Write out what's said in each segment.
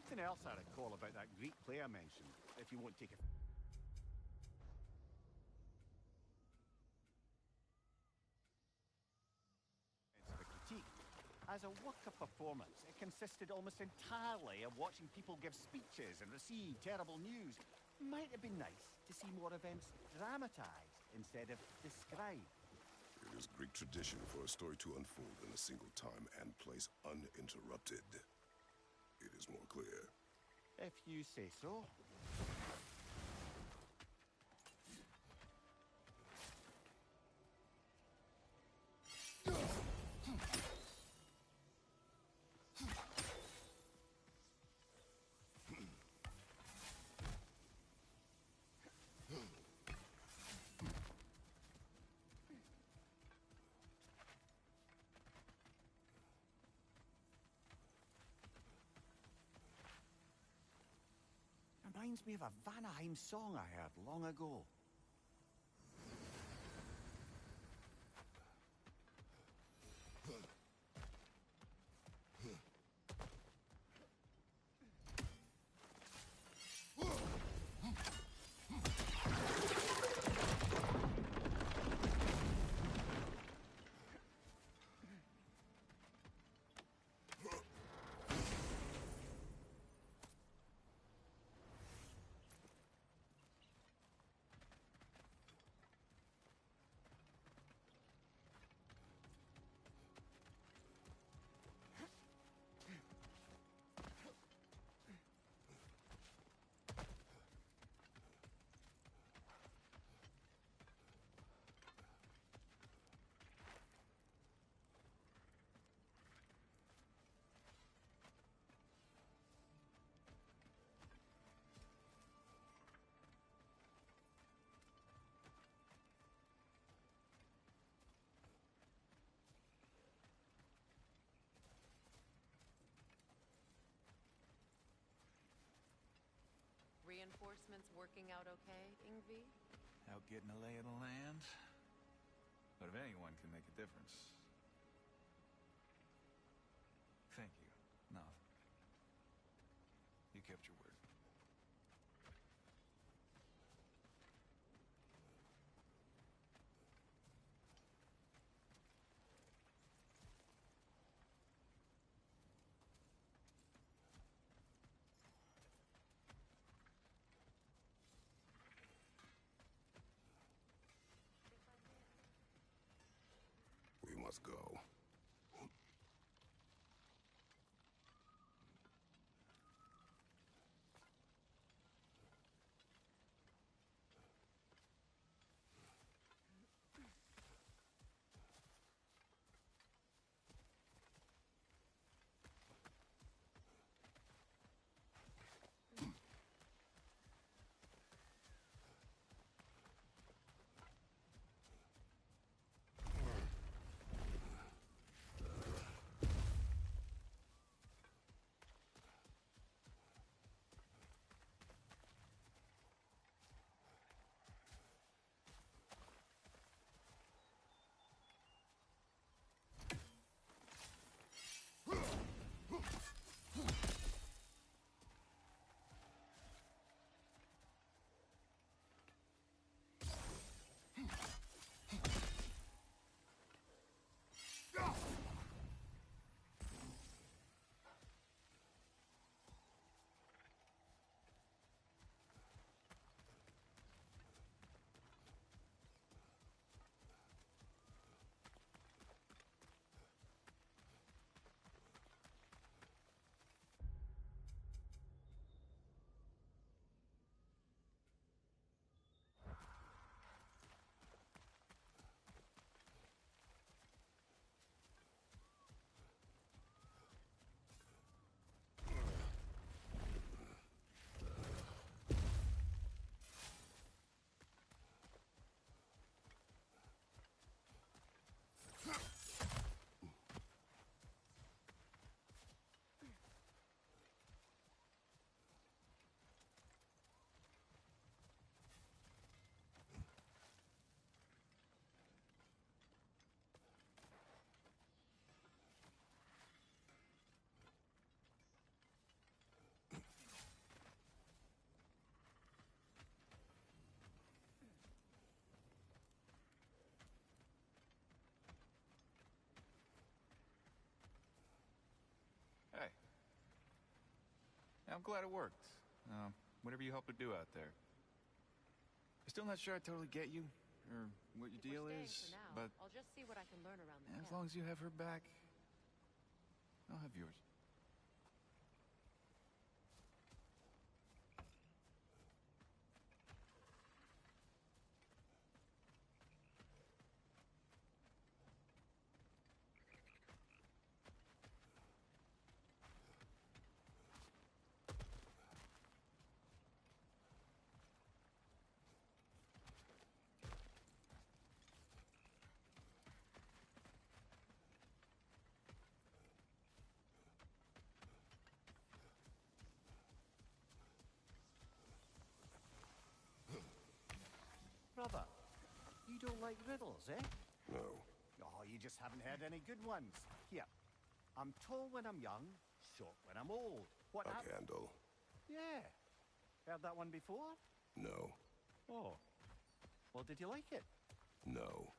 something else I recall about that Greek player mentioned, if you won't take it. A critique. As a work of performance, it consisted almost entirely of watching people give speeches and receive terrible news. Might have been nice to see more events dramatized instead of described. It is Greek tradition for a story to unfold in a single time and place uninterrupted. It is more clear. If you say so. Reminds me of a Vanaheim song I heard long ago. Reinforcements working out okay, Ingvi? Out getting a lay of the land. But if anyone can make a difference... Thank you, Nav. You kept your word. We must go. I'm glad it worked. Whatever you hope to do out there. I'm still not sure I totally get you, or what your deal is, For now, but I'll just see what I can learn around the as camp. long as you have her back, I'll have yours. Brother, you don't like riddles, eh? No. Oh, you just haven't heard any good ones. Here, I'm tall when I'm young, short when I'm old. What A candle. Yeah. Heard that one before? No. Oh. Well, did you like it? No.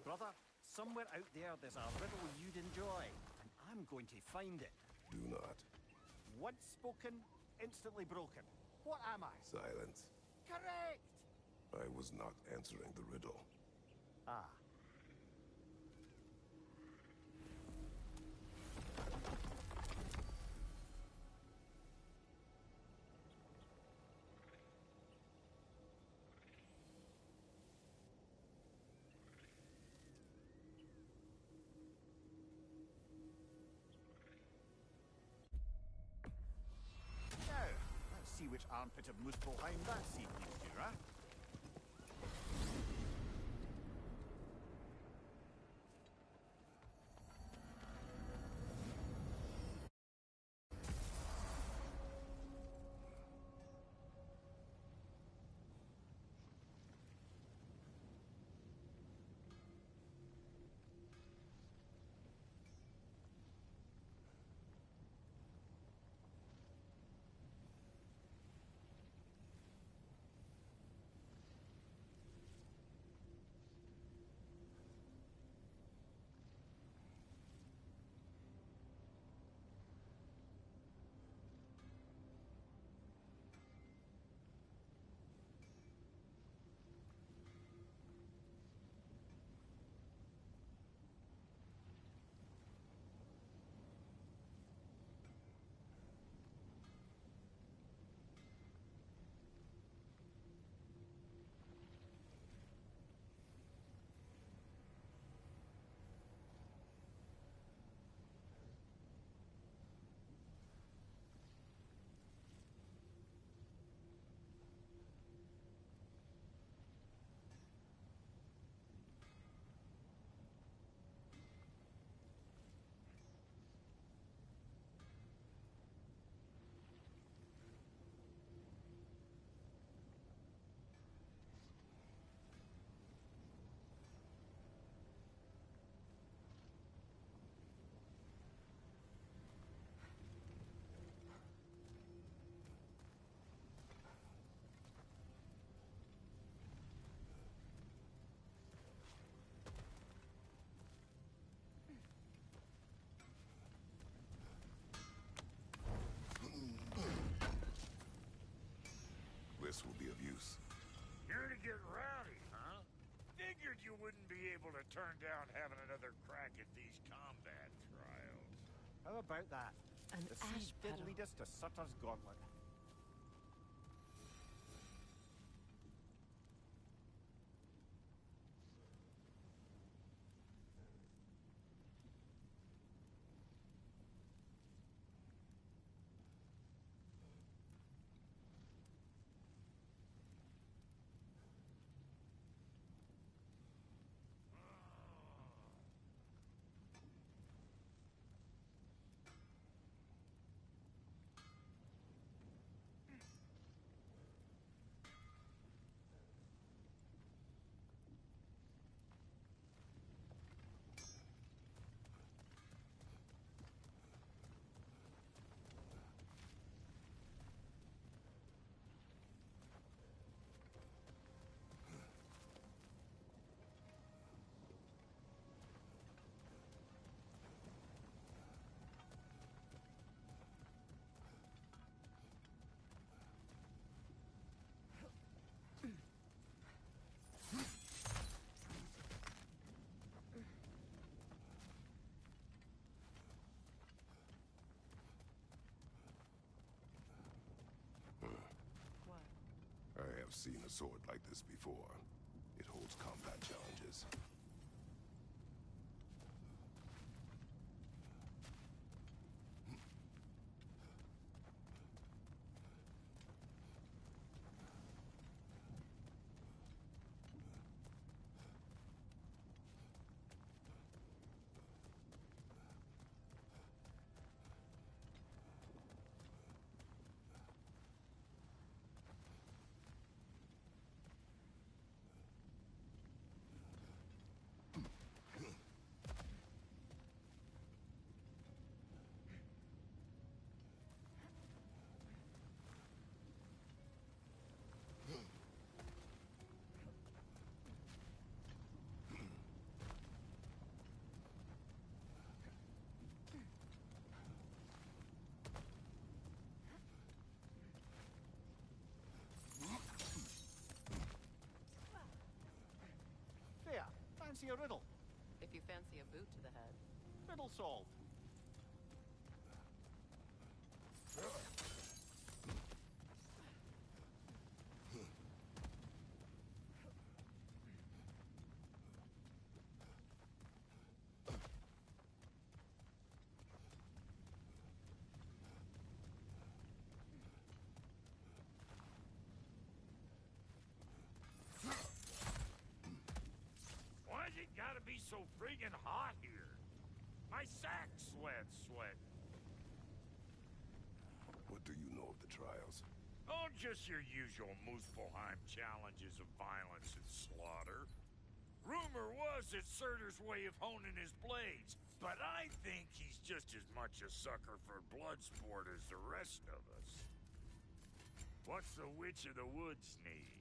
Brother, somewhere out there's a riddle you'd enjoy, and I'm going to find it. Do not. Once spoken, instantly broken. What am I? Silence. Correct! I was not answering the riddle. Ah. Now, let's see which armpit of Muspelheim that seed leads to, huh? wouldn't be able to turn down having another crack at these combat trials. How about that? An The sea ash did petal. lead us to Sutter's Gauntlet. What? I have seen a sword like this before. It holds combat challenges. There, fancy a riddle. If you fancy a boot to the head. Riddle solved. Why's it gotta be so friggin' hot here? My sack sweat. What do you know of the trials? Oh, just your usual Muspelheim challenges of violence and slaughter. Rumor was it's Surtur's way of honing his blades, but I think he's just as much a sucker for blood sport as the rest of us. What's the Witch of the Woods need?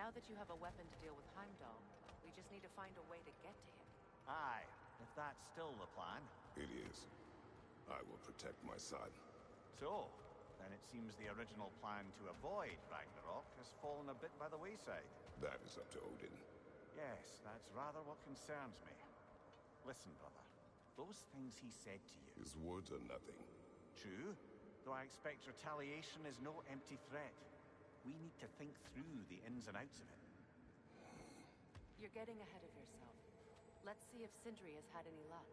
Now that you have a weapon to deal with Heimdall, we just need to find a way to get to him. Aye, if that's still the plan. It is. I will protect my son. So, then it seems the original plan to avoid Ragnarok has fallen a bit by the wayside. That is up to Odin. Yes, that's rather what concerns me. Listen, brother. Those things he said to you. His words are nothing. True, though I expect retaliation is no empty threat. We need to think through the ins and outs of it. You're getting ahead of yourself. Let's see if Sindri has had any luck.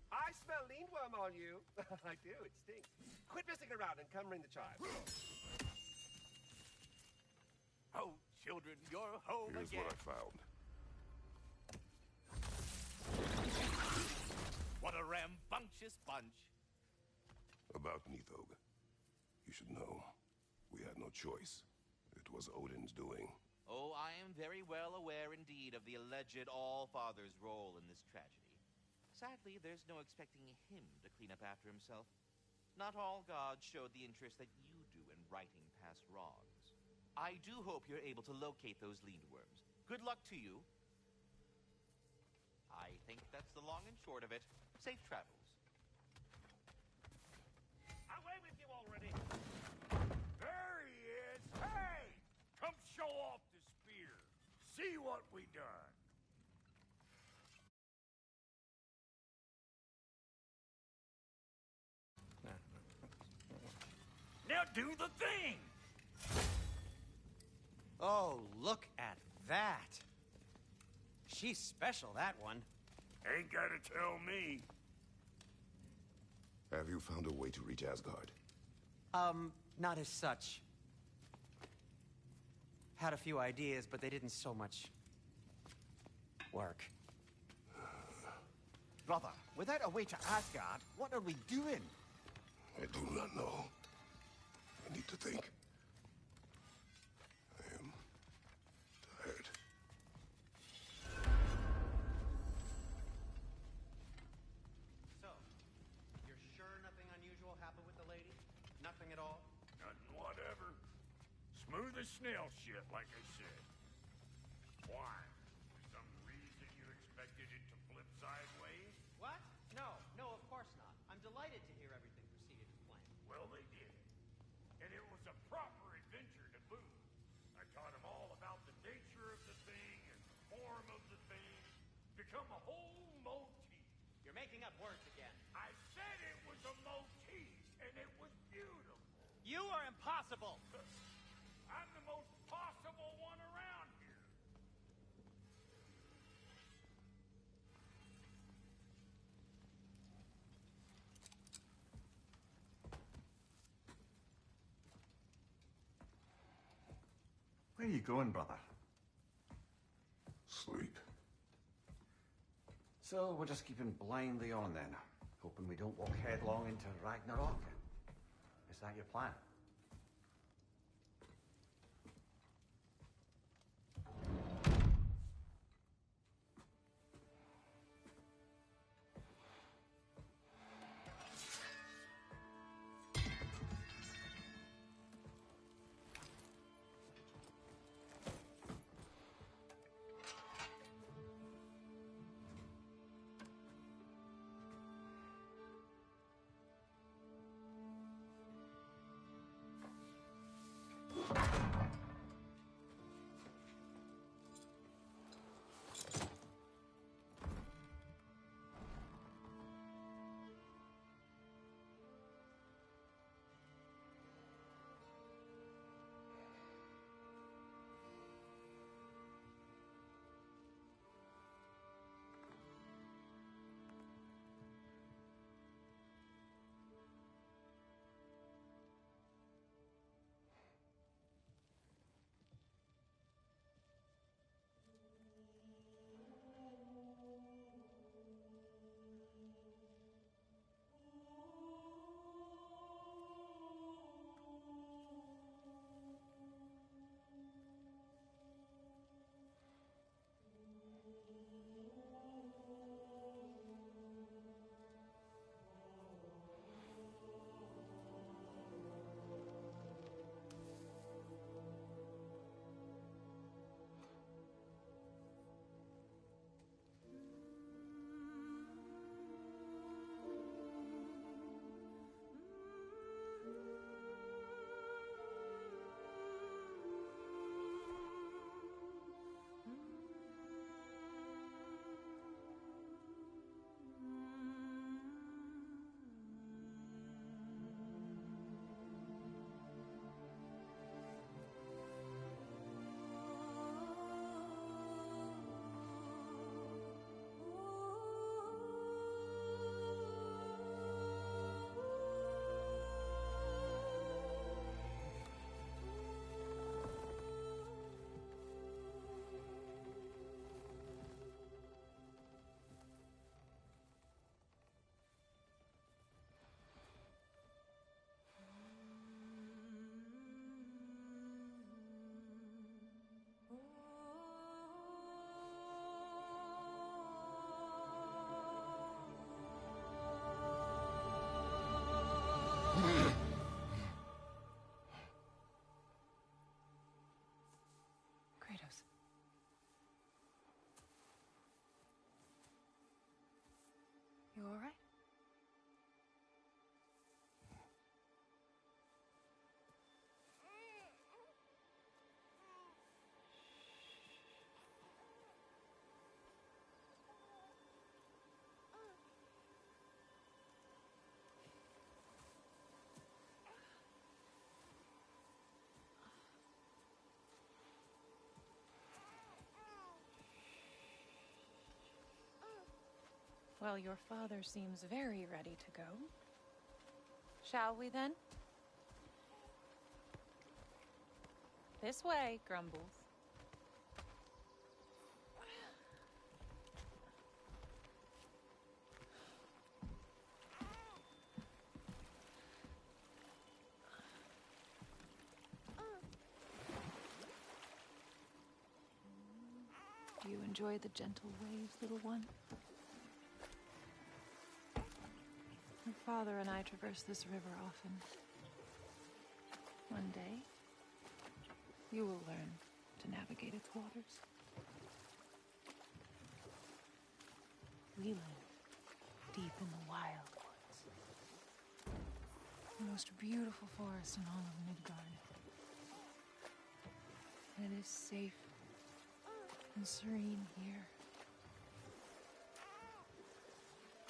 I smell leanworm on you. I do, it stinks. Quit messing around and come ring the chimes. Oh, children, you're home Here's again. what I found. What a rambunctious bunch. About Nithog. You should know. We had no choice. It was Odin's doing. Oh, I am very well aware indeed of the alleged All-Father's role in this tragedy. Sadly, there's no expecting him to clean up after himself. Not all gods showed the interest that you do in righting past wrongs. I do hope you're able to locate those Lindworms. Good luck to you. I think that's the long and short of it. Safe travels. Away with you already. There he is. Hey! Come show off the spear. See what we done. Now do the thing! Oh, look at that. She's special, that one. Ain't gotta tell me. Have you found a way to reach Asgard? Not as such. Had a few ideas, but they didn't so much work. Brother, without a way to Asgard, what are we doing? I do not know. I need to think. I am tired. So, you're sure nothing unusual happened with the lady? Nothing at all? Nothing whatever. Smooth as snail shit, like I said. Why? For some reason you expected it to flip sideways? What? No, of course not. I'm delighted to hear everything proceeded as planned. Well, they did. And it was a proper adventure to boot. I taught them all about the nature of the thing and the form of the thing. Become a whole motif. You're making up words again. I said it was a motif, and it was beautiful. You are impossible! I'm the most possible one around here. Where are you going, brother? Sleep. So we're just keeping blindly on then, hoping we don't walk headlong into Ragnarok. Is that your plan? Kratos. You all right? Well, your father seems very ready to go. Shall we then? This way, Grumbles. Do you enjoy the gentle waves, little one? Your father and I traverse this river often. One day, you will learn to navigate its waters. We live deep in the wild woods. The most beautiful forest in all of Midgard. And it is safe and serene here.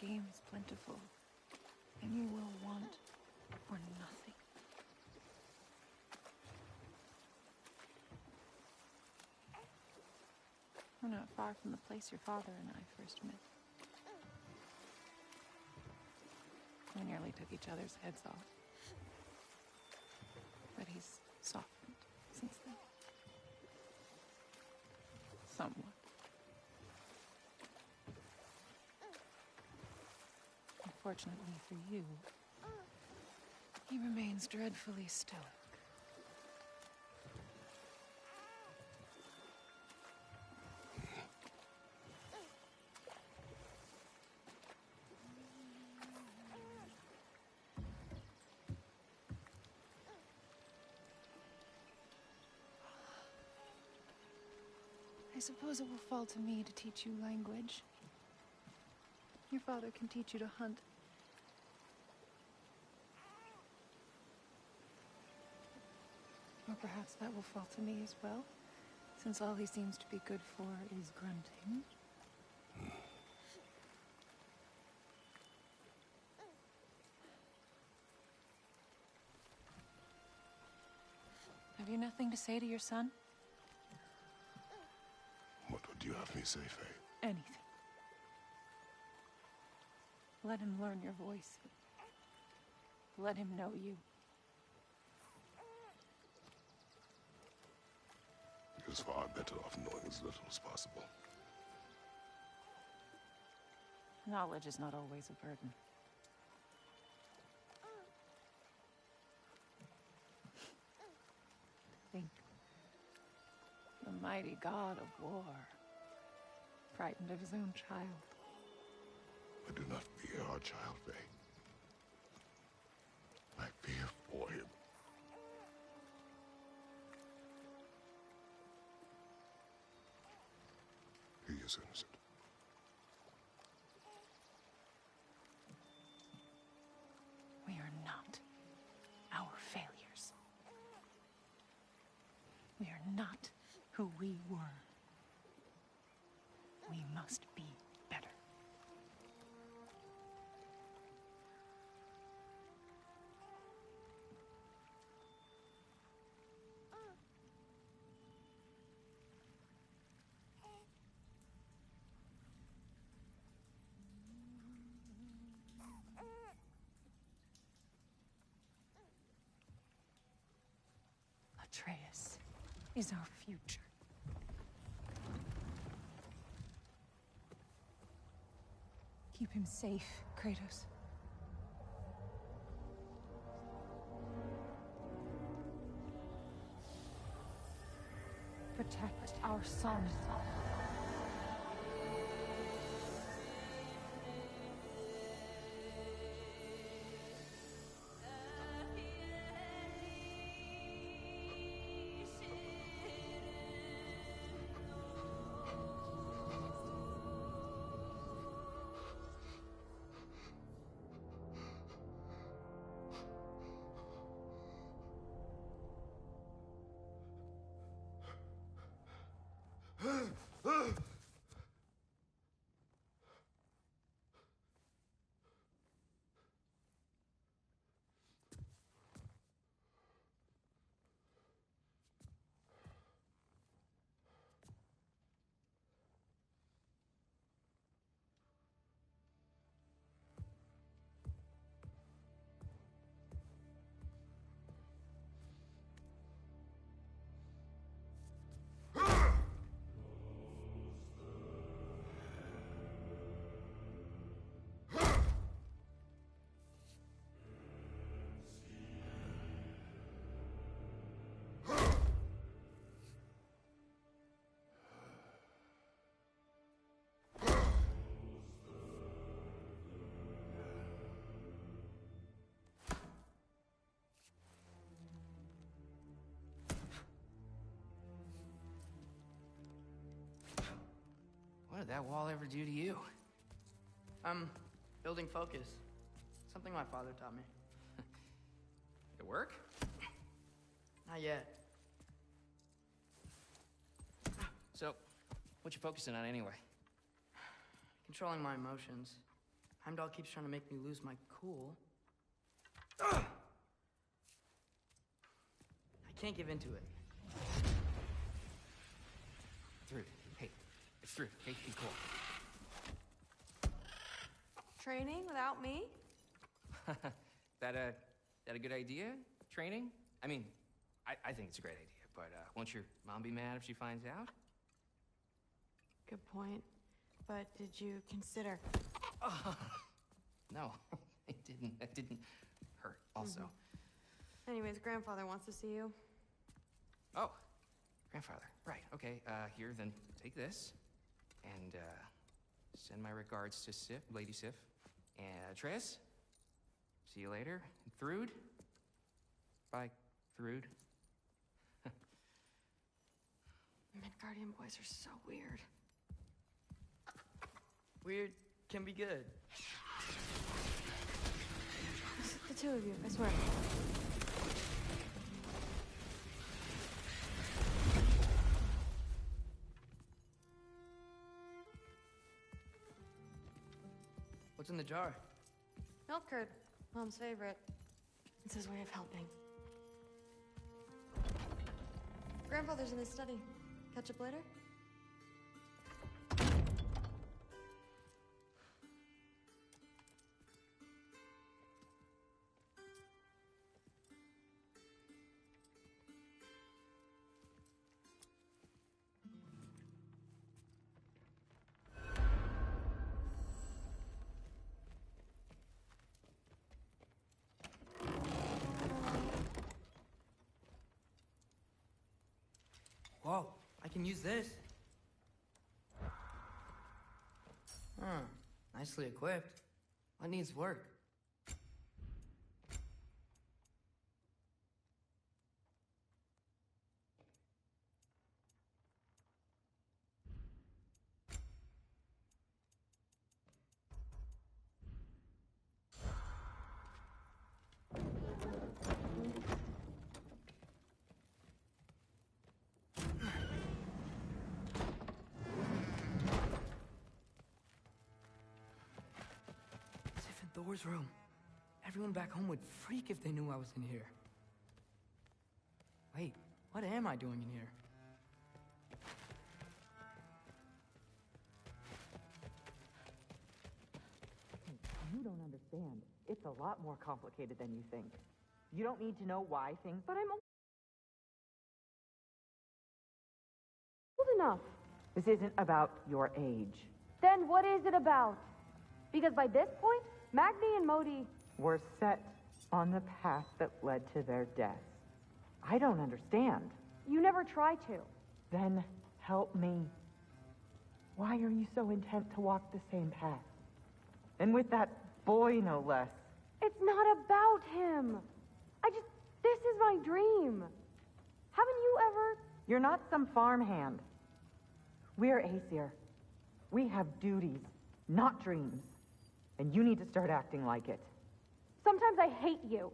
Game is plentiful, and you will want for nothing. We're not far from the place your father and I first met. We nearly took each other's heads off. But he's softened since then. Somewhat. Unfortunately for you, he remains dreadfully stoic. I suppose it will fall to me to teach you language. Your father can teach you to hunt. Or perhaps that will fall to me as well, since all he seems to be good for is grunting. Have you nothing to say to your son? What would you have me say, Faye? Anything. Let him learn your voice. Let him know you. He is far better off knowing as little as possible. Knowledge is not always a burden. Think. The mighty god of war, frightened of his own child. I do not fear our child, Faye. I fear for him. He is innocent. We are not our failures. We are not who we were. We must be better. Atreus is our future. Keep him safe, Kratos. Protect our son. What did that wall ever do to you? Building focus. Something my father taught me. It work? Not yet. So, what you focusing on anyway? Controlling my emotions. Heimdall keeps trying to make me lose my cool. I can't give into it. Thrud, hey, it's Thrud. Hey, be cool. Training without me? That a good idea? Training? I mean, I think it's a great idea, but won't your mom be mad if she finds out? Good point. But did you consider... No, it didn't. It didn't hurt, also. Anyways, grandfather wants to see you. Oh, grandfather. Right, okay. Here, then take this. And, send my regards to Sif, Lady Sif. And, Triss. See you later. Thrud. Bye, Thrud. Midgardian boys are so weird. Weird can be good. The two of you, I swear. What's in the jar? Milk curd, Mom's favorite. It's his way of helping. Grandfather's in his study. Catch up later? Whoa, I can use this. Nicely equipped. What needs work? Thor's room. Everyone back home would freak if they knew I was in here. Wait, what am I doing in here? You don't understand. It's a lot more complicated than you think. You don't need to know why things... But I'm old enough. This isn't about your age. Then what is it about? Because by this point, Magni and Modi... were set on the path that led to their death. I don't understand. You never try to. Then help me. Why are you so intent to walk the same path? And with that boy, no less. It's not about him. This is my dream. Haven't you ever... You're not some farmhand. We're Aesir. We have duties, not dreams. And you need to start acting like it. Sometimes I hate you.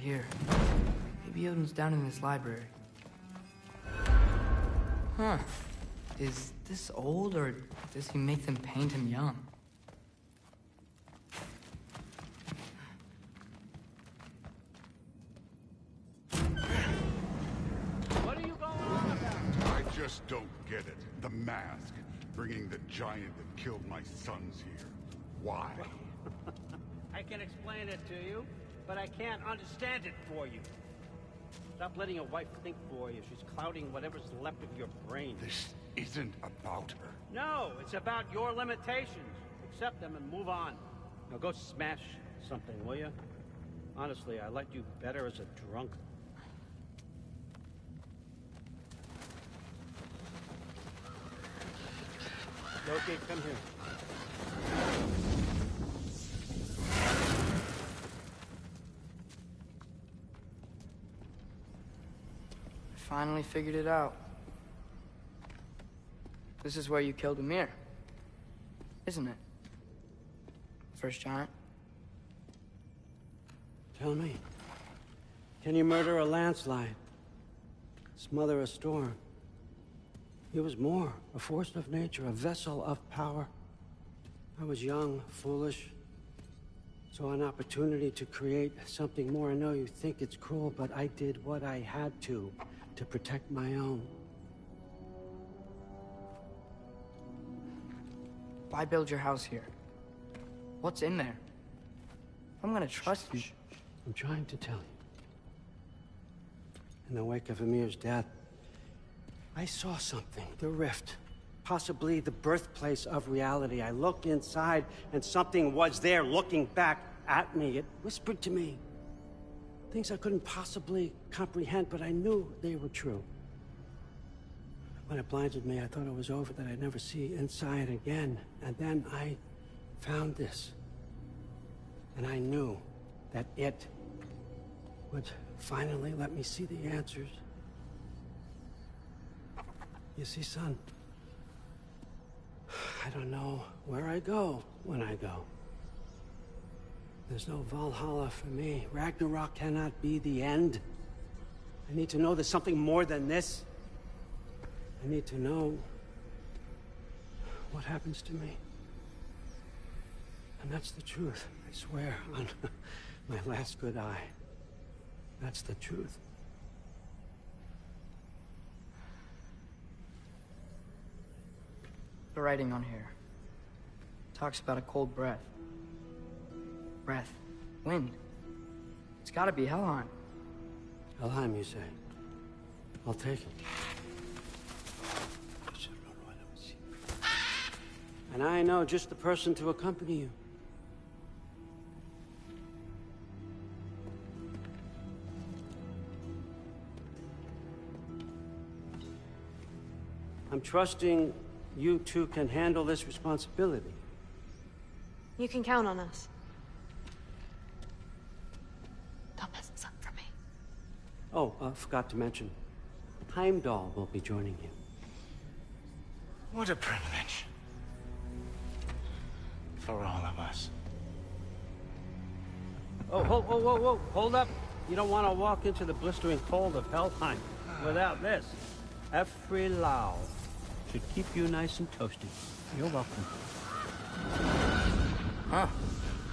Here. Maybe Odin's down in this library. Huh. Is this old, or does he make them paint him young? What are you going on about? I just don't get it. The mask. Bringing the giant that killed my sons here. Why? I can explain it to you, but I can't understand it for you. Stop letting your wife think for you. She's clouding whatever's left of your brain. This isn't about her. No, it's about your limitations. Accept them and move on. Now go smash something, will you? Honestly, I liked you better as a drunk. Loki, come here. I finally figured it out. This is where you killed Amir, isn't it? First giant. Tell me, can you murder a landslide? Smother a storm? He was more, a force of nature, a vessel of power. I was young, foolish, saw an opportunity to create something more. I know you think it's cruel, but I did what I had to protect my own. Why build your house here? What's in there? I'm gonna trust you. I'm trying to tell you. In the wake of Amir's death, I saw something. The rift. Possibly the birthplace of reality. I looked inside, and something was there looking back at me. It whispered to me things I couldn't possibly comprehend, but I knew they were true. When it blinded me, I thought it was over, that I'd never see inside again. And then I found this. And I knew that it would finally let me see the answers. You see, son, I don't know where I go when I go. There's no Valhalla for me. Ragnarok cannot be the end. I need to know there's something more than this. I need to know what happens to me. And that's the truth, I swear, on my last good eye. That's the truth. The writing on here talks about a cold breath. Breath. Wind. It's gotta be Helheim. Helheim, you say? I'll take it. And I know just the person to accompany you. I'm trusting you two can handle this responsibility. You can count on us. Don't mess this up for me. Oh, forgot to mention, Heimdall will be joining you. What a privilege. For all of us. Oh, whoa, hold up. You don't want to walk into the blistering cold of Helheim without this. Every Lau should keep you nice and toasty. You're welcome. Huh.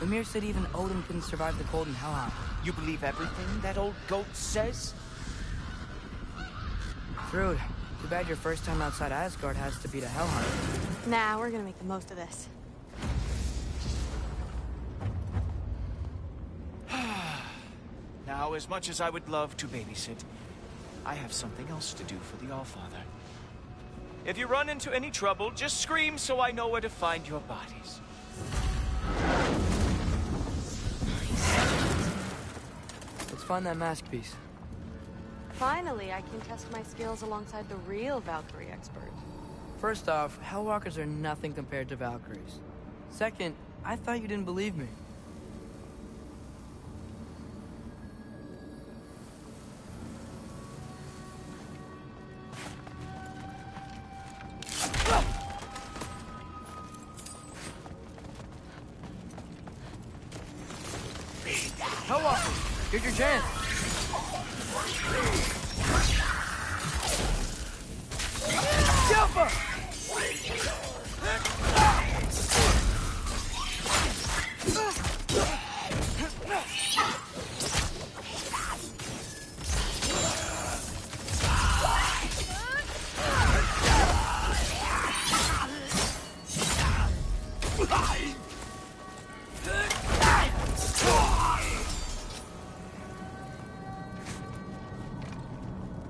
Amir said even Odin couldn't survive the cold in Helheim. You believe everything that old goat says? Rude. Too bad your first time outside Asgard has to be to Helheim. Nah, we're gonna make the most of this. Now, as much as I would love to babysit, I have something else to do for the Allfather. If you run into any trouble, just scream so I know where to find your bodies. Let's find that mask piece. Finally, I can test my skills alongside the real Valkyrie expert. First off, Hellwalkers are nothing compared to Valkyries. Second, I thought you didn't believe me. Hellwalkers, here's your chance. Jumper!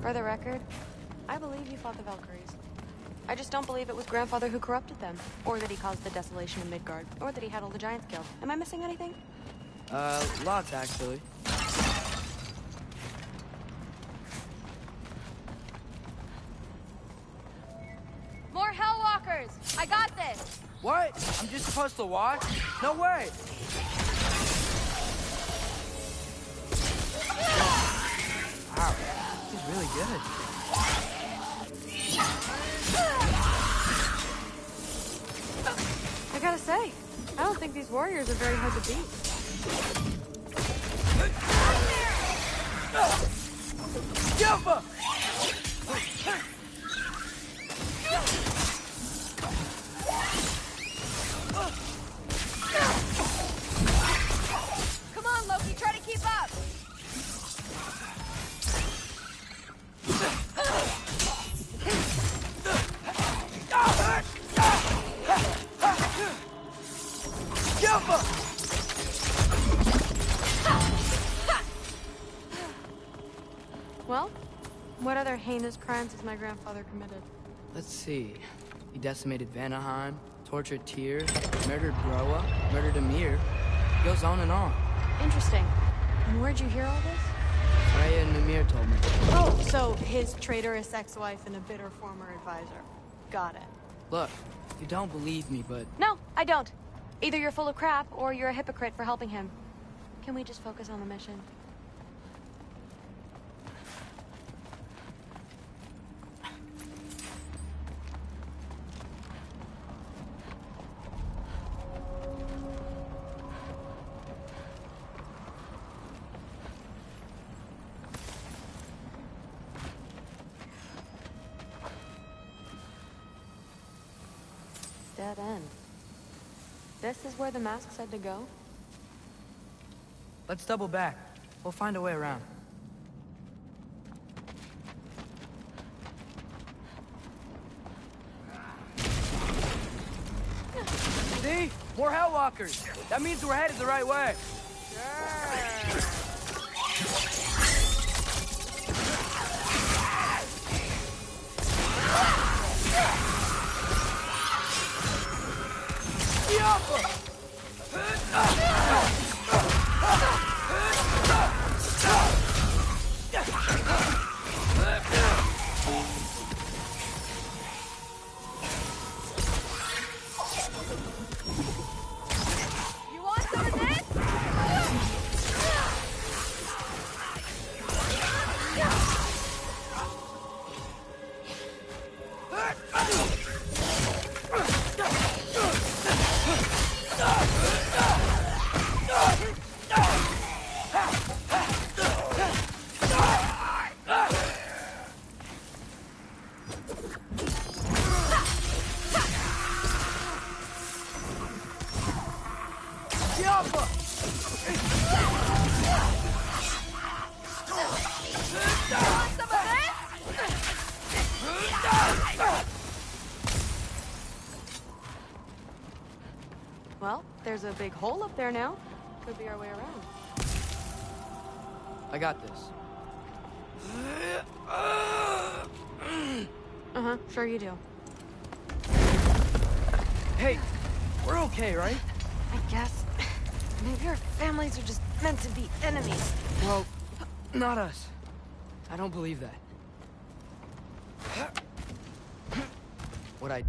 For the record, I believe you fought the Valkyries. I just don't believe it was Grandfather who corrupted them, or that he caused the desolation in Midgard, or that he had all the giants killed. Am I missing anything? Lots, actually. More Hellwalkers! I got this! What? I'm just supposed to watch? No way! Wow, he's really good. I gotta say, I don't think these warriors are very hard to beat. Jumper! Come on, Loki, try to keep up! Jumper! Well, what other heinous crimes has my grandfather committed? Let's see. He decimated Vanaheim, tortured Tyr, murdered Groa, murdered Ymir. Goes on and on. Interesting. And where'd you hear all this? Freya and Ymir told me. Oh, so his traitorous ex-wife and a bitter former advisor. Got it. Look, you don't believe me, but... No, I don't. Either you're full of crap, or you're a hypocrite for helping him. Can we just focus on the mission? Dead end. This is where the mask said to go? Let's double back. We'll find a way around. See? More Hellwalkers! That means we're headed the right way. You want some of this? Well, there's a big hole up there now. Could be our way around. I got this. Uh-huh, sure you do. Hey, we're okay, right? I guess. Maybe our families are just meant to be enemies. Well, not us. I don't believe that. What I...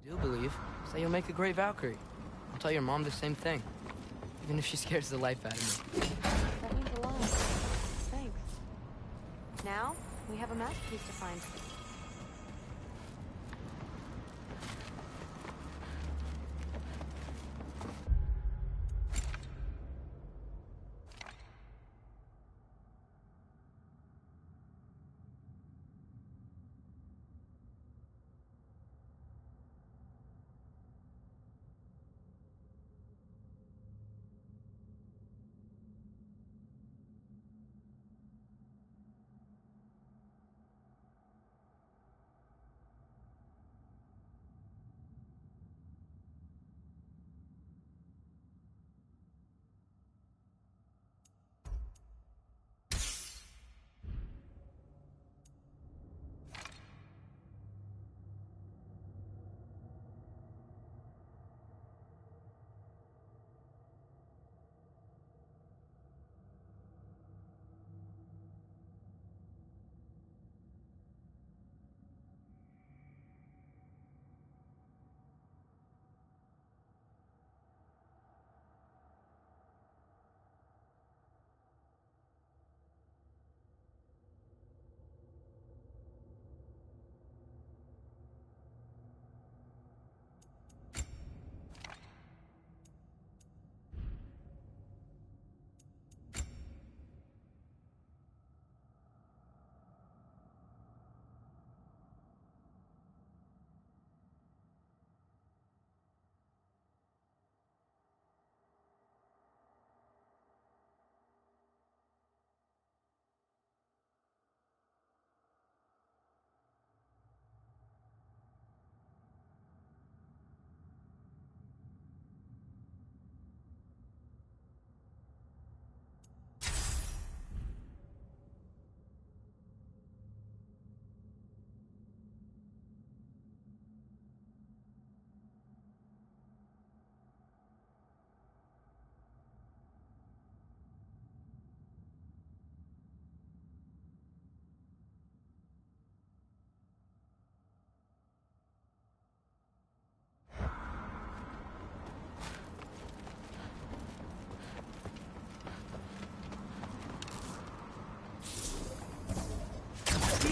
do believe. Say you'll make a great Valkyrie. I'll tell your mom the same thing. Even if she scares the life out of me. That means a lot. Thanks. Now, we have a masterpiece to find.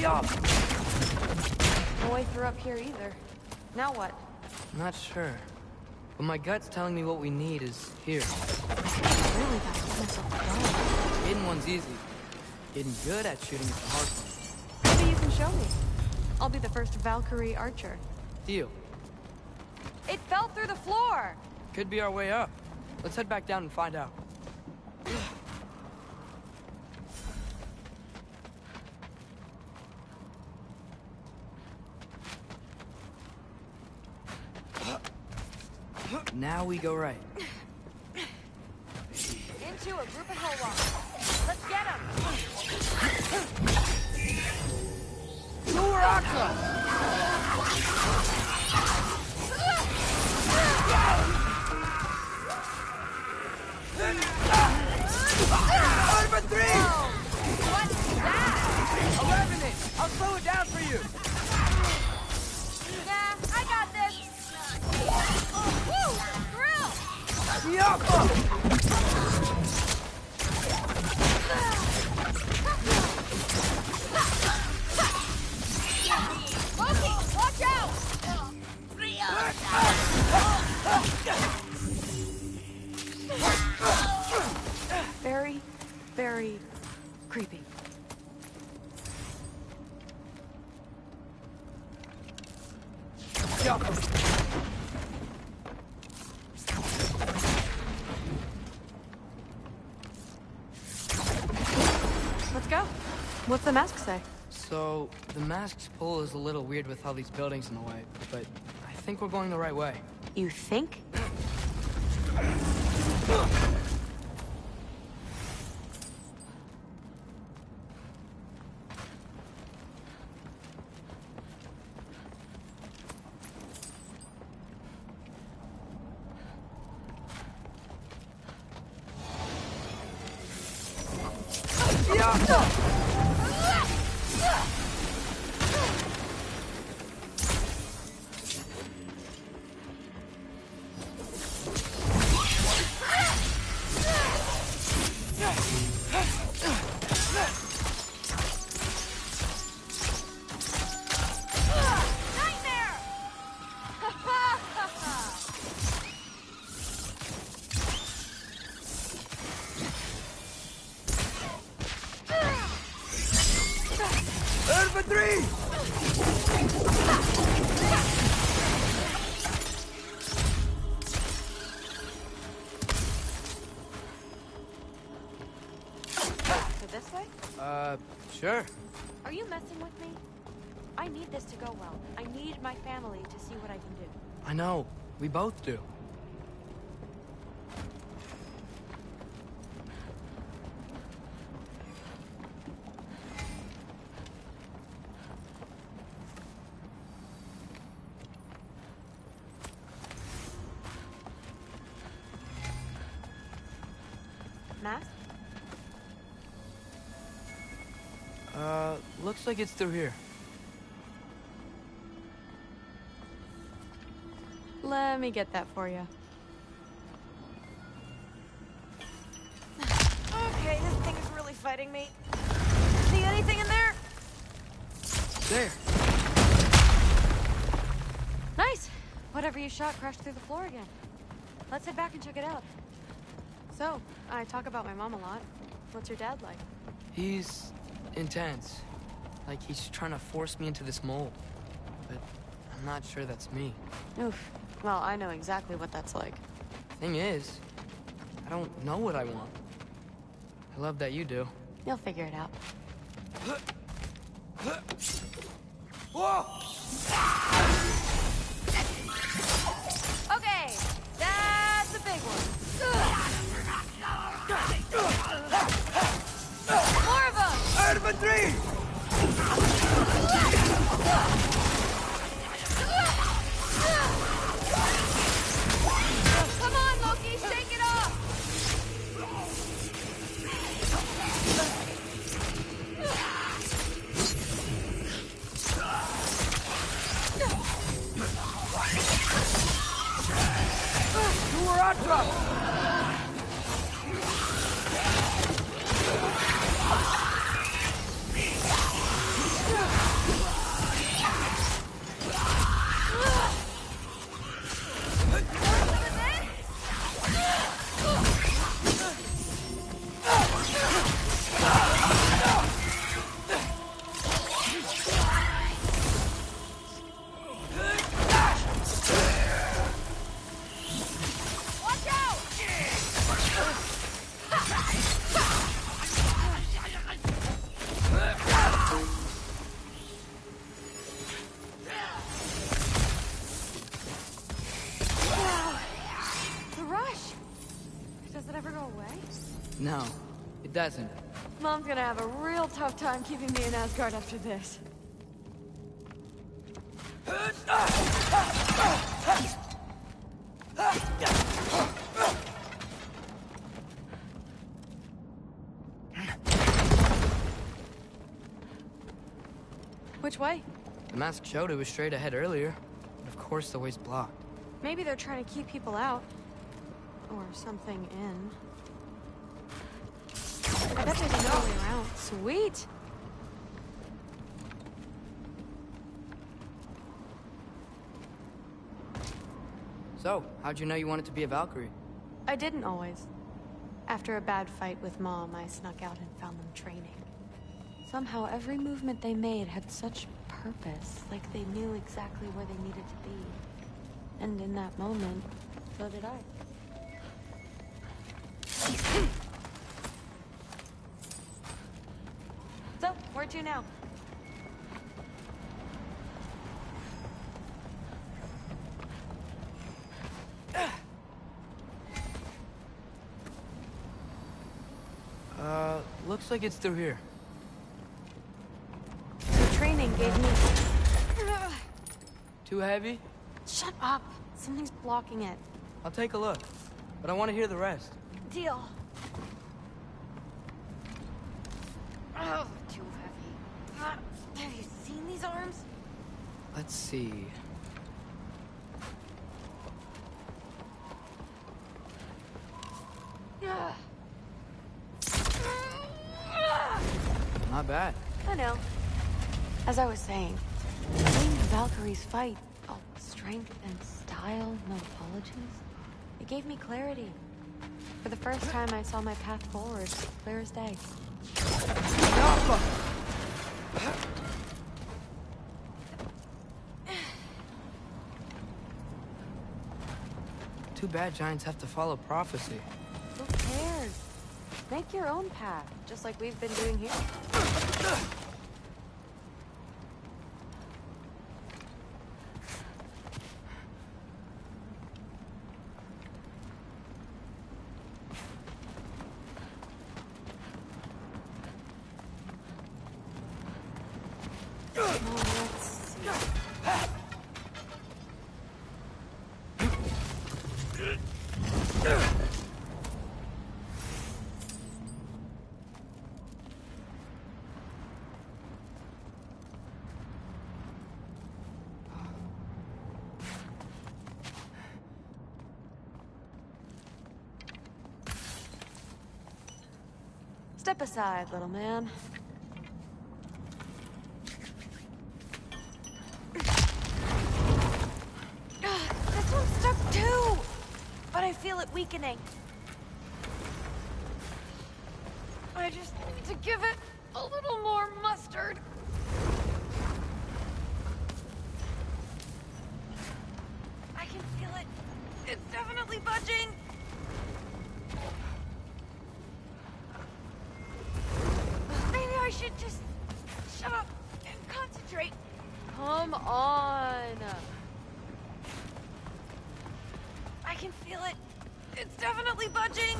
No way through up here either. Now what? Not sure. But my gut's telling me what we need is here. Really got to get myself going. Hidden one's easy. Getting good at shooting is the hard one. Maybe you can show me. I'll be the first Valkyrie archer. Deal. It fell through the floor! Could be our way up. Let's head back down and find out. Now we go right. Into a group of Hollow. Let's get him! Over 3! What's that? A revenant! I'll slow it down for you! Nah, I got this! Woo! Thrill! Loki, watch out! Very, very creepy. Let's go. What's the mask say? So, the mask's pull is a little weird with all these buildings in the way, but I think we're going the right way. You think? This way? Sure. Are you messing with me? I need this to go well. I need my family to see what I can do. I know. We both do. Mask? Looks like it's through here. Let me get that for you. Okay, this thing is really fighting me. See anything in there? There. Nice. Whatever you shot crashed through the floor again. Let's head back and check it out. So, I talk about my mom a lot. What's your dad like? He's intense. Like he's trying to force me into this mold. But I'm not sure that's me. Oof. Well, I know exactly what that's like. Thing is, I don't know what I want. I love that you do. You'll figure it out. Whoa! Okay, that's a big one. More of them! Infantry! Come on, Loki, shake it off! You were out drop! No, it doesn't. Mom's gonna have a real tough time keeping me in Asgard after this. Which way? The mask showed it was straight ahead earlier, but of course the way's blocked. Maybe they're trying to keep people out. Or something in. I bet there's another way around. Sweet! So, how'd you know you wanted to be a Valkyrie? I didn't always. After a bad fight with Mom, I snuck out and found them training. Somehow, every movement they made had such purpose, like they knew exactly where they needed to be. And in that moment, so did I. So, where to now? Looks like it's through here. The training gave me... Too heavy? Shut up! Something's blocking it. I'll take a look, but I want to hear the rest. Deal. Oh, too heavy. Have you seen these arms? Let's see. Not bad. I know. As I was saying, seeing the Valkyries fight, all strength and style, no apologies, it gave me clarity. For the first time, I saw my path forward, clear as day. Too bad giants have to follow prophecy. Who cares? Make your own path, just like we've been doing here. Step aside, little man. This one's stuck too! But I feel it weakening. I just need to give it a little more mustard. I can feel it. It's definitely budging. Maybe I should just shut up and concentrate. Come on. I can feel it. It's definitely budging.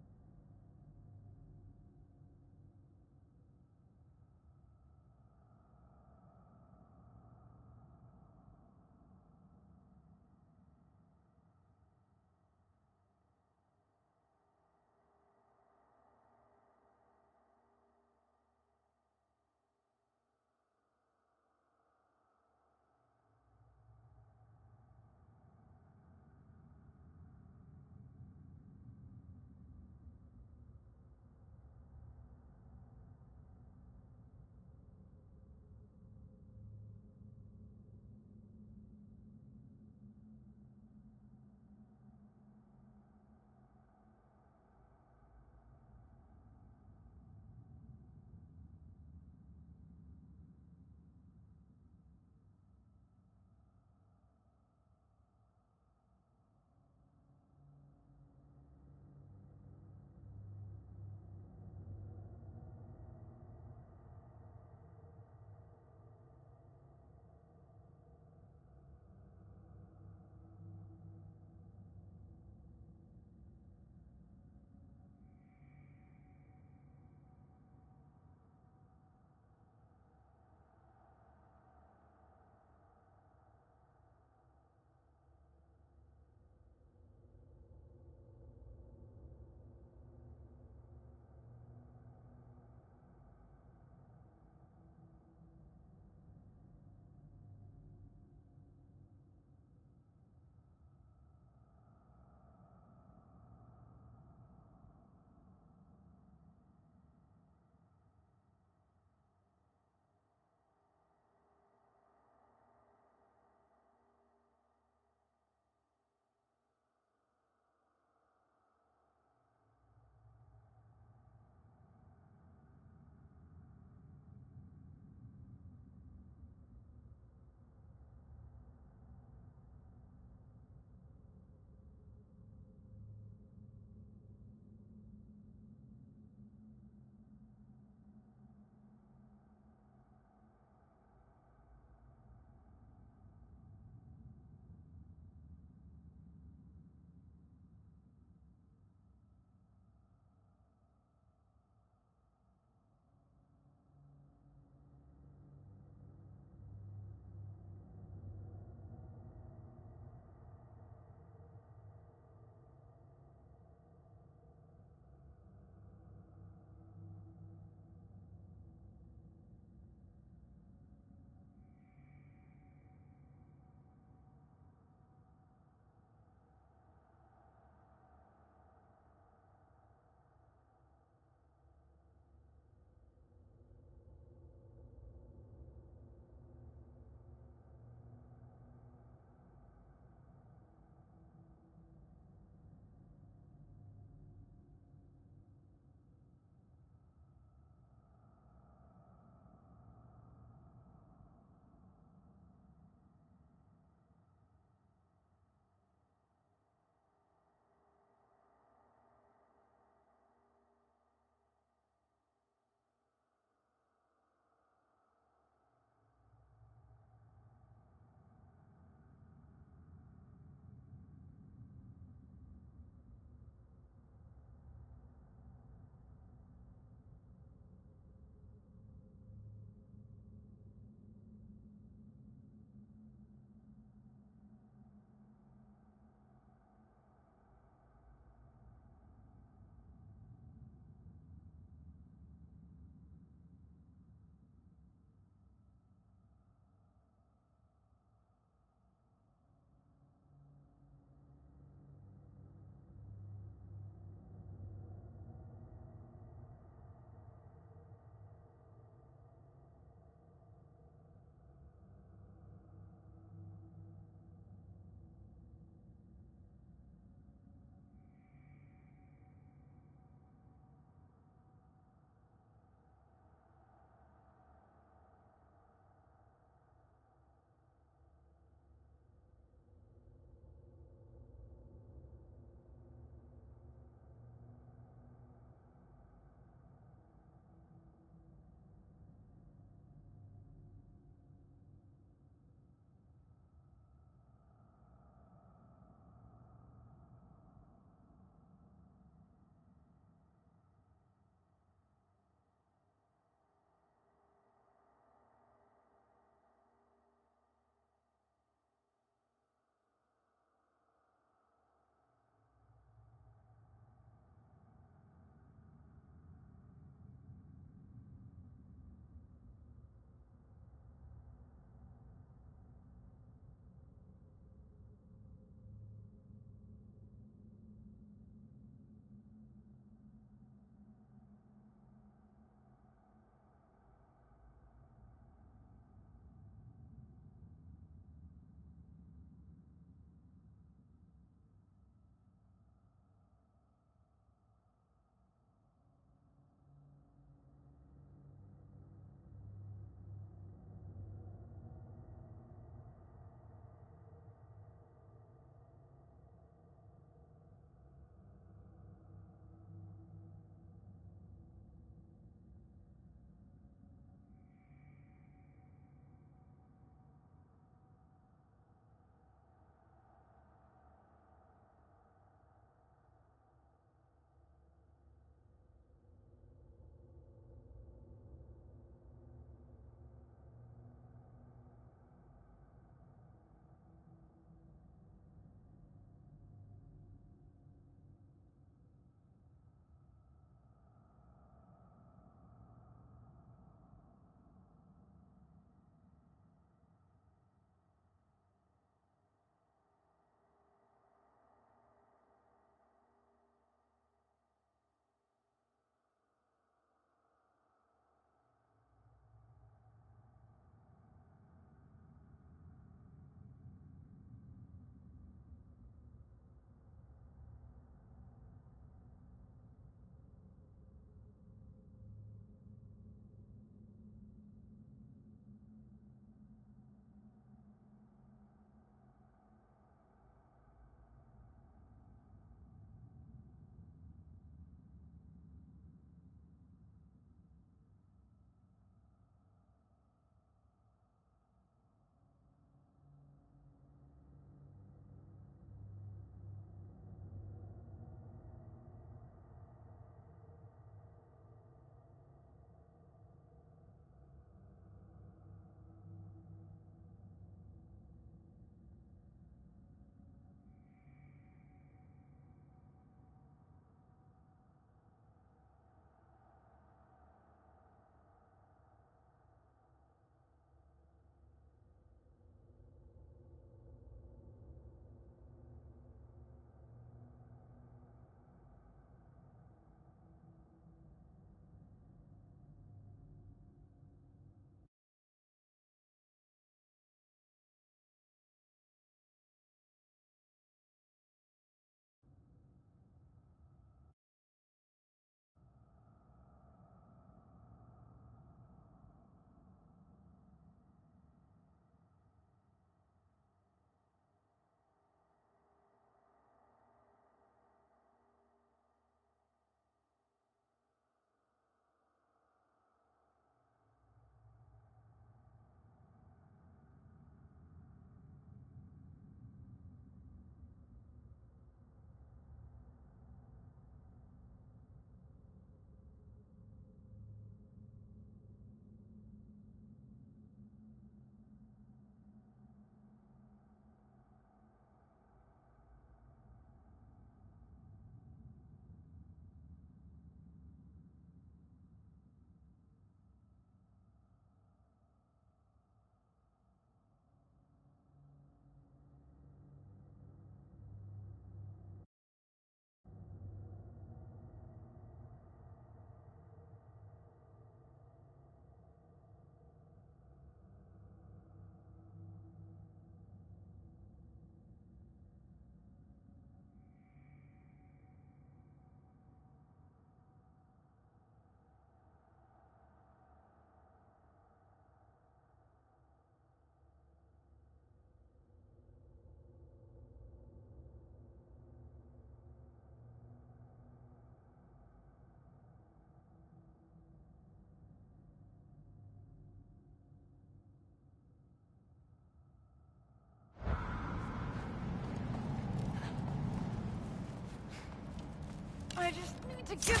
to get...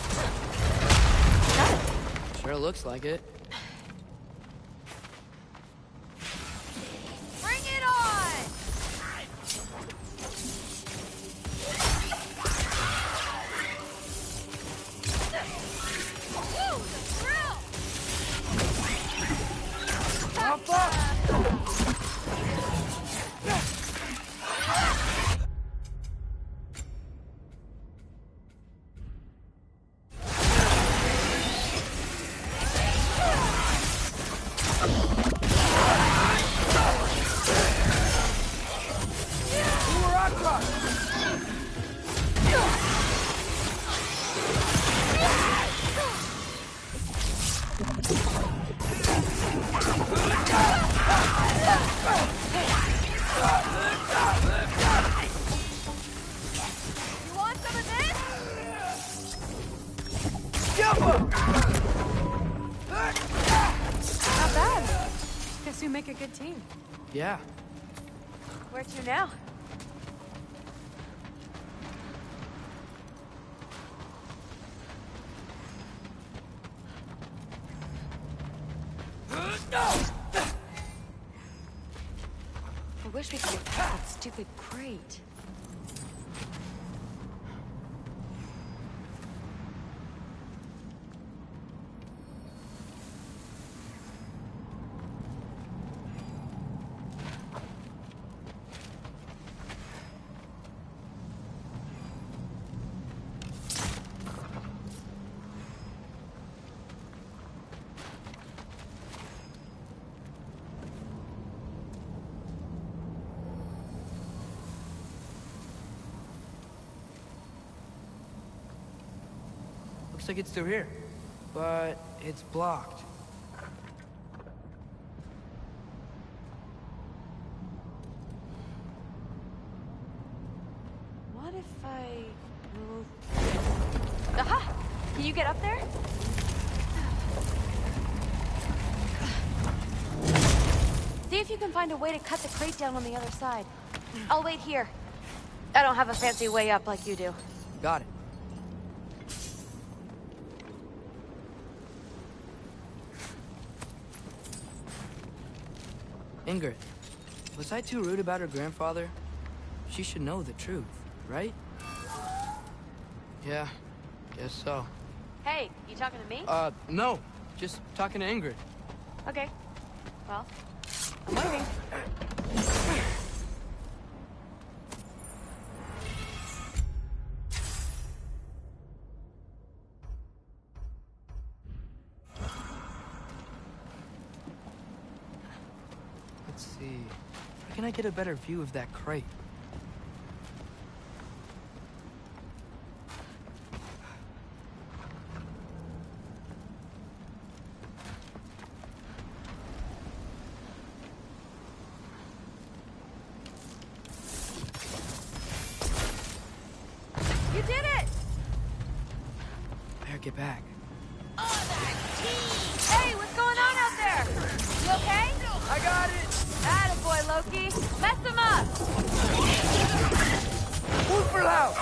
Sure looks like it. Bring it on! Woo, the thrill! Up, up! Not bad. Guess you make a good team. Yeah. Where to now? I wish we could get past that stupid crate. Looks like it's through here, but it's blocked. What if I move? Aha! Can you get up there? See if you can find a way to cut the crate down on the other side. I'll wait here. I don't have a fancy way up like you do. Got it. Ingrid, was I too rude about her grandfather? She should know the truth, right? Yeah, guess so. Hey, you talking to me? No. Just talking to Ingrid. Okay. Well, I'm waiting. Let's see. Where can I get a better view of that crate? You did it! Better get back. Hey, what's going on out there? You okay? I got it! Attaboy, Loki. Mess him up! Move for loud!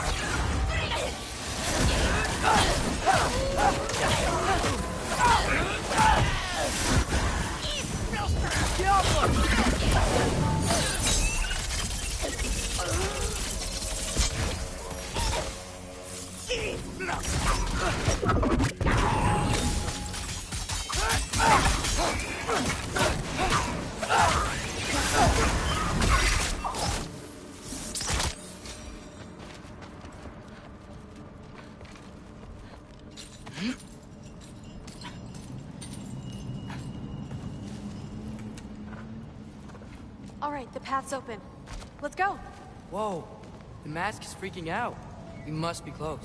All right, the path's open. Let's go. Whoa, the mask is freaking out. We must be close.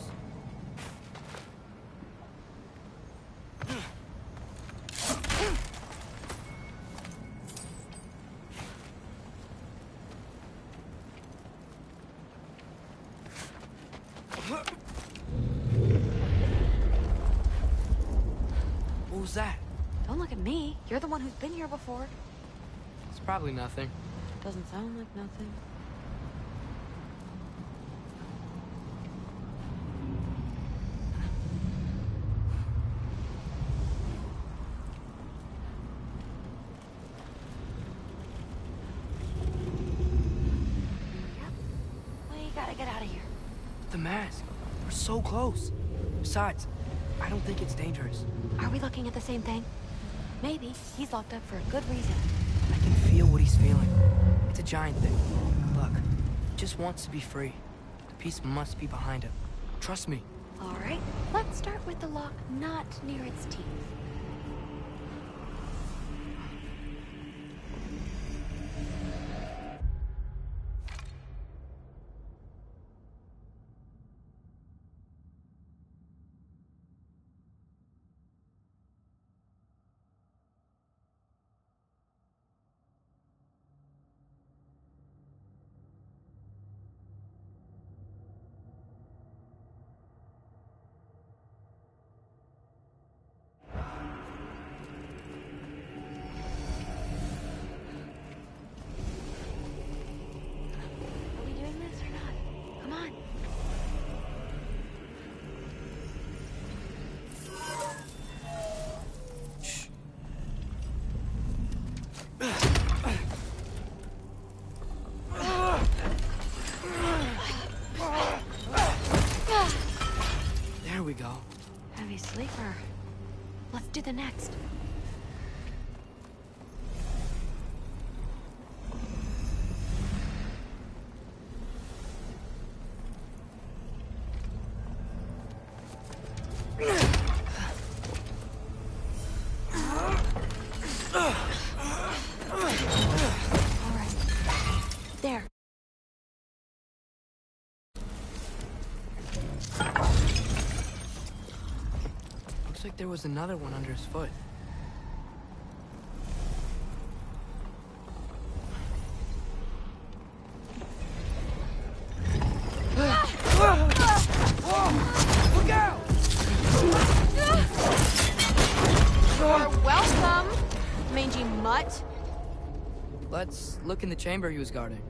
What was that? Don't look at me. You're the one who's been here before. It's probably nothing. Doesn't sound like nothing. get out of here. The mask. We're so close. Besides, I don't think it's dangerous. Are we looking at the same thing? Maybe. He's locked up for a good reason. I can feel what he's feeling. It's a giant thing. Look, he just wants to be free. The peace must be behind him. Trust me. All right, let's start with the lock not near its teeth. There we go. Heavy sleeper. Let's do the next. There. Looks like there was another one under his foot. Look out! You're welcome, mangy mutt. Let's look in the chamber he was guarding.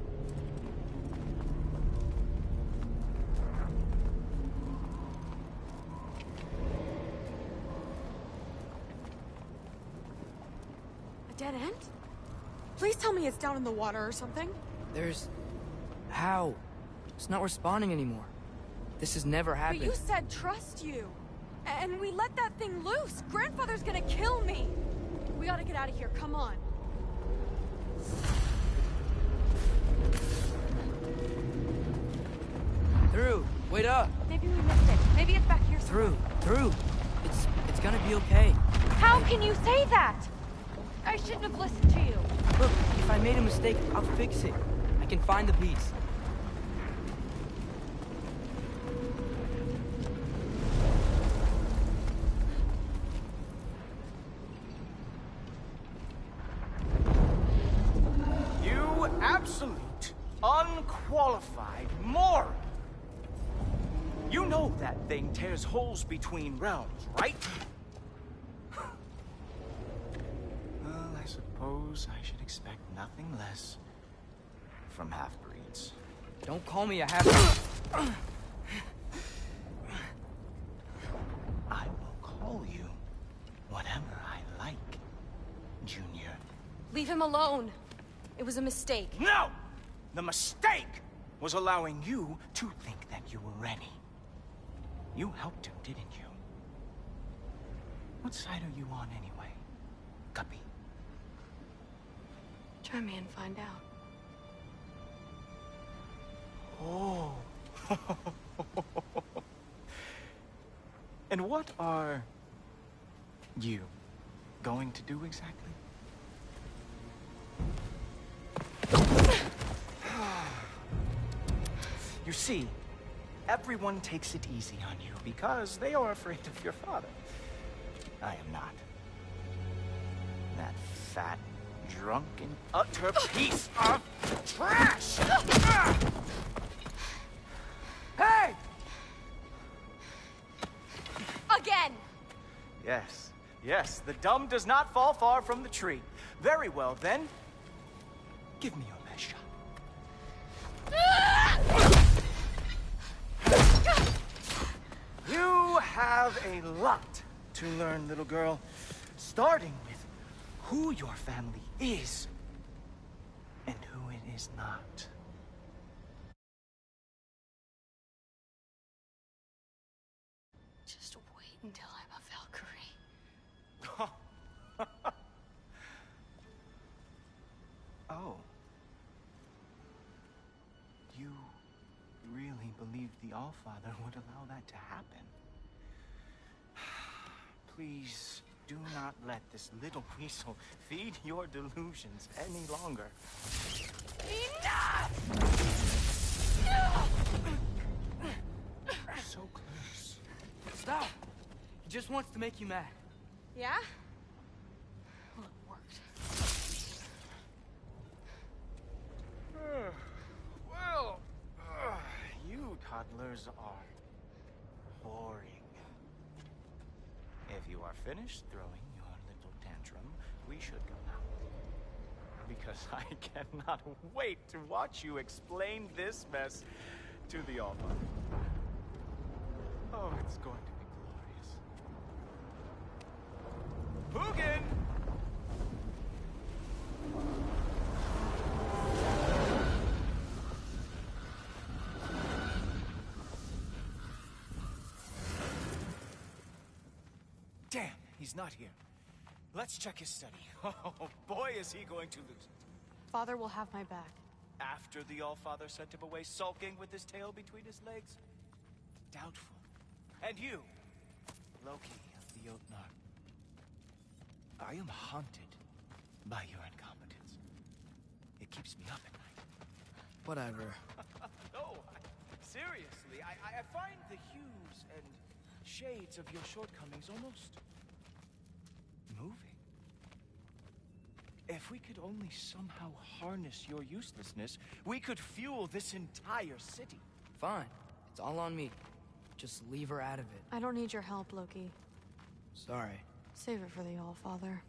A dead end? Please tell me it's down in the water or something. There's... How? It's not responding anymore. This has never happened. But you said trust you. And we let that thing loose. Grandfather's gonna kill me. We gotta get out of here. Come on. Through. Wait up. Maybe we missed it. Maybe it's back here somewhere. Through. It's gonna be okay. How can you say that? I shouldn't have listened to you. Look, if I made a mistake, I'll fix it. I can find the piece. You absolute, unqualified moron! You know that thing tears holes between realms, right? Well, I suppose I should expect nothing less from half-breeds. Don't call me a half-breed. I will call you whatever I like, Junior. Leave him alone. It was a mistake. No! The mistake was allowing you to think that you were ready. You helped him, didn't you? What side are you on anyway, Guppy? Try me and find out. Oh. And what are you going to do exactly? You see, everyone takes it easy on you because they are afraid of your father. I am not. That fat, drunken, utter piece of trash! Hey! Again! Yes, the dumb does not fall far from the tree. Very well, then. Give me your best shot. You have a lot to learn, little girl. Starting with who your family is and who it is not. Allfather would allow that to happen. Please do not let this little weasel feed your delusions any longer. Enough! So close. Stop! He just wants to make you mad. Yeah? Well, it worked. Well, you toddlers are boring. If you are finished throwing your little tantrum, we should go now. Because I cannot wait to watch you explain this mess to the Allfather. Oh, it's going to be glorious. Hugin! Damn, he's not here. Let's check his study. Oh, boy, is he going to lose it. Father will have my back. After the Allfather sent him away sulking with his tail between his legs? Doubtful. And you, Loki of the Jotnar. I am haunted by your incompetence. It keeps me up at night. Whatever. No, seriously, I find the hues and shades of your shortcomings almost moving. If we could only somehow harness your uselessness, we could fuel this entire city. Fine. It's all on me. Just leave her out of it. I don't need your help, Loki. Sorry. Save it for the Allfather.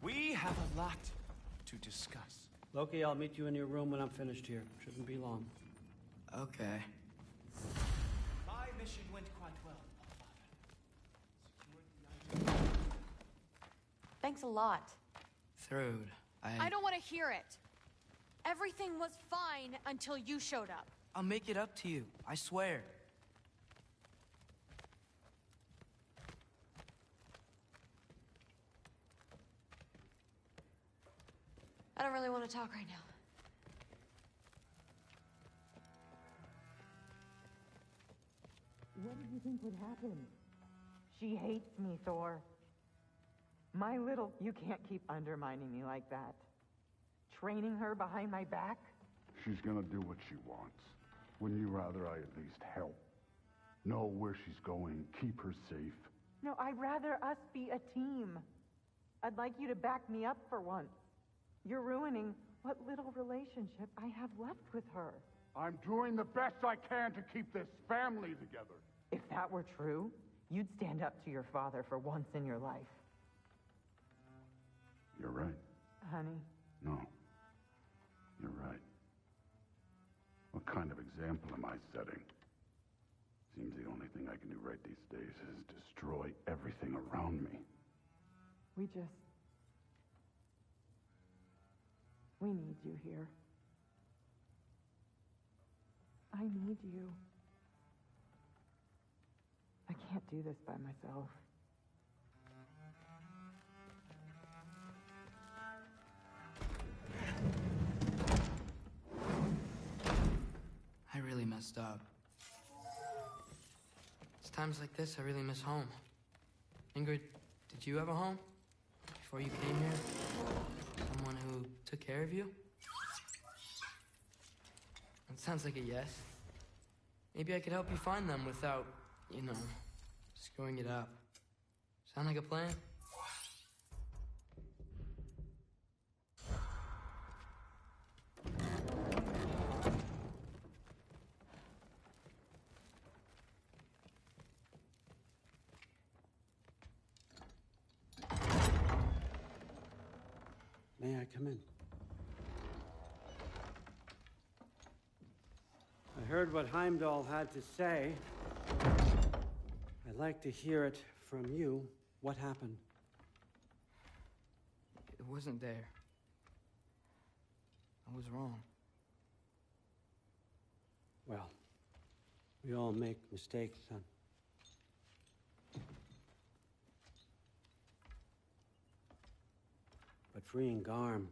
We have a lot to discuss. Loki, I'll meet you in your room when I'm finished here. Shouldn't be long. Okay. My mission went quite well, Allfather. Thanks a lot. Thrud, I don't want to hear it. Everything was fine until you showed up. I'll make it up to you. I swear. I don't really want to talk right now. What did you think would happen? She hates me, Thor. My little... You can't keep undermining me like that. Training her behind my back? She's gonna do what she wants. Wouldn't you rather I at least help? Know where she's going, keep her safe? No, I'd rather us be a team. I'd like you to back me up for once. You're ruining what little relationship I have left with her. I'm doing the best I can to keep this family together. If that were true, you'd stand up to your father for once in your life. You're right. Honey. No. You're right. What kind of example am I setting? Seems the only thing I can do right these days is destroy everything around me. We need you here. I need you. I can't do this by myself. I really messed up. It's times like this I really miss home. Ingrid, did you have a home? Before you came here? Someone who took care of you? It sounds like a yes. Maybe I could help you find them without, screwing it up. Sound like a plan? May I come in? I heard what Heimdall had to say. I'd I'd like to hear it from you. What happened? It wasn't there. I was wrong. Well, we all make mistakes, son. But freeing Garm,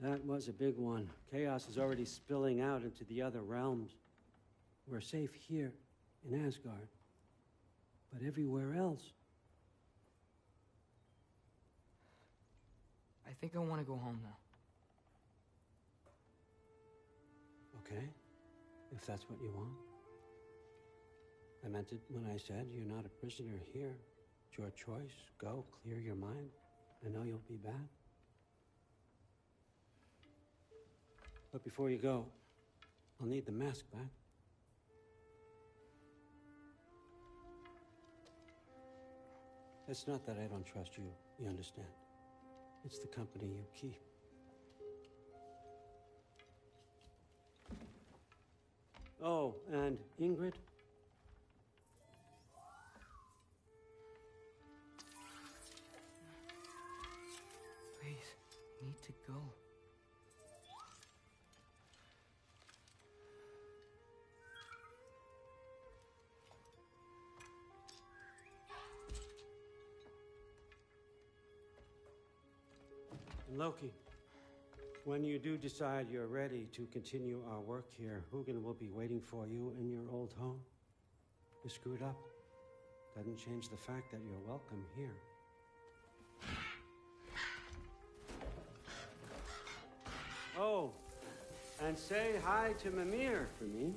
that was a big one. Chaos is already spilling out into the other realms. We're safe here in Asgard, but everywhere else. I think I want to go home now. Okay, if that's what you want. I meant it when I said you're not a prisoner here. It's your choice. Go, clear your mind. I know you'll be back. But before you go, I'll need the mask back. It's not that I don't trust you, you understand? It's the company you keep. Oh, and Ingrid? Please, need to go. Loki, when you do decide you're ready to continue our work here, Hugin will be waiting for you in your old home. You screwed up. Doesn't change the fact that you're welcome here. Oh, and say hi to Mimir for me.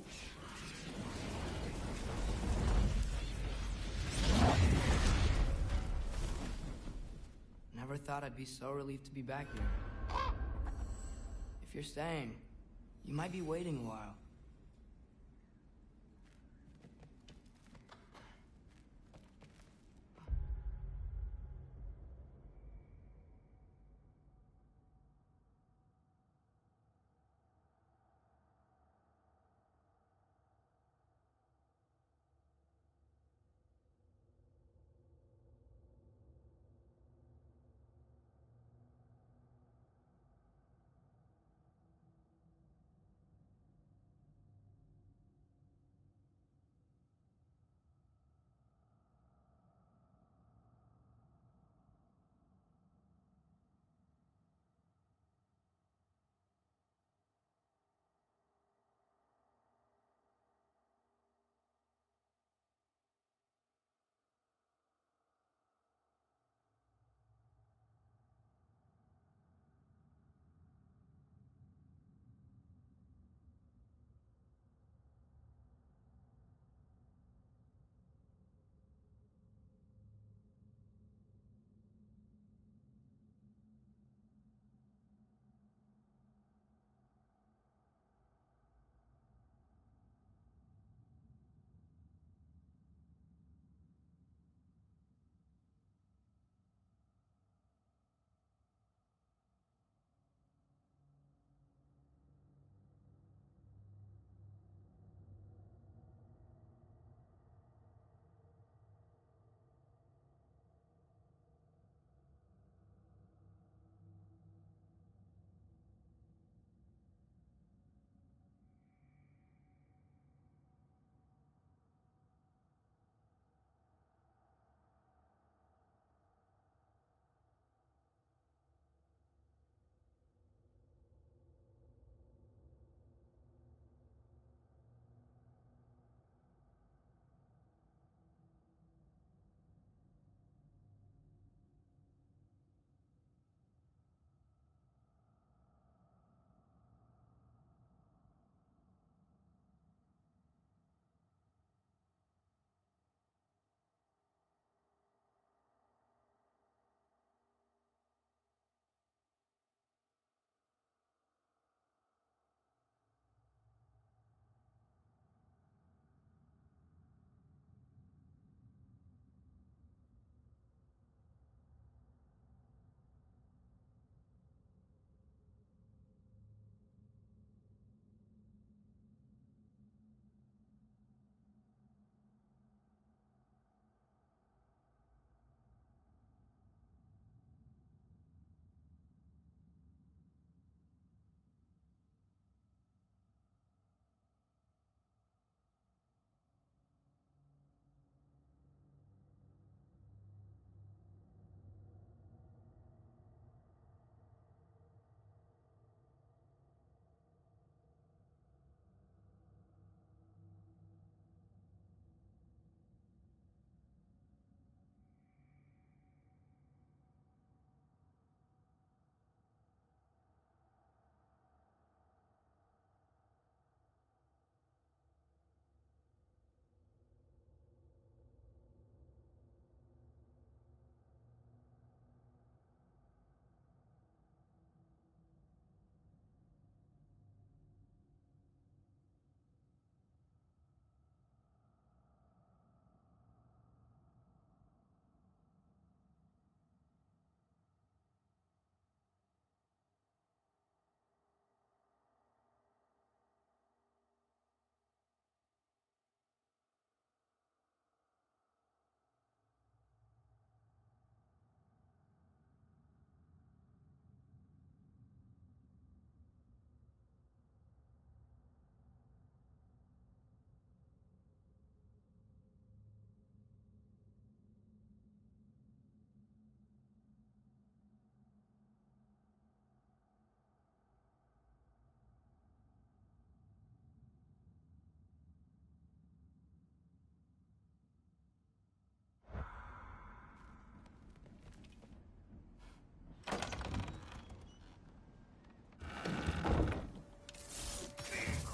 Never thought I'd be so relieved to be back here. If you're staying, you might be waiting a while.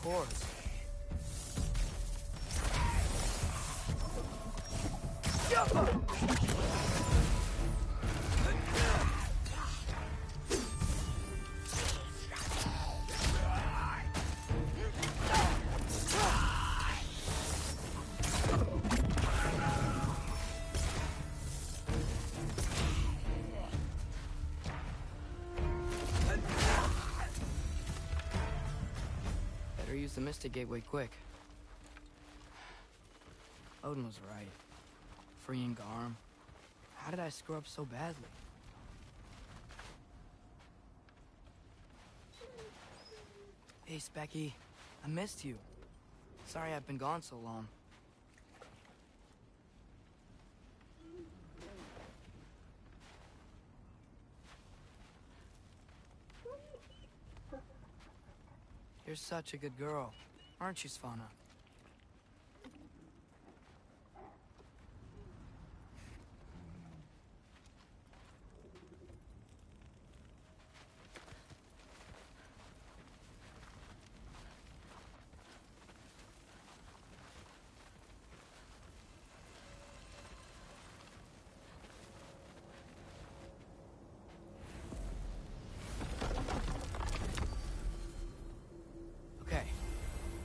course. Better use the Mystic Gateway quick. Odin was right. Freeing Garm. How did I screw up so badly? Hey, Specky. I missed you. Sorry I've been gone so long. You're such a good girl, aren't you, Svanna?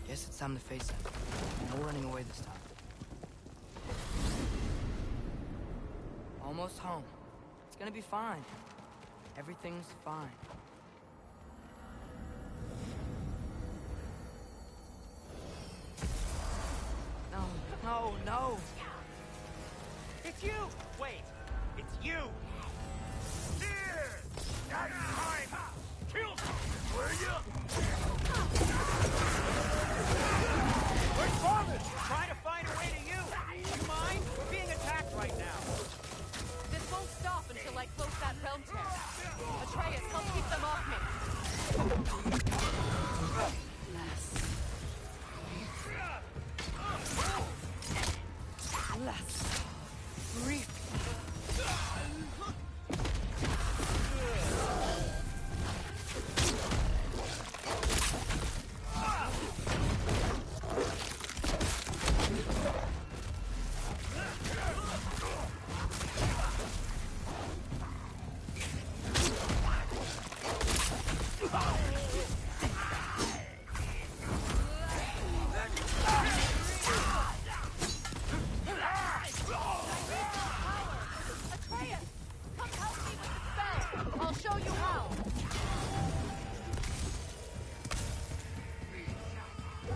Guess it's time to face it. No running away this time. Almost home. It's gonna be fine. Everything's fine. No, no, no! It's you! Wait, it's you! Here! That's mine! Kill something, will you? Where's Barman? Trying to find a way to you! You mind? We're being attacked right now. This won't stop until I close that realm tear. Atreus, help keep them off me. Less. Reef.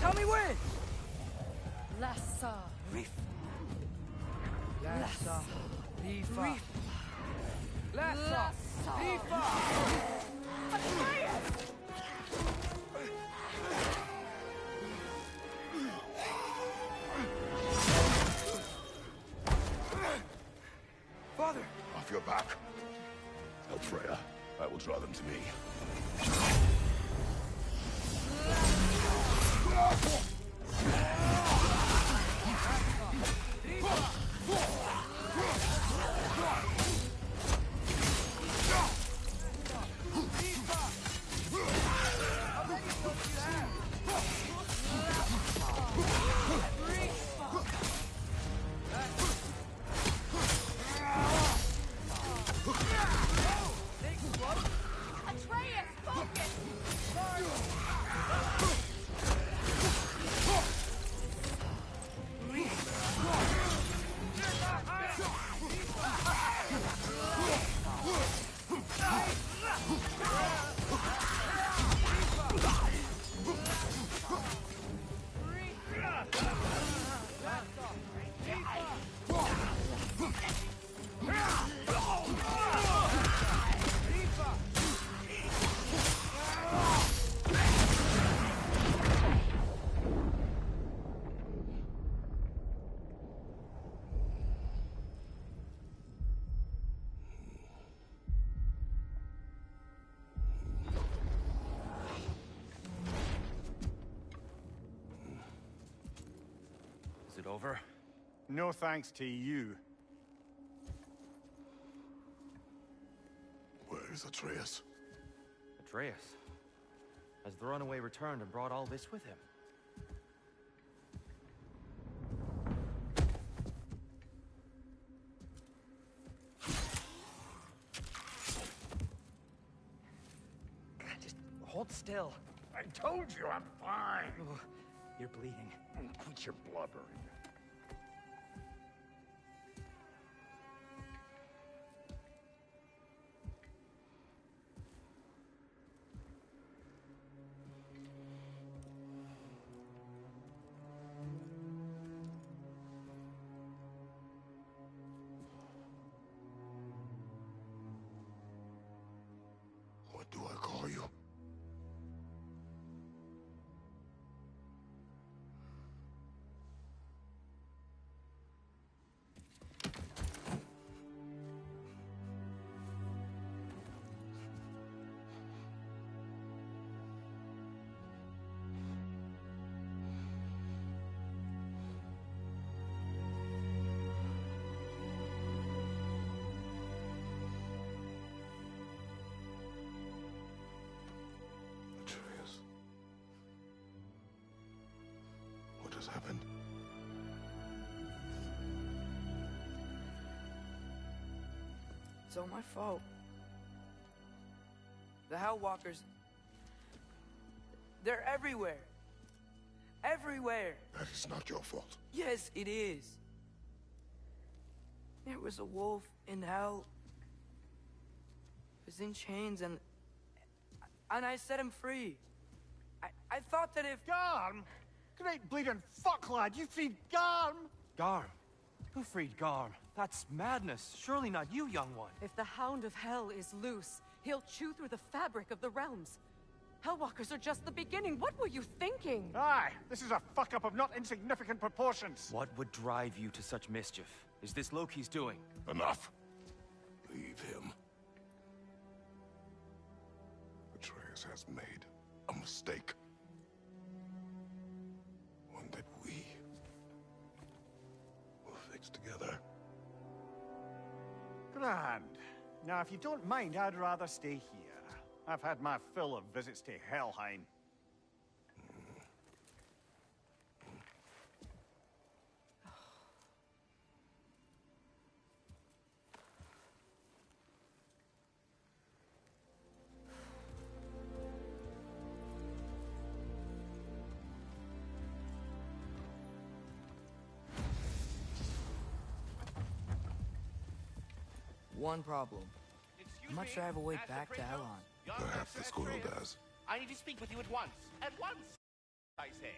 Tell me when! Lassa. Reef. Lassa. Rifa. Reef. Lassa. Rifa. Atreus! Father! Off your back. Help Freya. I will draw them to me. Atreus, focus! Is it over? No thanks to you. Where is Atreus? Atreus? Has the runaway returned and brought all this with him? hold still. I told you I'm fine. Ooh, you're bleeding. Quit your blubbering. What do I call you? Atreus. What has happened? It's all my fault. The Hellwalkers... they're everywhere. Everywhere. That is not your fault. Yes, it is. There was a wolf in hell. He was in chains and I set him free. I thought that if... Garm? Great bleeding fuck, lad. You freed Garm? Garm? Who freed Garm? That's madness. Surely not you, young one. If the Hound of Hell is loose, he'll chew through the fabric of the realms. Hellwalkers are just the beginning. What were you thinking? Aye, this is a fuck-up of not insignificant proportions. What would drive you to such mischief? Is this Loki's doing? Enough. Leave him. Atreus has made a mistake. One that we will fix together. Grand. Now, if you don't mind, I'd rather stay here. I've had my fill of visits to Helheim. One problem. I'm not sure I have a way back to Elon. Perhaps the squirrel does. I need to speak with you at once. At once, I say.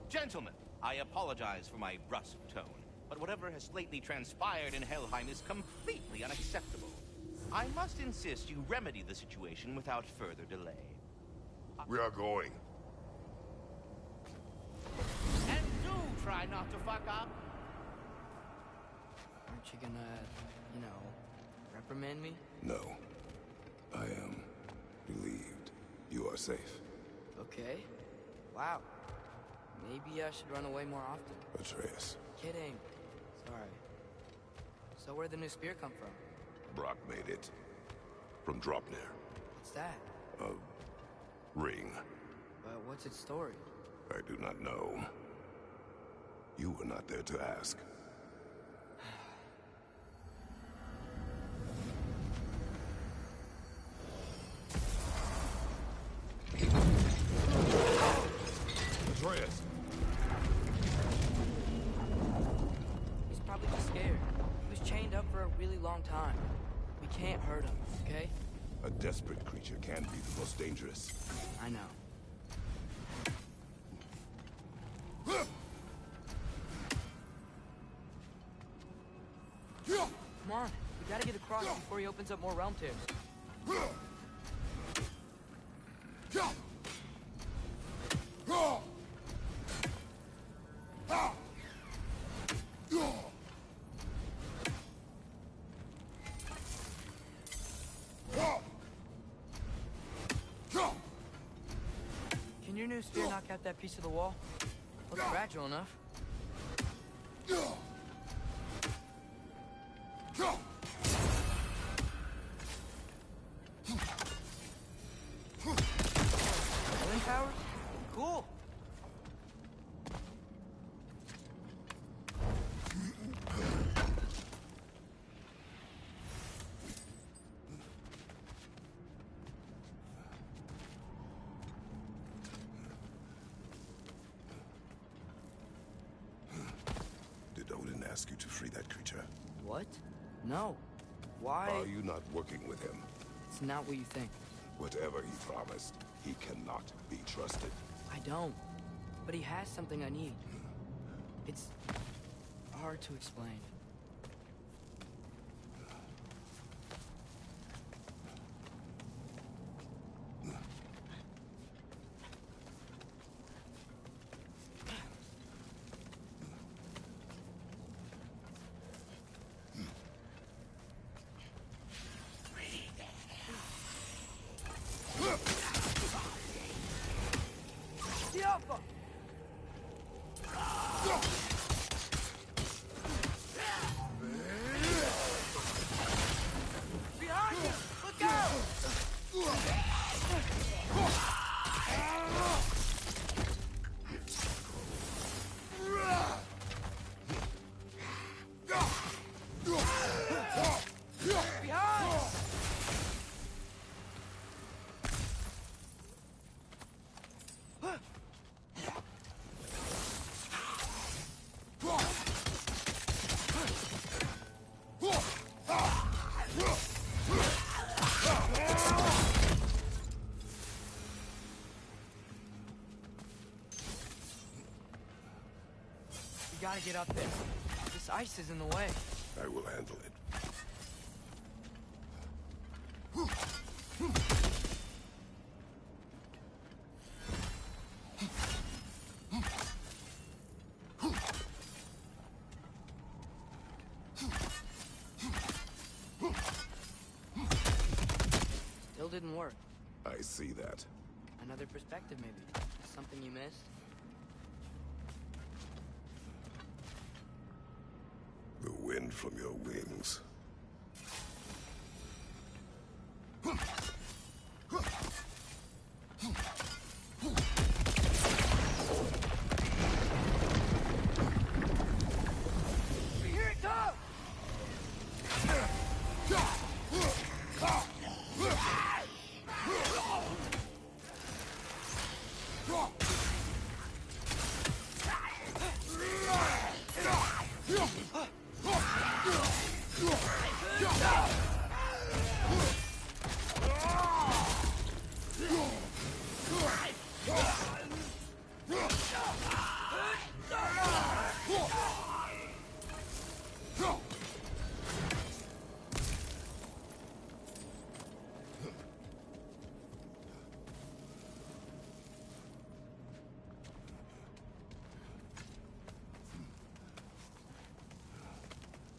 Gentlemen, I apologize for my brusque tone, but whatever has lately transpired in Helheim is completely unacceptable. I must insist you remedy the situation without further delay. We are going. And do try not to fuck up. Aren't you gonna, you know, reprimand me? No. I am relieved. You are safe. Okay. Wow. Maybe I should run away more often. Atreus. Kidding. Sorry. So where'd the new spear come from? Brock made it. From Dropnir. What's that? A ring. But what's its story? I do not know. You were not there to ask. Atreus! He's probably just scared. He was chained up for a really long time. We can't hurt him, okay? A desperate creature can be the most dangerous. I know. Come on, we gotta get across before he opens up more realm tears. Can your new spear knock out that piece of the wall? Looks fragile enough. Wind powers? Cool. ask you to free that creature? What? No. Why? Are you not working with him? It's not what you think. Whatever he promised, he cannot be trusted. I don't. But he has something I need. It's hard to explain. We gotta get up there. This ice is in the way. I will handle it. Still didn't work. I see that. Another perspective, maybe. Something you missed? The wind from your wings. Here it comes!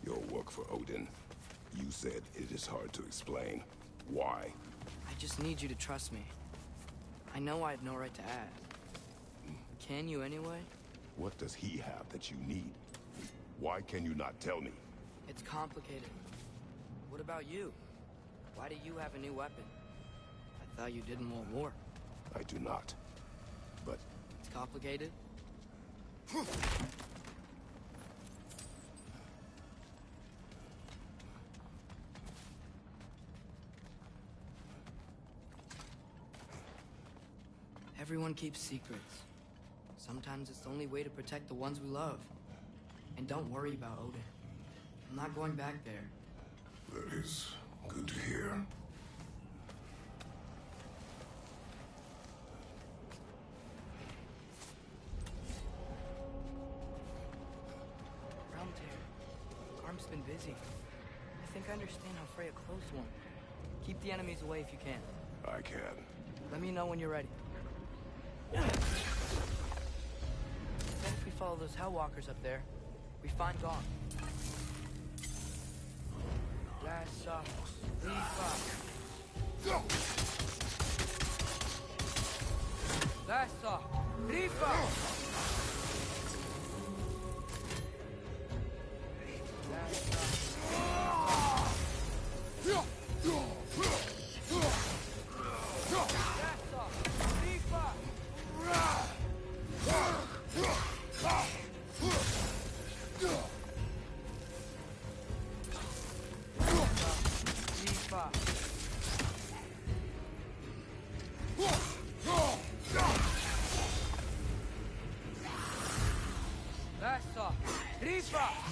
Your work for Odin. You said it is hard to explain. Why? I just need you to trust me. I know I have no right to ask. Can you anyway? What does he have that you need? Why can you not tell me? It's complicated. What about you? Why do you have a new weapon? I thought you didn't want war. I do not. But... It's complicated? Everyone keeps secrets. Sometimes it's the only way to protect the ones we love. And don't worry about Odin. I'm not going back there. That is good to hear. Realm Tear. Arm's been busy. I think I understand how Freya closed one. Keep the enemies away if you can. I can. Let me know when you're ready. Then if we follow those Hellwalkers up there, we find Gaunt. Blast off. Leaf up. Blast off. Leaf up. Blast off. Rifa!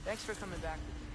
Thanks for coming back with me.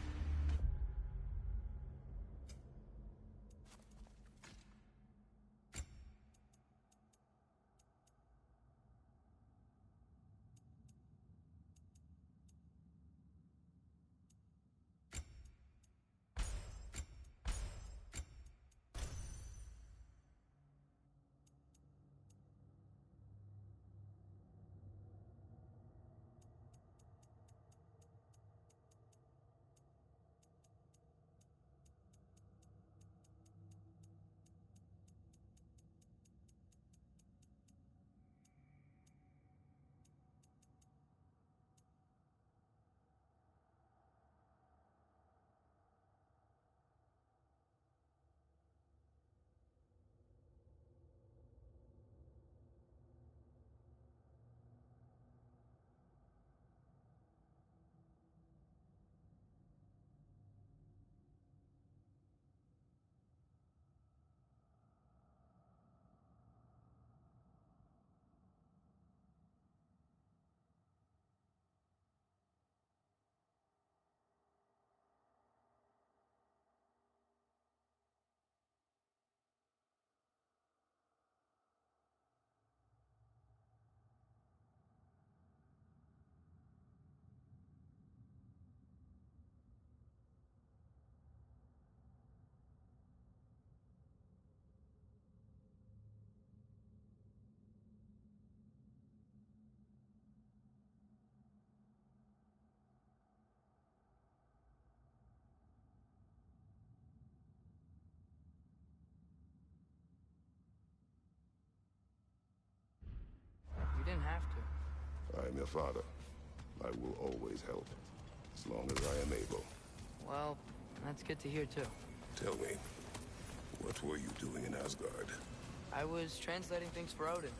You didn't have to. I am your father. I will always help, as long as I am able. Well, that's good to hear, too. Tell me, what were you doing in Asgard? I was translating things for Odin.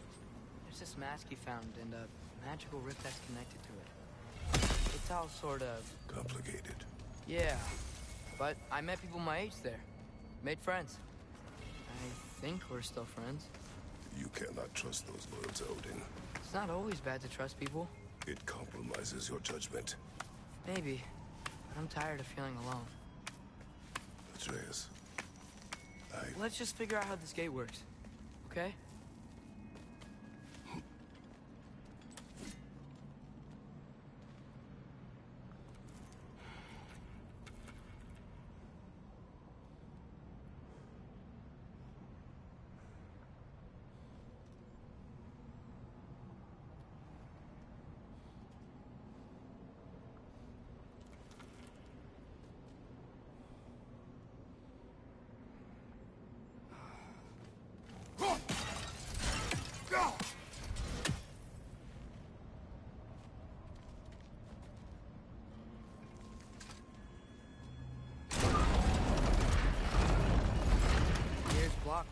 There's this mask he found, and a magical rift that's connected to it. It's all sort of... complicated. Yeah, but I met people my age there. Made friends. I think we're still friends. You cannot trust those loyal to Odin. It's not always bad to trust people. It compromises your judgment. Maybe. I'm tired of feeling alone. Atreus, Let's just figure out how this gate works, okay?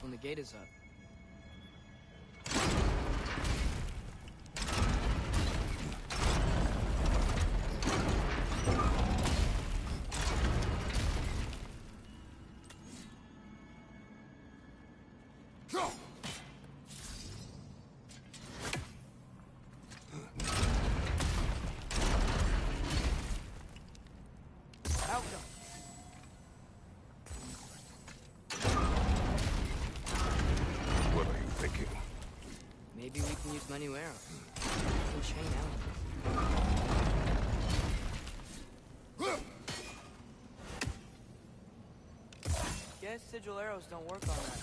When the gate is up. my new arrow. I can chain out. Guess sigil arrows don't work on that.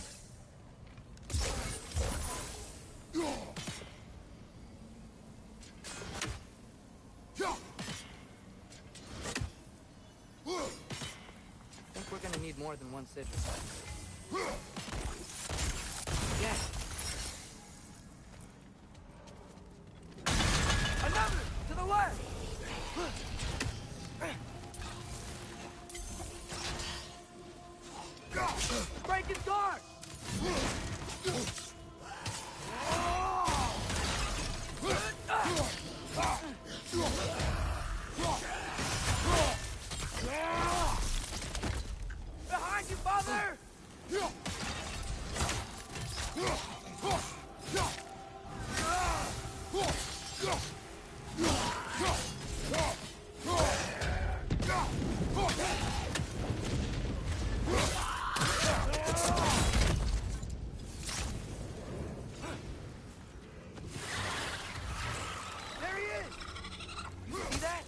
I think we're gonna need more than one sigil. Yes. Another! To the left! Break his guard! Behind you, father! There he is! You see that?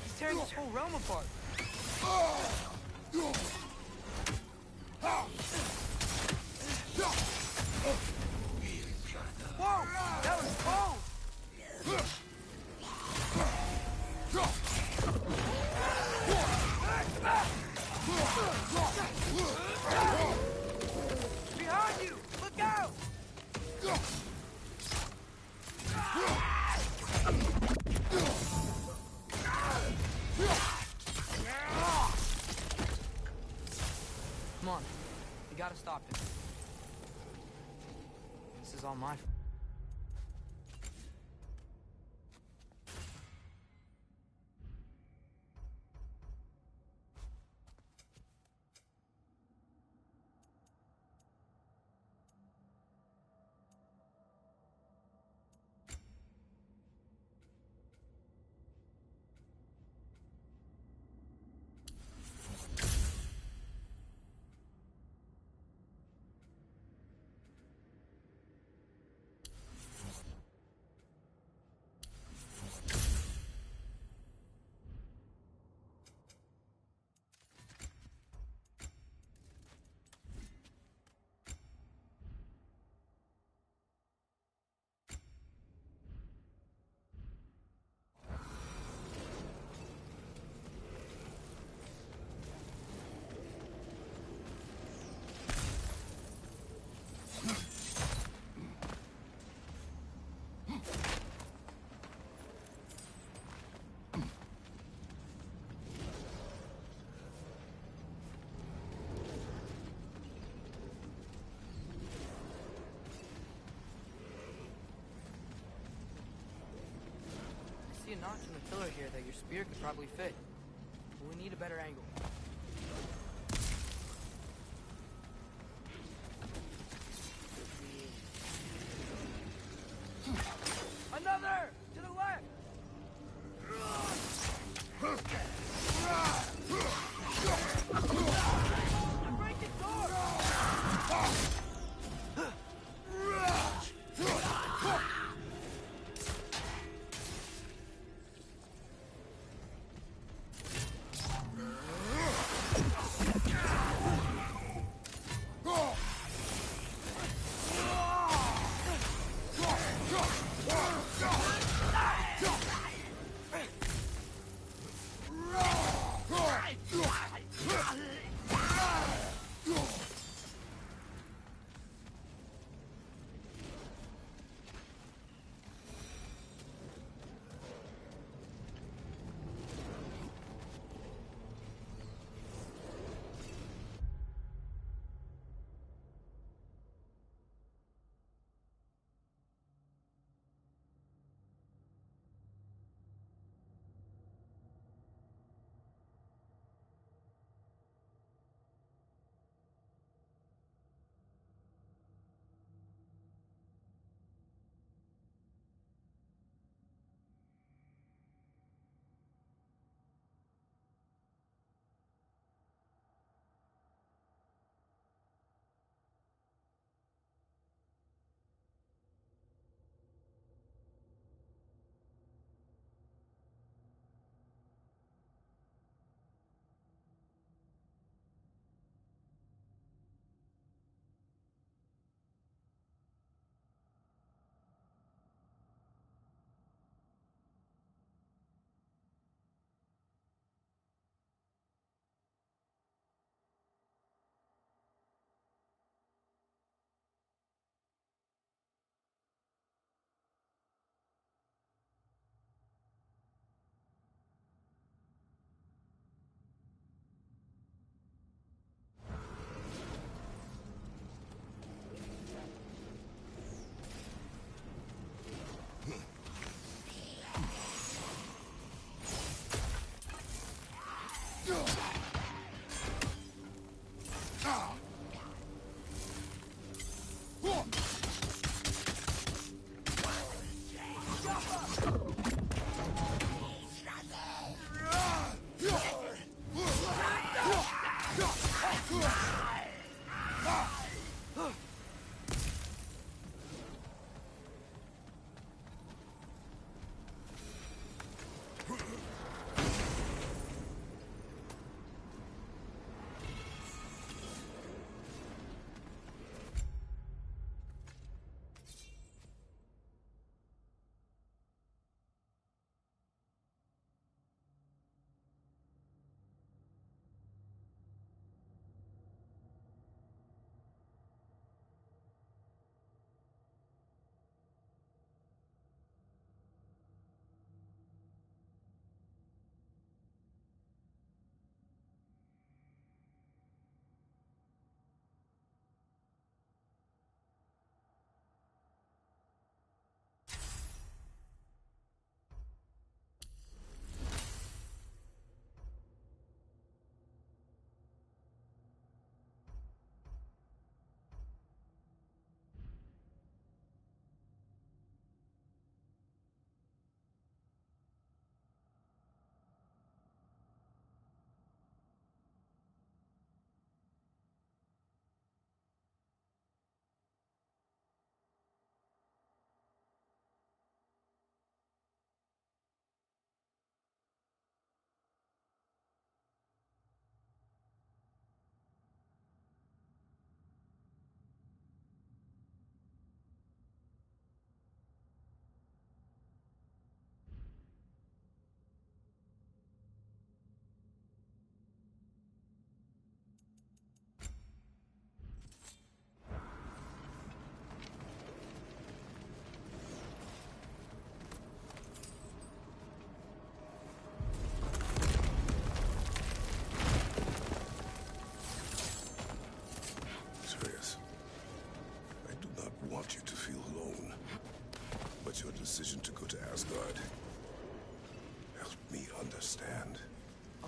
He's tearing this whole realm apart. Whoa! That was cold! Behind you! Look out! Come on. We gotta stop him. This is all my fault. I see a notch in the pillar here that your spear could probably fit. But we need a better angle. Another! To the left! Break the door!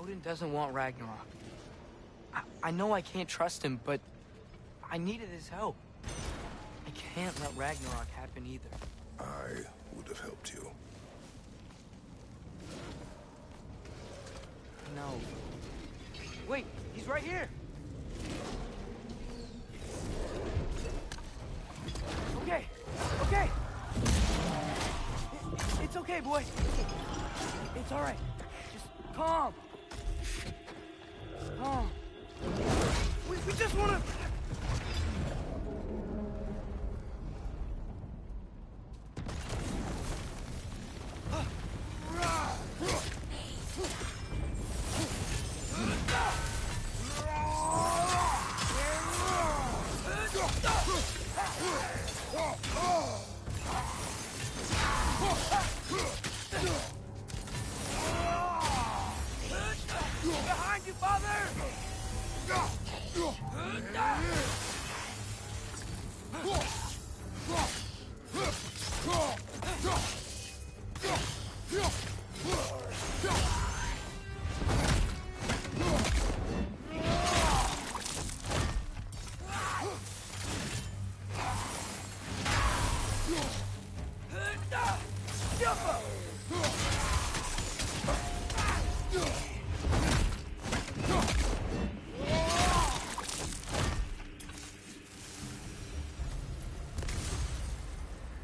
Odin doesn't want Ragnarok. I know I can't trust him, but I needed his help. I can't let Ragnarok happen either. I would have helped you. No. Wait, he's right here. Okay, okay. It's okay, boy. It's all right. Just calm. Calm. We just want to... Behind you, father!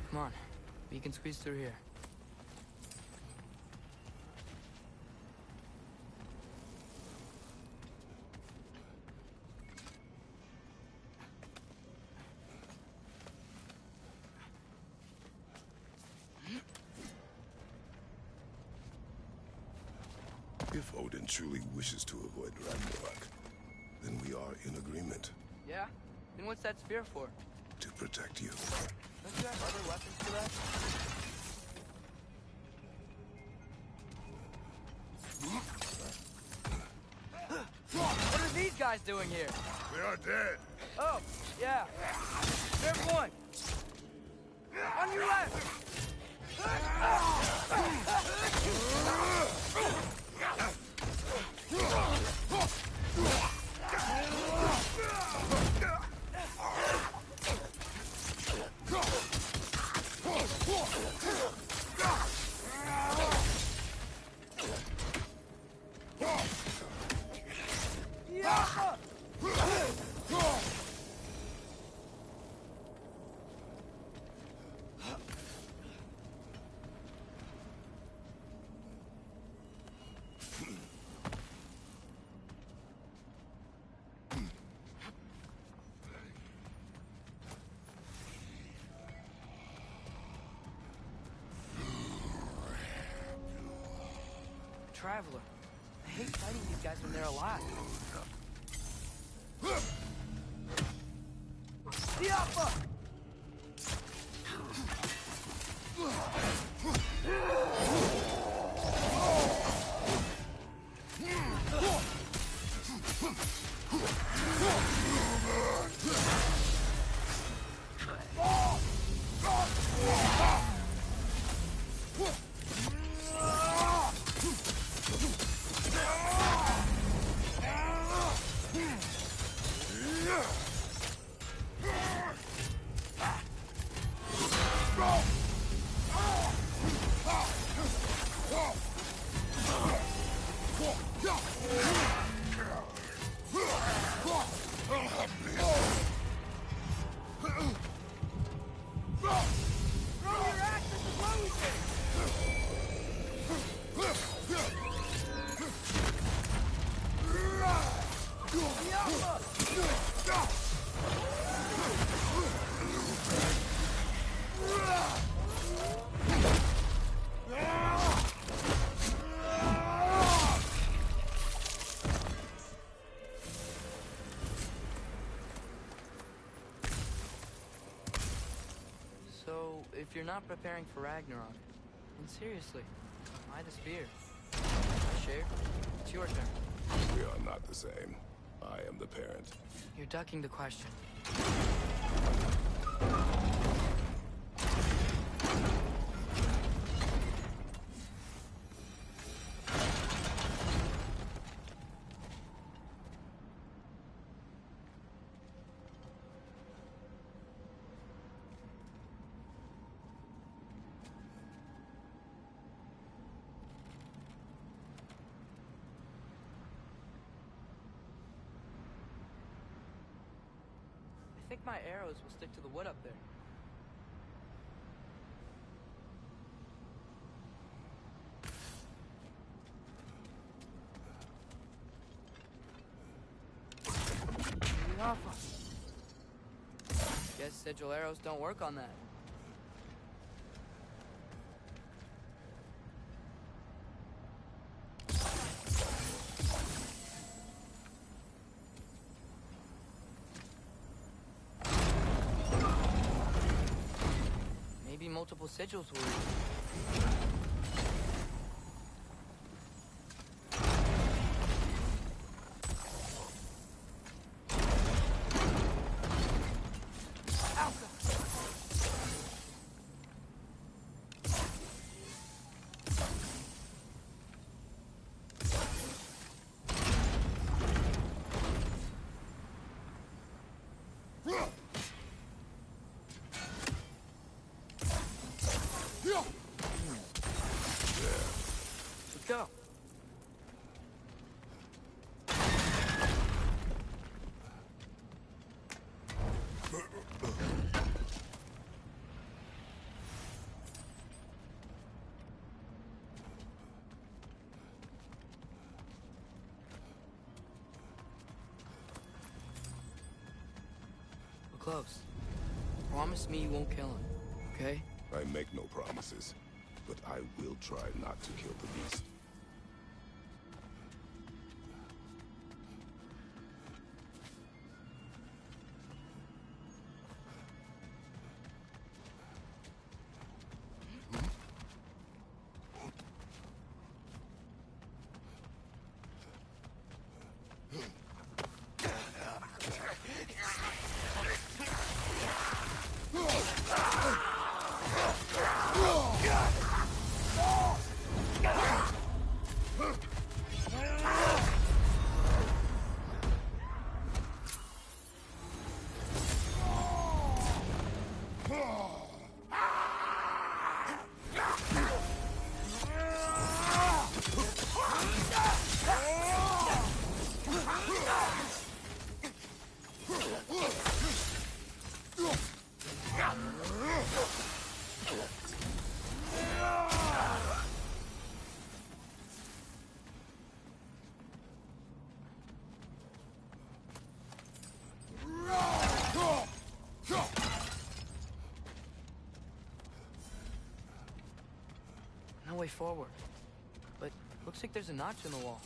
Come on, we can squeeze through here. If Odin truly wishes to avoid Ragnarok, then we are in agreement. Yeah? Then what's that spear for? To protect you. Don't you have other weapons for that? What are these guys doing here? We are dead. Oh, yeah. There's one. On your left! Traveler. I hate fighting these guys when they're alive. Diapa! So, if you're not preparing for Ragnarok, then seriously, why the spear? Share, it's your turn. We are not the same. I am the parent. You're ducking the question. think my arrows will stick to the wood up there. Guess sigil arrows don't work on that. Maybe multiple sigils will. Go. We're close. Promise me you won't kill him, okay? I make no promises, but I will try not to kill the beast. No way forward. But looks like there's a notch in the wall.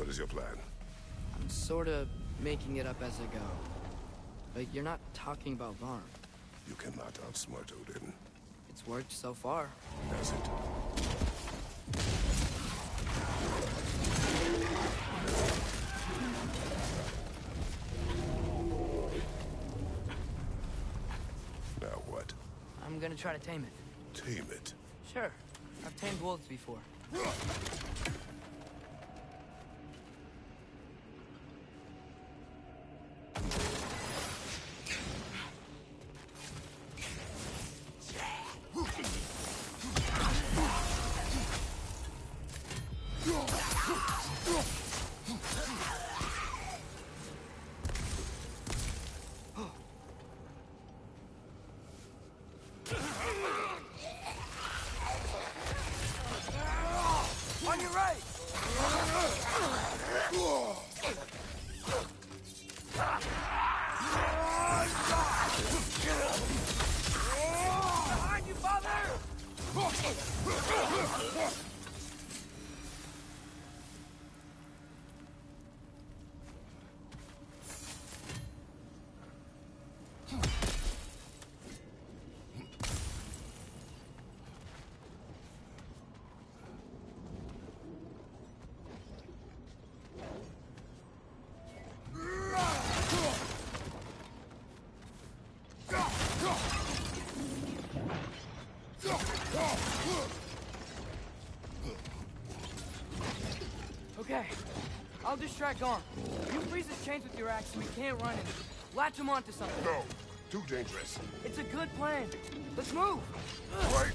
What is your plan? I'm sort of making it up as I go. But you're not talking about Varn. You cannot outsmart Odin. It's worked so far. Has it? Now what? I'm gonna try to tame it. Tame it? Sure. I've tamed wolves before. On your right! Behind you, father! Okay, I'll distract Arm. You freeze his chains with your axe so he can't run it. Latch him onto something. No, too dangerous. It's a good plan. Let's move. Wait!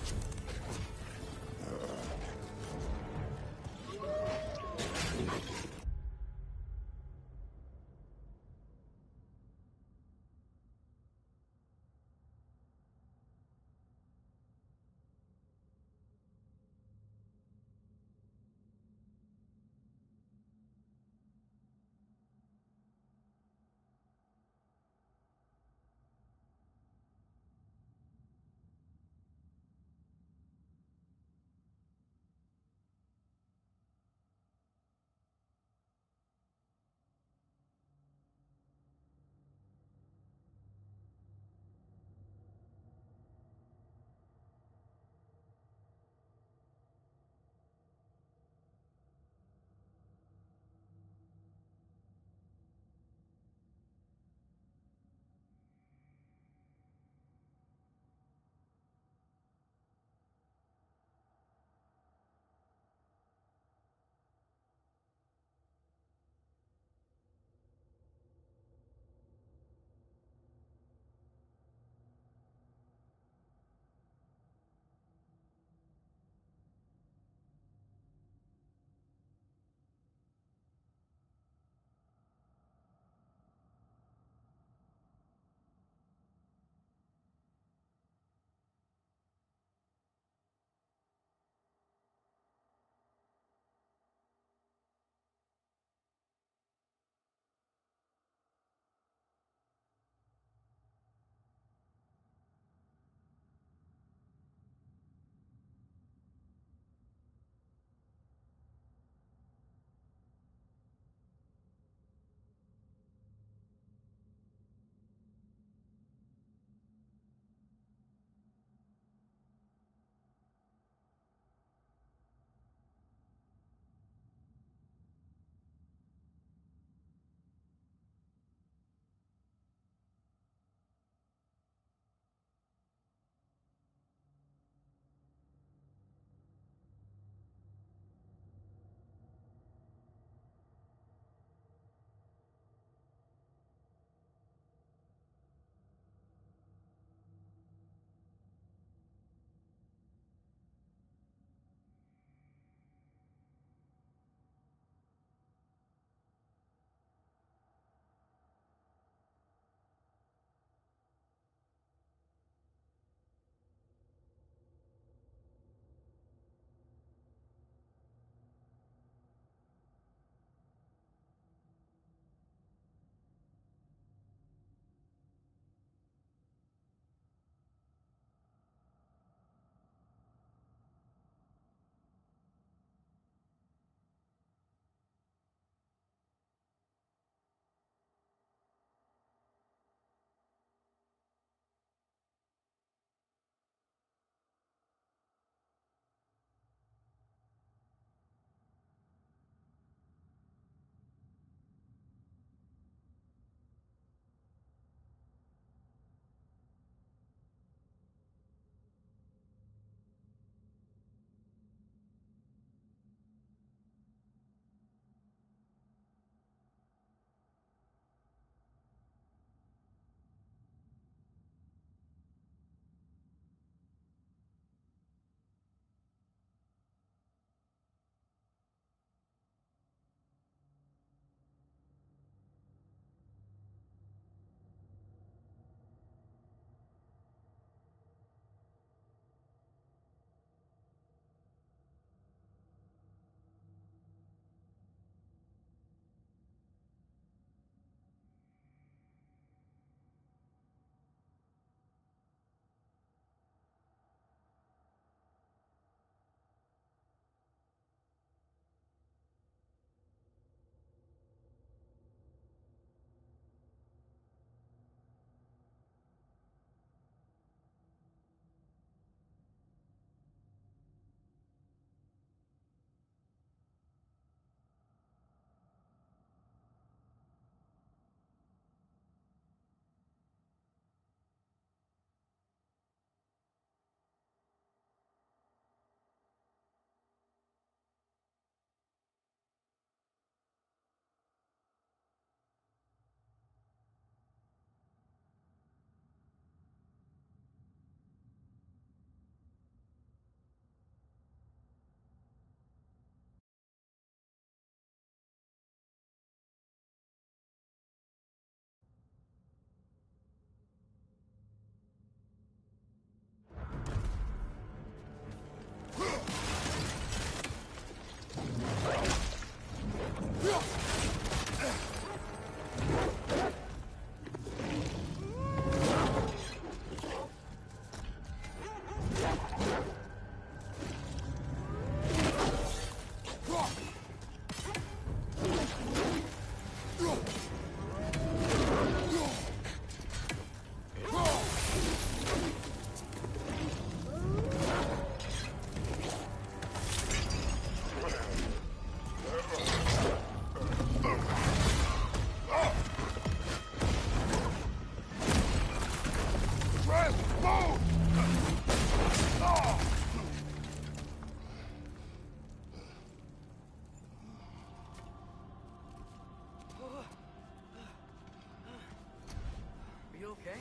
okay?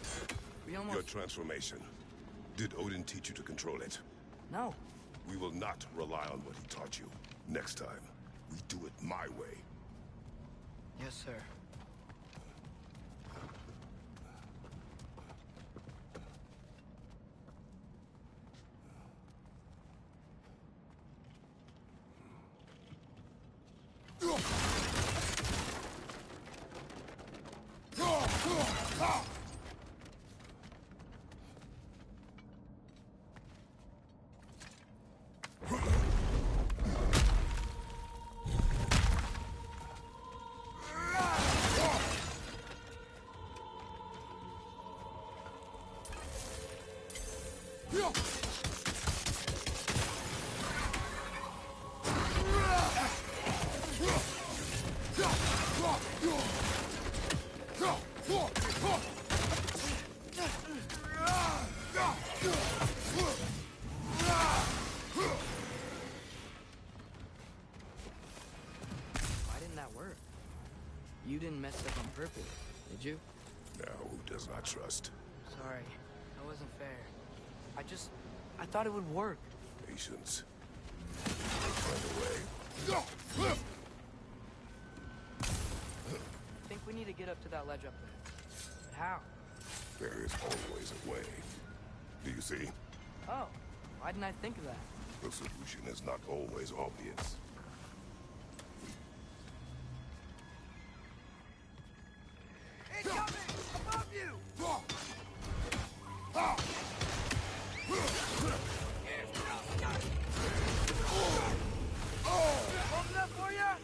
We almost... Your transformation. Did Odin teach you to control it? No. We will not rely on what he taught you. Next time, we do it my way. Yes, sir. Why didn't that work? You didn't mess up on purpose, did you? Now, who does not trust? Sorry, that wasn't fair. I thought it would work. Patience. Find a way. I think we need to get up to that ledge up there. But how? There is always a way. Do you see? Oh, why didn't I think of that? The solution is not always obvious. Incoming! Above you! Open up for ya!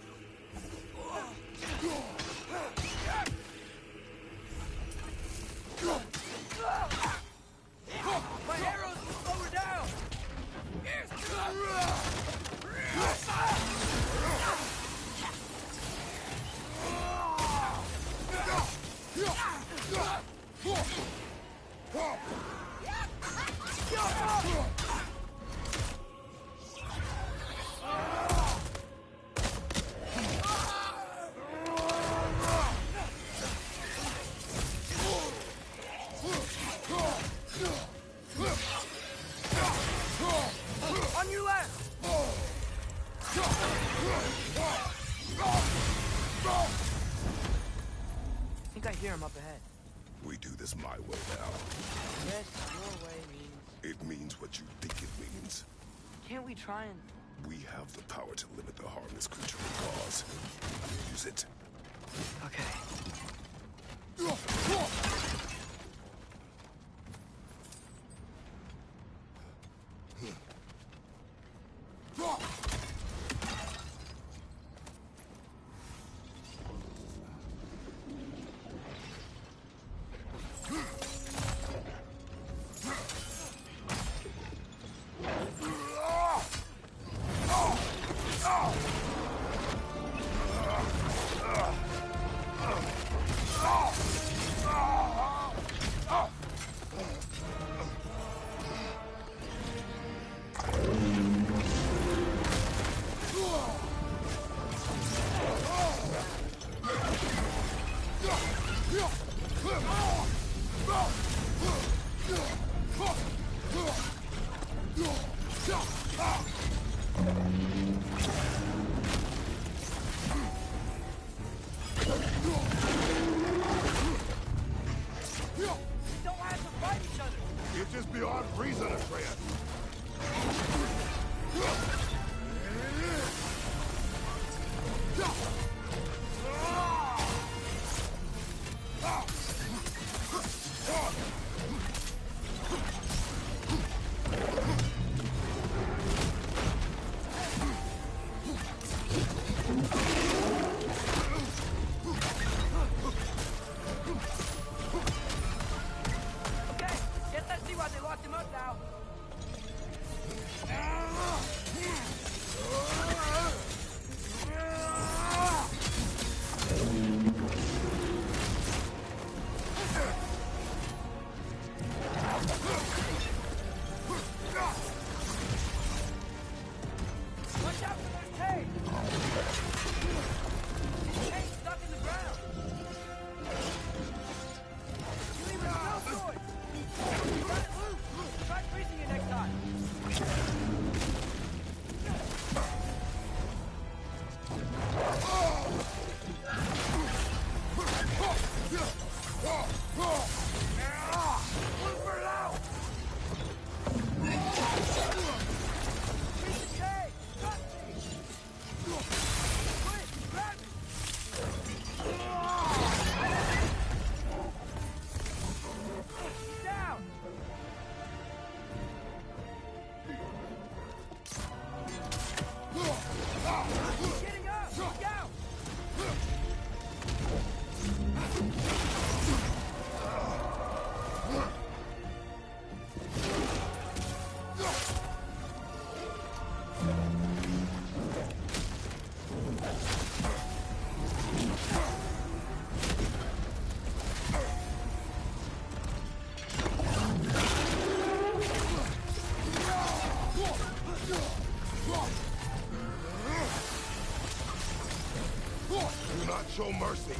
My arrows will slow her down! On your left! I think I hear him up ahead. We do this my way now. Yes, your way means... It means what you think it means. Can't we try and... We have the power to limit the harm this creature will cause. Use it. Okay. show mercy.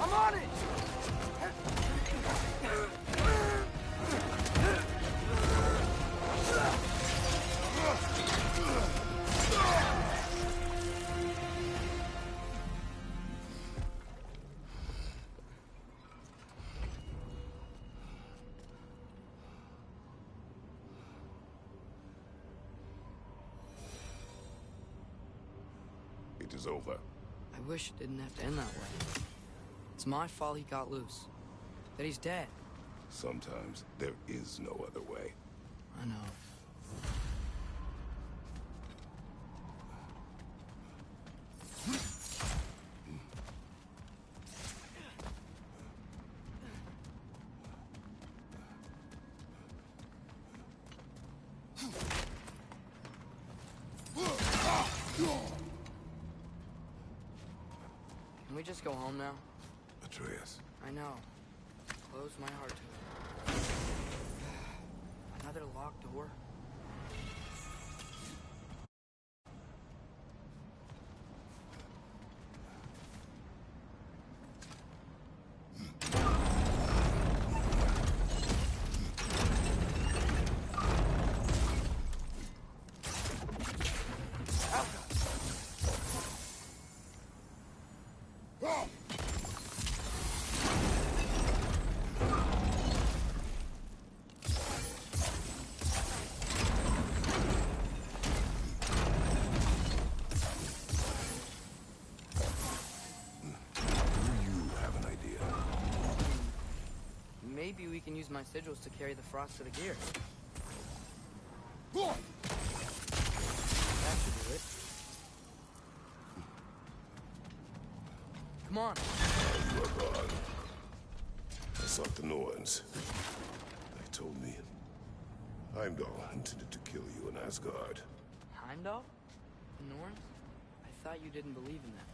I'm on it! It is over. I wish it didn't have to end that way. It's my fault he got loose. That he's dead. Sometimes there is no other way. I know. Can we just go home now? Atreus. I know. Close my heart to it. Another locked door. Maybe we can use my sigils to carry the frost to the gear. That should do it. Come on. You are gone. I sought the Norns. They told me Heimdall intended to kill you in Asgard. Heimdall? The Norns? I thought you didn't believe in them.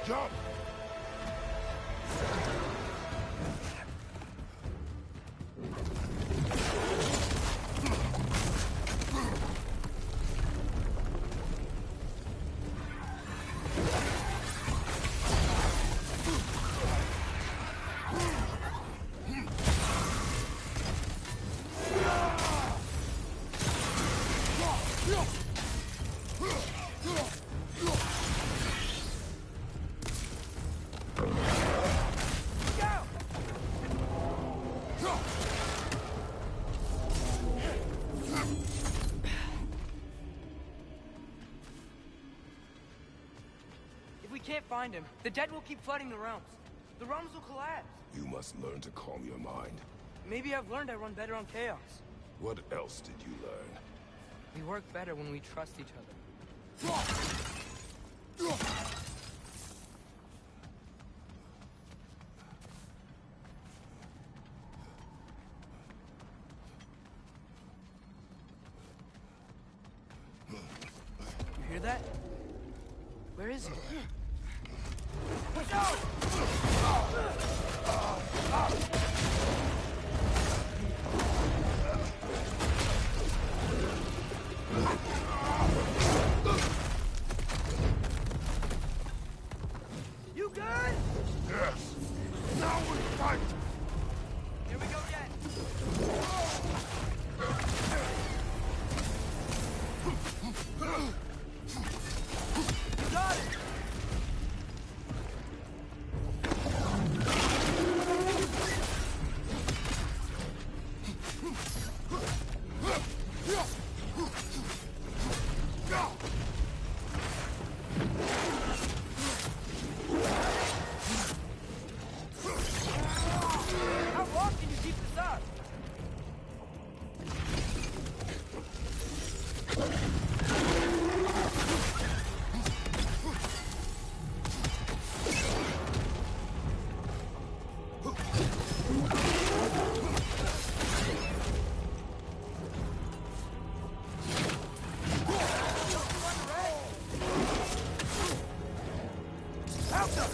Jump! If we can't find him, the dead will keep flooding the realms. The realms will collapse. You must learn to calm your mind. Maybe I've learned I run better on chaos. What else did you learn? We work better when we trust each other. Where is he? Watch out! You good? Yes. Now we fight! Here we go again. You got it! How long can you keep this up? Help them!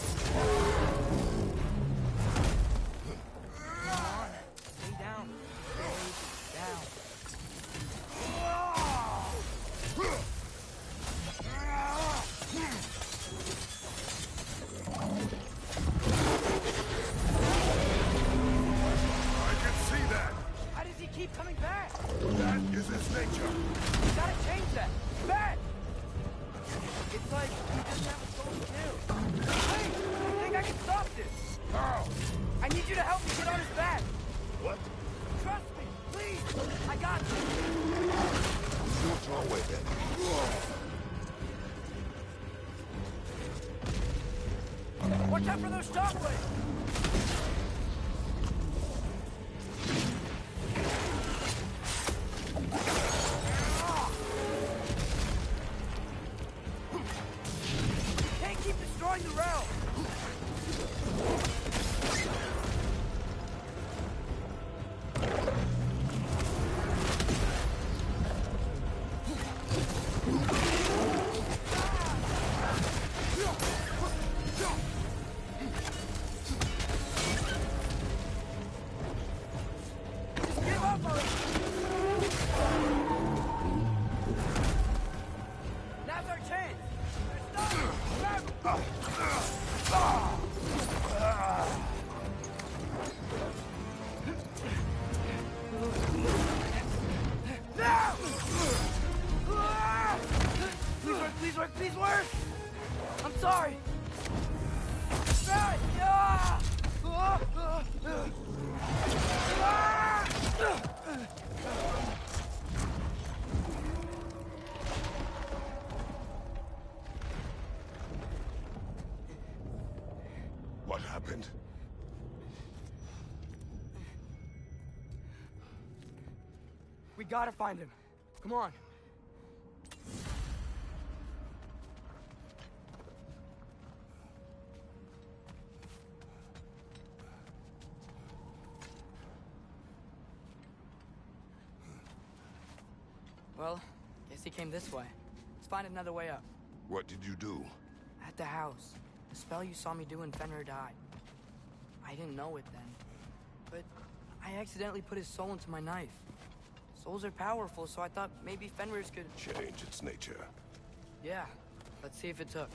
Stay down. Stay down. I can see that! How does he keep coming back? That is his nature! You gotta change that. Bad! It's like he doesn't have a soul to do. Hey, I think I can stop this. How? I need you to help me get on his back. What? Trust me, please. I got this. Shoot your way then. Watch out for those shockwaves. Can't keep destroying the realm. Give up already. Now's our chance. Grab now! Please work, please work, please work! I'm sorry. Right. What happened? We gotta find him. Come on. Well, guess he came this way. Let's find another way up. What did you do? At the house. The spell you saw me do when Fenrir died. I didn't know it then. But I accidentally put his soul into my knife. Souls are powerful, so I thought maybe Fenrir's could... Change its nature. Yeah. Let's see if it took.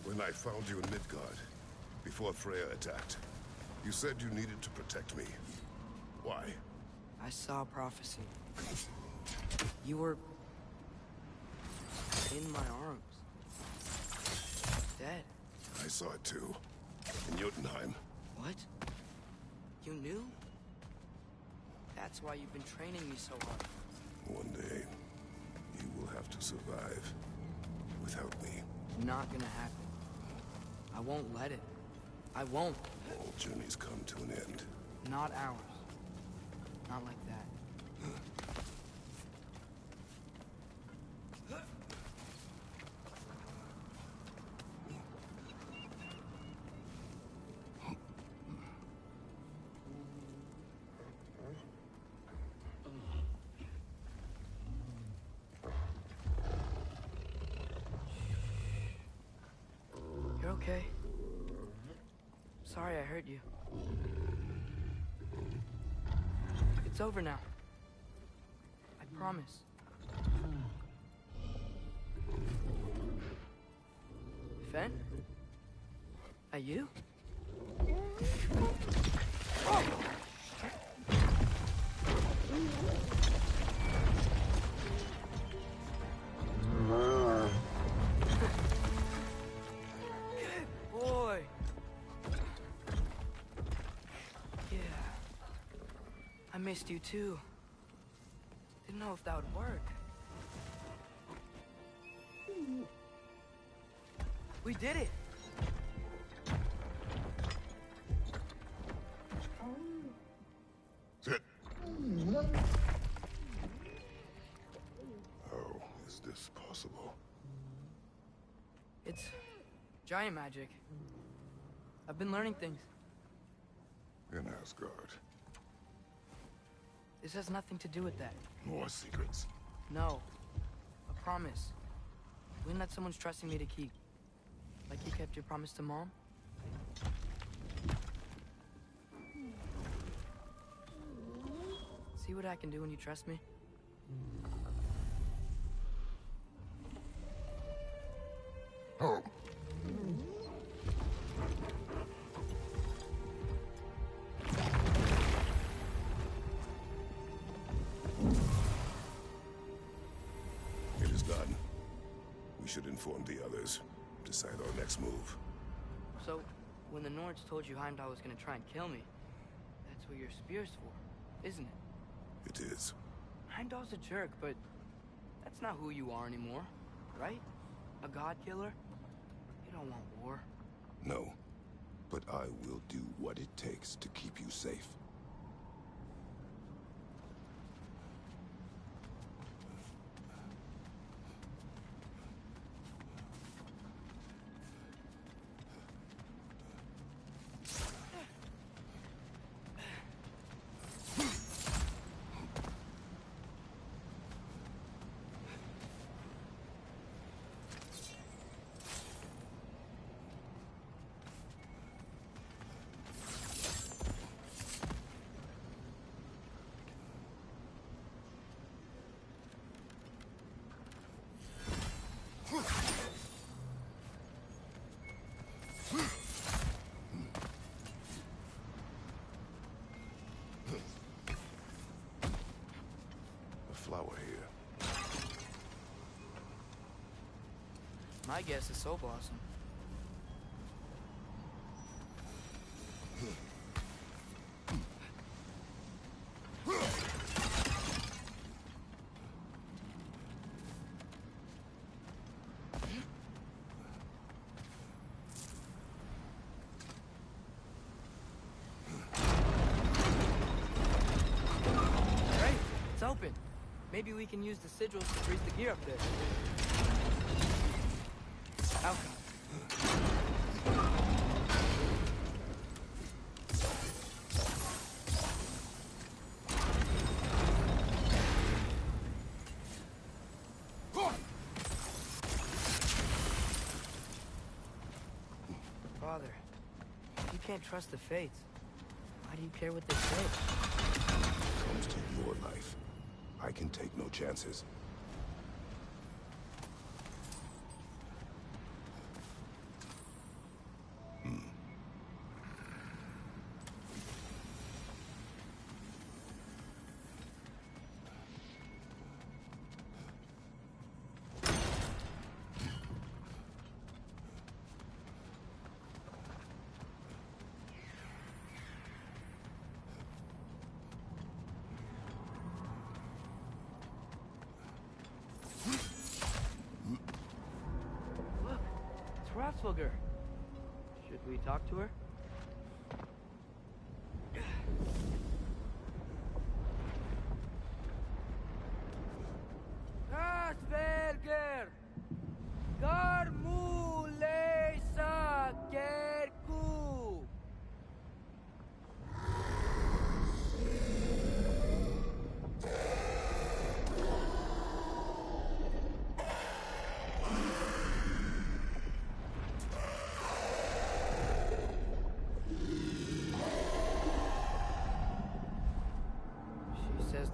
When I found you in Midgard, before Freya attacked, you said you needed to protect me. Why? I saw a prophecy. You were... in my arms. Dead. I saw it too. In Jotunheim. What? You knew? That's why you've been training me so hard. One day, you will have to survive without me. Not gonna happen. I won't let it. I won't. All journeys come to an end. Not ours. Not like that. okay? Sorry I hurt you. It's over now. I promise. Fen? Are you? Oh! Good boy. Yeah. I missed you too. Didn't know if that would work. We did it. Sit. How is this possible? It's giant magic. I've been learning things. In Asgard. This has nothing to do with that. More secrets. No. A promise. Wouldn't let someone's trusting me to keep. Like you kept your promise to Mom? See what I can do when you trust me? Oh. It is done. We should inform the others. Decide our next move. So, when the Nords told you Heimdall was gonna try and kill me, that's what your spear's for, isn't it? It is. Heimdall's a jerk, but that's not who you are anymore, right? A god killer? You don't want war. No. But I will do what it takes to keep you safe. Flower here. My guess is Soul Blossom. Great, it's open. Maybe we can use the sigils to freeze the gear up there. Outcome. Father, you can't trust the fates. Why do you care what they say? It comes to your life. I can take no chances. Look, it's Hrothgar. Should we talk to her? Hrothgar! Garmule Sakerku!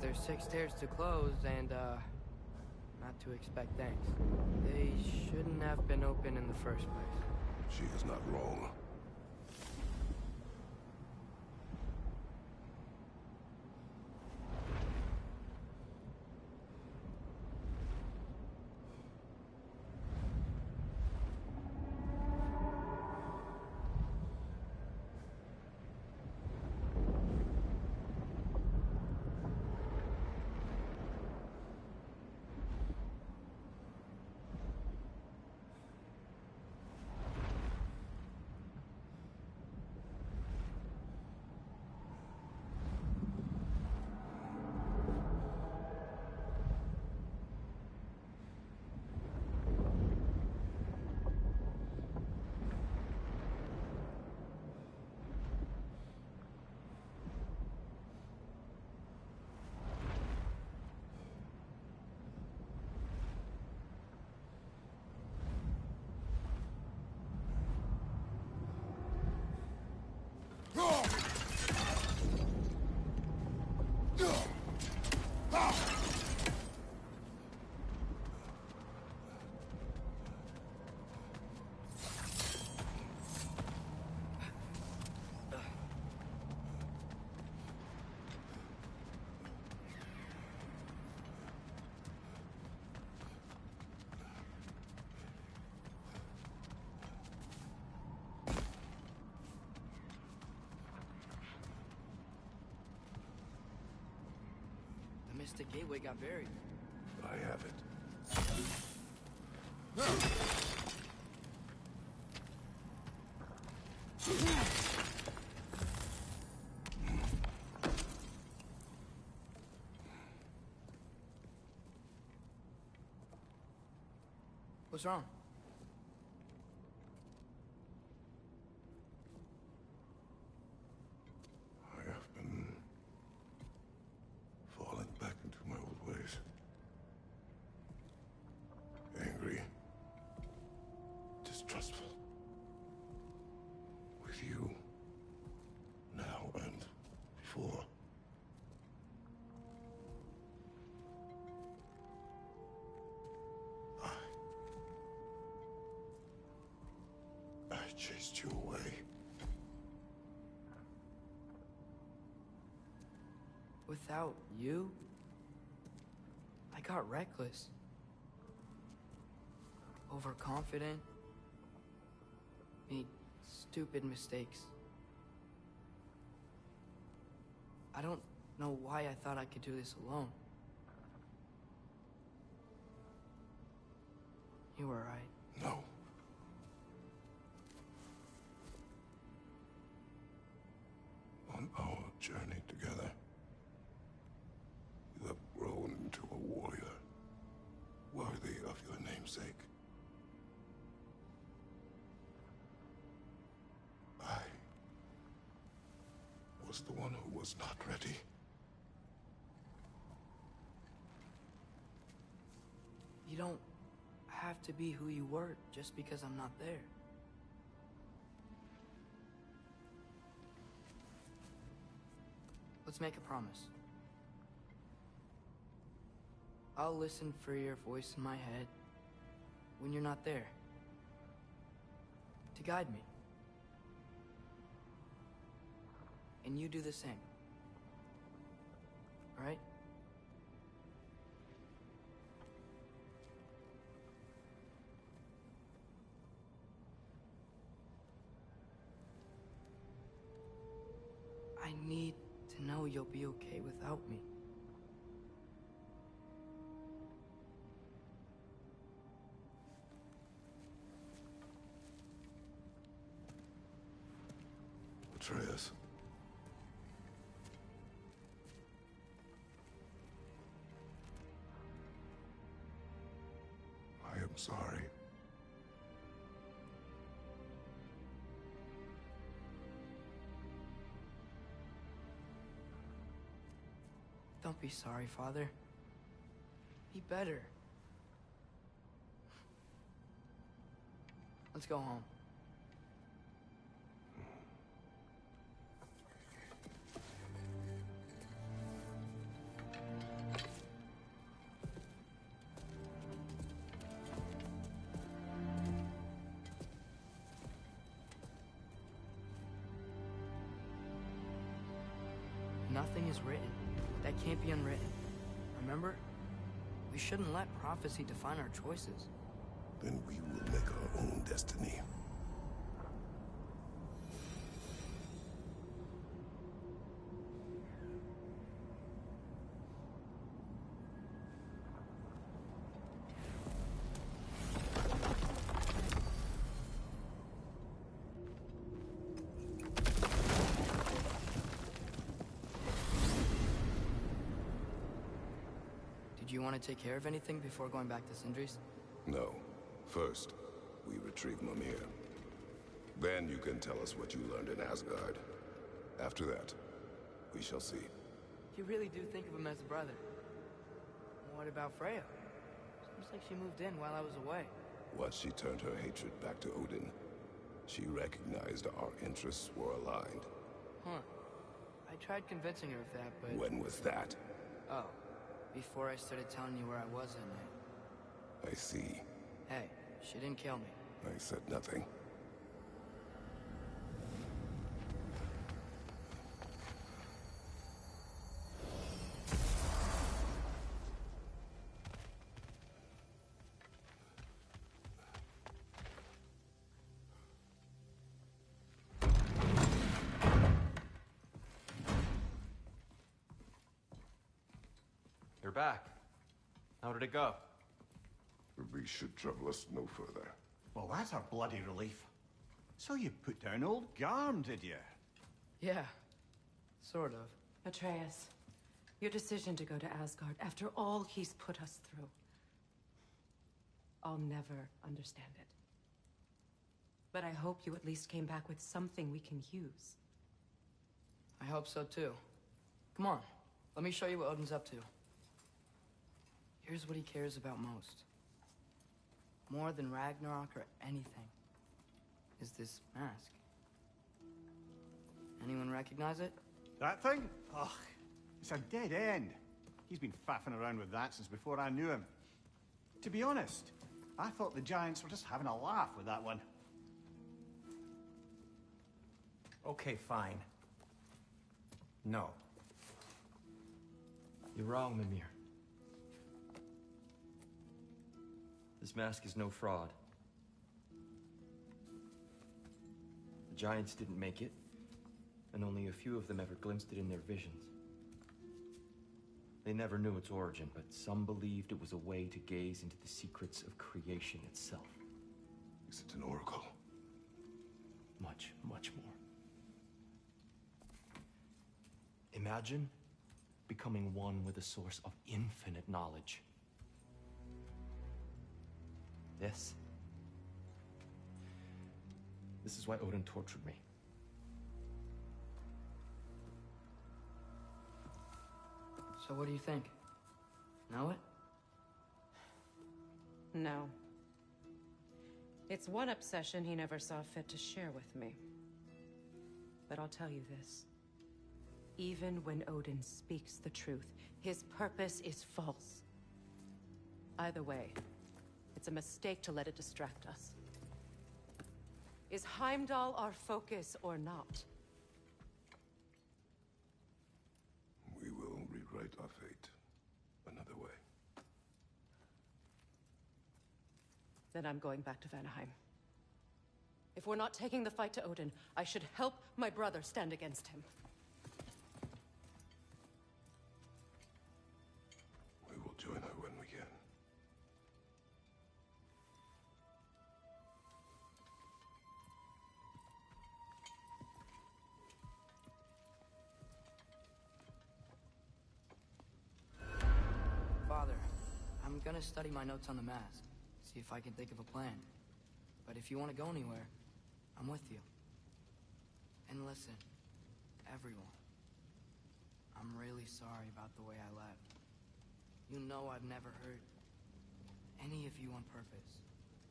there's 6 stairs to close and, not to expect thanks. They shouldn't have been open in the first place. She is not wrong. The gateway got buried. I have it. What's wrong? I have been falling back into my old ways. Angry. Distrustful. With you. Now and before. I chased you away. Without you, I got reckless. Overconfident. Made stupid mistakes. I don't know why I thought I could do this alone. You were right. No. On our journey together, you have grown into a warrior, worthy of your namesake. I was the one who was not ready. You don't have to be who you were just because I'm not there. Let's make a promise. I'll listen for your voice in my head when you're not there, to guide me. And you do the same. All right? I need to know you'll be okay without me. Atreus. I am sorry. Don't be sorry, Father. Be better. Let's go home. Nothing is written that can't be unwritten. Remember? We shouldn't let prophecy define our choices. Then we will make our own destiny. Do you want to take care of anything before going back to Sindri's? No. First, we retrieve Mimir. Then you can tell us what you learned in Asgard. After that, we shall see. You really do think of him as a brother. What about Freya? Seems like she moved in while I was away. Once she turned her hatred back to Odin, she recognized our interests were aligned. Huh. I tried convincing her of that, but... When was that? Oh. Before I started telling you where I was at night. I see. Hey, she didn't kill me. I said nothing. You're back. How did it go? The beast should trouble us no further. Well, that's a bloody relief. So you put down old Garm, did you? Yeah. Sort of. Atreus, your decision to go to Asgard after all he's put us through. I'll never understand it. But I hope you at least came back with something we can use. I hope so too. Come on, let me show you what Odin's up to. Here's what he cares about most. More than Ragnarok or anything. Is this mask. Anyone recognize it? That thing? Ugh, it's a dead end. He's been faffing around with that since before I knew him. To be honest, I thought the Giants were just having a laugh with that one. Okay, fine. No. You're wrong, Mimir. This mask is no fraud. The Giants didn't make it, and only a few of them ever glimpsed it in their visions. They never knew its origin, but some believed it was a way to gaze into the secrets of creation itself. Is it an oracle? Much, much more. Imagine becoming one with a source of infinite knowledge. This is why Odin tortured me. So what do you think? Know it? No. It's one obsession he never saw fit to share with me. But I'll tell you this. Even when Odin speaks the truth, his purpose is false. Either way, it's a mistake to let it distract us. Is Heimdall our focus or not? We will rewrite our fate another way. Then I'm going back to Vanaheim. If we're not taking the fight to Odin, I should help my brother stand against him. We will join her when we can. Father, I'm gonna study my notes on the mask. See if I can think of a plan. But if you want to go anywhere, I'm with you. And listen, everyone. I'm really sorry about the way I left. You know I've never hurt any of you on purpose.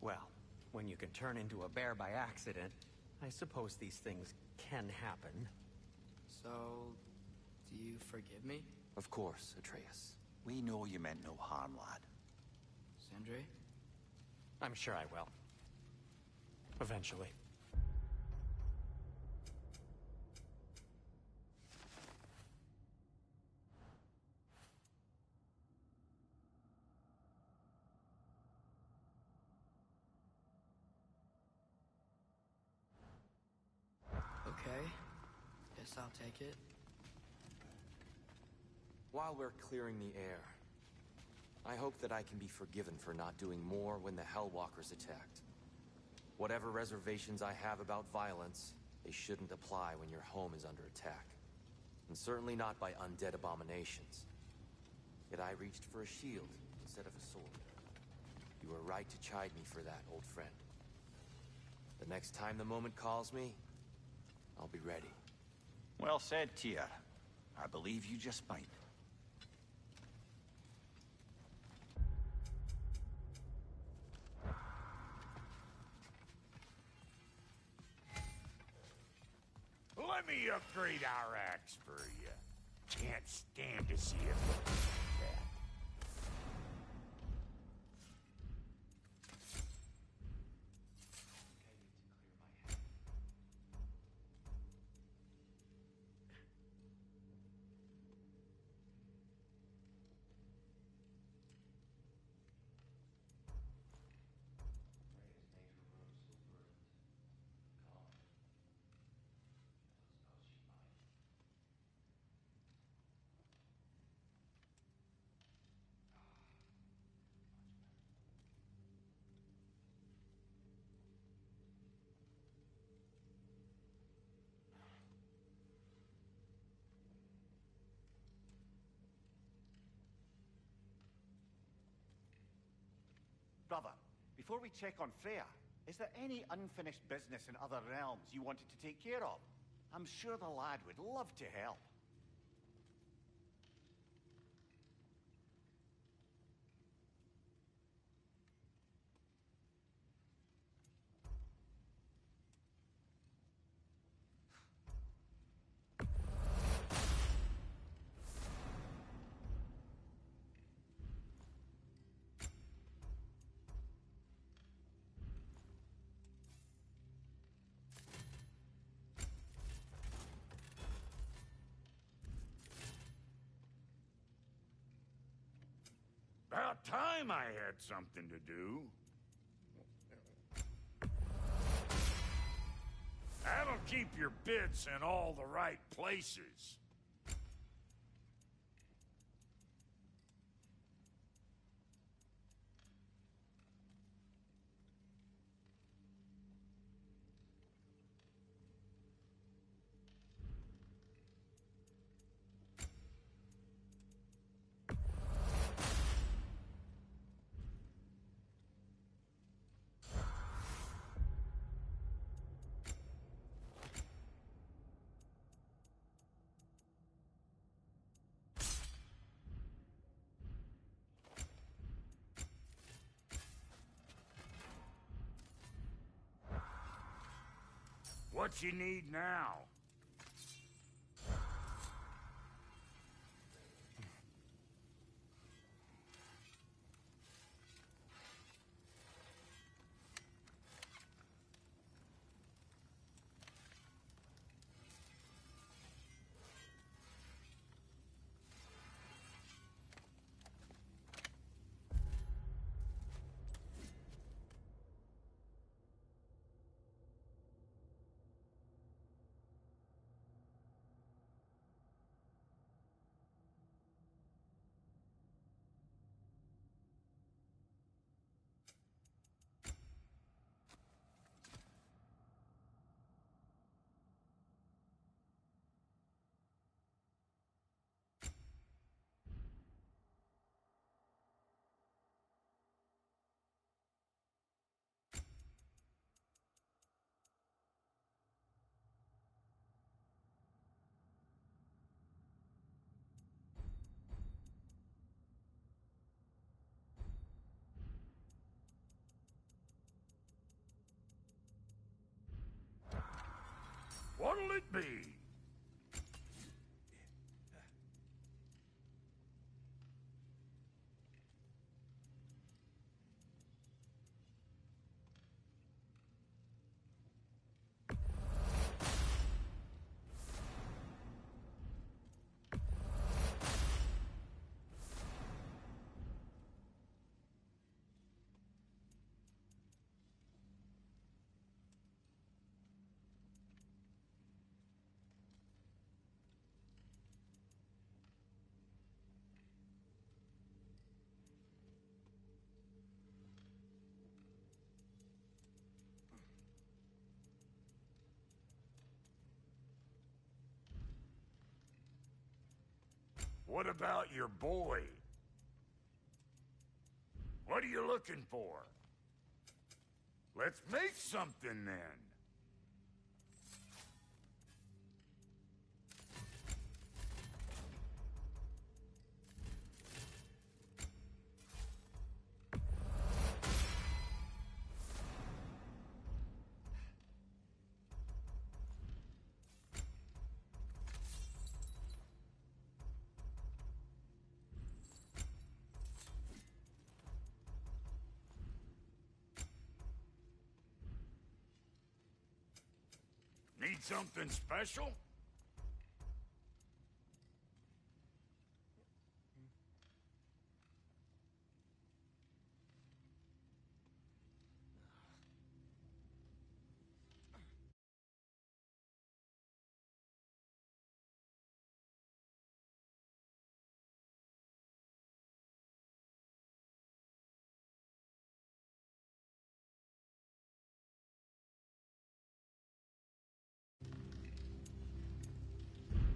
Well, when you can turn into a bear by accident, I suppose these things can happen. So, do you forgive me? Of course, Atreus. We know you meant no harm, lad. Sindri? I'm sure I will. Eventually. Guess I'll take it. While we're clearing the air, I hope that I can be forgiven for not doing more when the Hellwalkers attacked. Whatever reservations I have about violence, they shouldn't apply when your home is under attack. And certainly not by undead abominations. Yet I reached for a shield instead of a sword. You were right to chide me for that, old friend. The next time the moment calls me, I'll be ready. Well said, Tyr. I believe you just might. Let me upgrade our axe for you. Can't stand to see it look like that. Brother, before we check on Freya, is there any unfinished business in other realms you wanted to take care of? I'm sure the lad would love to help. About time I had something to do. That'll keep your bits in all the right places. What you need now? What'll it be? What about your boy? What are you looking for? Let's make something then. Need something special?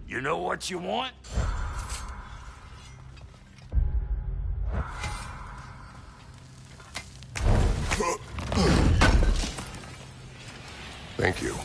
You know what you want? Thank you.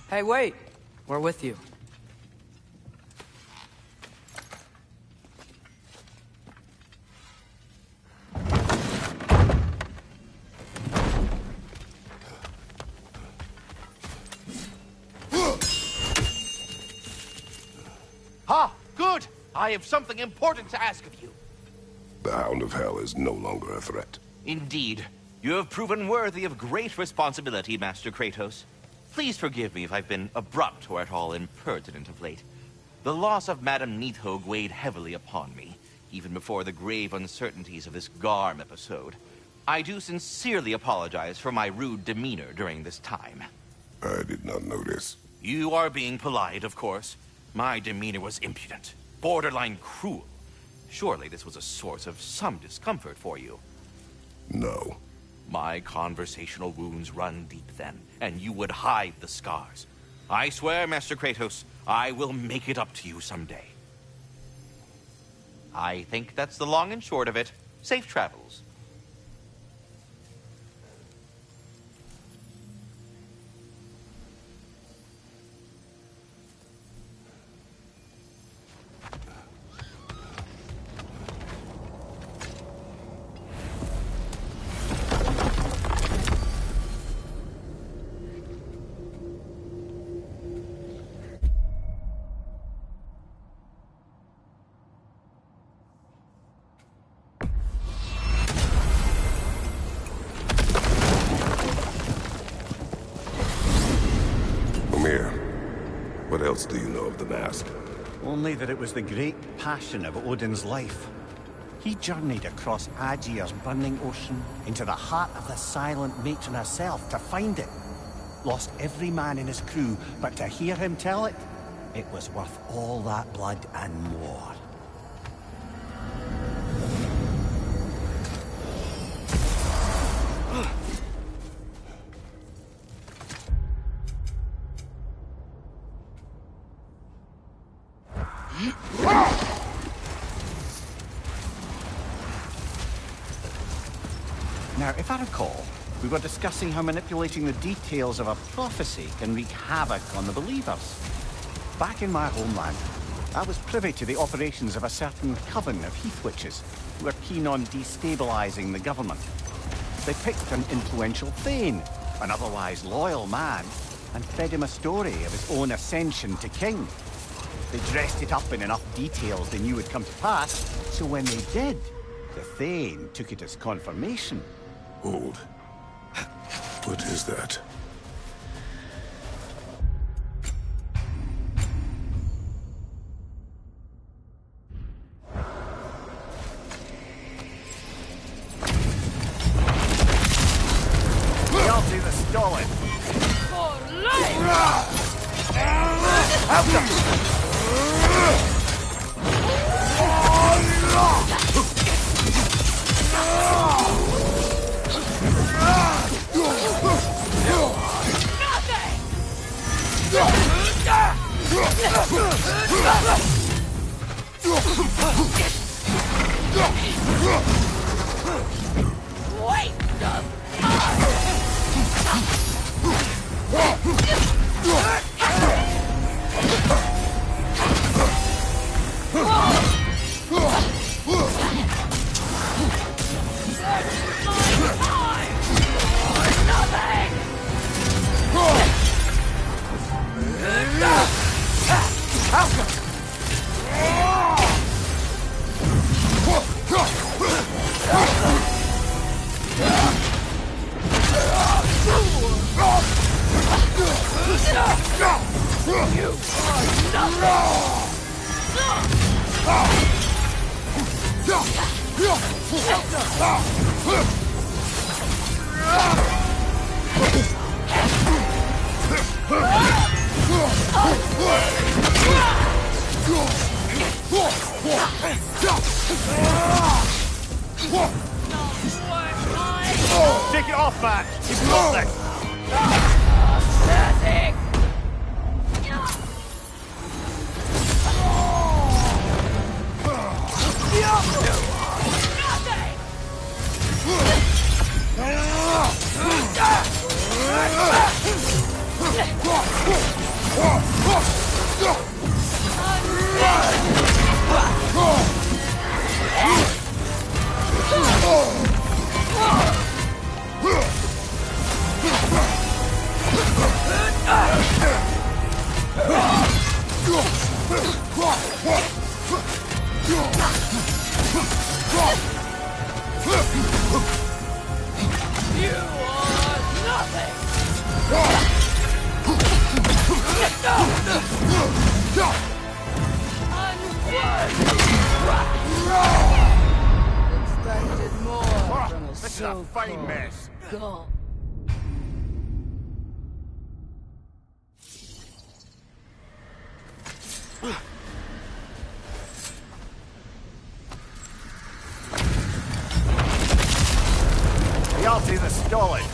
Hey, wait! We're with you. Ha! Good! I have something important to ask of you. The Hound of Hell is no longer a threat. Indeed. You have proven worthy of great responsibility, Master Kratos. Please forgive me if I've been abrupt or at all impertinent of late. The loss of Madame Neathog weighed heavily upon me, even before the grave uncertainties of this Garm episode. I do sincerely apologize for my rude demeanor during this time. I did not notice. You are being polite, of course. My demeanor was impudent, borderline cruel. Surely this was a source of some discomfort for you. No. My conversational wounds run deep then, and you would hide the scars. I swear, Master Kratos, I will make it up to you someday. I think that's the long and short of it. Safe travels. What else do you know of the mask? Only that it was the great passion of Odin's life. He journeyed across Aegir's burning ocean into the heart of the silent matron herself to find it. Lost every man in his crew, but to hear him tell it, it was worth all that blood and more. Now, if I recall, we were discussing how manipulating the details of a prophecy can wreak havoc on the believers. Back in my homeland, I was privy to the operations of a certain coven of heath witches who were keen on destabilizing the government. They picked an influential Thane, an otherwise loyal man, and fed him a story of his own ascension to king. They dressed it up in enough details they knew would come to pass, so when they did, the Thane took it as confirmation. Hold. What is that? I'll do the stalling. Take it off, man! You've got this! This is a fine mess. Go. I'll do the stalling.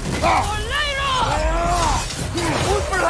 Who's for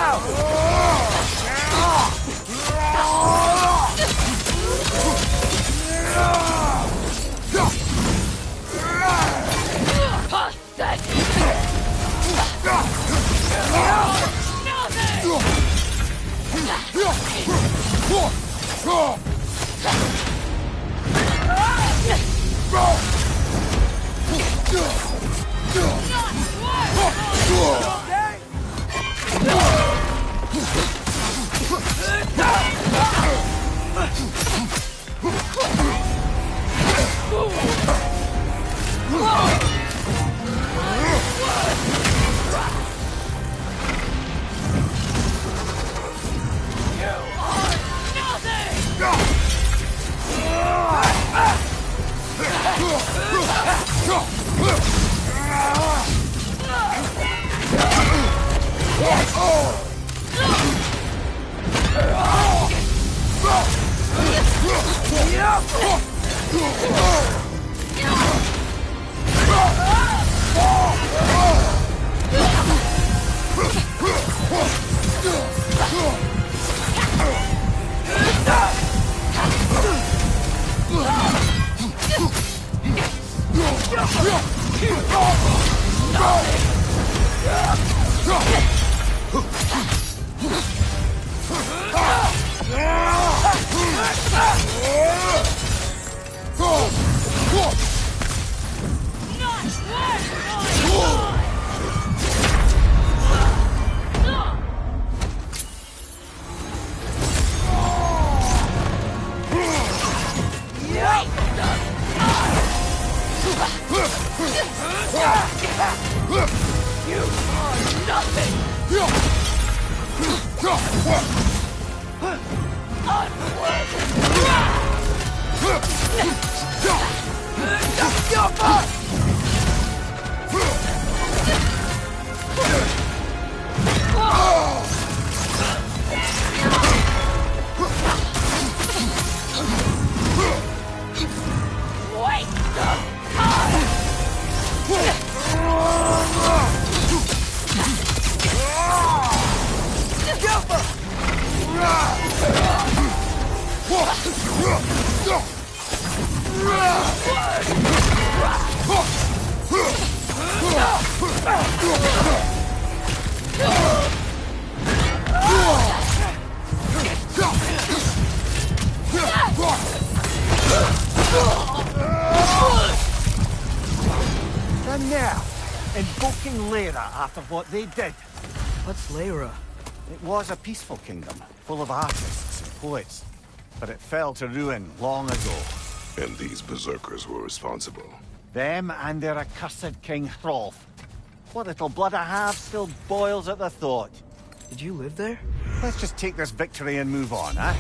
And now, invoking Lyra after what they did. What's Lyra? It was a peaceful kingdom, full of artists and poets. But it fell to ruin long ago. And these berserkers were responsible. Them and their accursed King Hrolf. What little blood I have still boils at the thought. Did you live there? Let's just take this victory and move on, eh?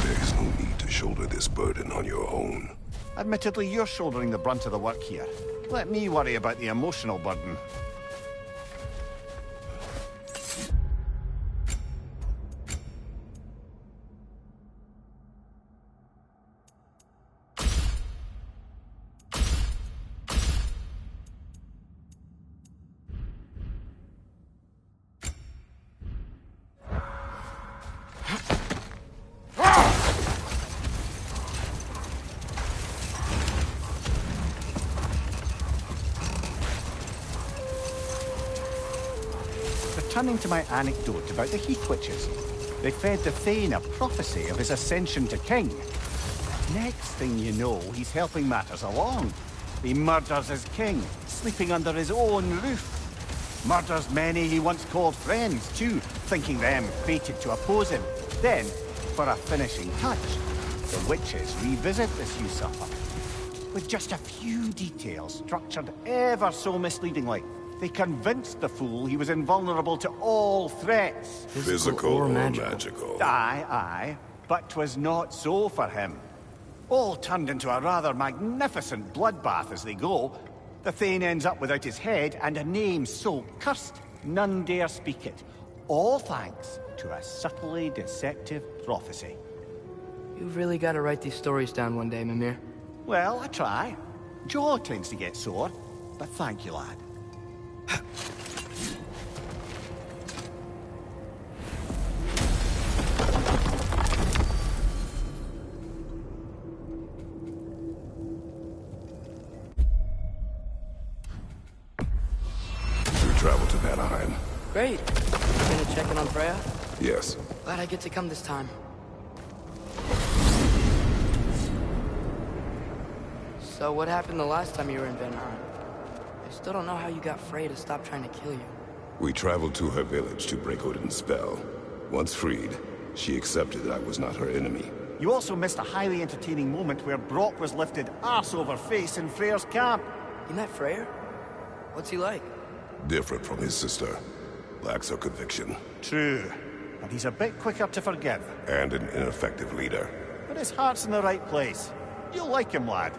There is no need to shoulder this burden on your own. Admittedly, you're shouldering the brunt of the work here. Let me worry about the emotional burden. Returning to my anecdote about the Heath Witches. They fed the Thane a prophecy of his ascension to king. Next thing you know, he's helping matters along. He murders his king, sleeping under his own roof. Murders many he once called friends, too, thinking them fated to oppose him. Then, for a finishing touch, the witches revisit this usurper. With just a few details structured ever so misleadingly. They convinced the fool he was invulnerable to all threats. Physical or magical? Aye. But 'twas not so for him. All turned into a rather magnificent bloodbath as they go. The Thane ends up without his head and a name so cursed, none dare speak it. All thanks to a subtly deceptive prophecy. You've really got to write these stories down one day, Mimir. Well, I try. Jaw tends to get sore, but thank you, lad. We travel to Vanaheim. Great. You gonna check in on Freya? Yes. Glad I get to come this time. So what happened the last time you were in Vanaheim? I still don't know how you got Freya to stop trying to kill you. We traveled to her village to break Odin's spell. Once freed, she accepted that I was not her enemy. You also missed a highly entertaining moment where Brock was lifted arse over face in Freyr's camp. You met Freyr? What's he like? Different from his sister. Lacks her conviction. True. And he's a bit quicker to forgive. And an ineffective leader. But his heart's in the right place. You'll like him, lad.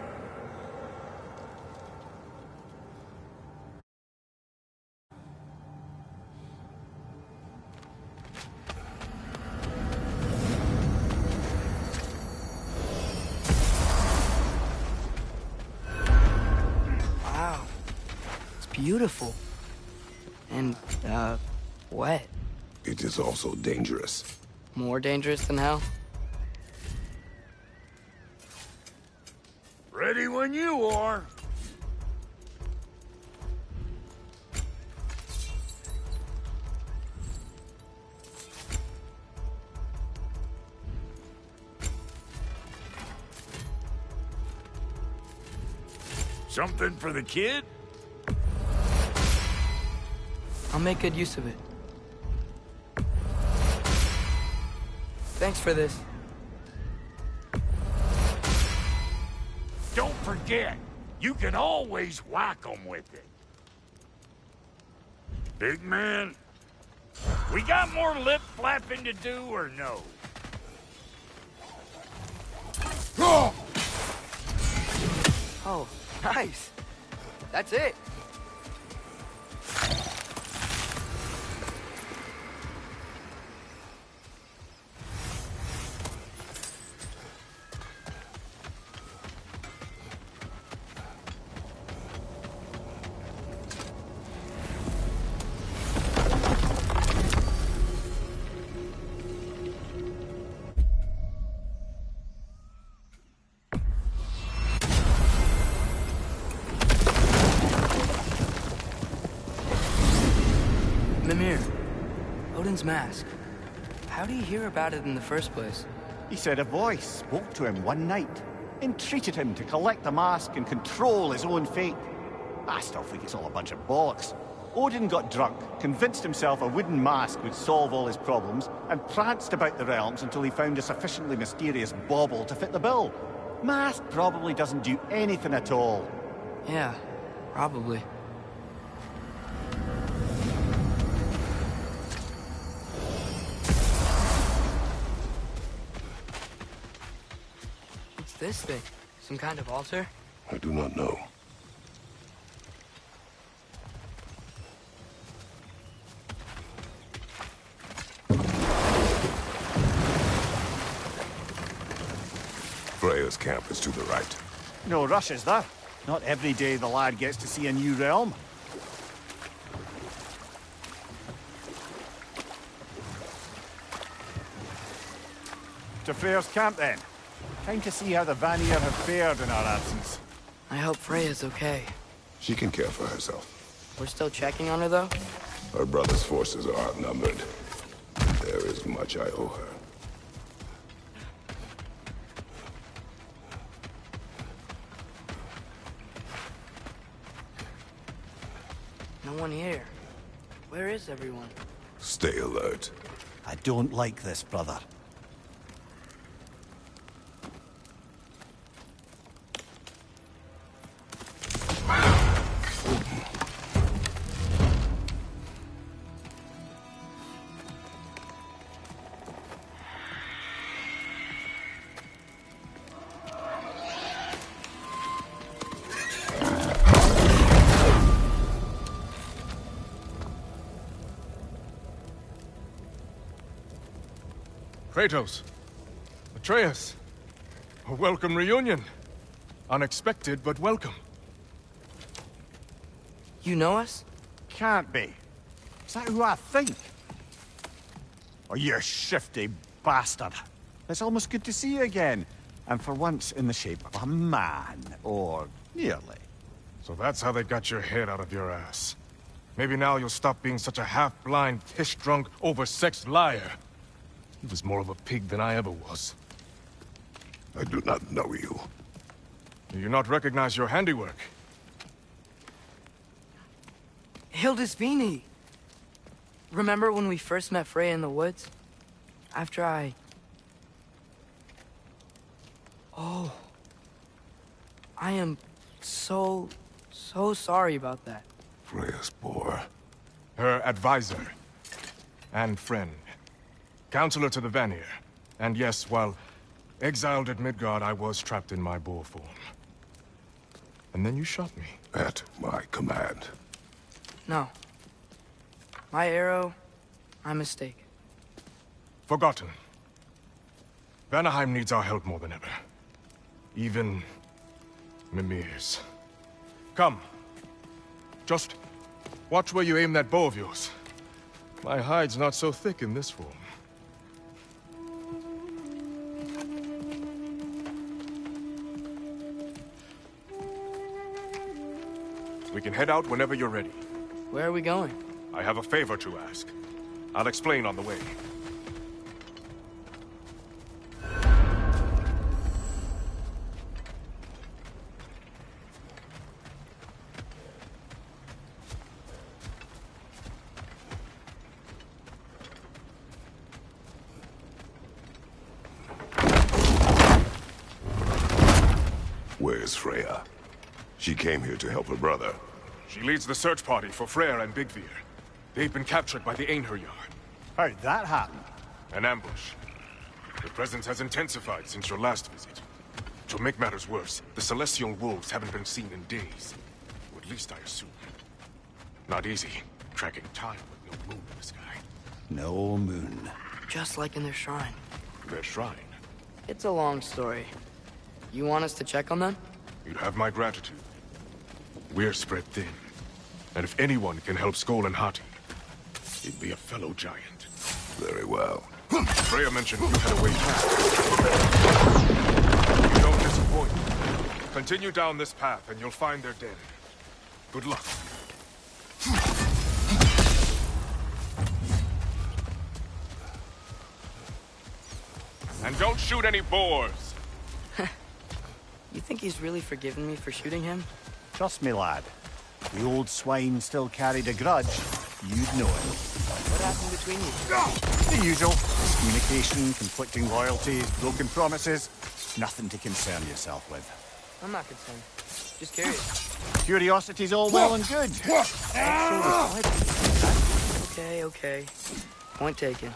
Wow. It's beautiful. And, wet. It is also dangerous. More dangerous than hell? Ready when you are. Something for the kid? I'll make good use of it. Thanks for this. Don't forget, you can always whack 'em with it. Big man, we got more lip flapping to do or no? Oh, nice. That's it. Mimir, Odin's mask. How do you hear about it in the first place? He said a voice spoke to him one night, entreated him to collect the mask and control his own fate. I still think it's all a bunch of bollocks. Odin got drunk, convinced himself a wooden mask would solve all his problems, and pranced about the realms until he found a sufficiently mysterious bauble to fit the bill. Mask probably doesn't do anything at all. Yeah, probably. What's this thing? Some kind of altar? I do not know. Freya's camp is to the right. No rush, is there? Not every day the lad gets to see a new realm. To Freya's camp, then. Time to see how the Vanir have fared in our absence. I hope Freya's okay. She can care for herself. We're still checking on her, though? Her brother's forces are outnumbered. There is much I owe her. No one here. Where is everyone? Stay alert. I don't like this, brother. Kratos. Atreus. A welcome reunion. Unexpected, but welcome. You know us? Can't be. Is that who I think? Oh, you shifty bastard. It's almost good to see you again. And for once in the shape of a man, or nearly. So that's how they got your head out of your ass. Maybe now you'll stop being such a half-blind, piss-drunk, oversexed liar. He was more of a pig than I ever was. I do not know you. Do you not recognize your handiwork? Hildisvini! Remember when we first met Freya in the woods? After I... Oh. I am so sorry about that. Freya's poor. Her advisor. And friend. Counselor to the Vanir. And yes, while exiled at Midgard, I was trapped in my boar form. And then you shot me. At my command. No. My arrow, my mistake. Forgotten. Vanaheim needs our help more than ever. Even Mimir's. Come. Just watch where you aim that bow of yours. My hide's not so thick in this form. We can head out whenever you're ready. Where are we going? I have a favor to ask. I'll explain on the way. Where's Freya? She came here to help her brother. She leads the search party for Freyr and Bigvir. They've been captured by the Einherjar. How'd that happen? An ambush. The presence has intensified since your last visit. To make matters worse, the Celestial Wolves haven't been seen in days. Or at least I assume. Not easy, tracking time with no moon in the sky. No moon. Just like in their shrine. Their shrine? It's a long story. You want us to check on them? You'd have my gratitude. We're spread thin. And if anyone can help Skoll and Hati, it'd be a fellow giant. Very well. Freya mentioned you had a way back. You don't disappoint. Continue down this path and you'll find their den. Good luck. And don't shoot any boars! You think he's really forgiven me for shooting him? Trust me, lad. If the old swine still carried a grudge, you'd know it. What happened between you? The usual. Communication, conflicting loyalties, broken promises. Nothing to concern yourself with. I'm not concerned. Just curious. Curiosity's all well and good. Okay. Point taken.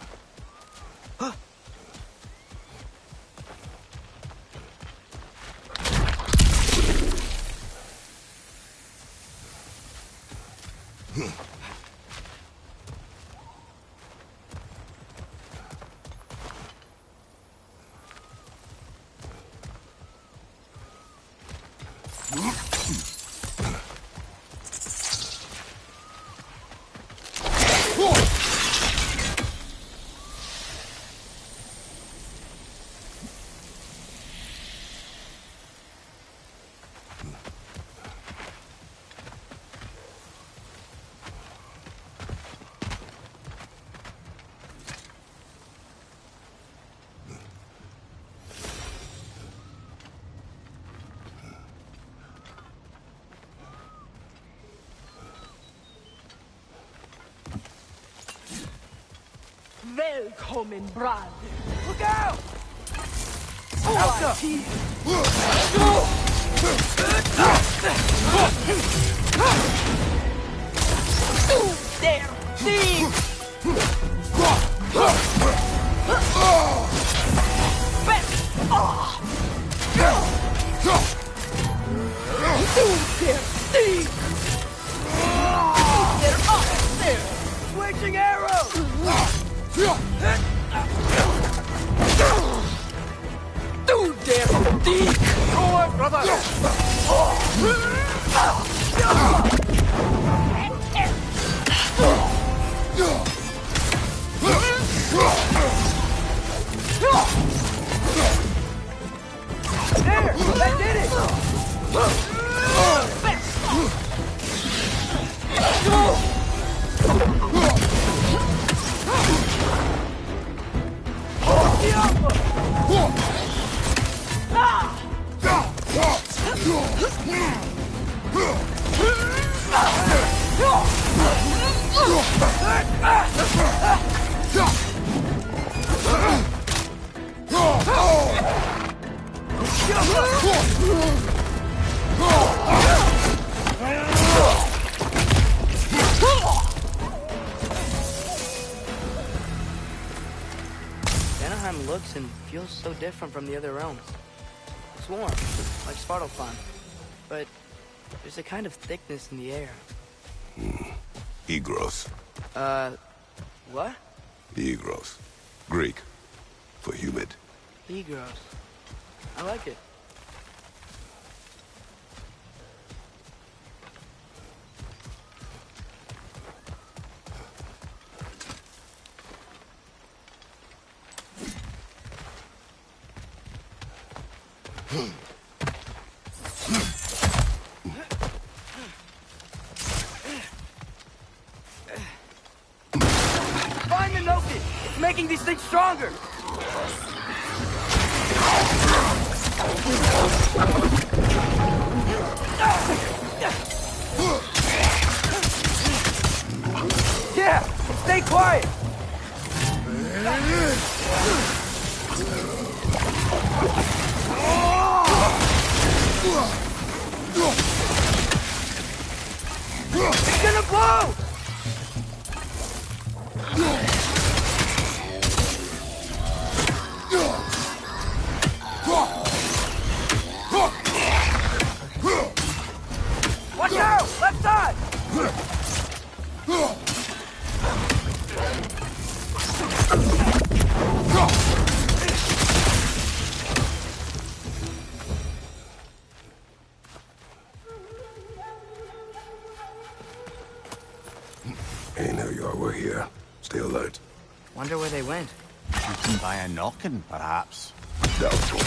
Welcome, brother. Look out! There, switching arrows! Dude, damn deep! Go on, brother! There! That did it! Vanaheim looks and feels so different from the other realms. It's warm, like Svartalfheim, but there's a kind of thickness in the air. Egros. What? Egros. Greek. For humid. Egros. I like it. Find the Noki! It's making these things stronger! Yeah! Stay quiet! By a knocking, perhaps. Doubtful.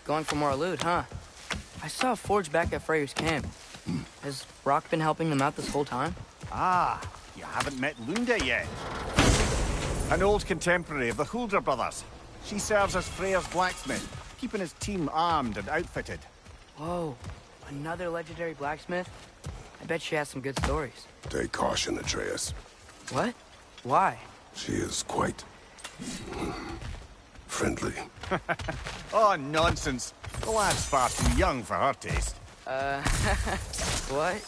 Going for more loot, huh? I saw a forge back at Freyr's camp. Has Rock been helping them out this whole time? Ah, you haven't met Lunda yet. An old contemporary of the Hulder brothers. She serves as Freyr's blacksmith, keeping his team armed and outfitted. Whoa, another legendary blacksmith? I bet she has some good stories. Take caution, Atreus. What? Why? She is quite... friendly. Oh, nonsense. The lad's far too young for her taste. What?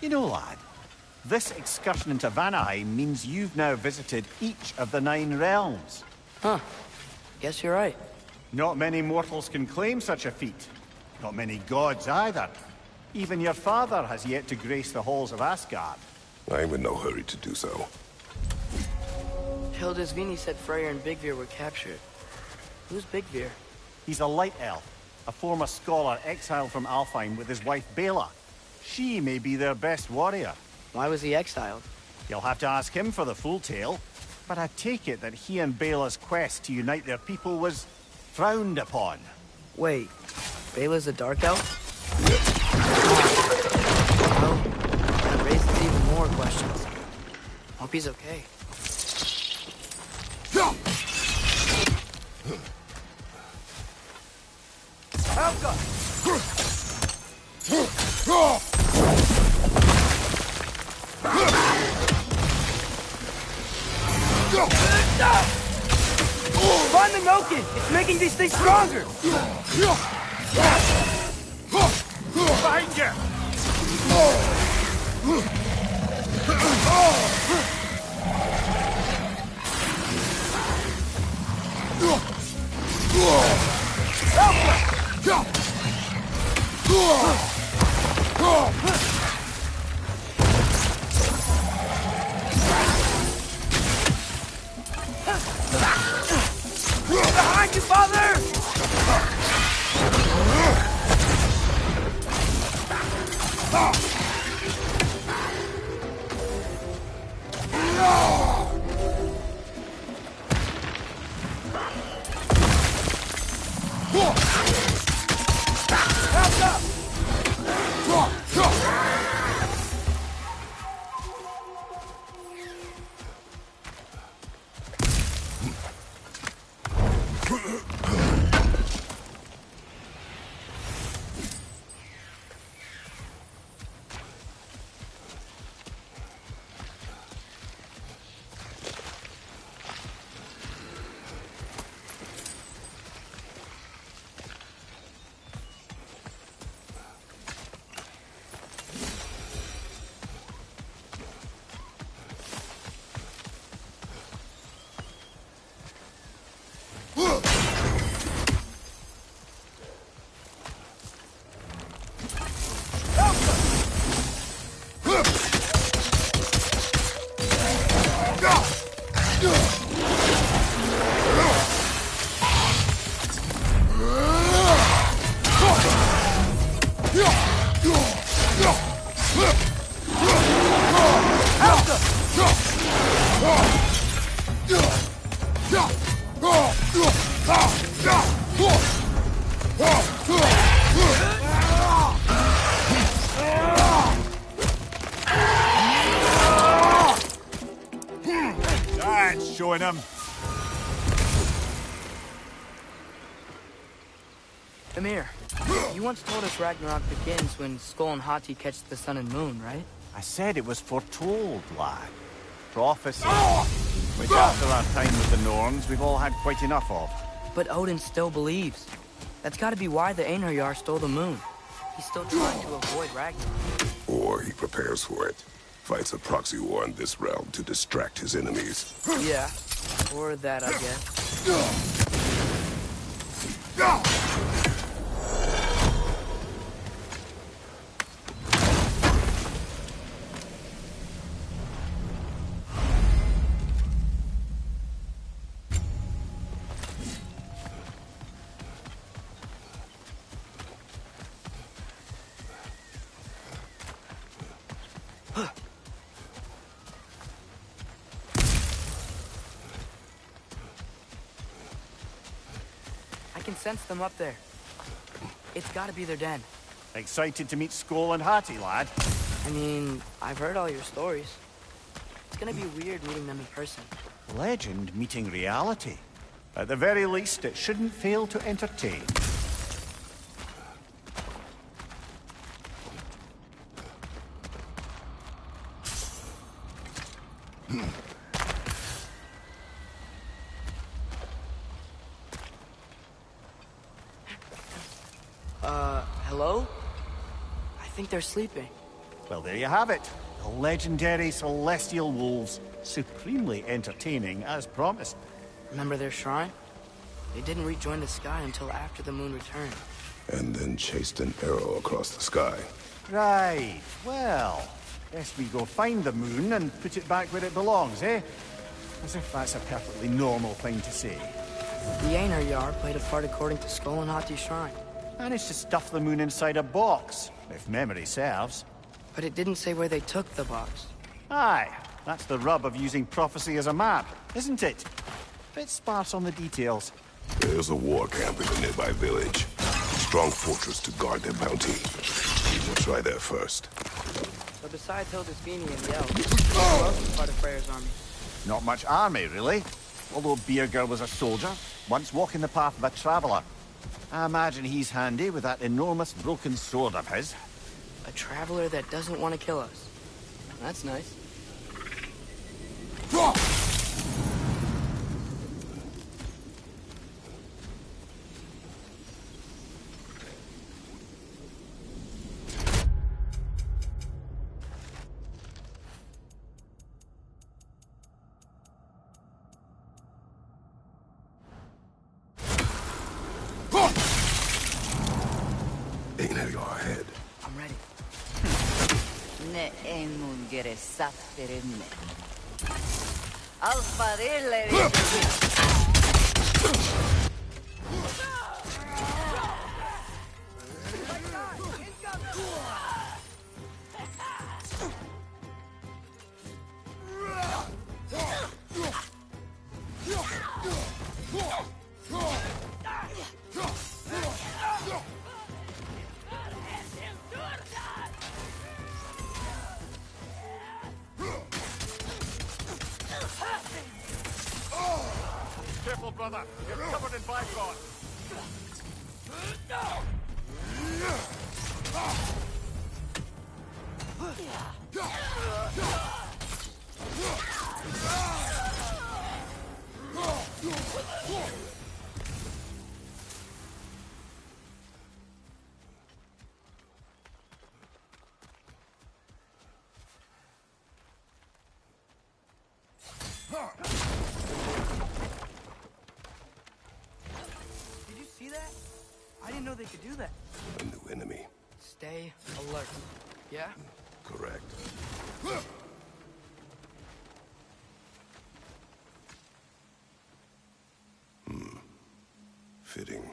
You know, lad, this excursion into Vanaheim means you've now visited each of the 9 realms. Huh. Guess you're right. Not many mortals can claim such a feat. Not many gods either. Even your father has yet to grace the halls of Asgard. I'm in no hurry to do so. Hildisvini said Freyr and Bigvir were captured. Who's Bigvir? He's a light elf, a former scholar exiled from Alfheim with his wife Bela. She may be their best warrior. Why was he exiled? You'll have to ask him for the full tale, but I take it that he and Bela's quest to unite their people was frowned upon. Wait, Bela's a dark elf? Well, that raises even more questions. Hope he's okay. Helga! Find the Noken! It's making these things stronger! Behind you! Behind you, father! That's showing him. Amir, you once told us Ragnarok begins when Skull and Hati catch the sun and moon, right? I said it was foretold, lad. Prophecy. Which after our time with the Norns, we've all had quite enough of. But Odin still believes. That's gotta be why the Einherjar stole the moon. He's still trying to avoid Ragnarok. Or he prepares for it. Fights a proxy war in this realm to distract his enemies. Yeah, or that, I guess. I can sense them up there. It's gotta be their den. Excited to meet Skull and Hati, lad? I mean, I've heard all your stories. It's gonna be weird meeting them in person. Legend meeting reality. At the very least, it shouldn't fail to entertain. Hello? I think they're sleeping. Well, there you have it. The legendary celestial wolves. Supremely entertaining, as promised. Remember their shrine? They didn't rejoin the sky until after the moon returned. And then chased an arrow across the sky. Right. Well, guess we go find the moon and put it back where it belongs, eh? As if that's a perfectly normal thing to say. The Einherjar played a part according to Skull and Hati's shrine. Managed to stuff the moon inside a box, if memory serves. But it didn't say where they took the box. Aye, that's the rub of using prophecy as a map, isn't it? Bit sparse on the details. There's a war camp in a nearby village. Strong fortress to guard their bounty. We'll try there first. But besides Hildisvini and the elves, who else was part of Freyr's army? Not much army, really. Although Beerger was a soldier, once walking the path of a traveler. I imagine he's handy with that enormous broken sword of his. A traveler that doesn't want to kill us. That's nice. Einherjar ahead. I'm ready. Al parirle. Careful, brother. You're covered in bygone. Did you see that? I didn't know they could do that. A new enemy. Stay alert. Yeah? Correct. Fitting.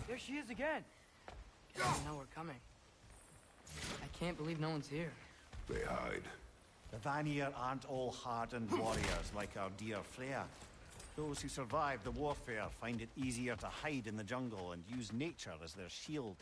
There she is again. Guess they know we're coming. I can't believe no one's here. They hide. The Vanir aren't all hardened warriors like our dear Freya. Those who survive the warfare find it easier to hide in the jungle and use nature as their shield.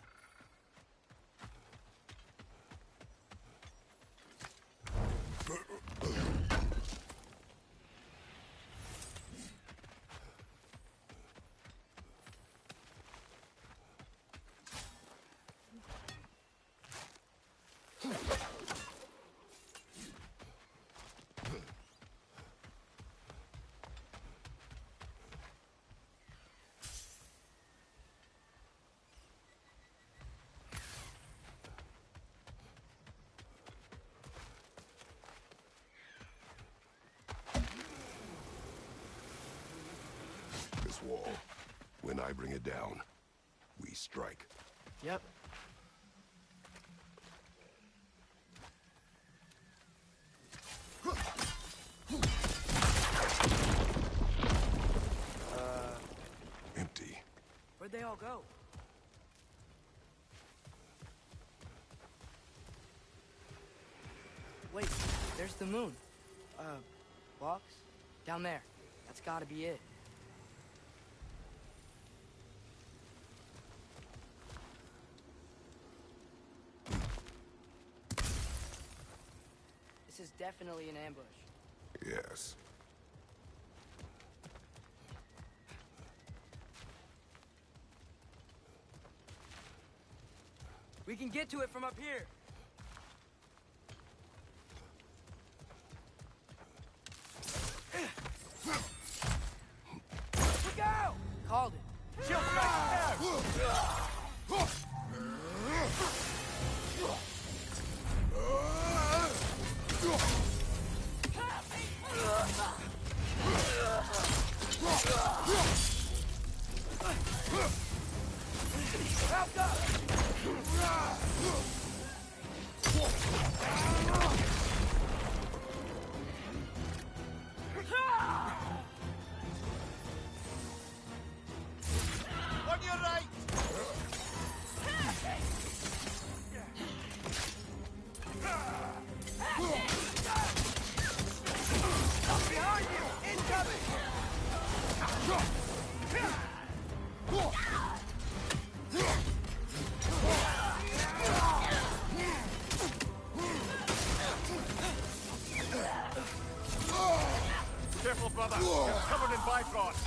This wall. When I bring it down, we strike. Yep. Empty. Where'd they all go? Wait, there's the moon. Box? Down there. That's gotta be it. This is definitely an ambush. Yes. We can get to it from up here. Look out! Called it. Shield strike now! Back up! On your right! brother. You're covered in bifrost.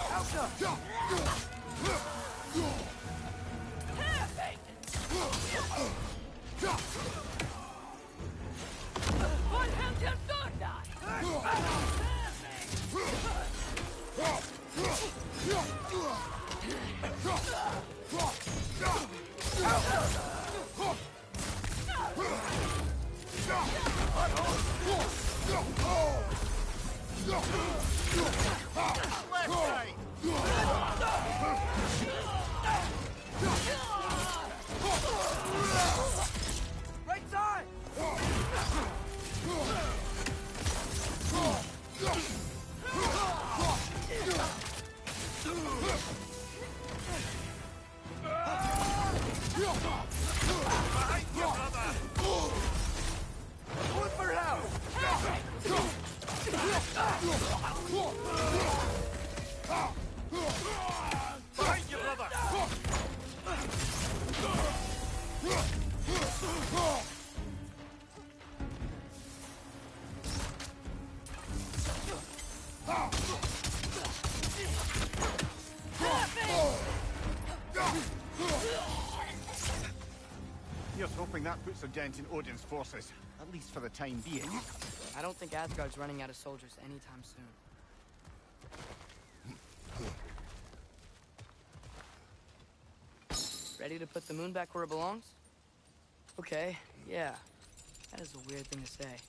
Right side! Look for help! Behind you, brother! Here's hoping that puts a dent in Odin's forces, at least for the time being. I don't think Asgard's running out of soldiers anytime soon. Ready to put the moon back where it belongs? Okay, yeah. That is a weird thing to say.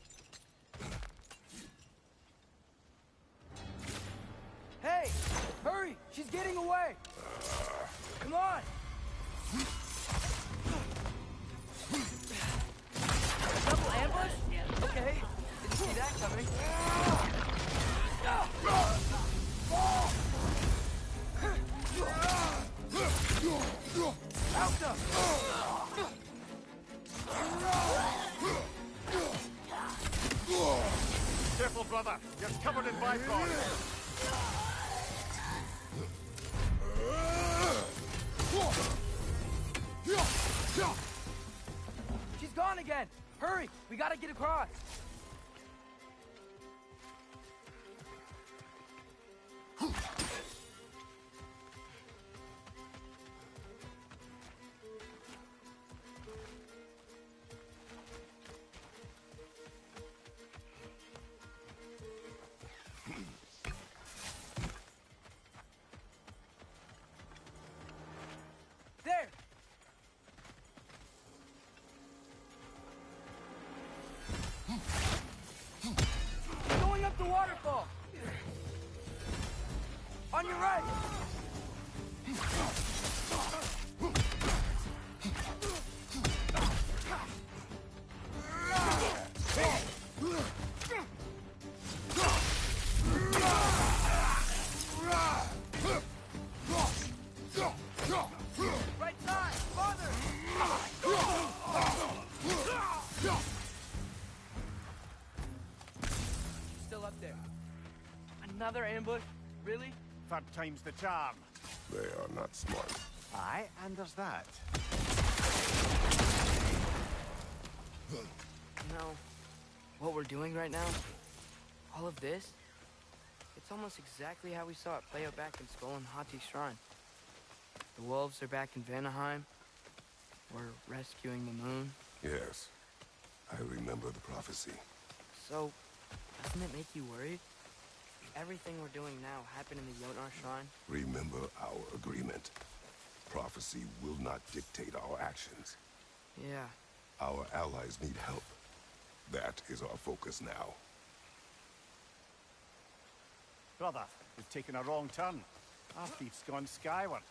Hey! Hurry! She's getting away! Come on! Double ambush? Okay. Didn't see that coming. Alta! Careful, brother. You're covered in bifrost. She's gone again! Hurry! We gotta get across! There! Going up the waterfall! On your right! Right side! Farther! Still up there. Another ambush? Really? Third time's the charm. They are not smart. Aye, and there's that. You know, what we're doing right now, all of this, it's almost exactly how we saw it play out back in Skull and Hati's shrine. The wolves are back in Vanaheim. We're rescuing the moon. Yes. I remember the prophecy. So, doesn't it make you worried? Everything we're doing now happened in the Jotnar shrine. Remember our agreement. Prophecy will not dictate our actions. Yeah. Our allies need help. That is our focus now. Brother, we've taken a wrong turn. Our thief's gone skyward.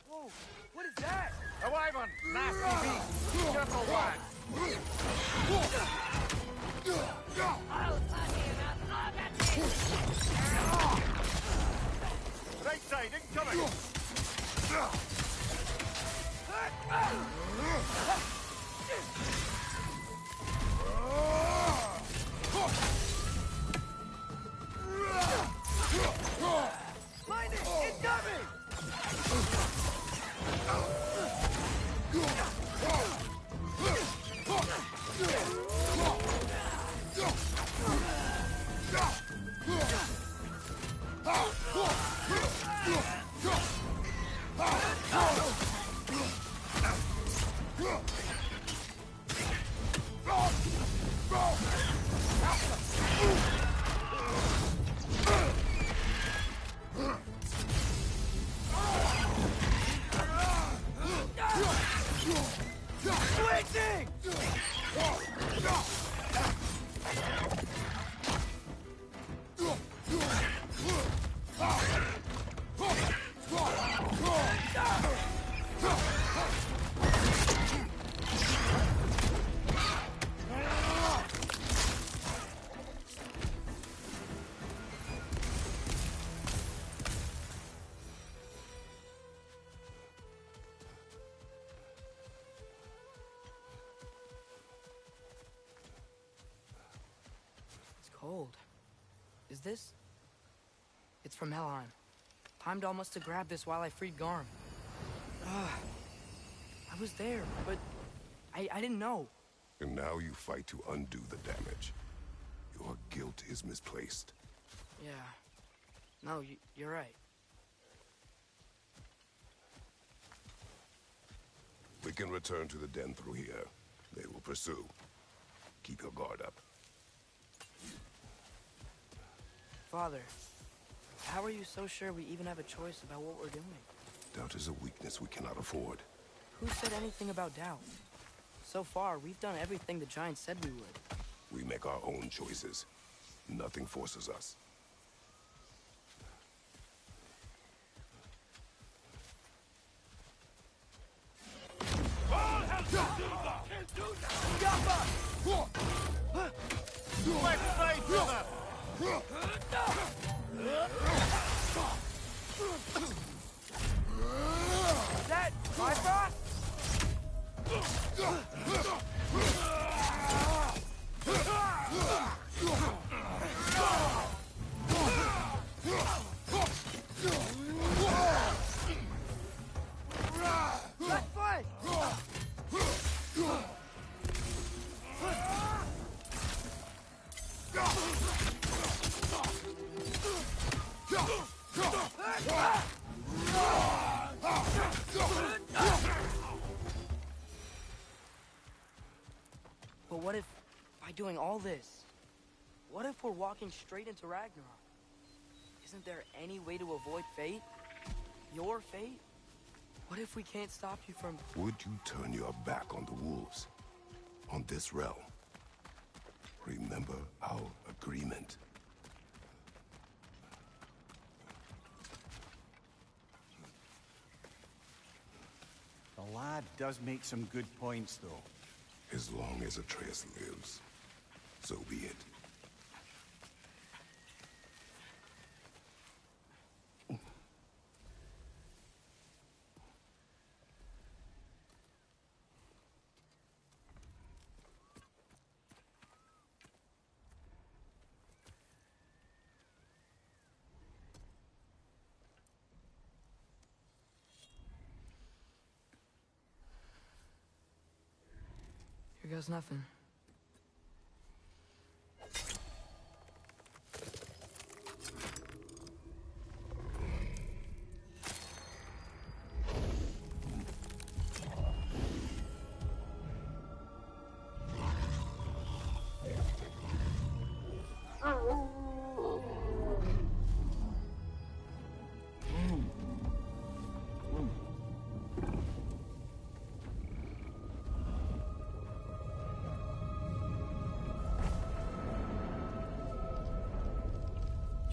Whoa, what is that? A wyvern! Nasty beast! Careful, lad! I'll cold. Is this... It's from Helheim. Heimdall must have grabbed this while I freed Garm. I was there, but I didn't know. And now you fight to undo the damage. Your guilt is misplaced. Yeah. No, you're right. We can return to the den through here. They will pursue. Keep your guard up. Father, how are you so sure we even have a choice about what we're doing? Doubt is a weakness we cannot afford. Who said anything about doubt? So far, we've done everything the Giants said we would. We make our own choices. Nothing forces us. Left side, brother! Is that Bifrost? Left foot! But what if, by doing all this, what if we're walking straight into Ragnarok? Isn't there any way to avoid fate? Your fate? What if we can't stop you from... Would you turn your back on the wolves? On this realm? Remember our agreement. The lad does make some good points, though. As long as Atreus lives, so be it. Here goes nothing.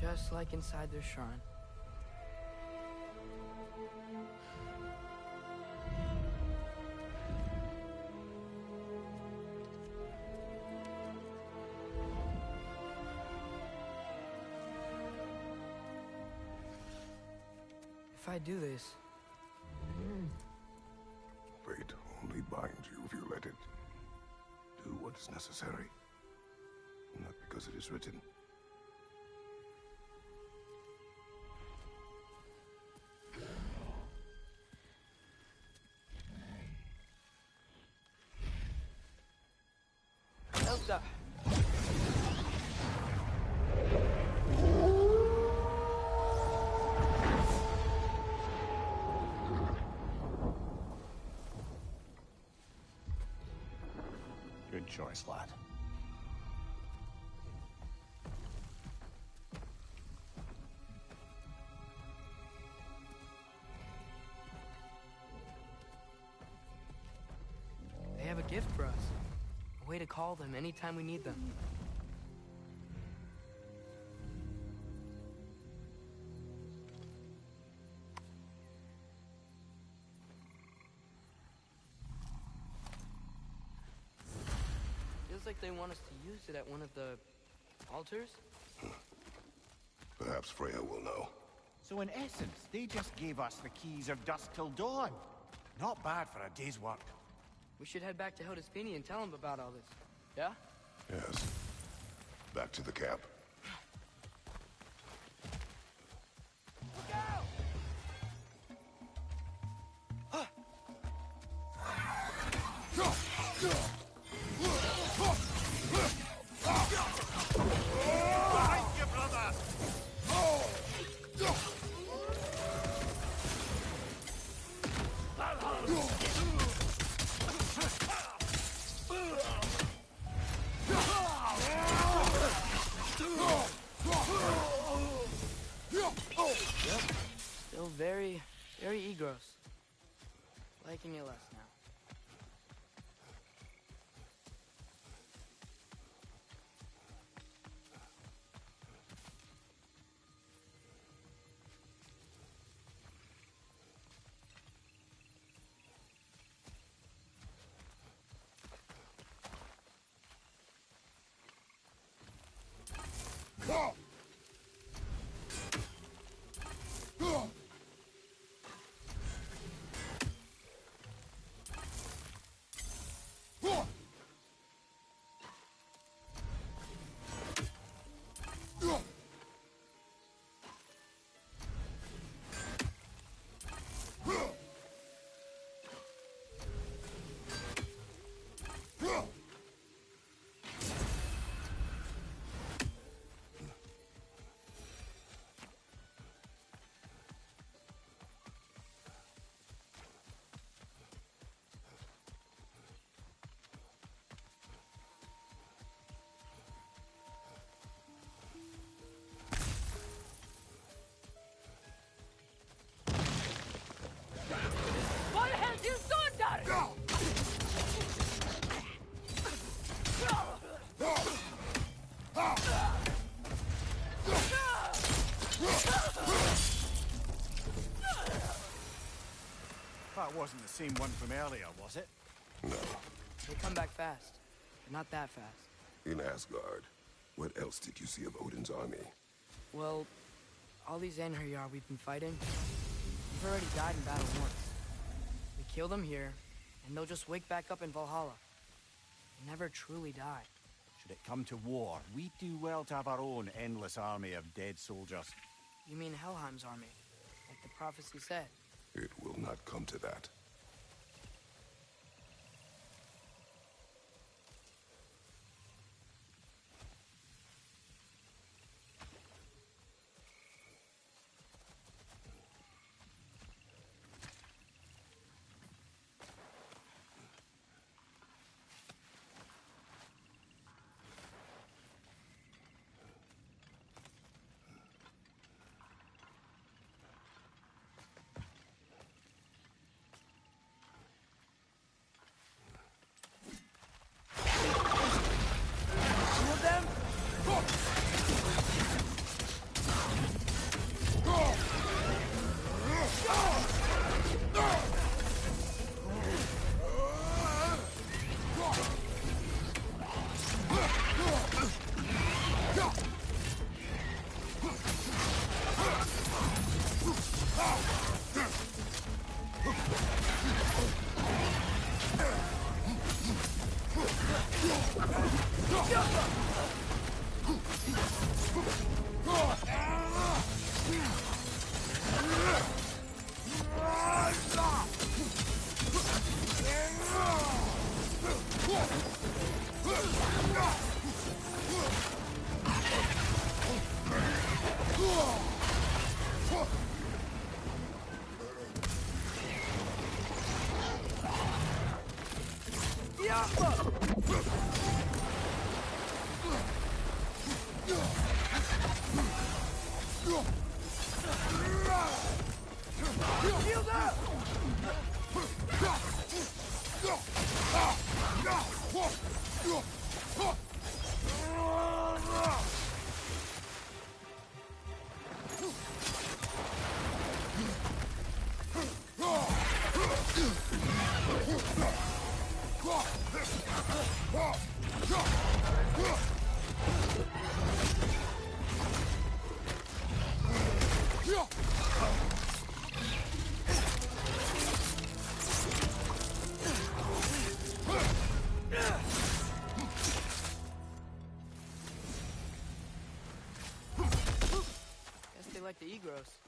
Just like inside their shrine. If I do this... Fate only binds you if you let it. Do what is necessary. Not because it is written. Elsa! Good choice, lad. They have a gift for us. A way to call them anytime we need them. Feels like they want us to use it at one of the altars? Perhaps Freya will know. So in essence, they just gave us the keys of dusk till dawn. Not bad for a day's work. We should head back to Hildespini and tell him about all this. Yeah? Yes. Back to the camp. Still very gross. Liking it less now. That wasn't the same one from earlier, was it? No. They come back fast, but not that fast. In Asgard, what else did you see of Odin's army? Well, all these Einherjar we've been fighting, they've already died in battle once. We kill them here, and they'll just wake back up in Valhalla. They never truly die. Should it come to war, we do well to have our own endless army of dead soldiers. You mean Helheim's army, like the prophecy said? It will not come to that. gross.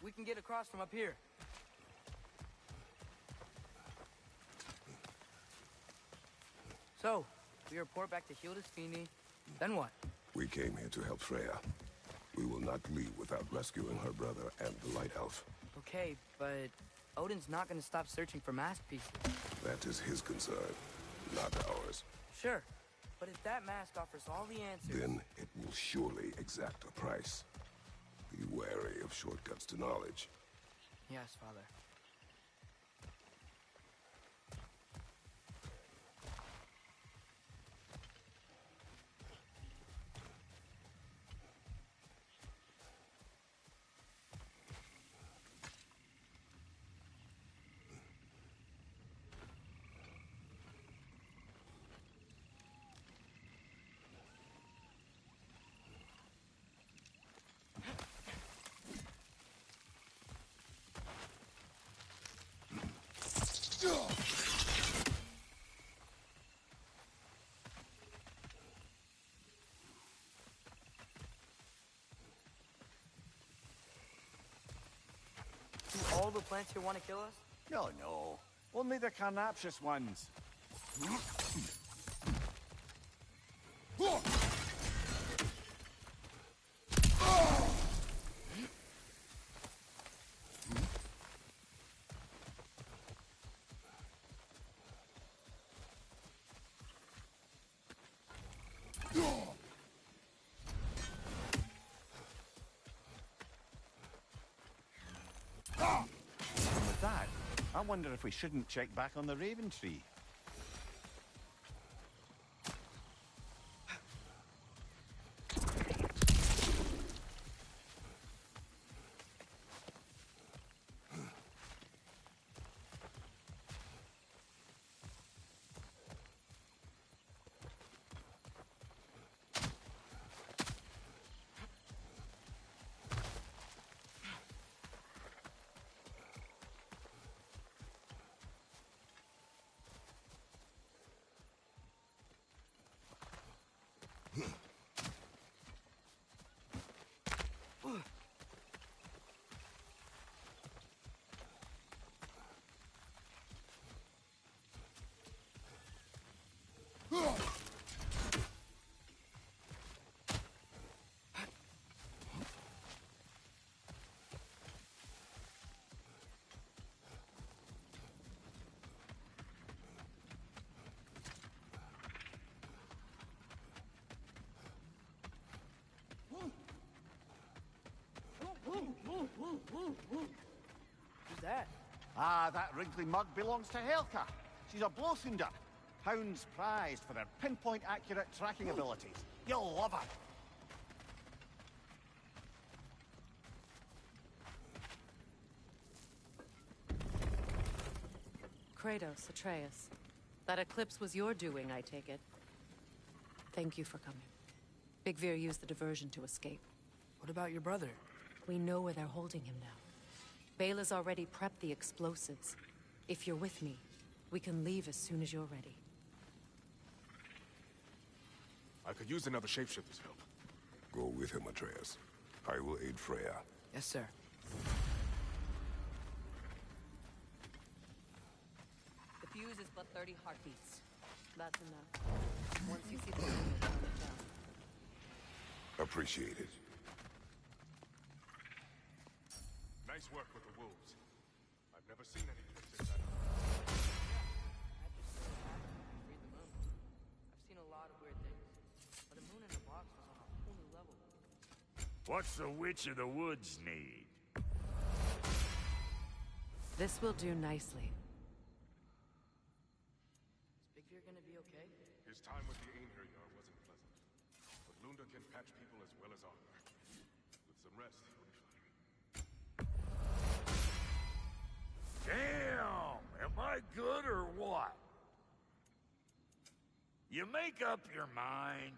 We can get across from up here. So, we report back to Hildisfini, then what? We came here to help Freya. We will not leave without rescuing her brother and the Light Elf. Okay, but Odin's not gonna stop searching for mask pieces. That is his concern, not ours. Sure, but if that mask offers all the answers... Then it will surely exact a price. Be wary of shortcuts to knowledge. Yes, Father. Do all the plants here want to kill us? No, no. Only the carnivorous ones. And with that, I wonder if we shouldn't check back on the Raven Tree. Who's that? Ah, that wrinkly mug belongs to Helka. She's a Blothunder. Hounds prized for their pinpoint accurate tracking abilities. You'll love her. Kratos, Atreus. That eclipse was your doing, I take it. Thank you for coming. Big Veer used the diversion to escape. What about your brother? We know where they're holding him now. Bela's already prepped the explosives. If you're with me, we can leave as soon as you're ready. I could use another shapeshifter's help. Go with him, Atreus. I will aid Freya. Yes, sir. The fuse is but 30 heartbeats. That's enough. Once you see the signal, turn it down. Appreciated. Nice work with the wolves. I've never seen anything since that. Read the moon. I've seen a lot of weird things, but a moon in a box was on a whole new level. What's the Witch of the Woods need? This will do nicely. Is Big Veer gonna be okay? His time with the Einherjar wasn't pleasant. But Lunda can patch people as well as armor. With some rest, he'll be fine. Damn! Am I good or what? You make up your mind.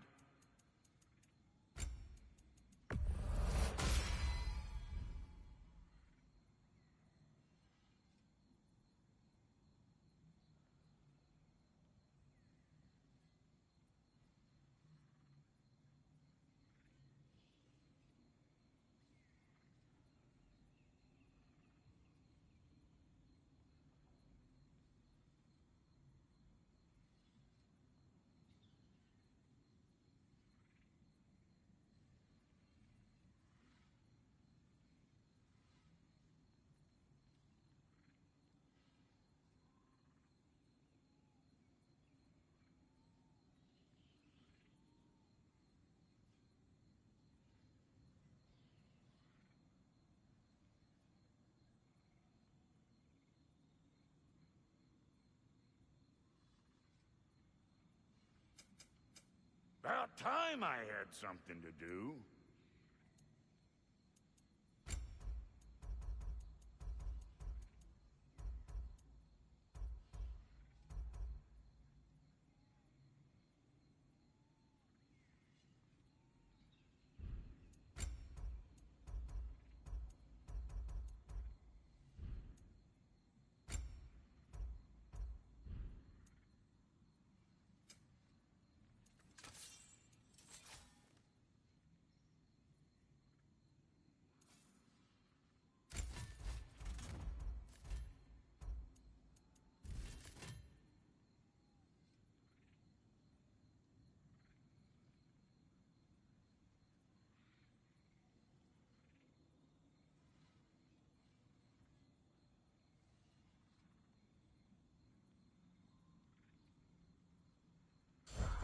About time I had something to do.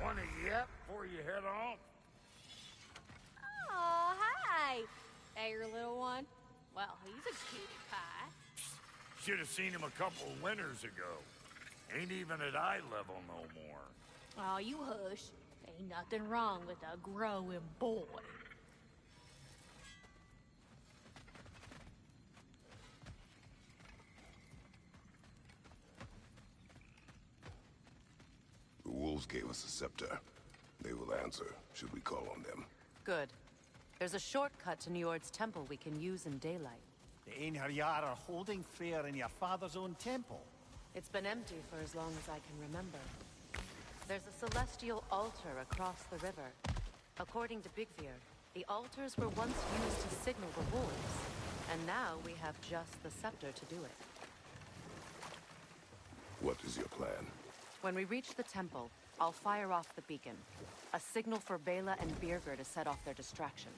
Want to yap before you head off? Oh, hi. Hey, your little one? Well, he's a cutie pie. Should have seen him a couple of winters ago. Ain't even at eye level no more. Oh, you hush. Ain't nothing wrong with a growing boy. The wolves gave us a scepter. They will answer, should we call on them. Good. There's a shortcut to Njord's temple we can use in daylight. The Einherjar are holding Freyr in your father's own temple. It's been empty for as long as I can remember. There's a celestial altar across the river. According to Bigvir, the altars were once used to signal the wolves, and now we have just the scepter to do it. What is your plan? When we reach the temple, I'll fire off the beacon. A signal for Bela and Birger to set off their distraction.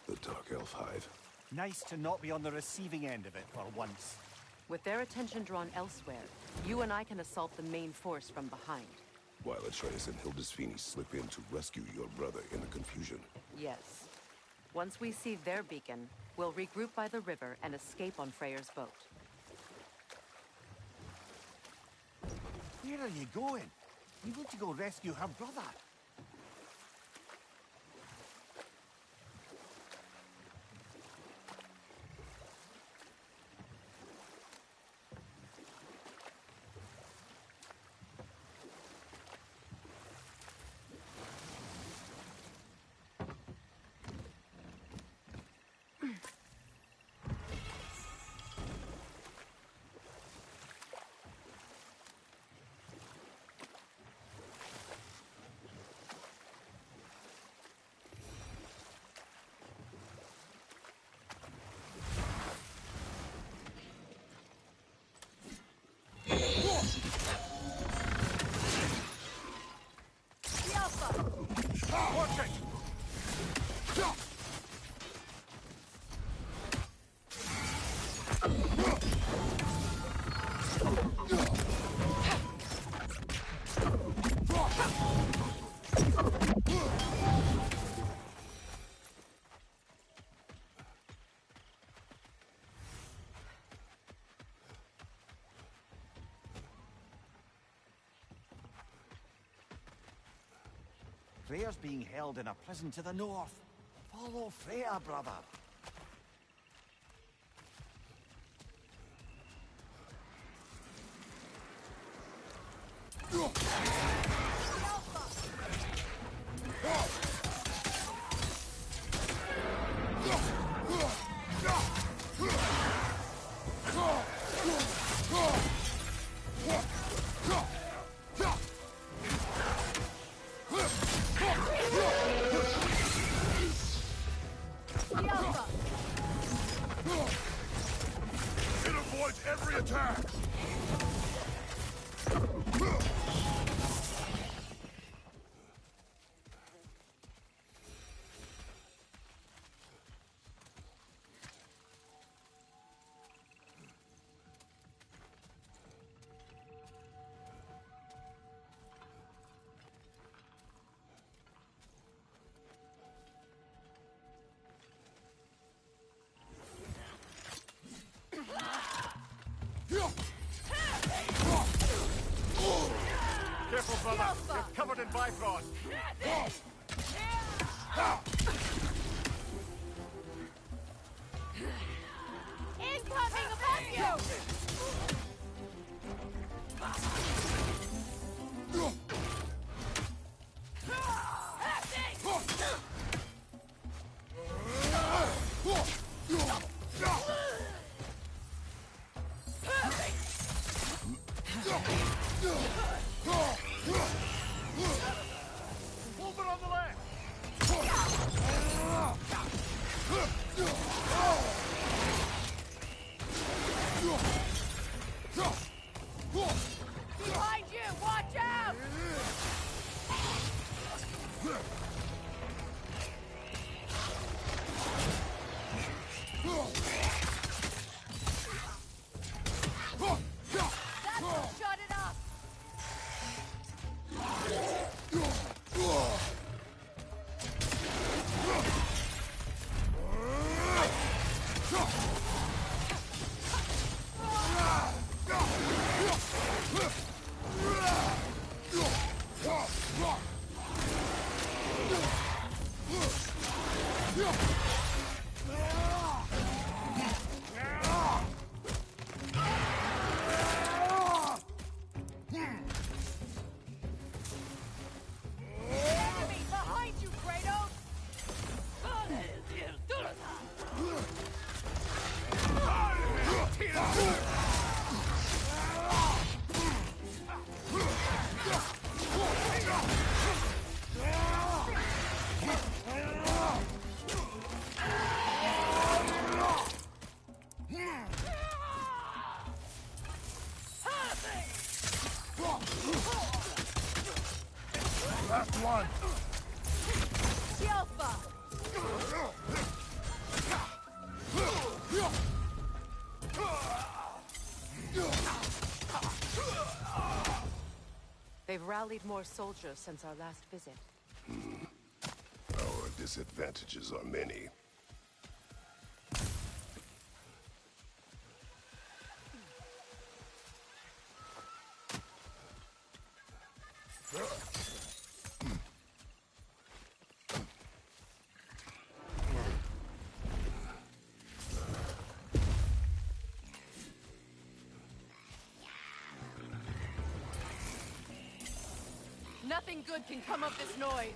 The Dark Elf Hive. Nice to not be on the receiving end of it for once. With their attention drawn elsewhere, you and I can assault the main force from behind. While Atreus and Hildisvini slip in to rescue your brother in the confusion. Yes. Once we see their beacon, we'll regroup by the river and escape on Freyr's boat. Where are you going? You need to go rescue her brother. Freyr's being held in a prison to the north. Follow Freyr, brother. every attack! Careful, brother. You're covered in Bifrost. Incoming above you! Over on the left! Behind you! Watch out! That will shut it up! Enemy behind you, Kratos! Last one! Alpha! They've rallied more soldiers since our last visit. Our disadvantages are many. Nothing good can come of this noise.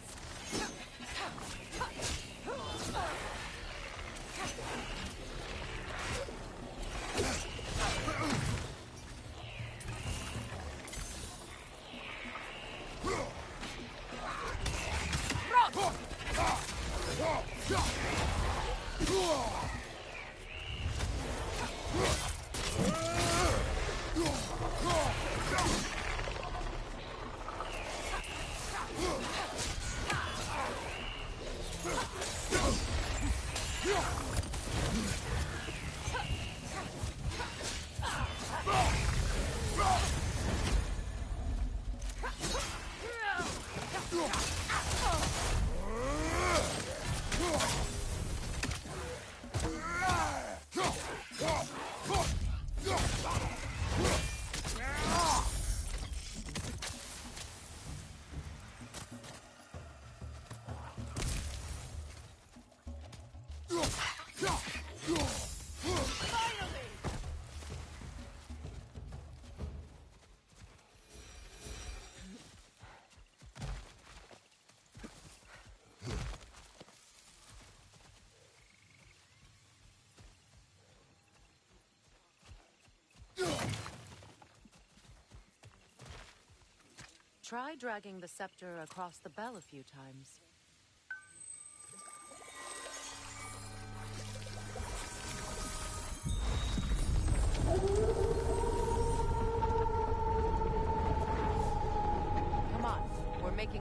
Try dragging the scepter across the bell a few times.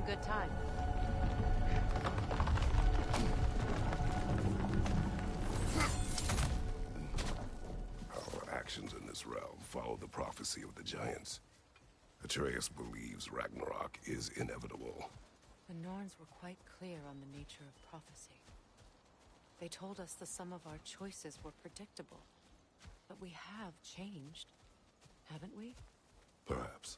good time. Our actions in this realm follow the prophecy of the giants. Atreus believes Ragnarok is inevitable. The Norns were quite clear on the nature of prophecy. They told us the sum of our choices were predictable. But we have changed, haven't we? Perhaps.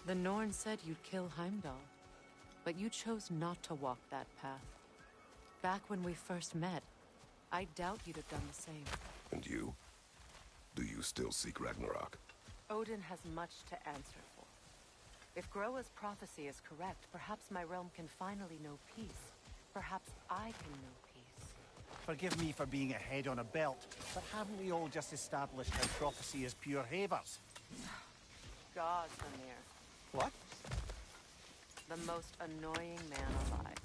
The Norn said you'd kill Heimdall, but you chose not to walk that path. Back when we first met, I doubt you'd have done the same. And you? Do you still seek Ragnarok? Odin has much to answer for. If Groa's prophecy is correct, perhaps my realm can finally know peace. Perhaps I can know peace. Forgive me for being a head on a belt, but haven't we all just established how prophecy is pure havers? God, Samir. What? The most annoying man alive.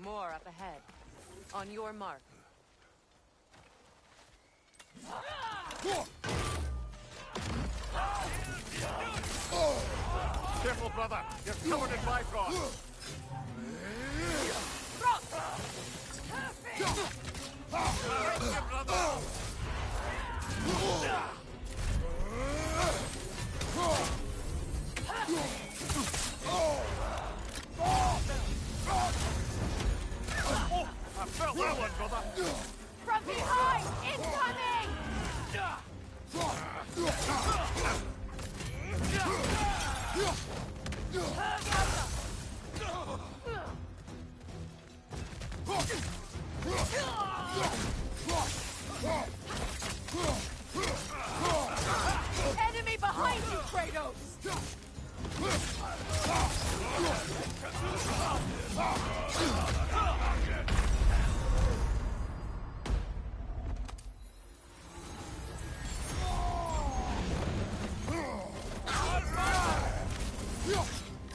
More up ahead. On your mark. Careful, brother. You're covered in Bifrost. I felt that one, brother. From behind! Incoming! Enemy behind you, Kratos!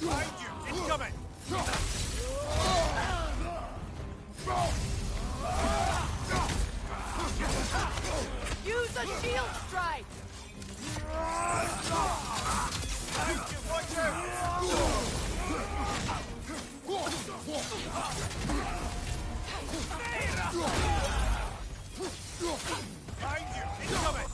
Behind you! Incoming! Use a shield strike! Watch out! Behind you! Incoming!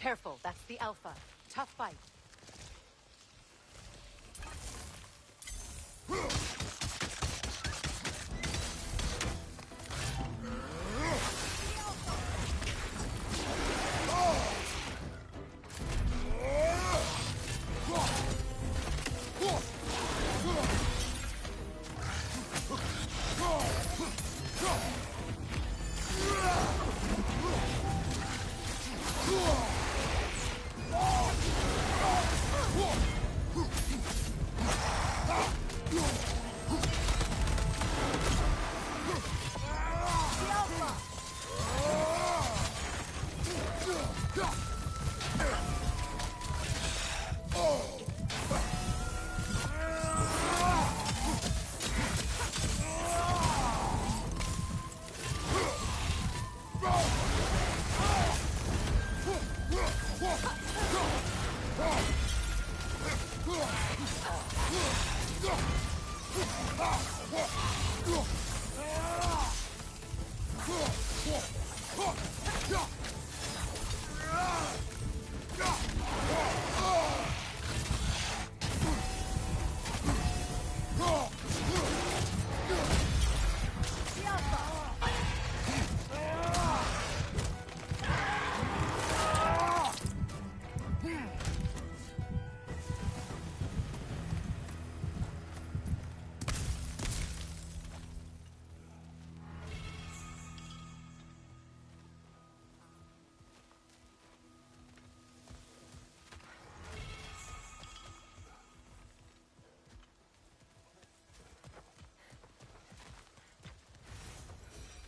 Careful, that's the Alpha. Tough fight.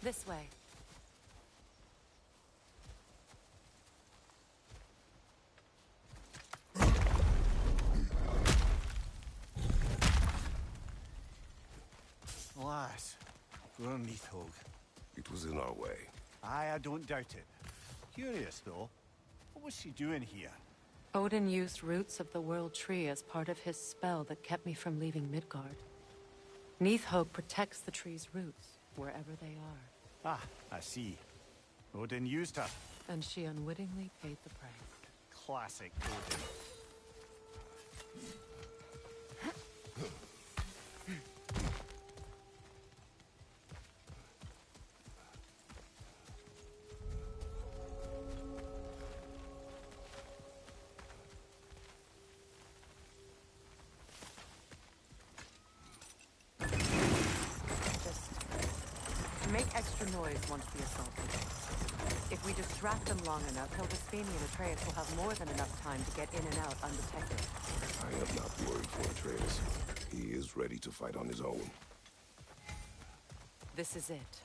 This way. Alas, we're on Neathhog. It was in our way. Aye, I don't doubt it. Curious, though. What was she doing here? Odin used roots of the World Tree as part of his spell that kept me from leaving Midgard. Neathhog protects the tree's roots, wherever they are. Ah, I see. Odin used her. And she unwittingly paid the price. Classic Odin. Make extra noise once the assault begins. If we distract them long enough, Hildesphini and Atreus will have more than enough time to get in and out undetected. I am not worried for Atreus. He is ready to fight on his own. This is it.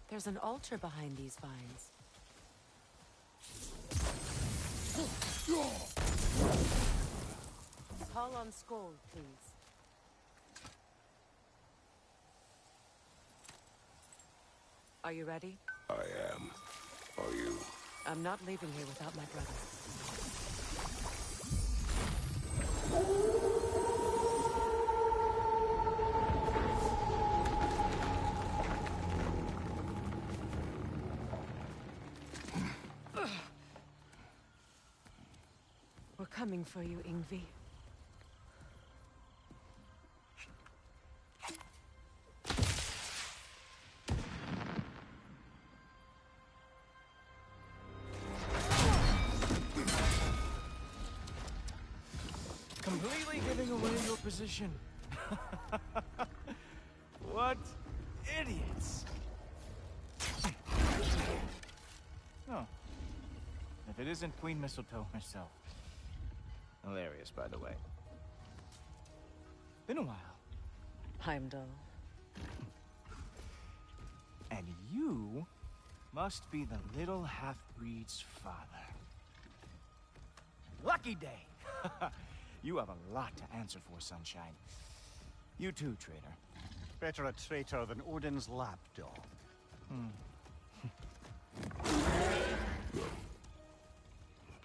There's an altar behind these vines. Call on Skoll, please. Are you ready? I am. Are you? I'm not leaving here without my brother. We're coming for you, Yngvi. Completely giving away your position. What idiots. Oh. If it isn't Queen Mistletoe herself. Hilarious, by the way. Been a while. Heimdall. And you must be the little half-breed's father. Lucky day! You have a lot to answer for, Sunshine. You too, traitor. Better a traitor than Odin's lapdog. The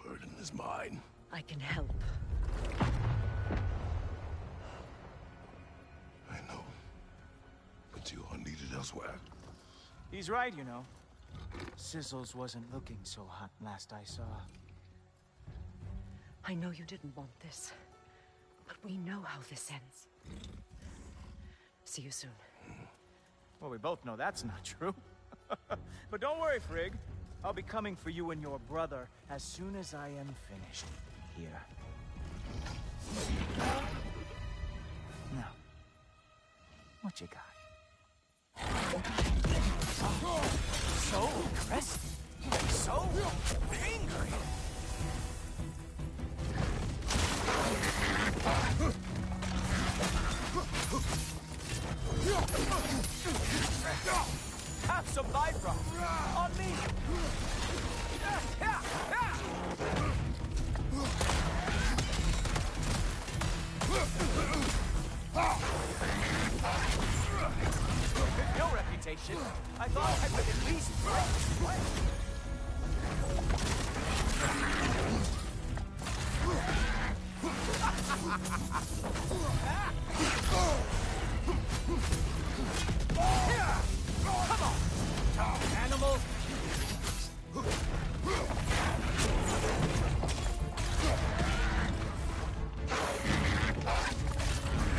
burden is mine. I can help. I know. But you are needed elsewhere. He's right, you know. Sizzles wasn't looking so hot last I saw. I know you didn't want this, but we know how this ends. See you soon. Well, we both know that's not true. But don't worry, Frigg. I'll be coming for you and your brother as soon as I am finished here. Now, what you got? So aggressive. So angry. Have some Vibra on me. With your reputation, I thought I would at least play. Come on, tough animal.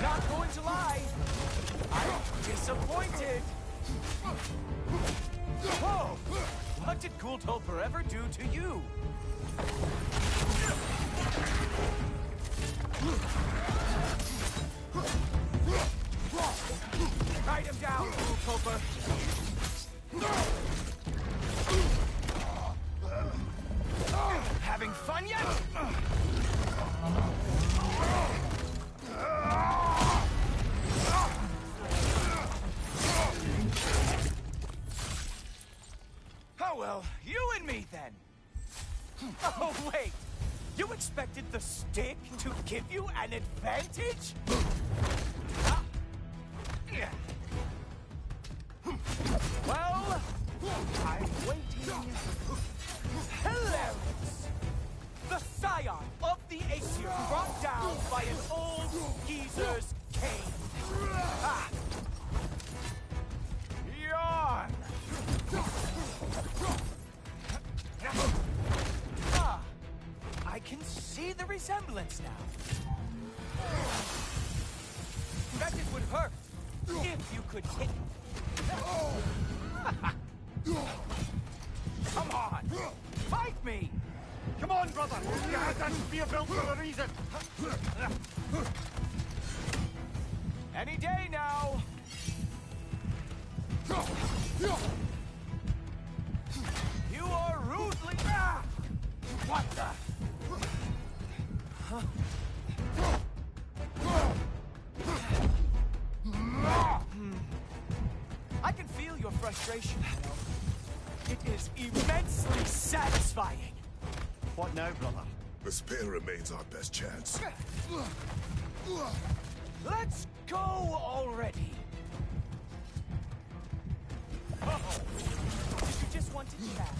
Not going to lie, I'm disappointed. Whoa! What did Cool Toll Forever do to you? Write him down, Cool Topher. Having fun yet? Oh well, you and me then. Oh wait, you expected the stick to give you an advantage? Well, I'm waiting. Hilarious! The scion of the Aesir brought down by an old geezer's cane. Ah. Yawn! Ah, I can see the resemblance now. Bet it would hurt if you could hit me. Come on! Fight me! Come on, brother! You had that spear built for a reason! Any day now! You are rudely... Ah! What the... Huh? I can feel your frustration, you know. It is immensely satisfying. What now, brother? The spear remains our best chance. Let's go already. Uh-oh. Did you just want to chat?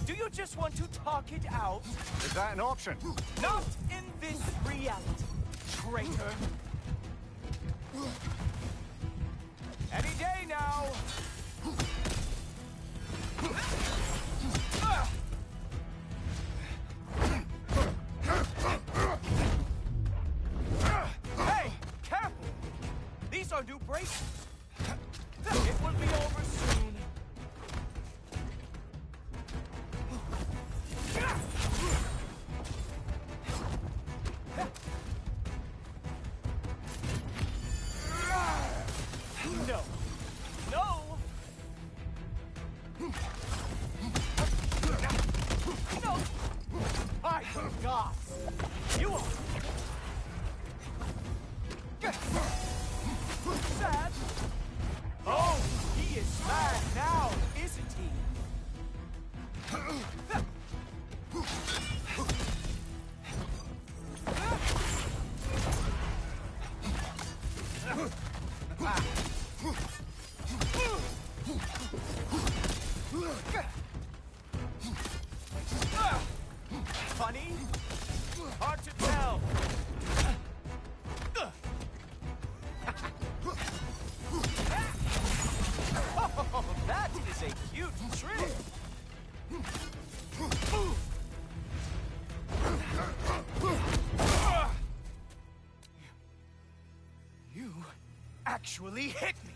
Do you just want to talk it out? Is that an option? Not in this reality, traitor. Any day now. Hey, careful! These are new braces. It will be over soon. No. No! No! I forgot! You are... Sad? Oh, he is mad now, isn't he? Funny? Hard to tell. Oh, that is a cute trick. actually hit me!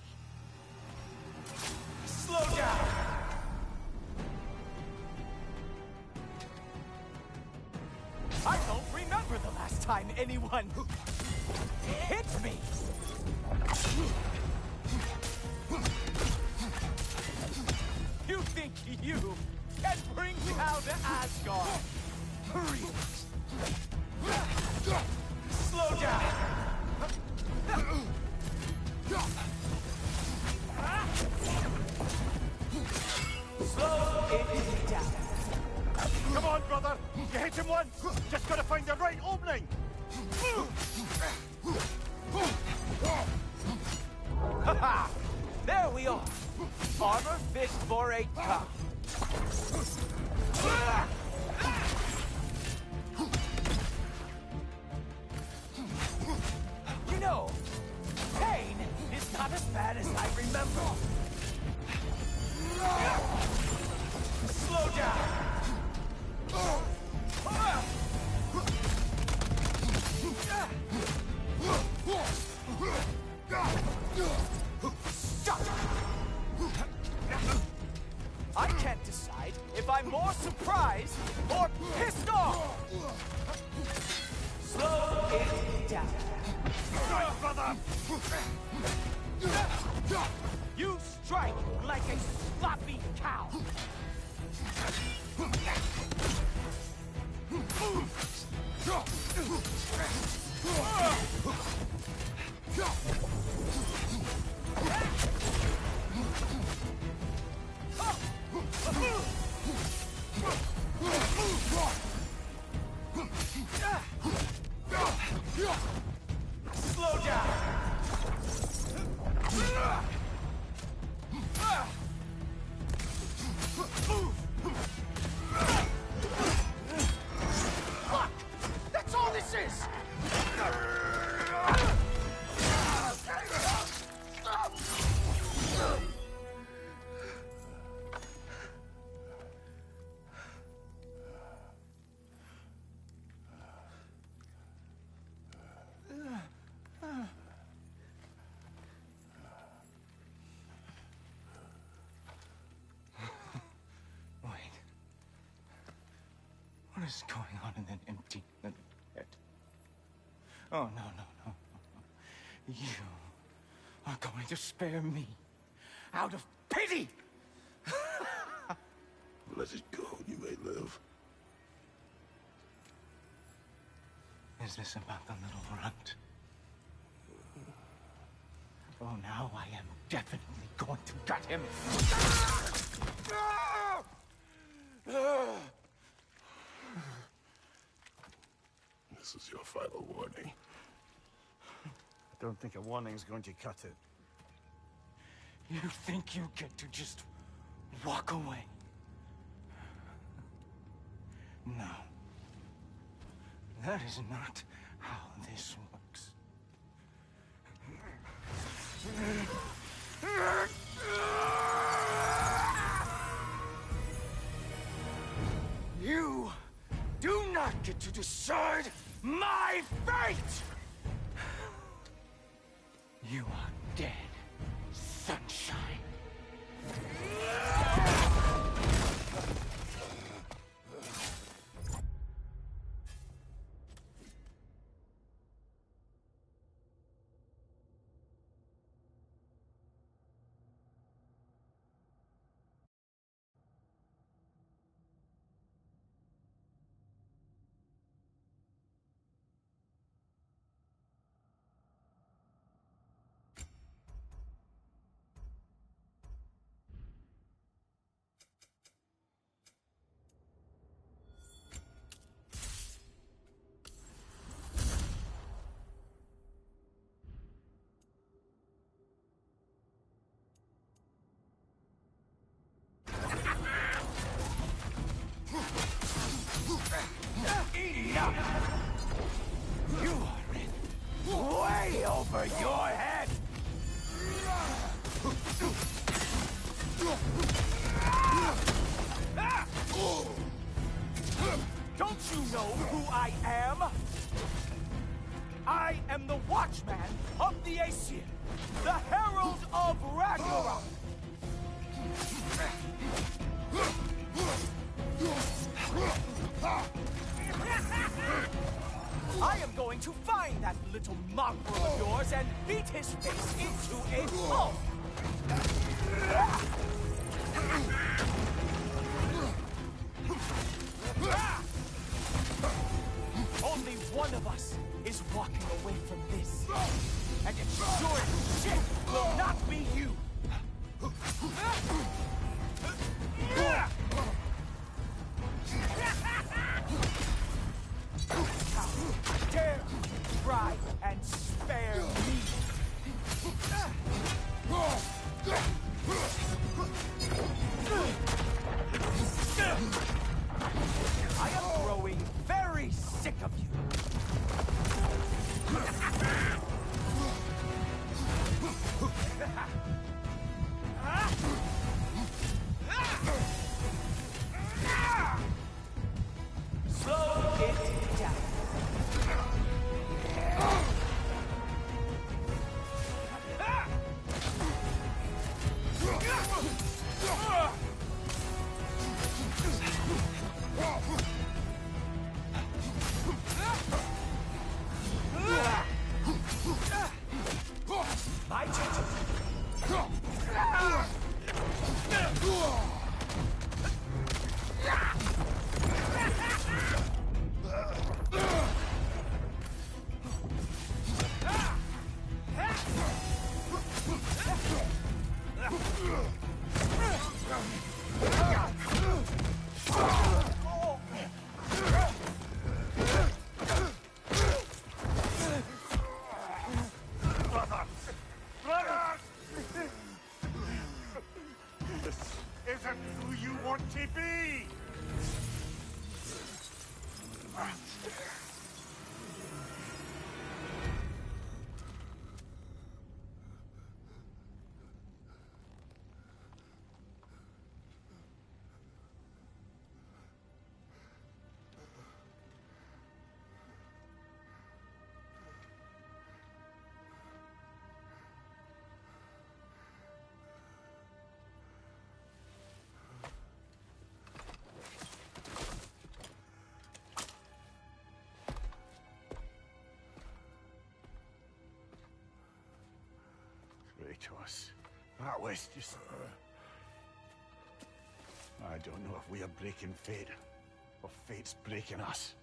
Slow down! I don't remember the last time anyone hit me! You think you can bring down Asgard? Hurry! Slow down! Slow it down. Come on, brother! You hit him once! Just gotta find the right opening! Ha-ha! There we are! Armor fit for a cop. You know, pain is not as bad as I remember. Slow down! Stop! I can't decide if I'm more surprised or pissed off! Slow it down. Right, brother! You strike like a sloppy cow! Slow down! Fuck! That's all this is! What is going on in that empty little head? Oh, no, no, no. You are going to spare me out of pity! Let it go, you may live. Is this about the little runt? Oh, now I am definitely going to gut him. This is your final warning. I don't think a warning's going to cut it. You think you get to just walk away? No. That is not how this works. You do not get to decide my fate! You are dead, sunshine. mongrel of yours and beat his face into a pulp! Only one of us is walking away from this. And it sure as shit will not be you! How dare you try and spare me? I am growing very sick of you. Slow it down. My This isn't who you want to be! Kratos, that was just... I don't know if we are breaking fate, or fate's breaking us.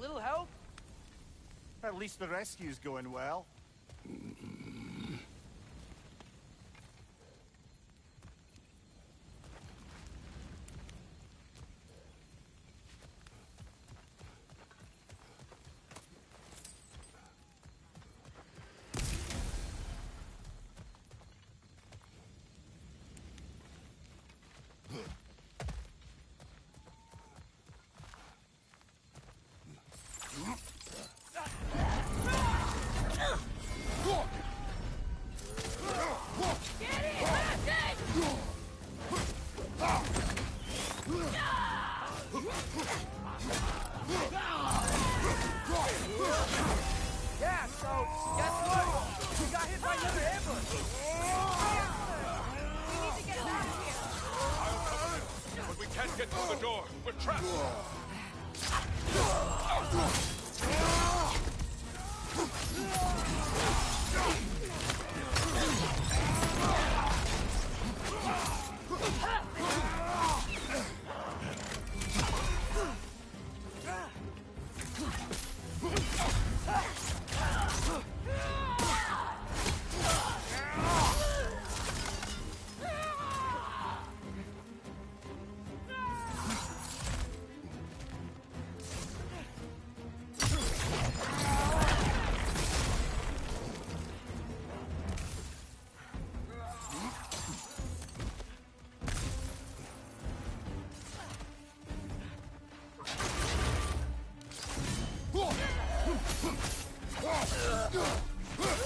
little help? At least the rescue's going well. Yeah, so, guess what? We got hit by another ambush. We need to get out of here. I'll cover it, but we can't get through the door. We're trapped.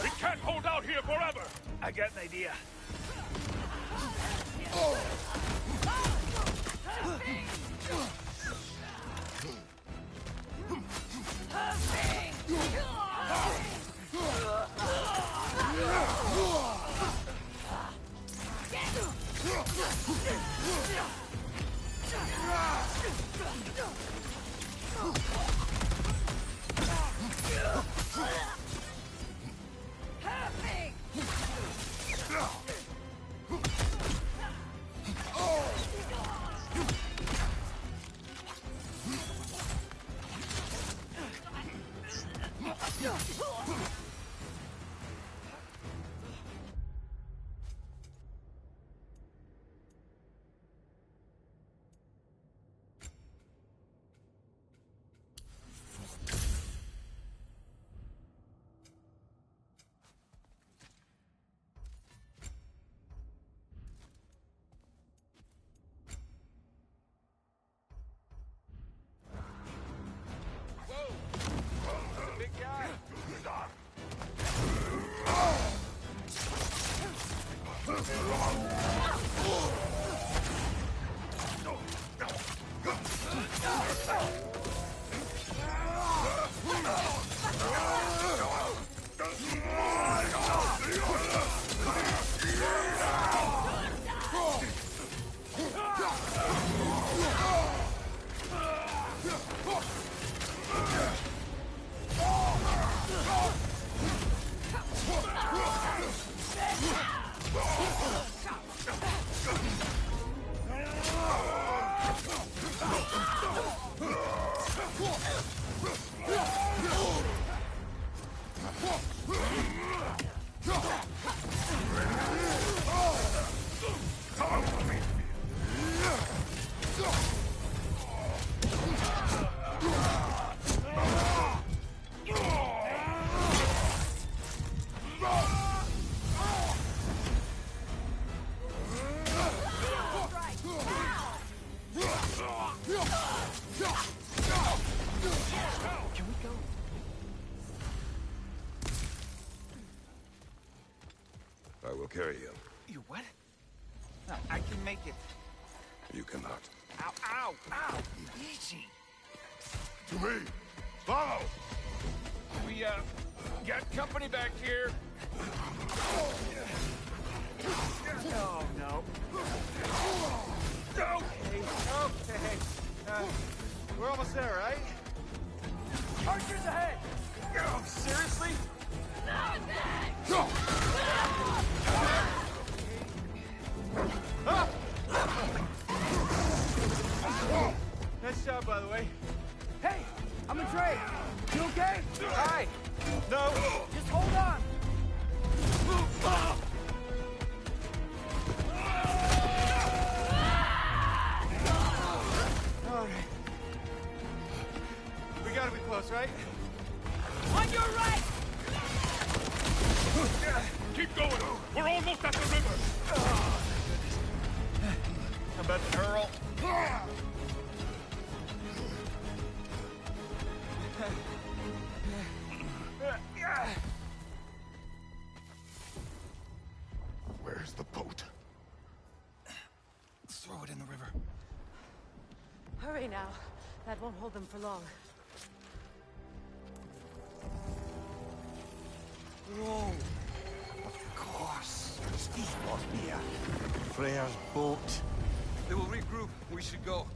We can't hold out here forever! I got an idea. I will carry you. You what? No, I can make it. You cannot. Ow, ow, ow! Easy. To me! Follow! We, got company back here. Oh, no. Okay, okay. We're almost there, right? Archers ahead! Oh, seriously? Nice job, by the way. Hey, I'm Atreus. You okay? Hi! No! Just hold on! Alright. We gotta be close, right? On your right! Keep going! We're almost at the river! I'm about to hurl. Where's the boat? Throw it in the river. Hurry now. That won't hold them for long. Whoa! Of course. Steve was here. Freya's boat. They will regroup. We should go.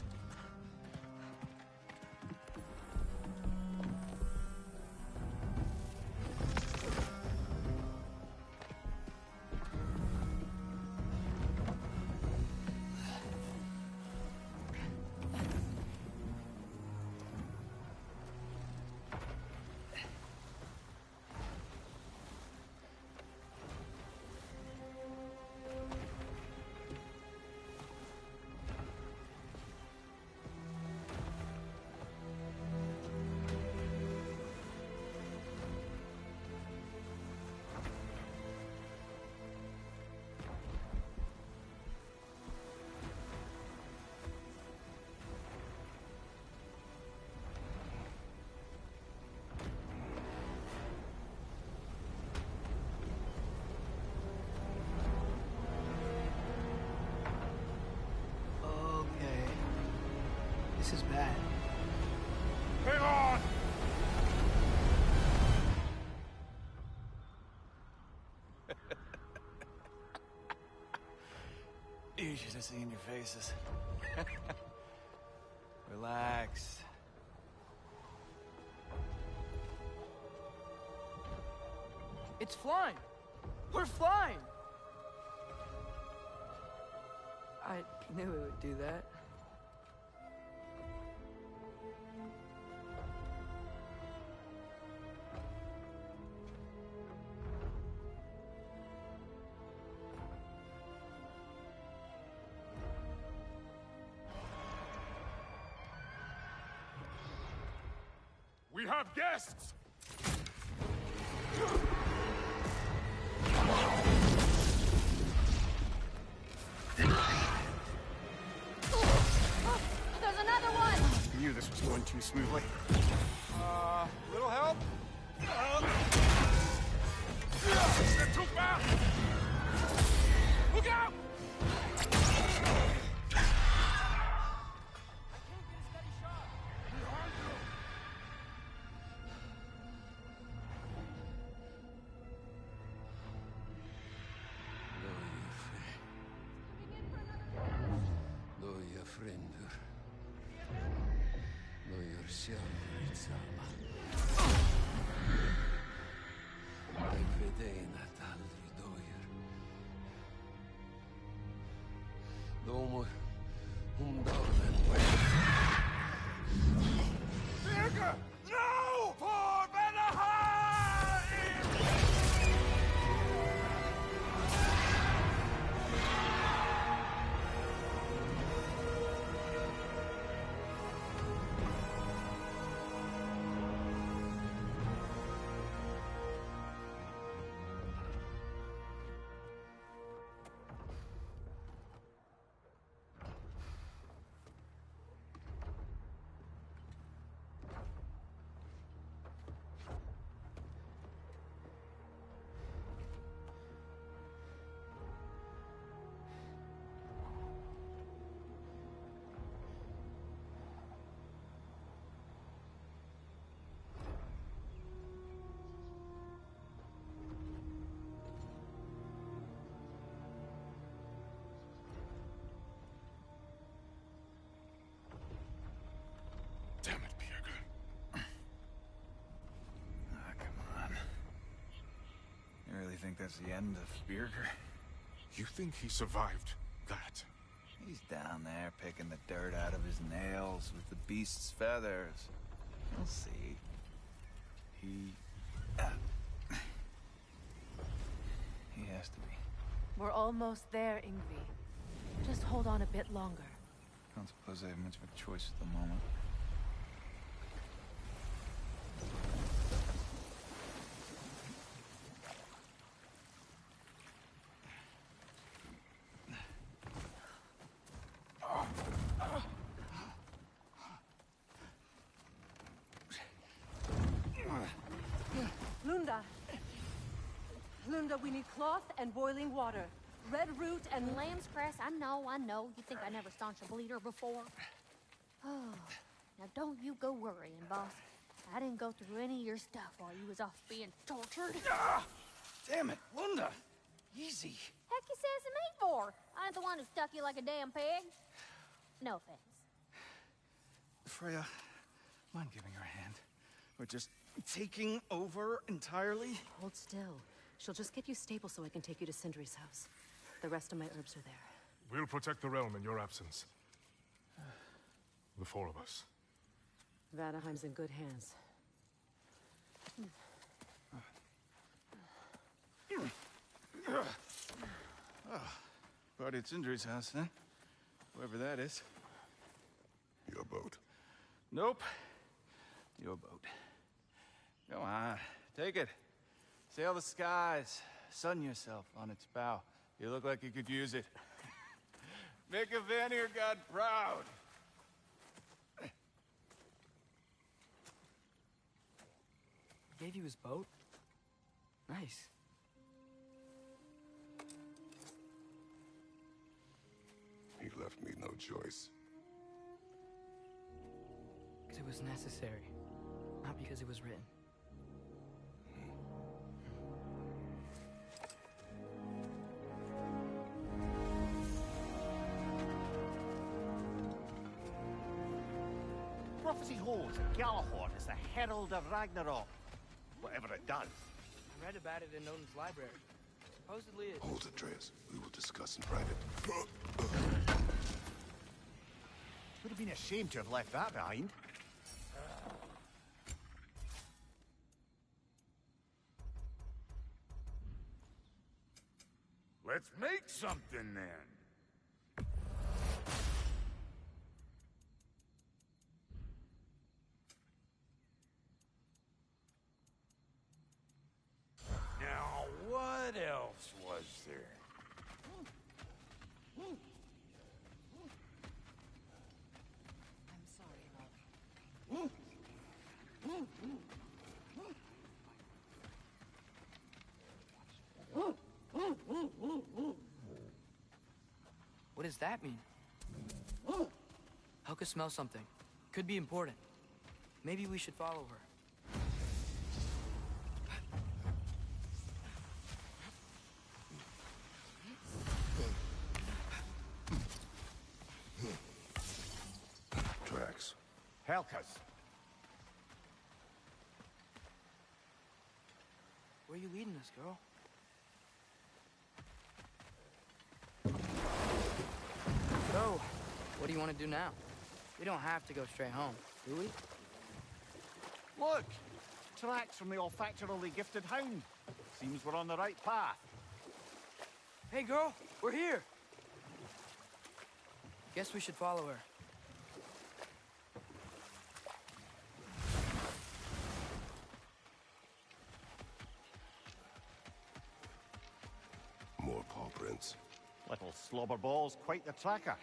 This is bad. Hang on! You should have seen your faces. Relax. It's flying! We're flying! I knew it would do that. We have guests! There's another one! I knew this was going too smoothly. Little help? They're too fast! Look out! No! For Vanaheim! Damn it, Pierre. Come on. You really think that's the end of Birger? You think he survived that? He's down there picking the dirt out of his nails with the beast's feathers. We'll see. He has to be. We're almost there, Ingvi. Just hold on a bit longer. I don't suppose I have much of a choice at the moment. Lunda, we need cloth and boiling water. Red root and Lamb's cress, I know. You think I never staunched a bleeder before? Oh, now don't you go worrying, boss. I didn't go through any of your stuff while you was off being tortured. Damn it, Lunda! Easy. Heck you sassing me for? I ain't the one who stuck you like a damn pig. No offense. Freya, mind giving her a hand? We're just taking over entirely? Hold still. She'll just get you stable so I can take you to Sindri's house. The rest of my herbs are there. We'll protect the realm in your absence. The four of us. Vanaheim's in good hands. Oh, party at Sindri's house, then? Whoever that is. Your boat. Nope. Your boat. Come on, take it. Sail the skies. Sun yourself on its bow. You look like you could use it. Make a Vanir god proud. He gave you his boat? Nice. He left me no choice. Because it was necessary, not because it was written. Prophecy holds that Galahorn is the herald of Ragnarok. Whatever it does. I read about it in Odin's library. Supposedly it... Hold it, Trace. We will discuss in private. Would have been a shame to have left that behind. Let's make something then. Now, what else was there? I'm sorry, Molly. What does that mean? Helga smells something. Could be important. Maybe we should follow her. Tracks. Helka's. Where are you leading us, girl? So, what do you want to do now? We don't have to go straight home, do we? Look! Tracks from the olfactorily gifted hound. Seems we're on the right path. Hey, girl, we're here! Guess we should follow her. More paw prints. Little slobberball's quite the tracker.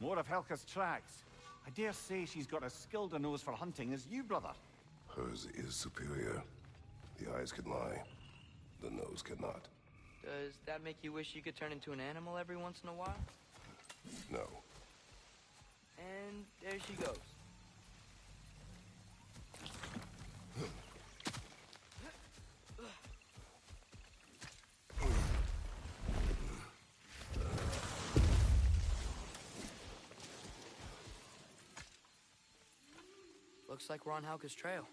More of Helka's tracks. I dare say she's got as skilled a nose for hunting as you, brother. Hers is superior. The eyes can lie. The nose cannot. Does that make you wish you could turn into an animal every once in a while? No. And there she goes. Looks like we're on Helka's trail.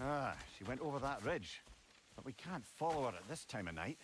Ah, she went over that ridge. But we can't follow her at this time of night.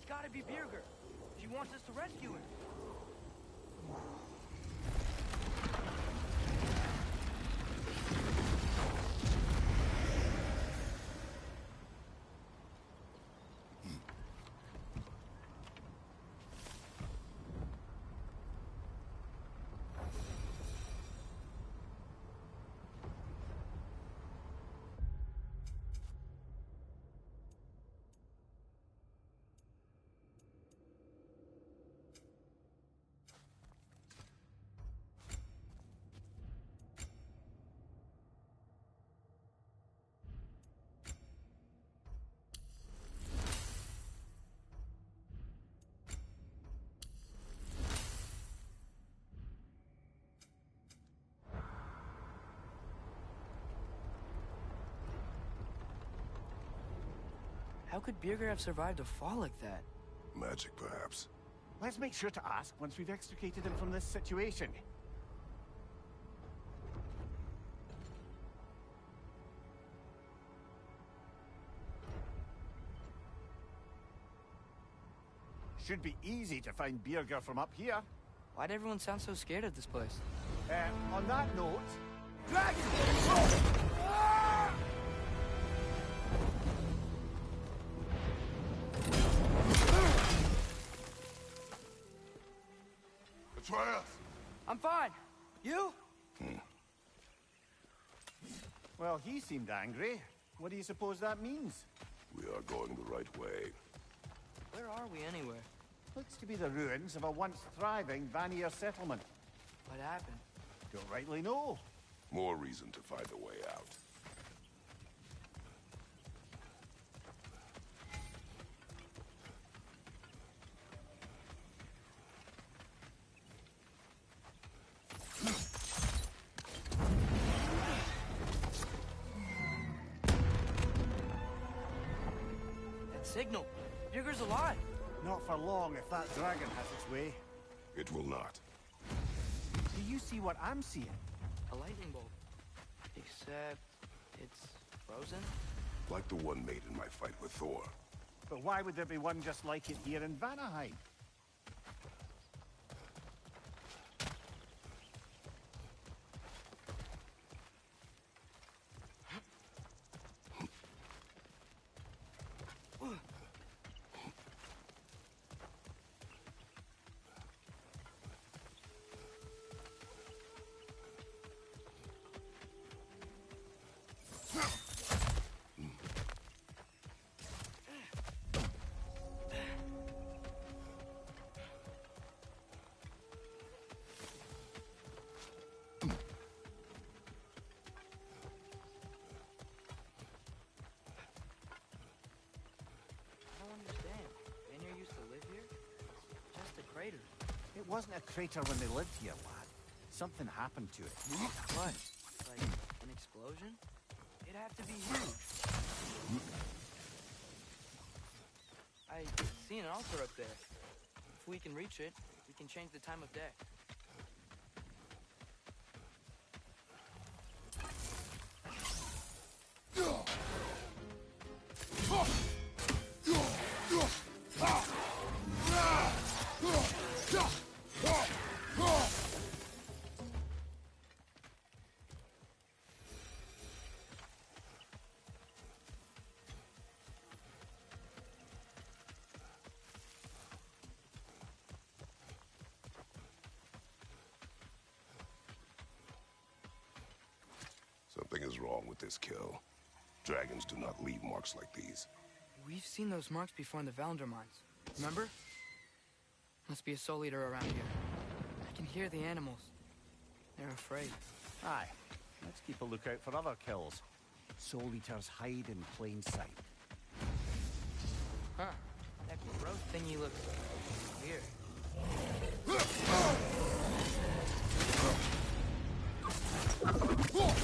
Gotta be Birger. She wants us to rescue her. How could Birger have survived a fall like that? Magic, perhaps. Let's make sure to ask once we've extricated him from this situation. Should be easy to find Birger from up here. Why'd everyone sound so scared of this place? On that note, dragon! Atreus! I'm fine. You? Well, he seemed angry. What do you suppose that means? We are going the right way. Where are we anyway? Looks to be the ruins of a once thriving Vanir settlement. What happened? Don't rightly know. More reason to find a way out. That signal. Birger's alive. Not for long if that dragon has its way. It will not. Do you see what I'm seeing? A lightning bolt. Except it's frozen? Like the one made in my fight with Thor. But why would there be one just like it here in Vanaheim? crater. It wasn't a crater when they lived here, lad. Something happened to it. What? Like an explosion? It'd have to be huge. I see an altar up there. If we can reach it, we can change the time of day. Something is wrong with this kill. Dragons do not leave marks like these. We've seen those marks before in the Valendar mines. Remember? Must be a soul eater around here. I can hear the animals. They're afraid. Aye. Let's keep a lookout for other kills. Soul eaters hide in plain sight. Huh. That gross thingy looks weird.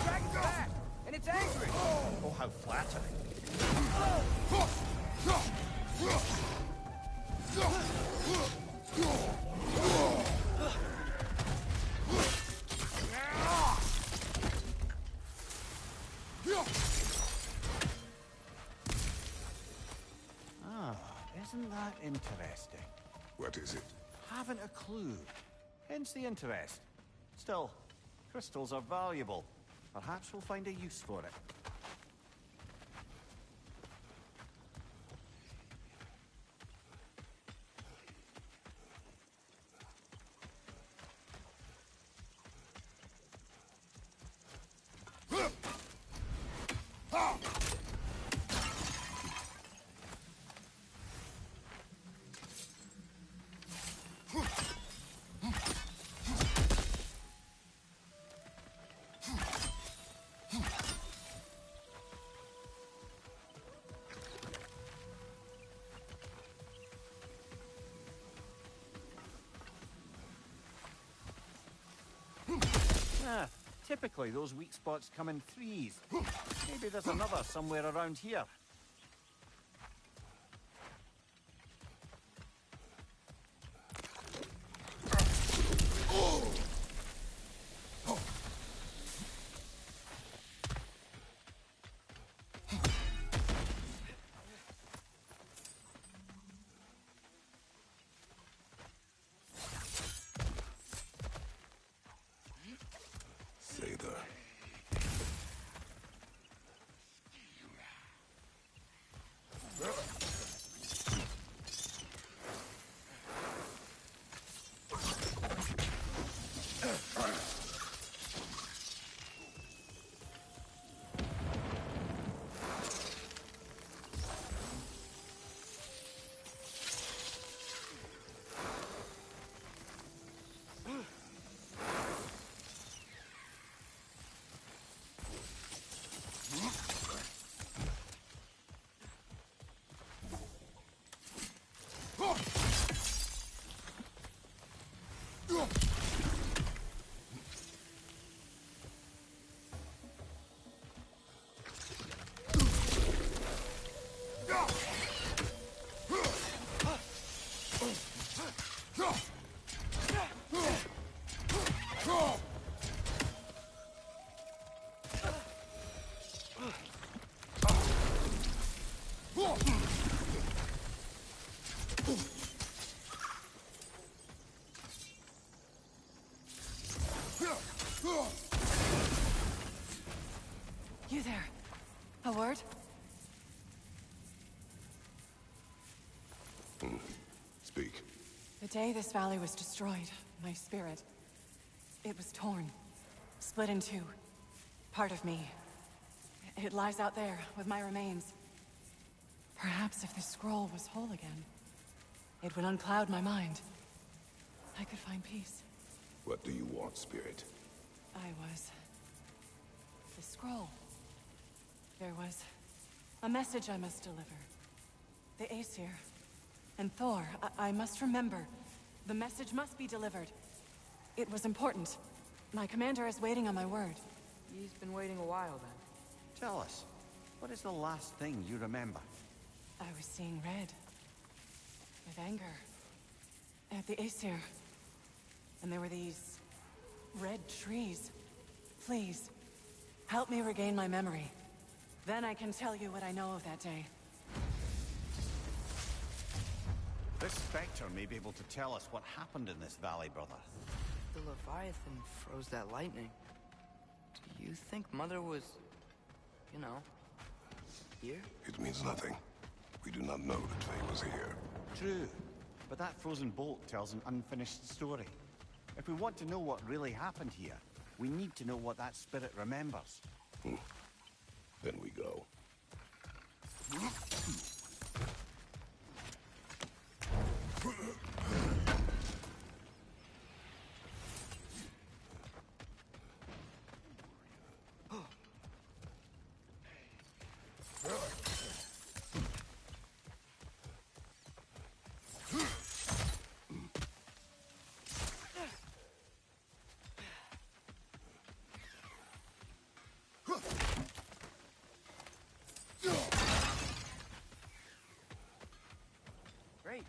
Dragon's back! And it's angry! Oh, how flattering. Ah, isn't that interesting? What is it? Haven't a clue. Hence the interest. Still, crystals are valuable. Perhaps we'll find a use for it. Ah, typically those weak spots come in threes. Maybe there's another somewhere around here. You there. A word? Speak. The day this valley was destroyed, my spirit, it was torn, split in two. Part of me. It lies out there with my remains. Perhaps if this scroll was whole again, it would uncloud my mind. I could find peace. What do you want, Spirit? I was... the scroll. There was a message I must deliver. The Aesir and Thor, I must remember The message must be delivered. It was important. My commander is waiting on my word. He's been waiting a while, then. Tell us, what is the last thing you remember? I was seeing red. With anger. At the Aesir. And there were these... red trees. Please, help me regain my memory. Then I can tell you what I know of that day. This Spectre may be able to tell us what happened in this valley, brother. The Leviathan froze that lightning. Do you think Mother was... you know... here? It means nothing. We do not know that Faye was here. True, but that frozen bolt tells an unfinished story. If we want to know what really happened here, we need to know what that spirit remembers. Then we go. Great.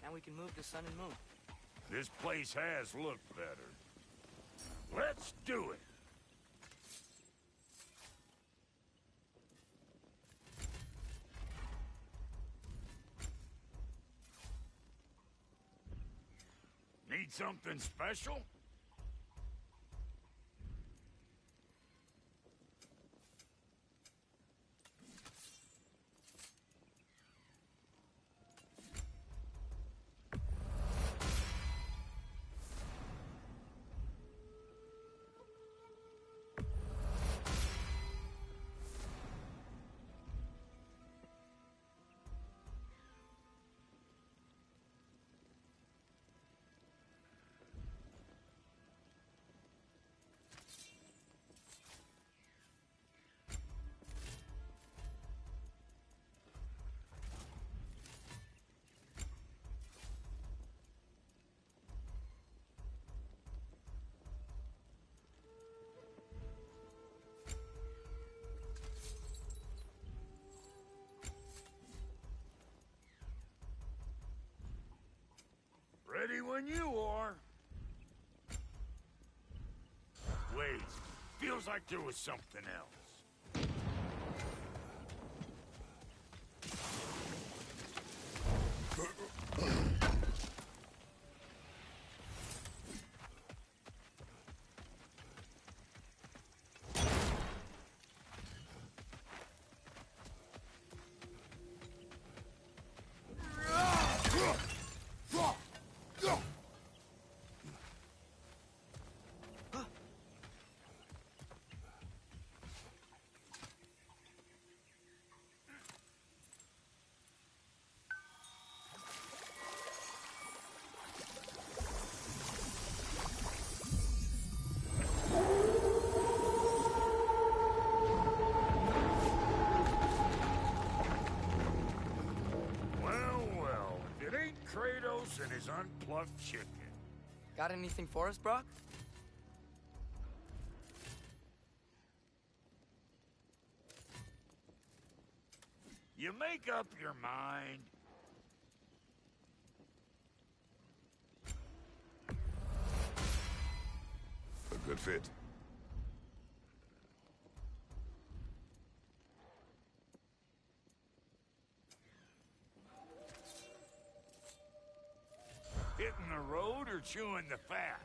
Now we can move the sun and moon. This place has looked better. Let's do it! Need something special? Ready when you are. Wait, feels like there was something else. Kratos and his unplucked chicken. Got anything for us, Brock? You make up your mind. A good fit. Hitting the road or chewing the fat?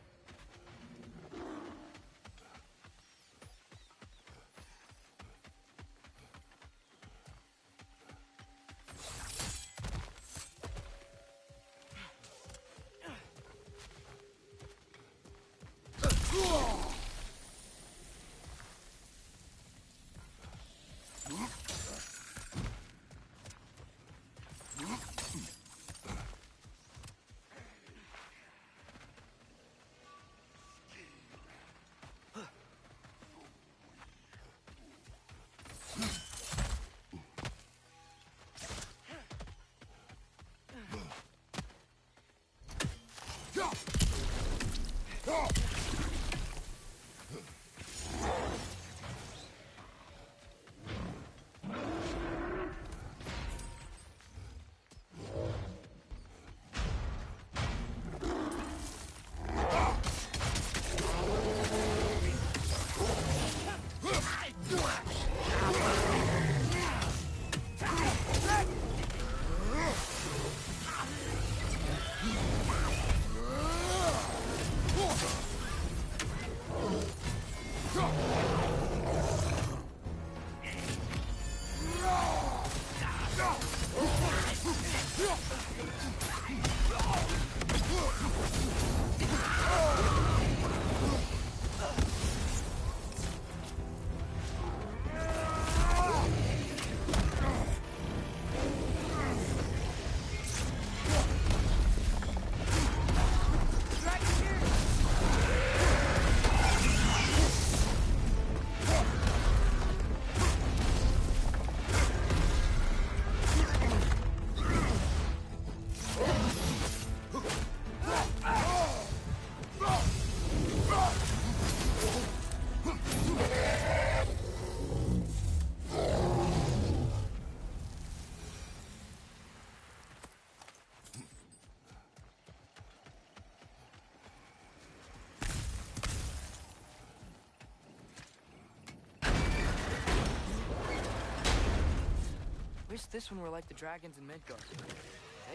Wish this one were like the dragons in Midgard.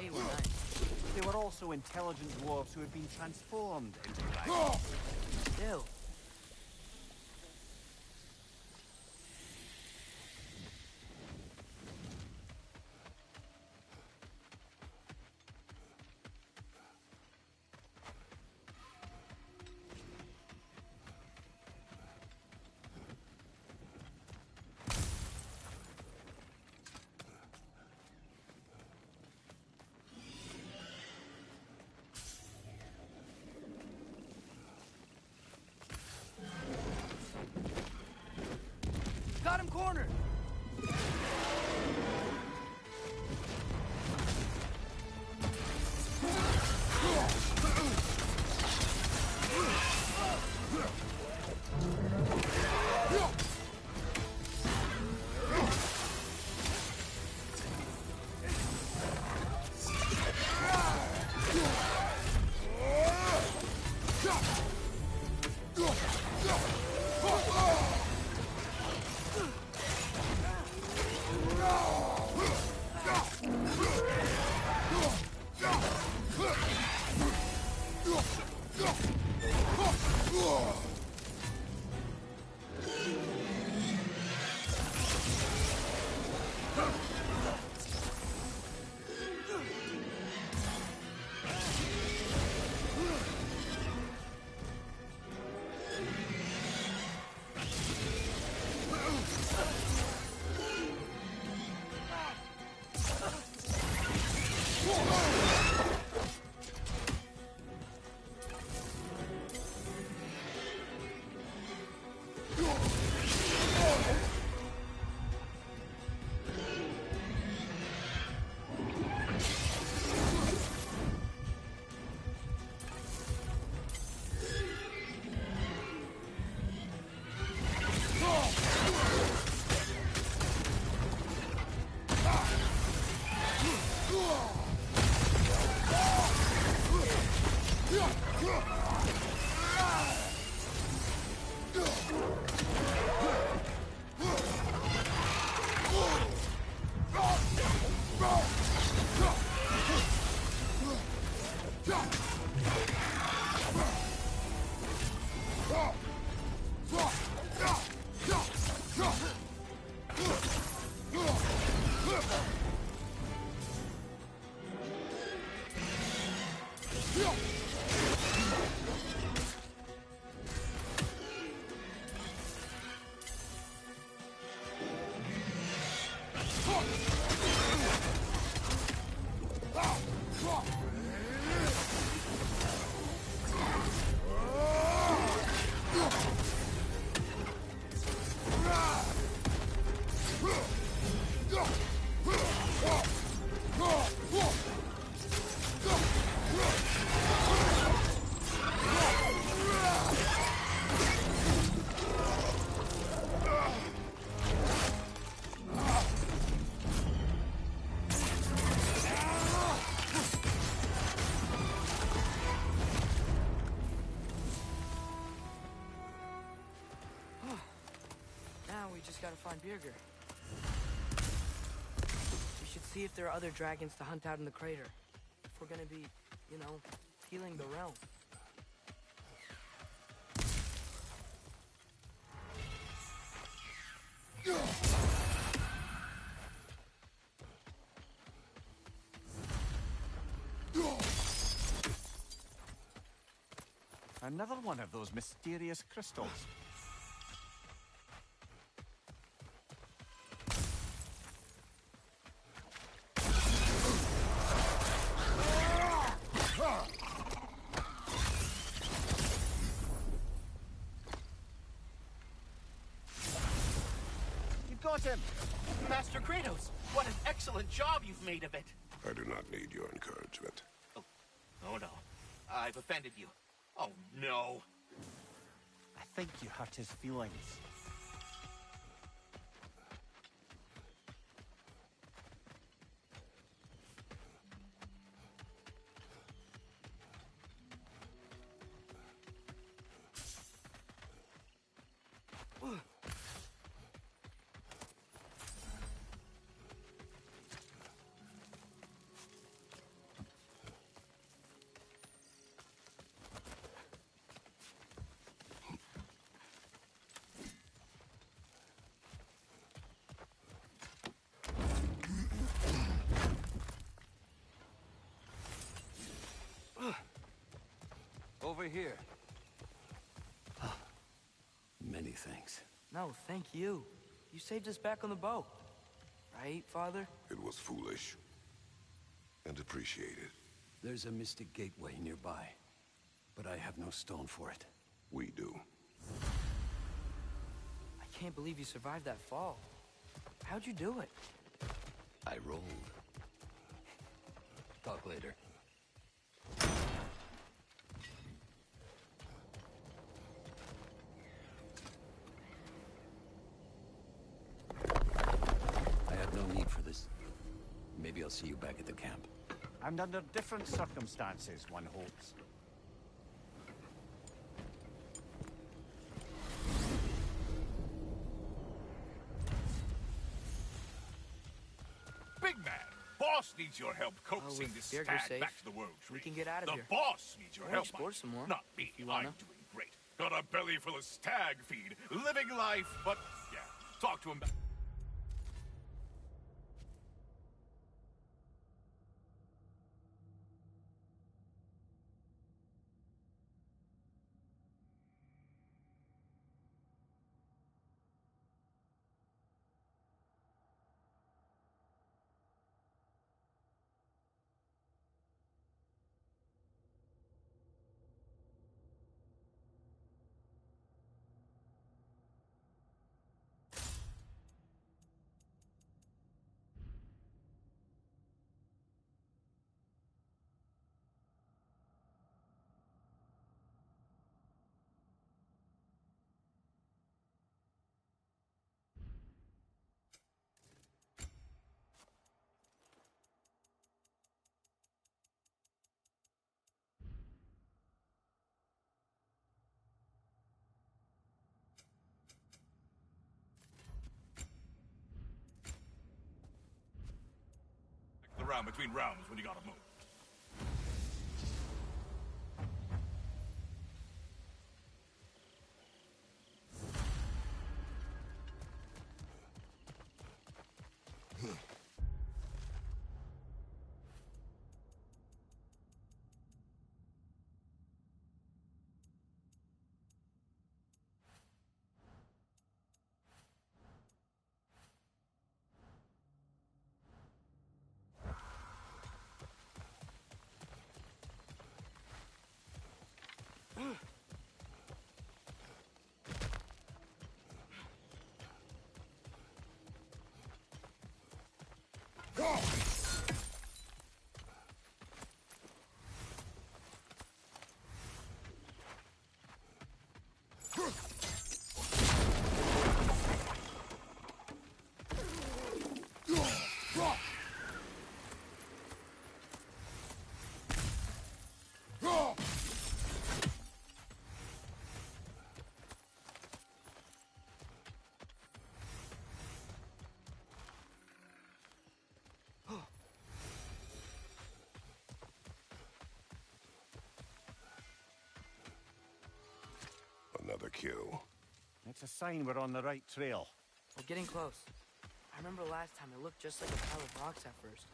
They were nice. They were also intelligent dwarves who had been transformed into dragons. Still. Got him cornered! just gotta find Birger. We should see if there are other dragons to hunt out in the crater. If we're gonna be, you know, healing the realm. Another one of those mysterious crystals. You've got him! Master Kratos, what an excellent job you've made of it! I do not need your encouragement. Oh no, I've offended you. Oh no. I think you hurt his feelings. Over here. Many thanks. No, thank you. You saved us back on the boat. Right, Father? It was foolish. And appreciated. There's a mystic gateway nearby, but I have no stone for it. We do. I can't believe you survived that fall. How'd you do it? I rolled. Talk later. I have no need for this. Maybe I'll see you back at the camp. And under different circumstances, one hopes. Big man, boss needs your help coaxing with this Birger stag safe, back to the world tree. we can get out of the here. boss needs your Wanna help. explore some more, Not me. if you wanna. I'm doing great. Got a belly full of stag feed, living life, but yeah, talk to him. Around between rounds when you gotta move. kill. It's a sign we're on the right trail. We're getting close. I remember last time it looked just like a pile of rocks at first.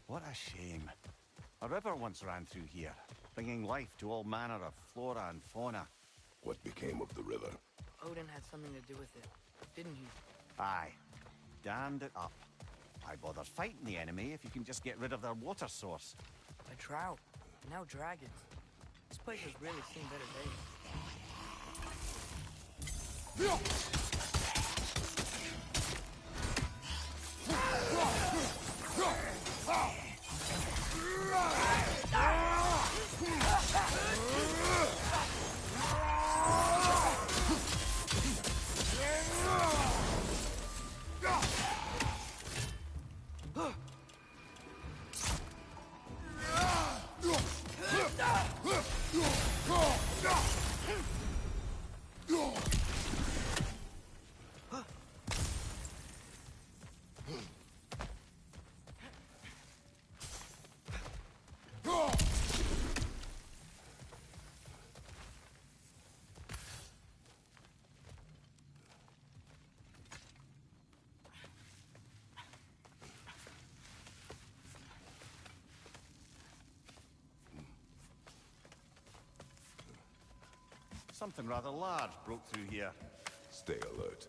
What a shame. A river once ran through here, bringing life to all manner of flora and fauna. What became of the river? Odin had something to do with it, didn't he? Aye. Dammed it up. Why bother fighting the enemy if you can just get rid of their water source? A drought, now dragons. This place has really seen better days. Something rather large broke through here. Stay alert.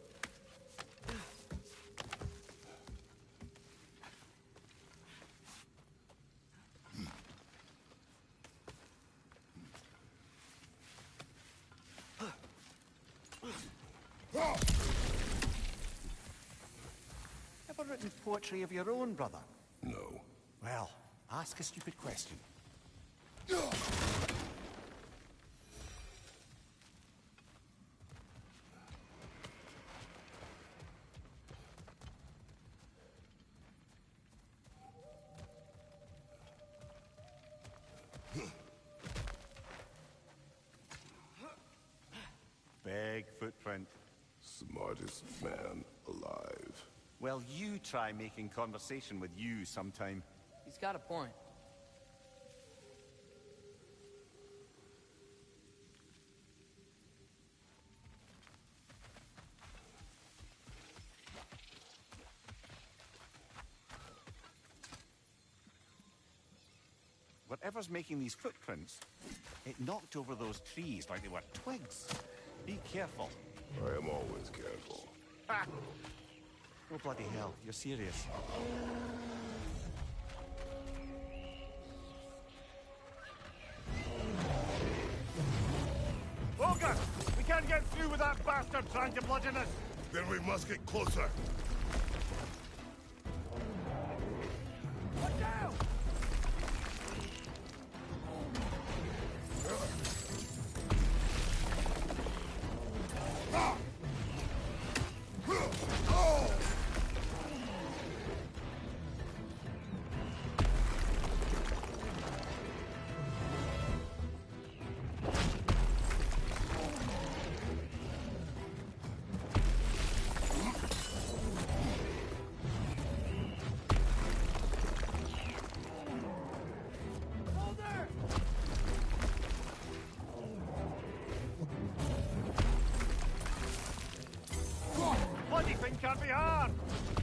Ever written poetry of your own, brother? No. Well, ask a stupid question. Big footprint. Smartest man alive. Well, you try making conversation with you sometime. He's got a point. Whatever's making these footprints, it knocked over those trees like they were twigs. Be careful. I am always careful. Ha! Oh, bloody hell, you're serious. Olga! We can't get through with that bastard trying to bludgeon us! Then we must get closer. Watch out!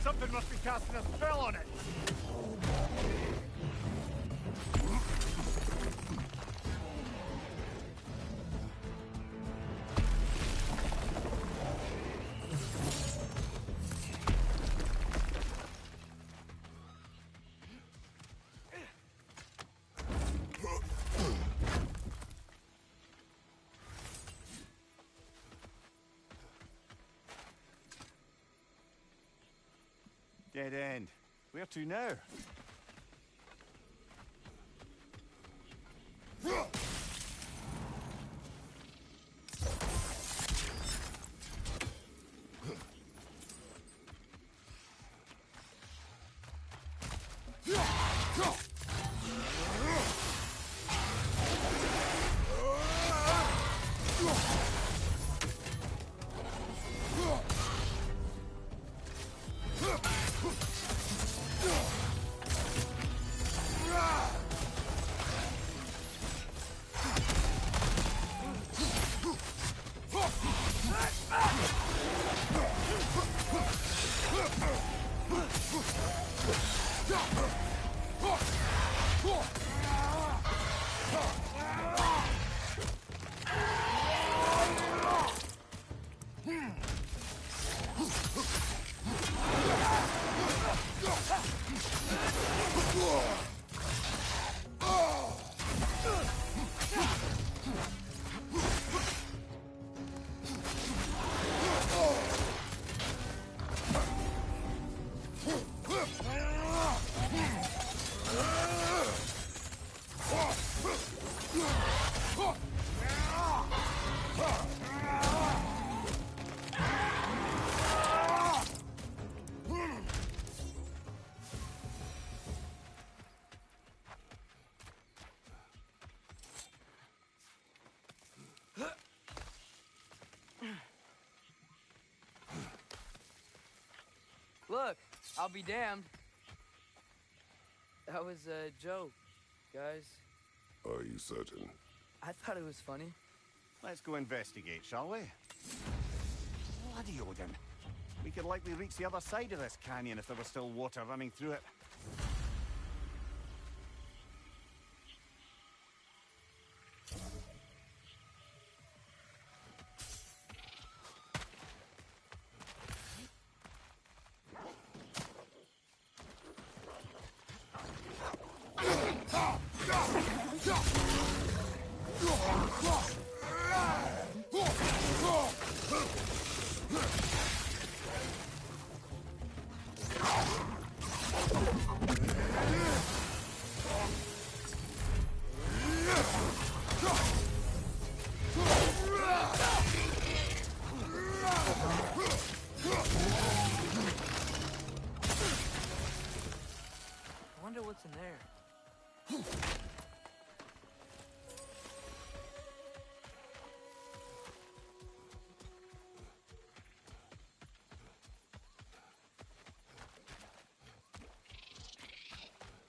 Something must be casting a spell on it. Dead end. Where to now? Look, I'll be damned. That was a joke, guys. Are you certain? I thought it was funny. Let's go investigate, shall we? Bloody Odin. We could likely reach the other side of this canyon if there was still water running through it. I wonder what's in there.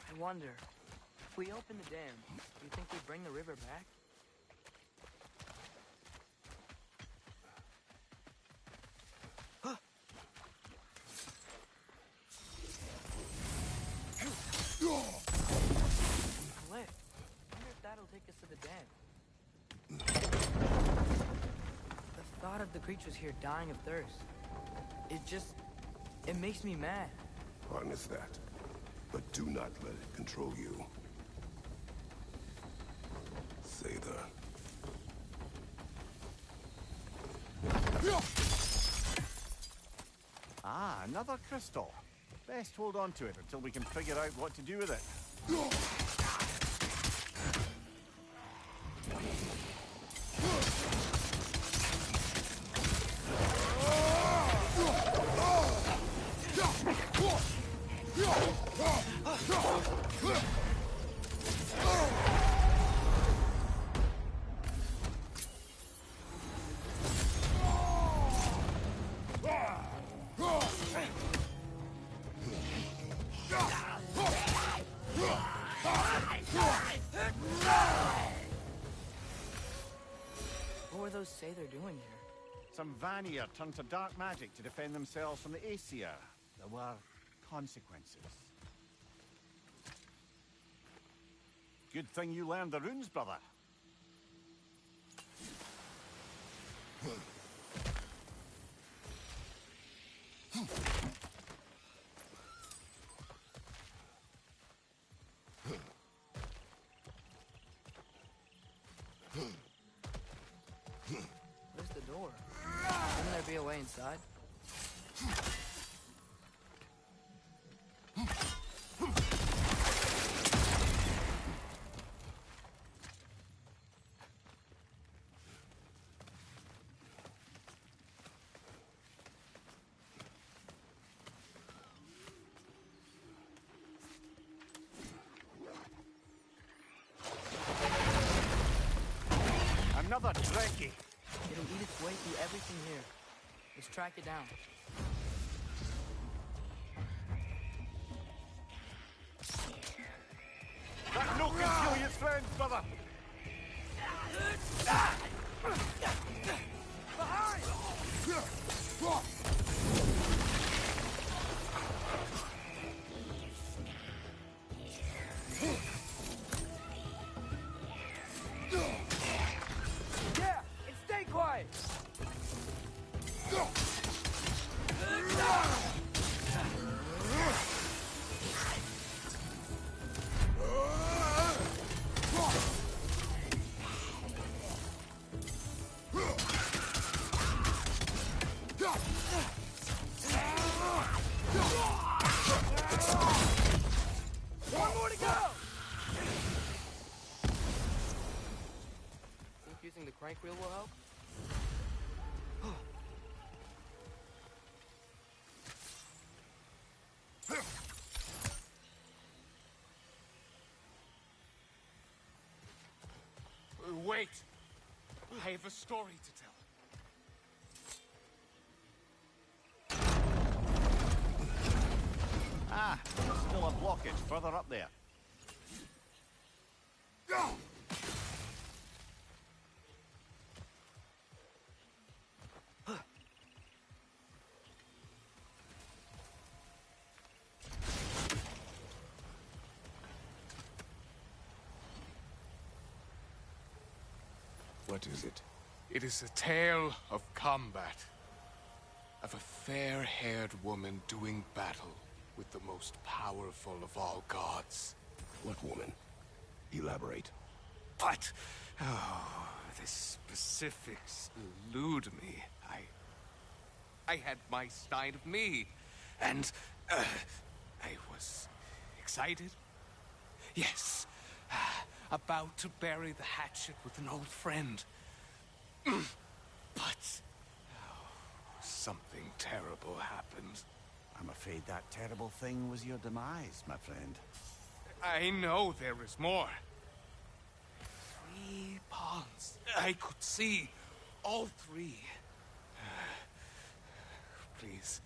I wonder, if we open the dam, do you think we bring the river back? Lift. Wonder if that'll take us to the dam. The thought of the creatures here dying of thirst, it makes me mad. Harness that. But do not let it control you. Sather. Ah, another crystal. Best hold on to it until we can figure out what to do with it. What were those Sather doing here? Some Vanir turned to dark magic to defend themselves from the Aesir. There were consequences. Good thing you learned the runes, brother. Where's the door? Shouldn't there be a way inside? Another Trekkie. It'll eat its way through everything here. Let's track it down. That no can kill your friends, brother. Yeah, and stay quiet. One more to go. Think using the crank wheel will help? Wait! I have a story to tell. Ah, still a blockage further up there. What is it? It is a tale of combat. Of a fair-haired woman doing battle with the most powerful of all gods. What woman? Elaborate. But, oh, the specifics elude me. I had my side of me, and I was excited. Yes, about to bury the hatchet with an old friend. But something terrible happened. I'm afraid that terrible thing was your demise, my friend. I know there is more. 3 pawns. I could see all 3. Please,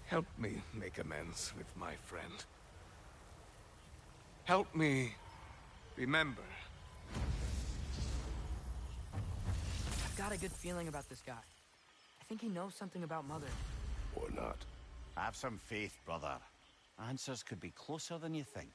help me make amends with my friend. Help me remember. I've got a good feeling about this guy. I think he knows something about Mother. Or not. Have some faith, brother. Answers could be closer than you think.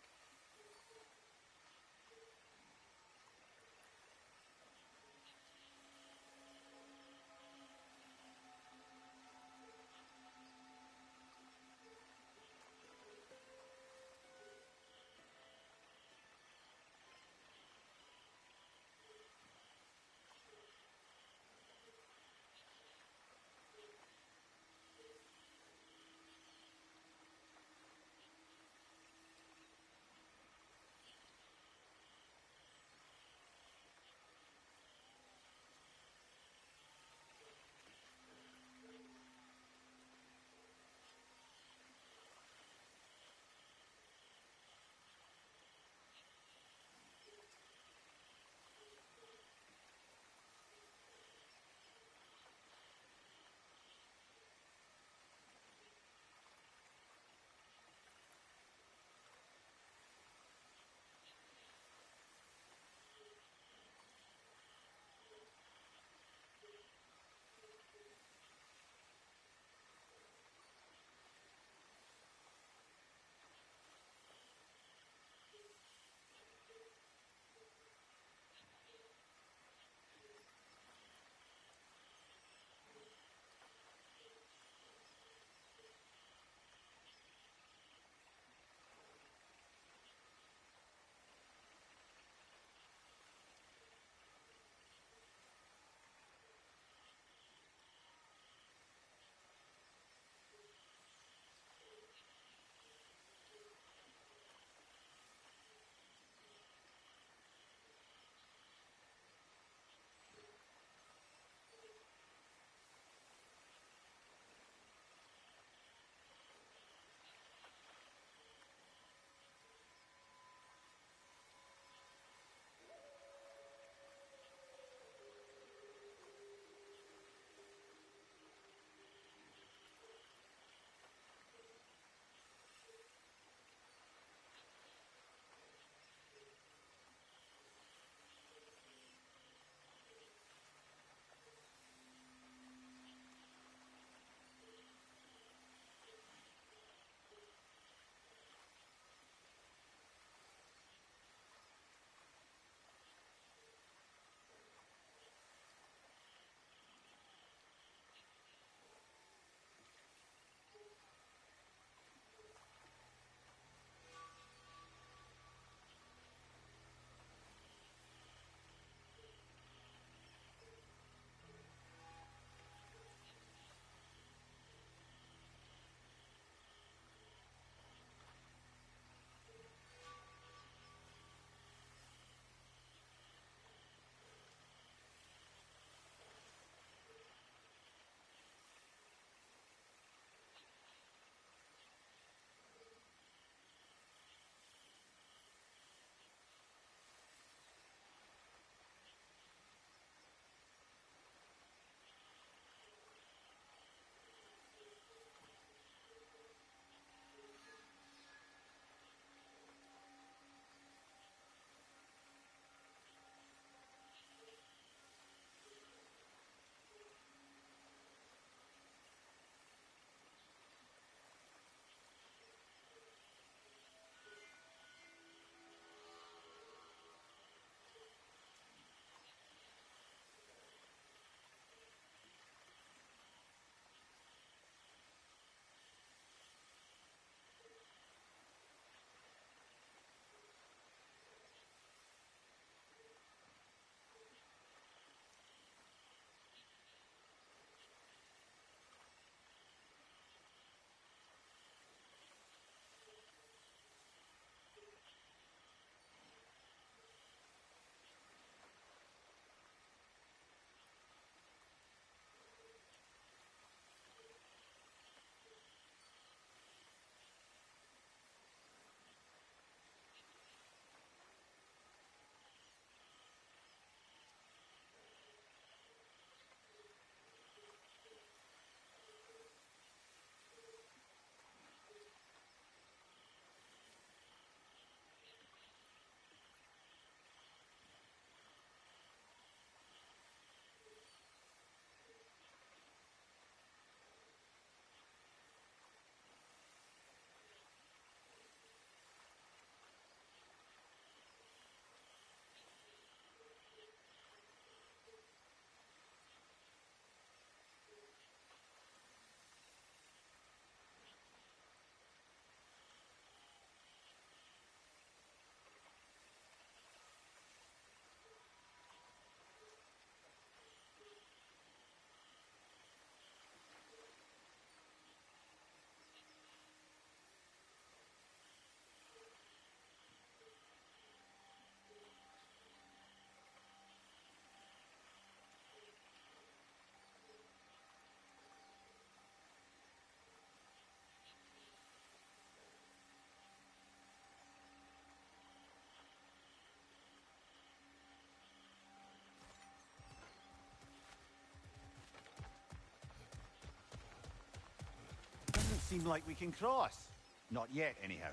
seem like we can cross. Not yet, anyhow.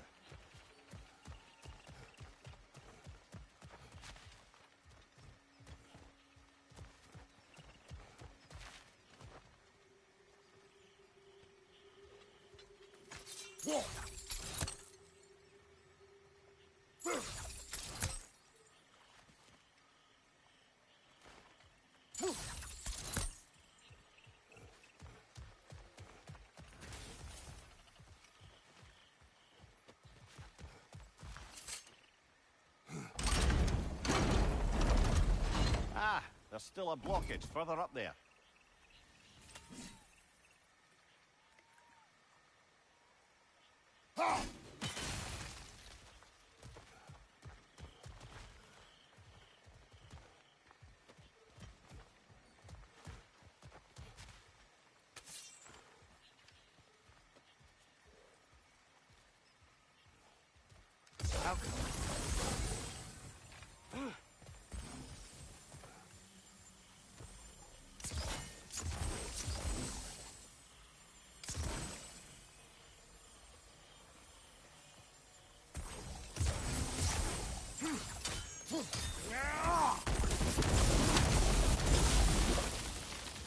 Ah, there's still a blockage further up there.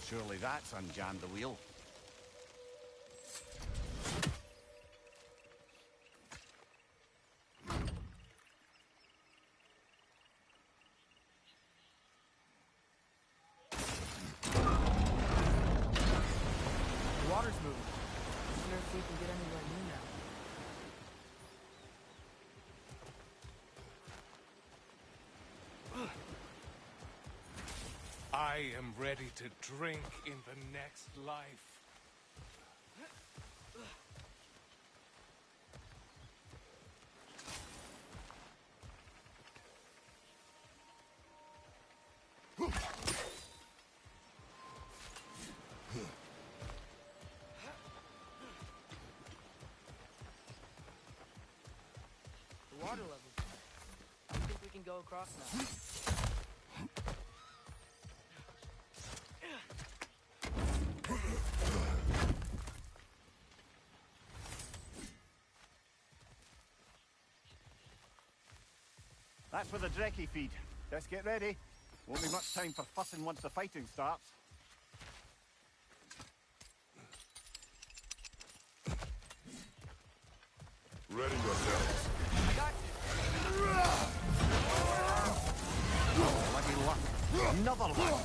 Surely that's unjammed the wheel. The water's moving. I wonder if we can get anywhere new now. I am ready to drink in the next life. The water level. I think we can go across now. That's where the Drekkie feed. Let's get ready. Won't be much time for fussing once the fighting starts. Ready yourselves. I got you. Bloody luck. Another one.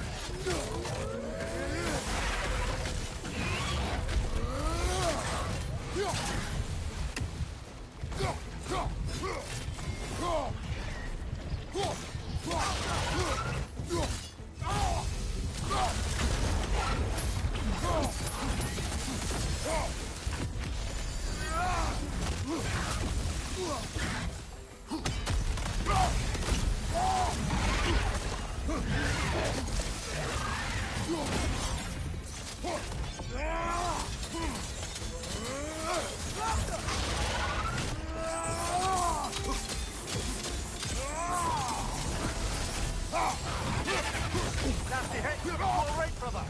Nasty hit. You're all right, brother.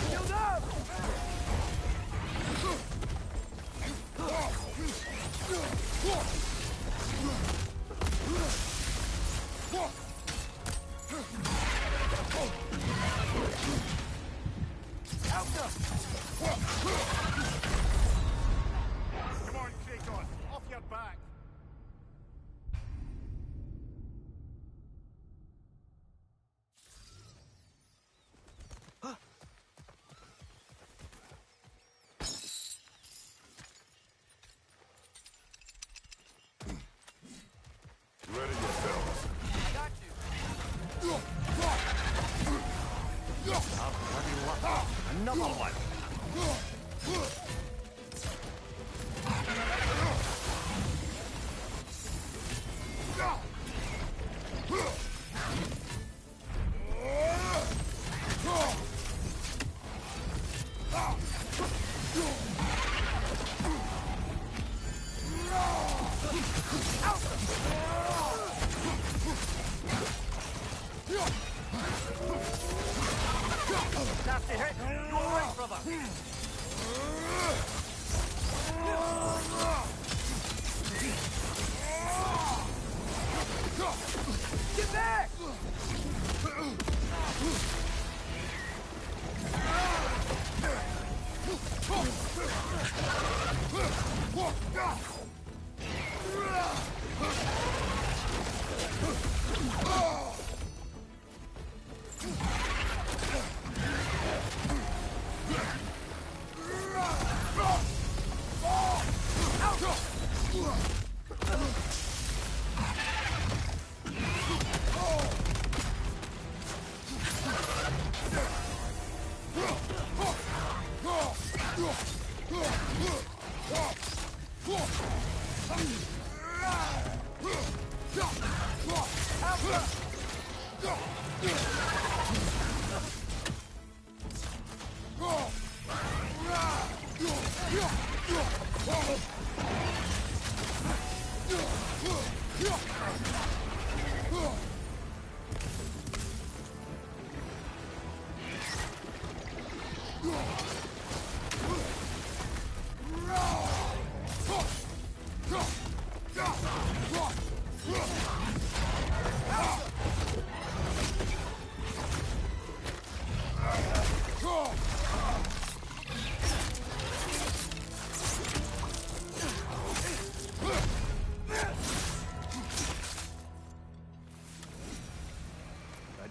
Shield up! Come on, Kratos. Off your back. Ready yourselves. I got you. Bloody luck. Another one.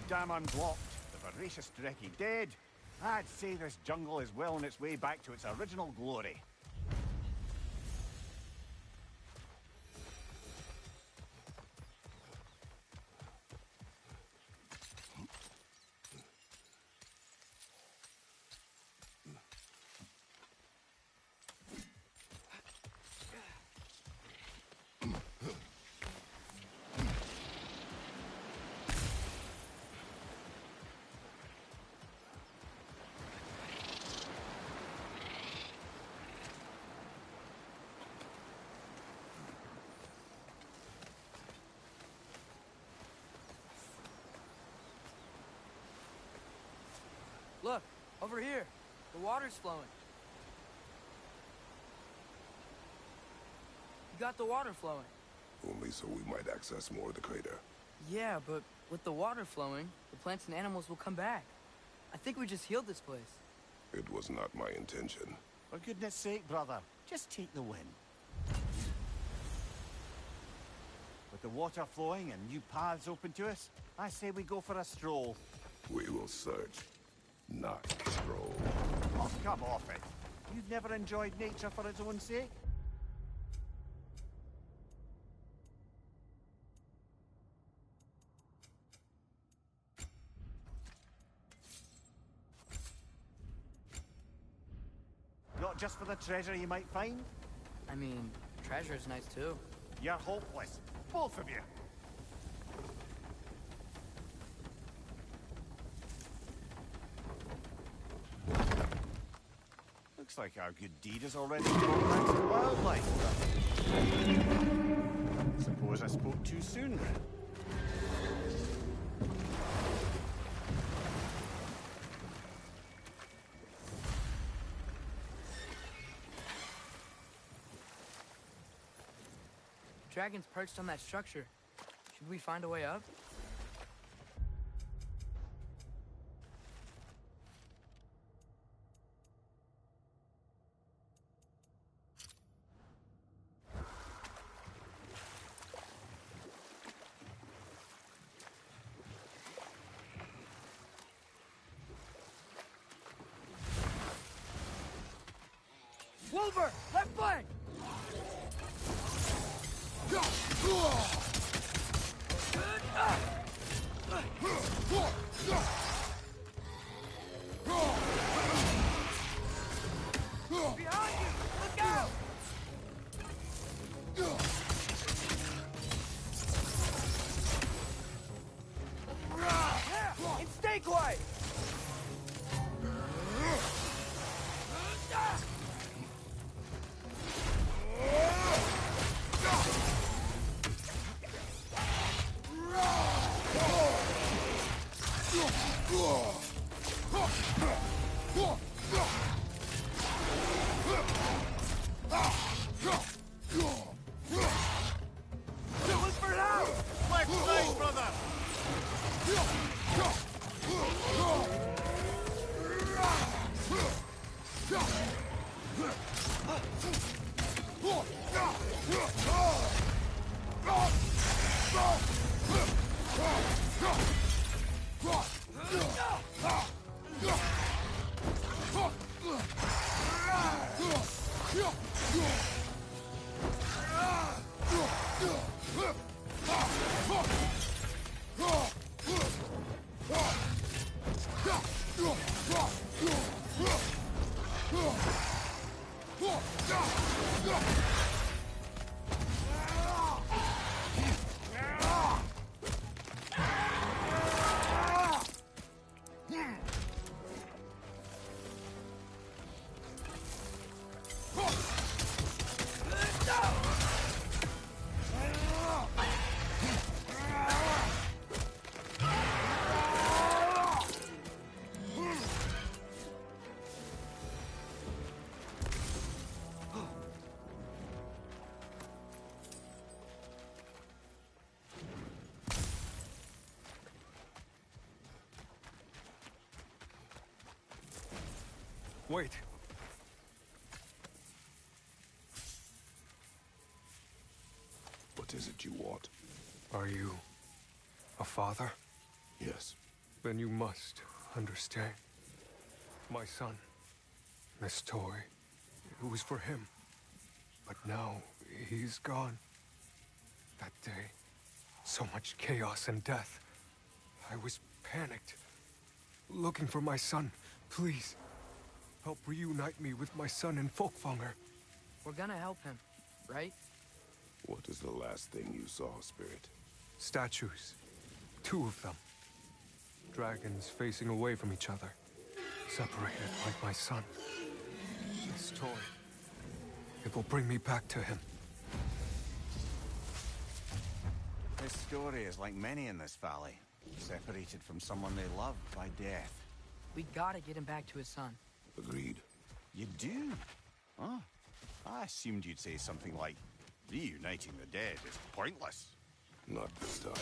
Dam unblocked, the voracious Drekkie dead. I'd say this jungle is well on its way back to its original glory. Look, over here. The water's flowing. You got the water flowing. Only so we might access more of the crater. Yeah, but with the water flowing, the plants and animals will come back. I think we just healed this place. It was not my intention. For goodness sake, brother, just take the win. With the water flowing and new paths open to us, I say we go for a stroll. We will search, not stroll. Oh, come off it. You've never enjoyed nature for its own sake? Not just for the treasure you might find? I mean, treasure's nice too. You're hopeless. Both of you. Looks like our good deed has already brought back some wildlife. Suppose I spoke too soon then. Dragon's perched on that structure. Should we find a way up? Wolver! Left flank! Behind you! Look out! And stay quiet! Wait. What is it you want? Are you a father? Yes. Then you must understand. My son, this toy, it was for him. But now he's gone. That day, so much chaos and death. I was panicked, looking for my son. Please, help reunite me with my son in Folkvanger. We're gonna help him, right? What is the last thing you saw, Spirit? Statues. 2 of them. Dragons facing away from each other. Separated like my son. This toy. It will bring me back to him. His story is like many in this valley. Separated from someone they love by death. We gotta get him back to his son. Agreed. You do? Oh, I assumed you'd say something like, reuniting the dead is pointless. Not this time.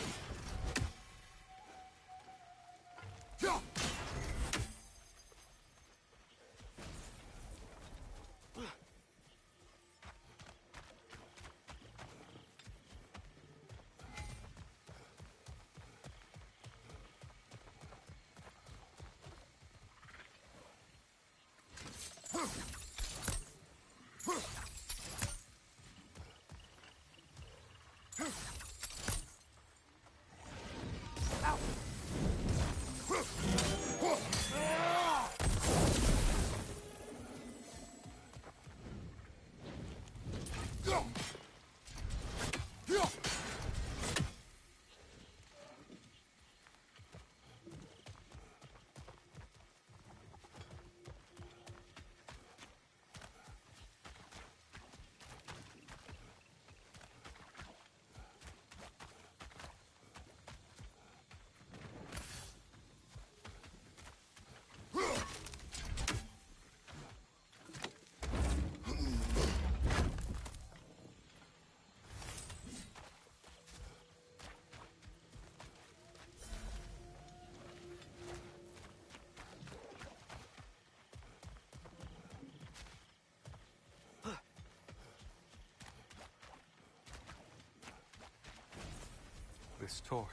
This toy,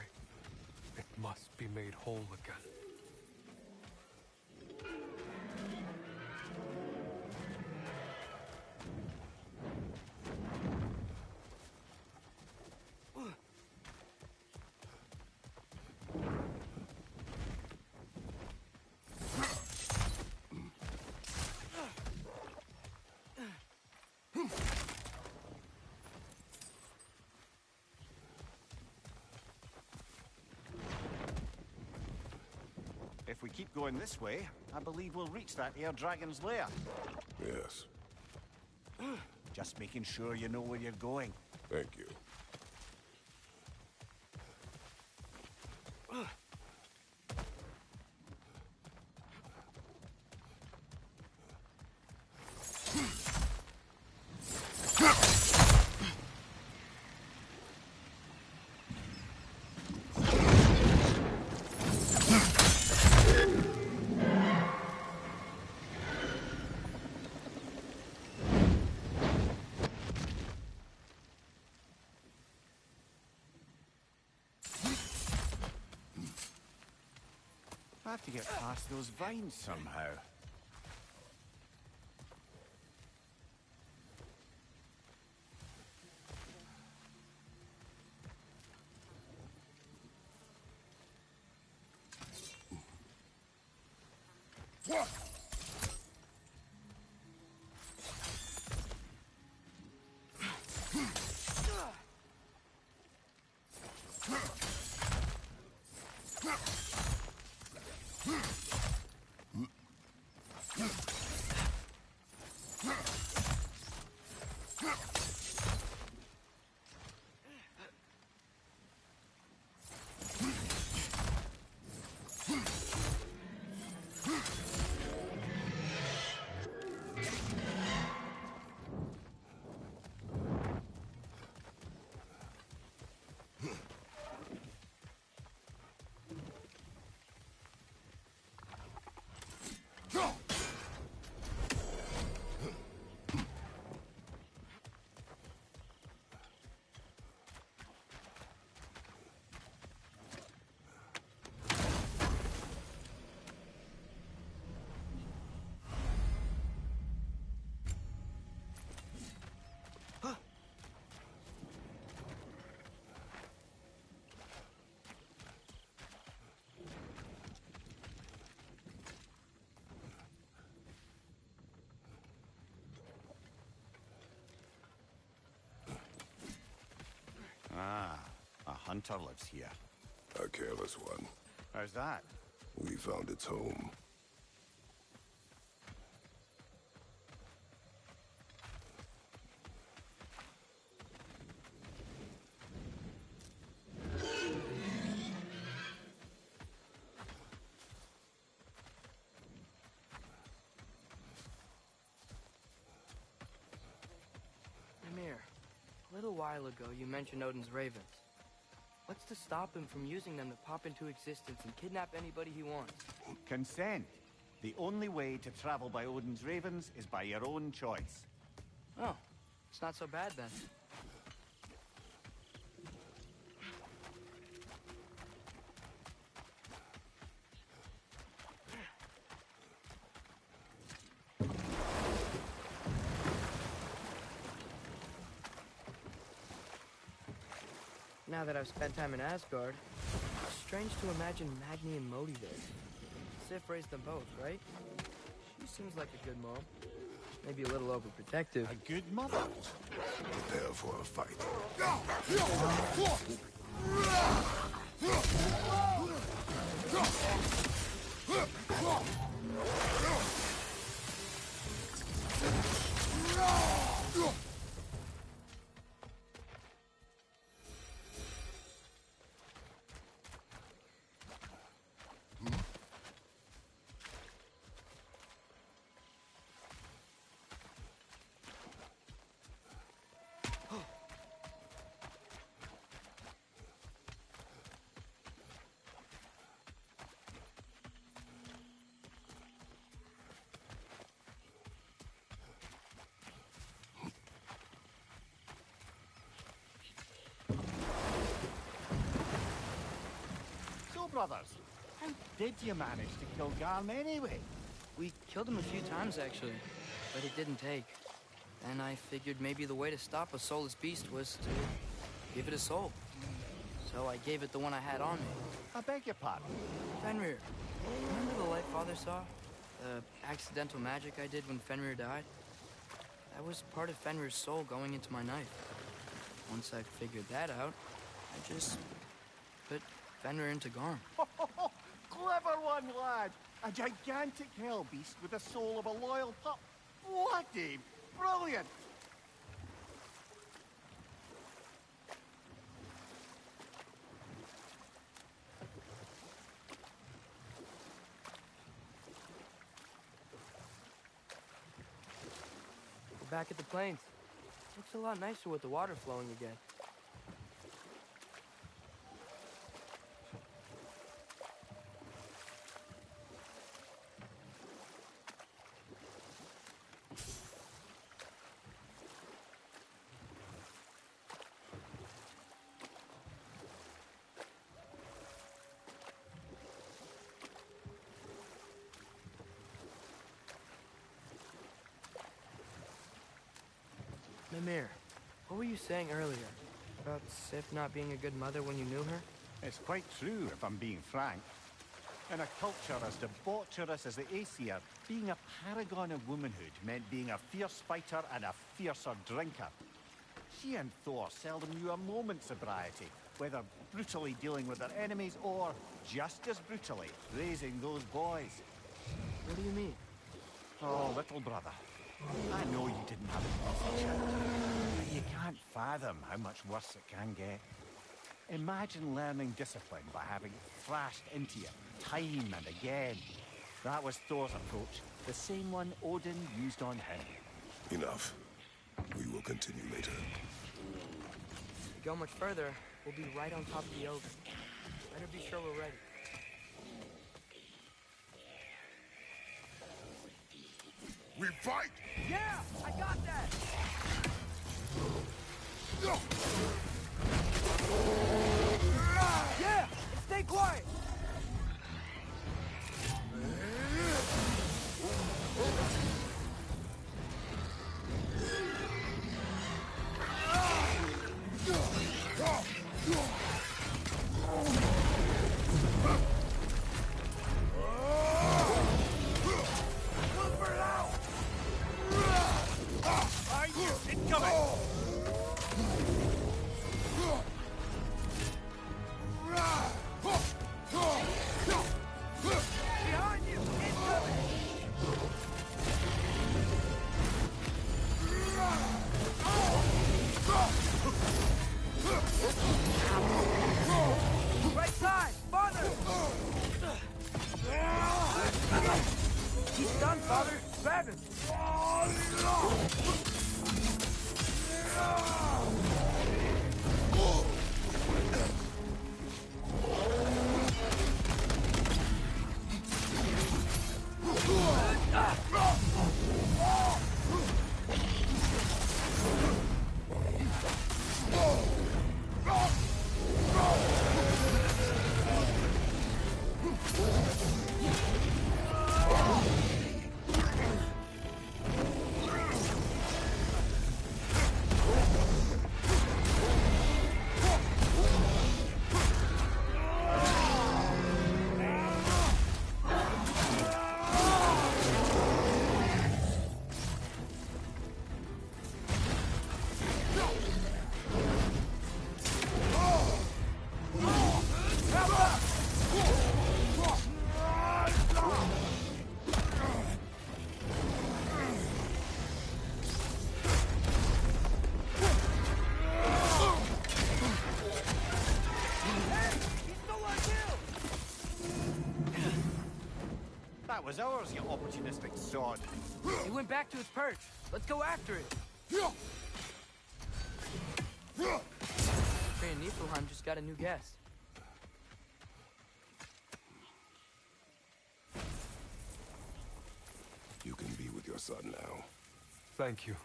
it must be made whole again. If we keep going this way, I believe we'll reach that air dragon's lair. Yes. Just making sure you know where you're going. Thank you. I have to get past those vines somehow. hunter lives here. A careless one. How's that? We found its home. Mimir, a little while ago you mentioned Odin's ravens. What's to stop him from using them to pop into existence and kidnap anybody he wants? Consent. The only way to travel by Odin's ravens is by your own choice. Oh, it's not so bad then. Now that I've spent time in Asgard, it's strange to imagine Magni and Modi there. Sif raised them both, right? She seems like a good mom. Maybe a little overprotective. A good mother? Prepare for a fight. Brothers, how did you manage to kill Garm anyway? We killed him a few times, actually, but it didn't take. And I figured maybe the way to stop a soulless beast was to give it a soul. So I gave it the one I had on me. I beg your pardon? Fenrir, remember the light Father saw? The accidental magic I did when Fenrir died? That was part of Fenrir's soul going into my knife. Once I figured that out, I just put Fenrir into Garm. Clever one, lad! A gigantic hell beast with the soul of a loyal pup. What a brilliant! We're back at the plains. Looks a lot nicer with the water flowing again. Mimir, what were you saying earlier? About Sif not being a good mother when you knew her? It's quite true, if I'm being frank. In a culture as debaucherous as the Aesir, being a paragon of womanhood meant being a fierce fighter and a fiercer drinker. She and Thor seldom knew a moment's sobriety, whether brutally dealing with their enemies or, just as brutally, raising those boys. What do you mean? Oh, little brother. I know you didn't have it easy, but you can't fathom how much worse it can get. Imagine learning discipline by having it thrashed into you, time and again. That was Thor's approach, the same one Odin used on him. Enough. We will continue later. If we go much further, we'll be right on top of the ogre. Better be sure we're ready. We fight! Yeah! I got that! Yeah! Stay quiet! Right side! Father! He's done, Father! Grab him! That was ours, you opportunistic sod. It went back to its perch. Let's go after it. Grand Niflheim just got a new guest. You can be with your son now. Thank you.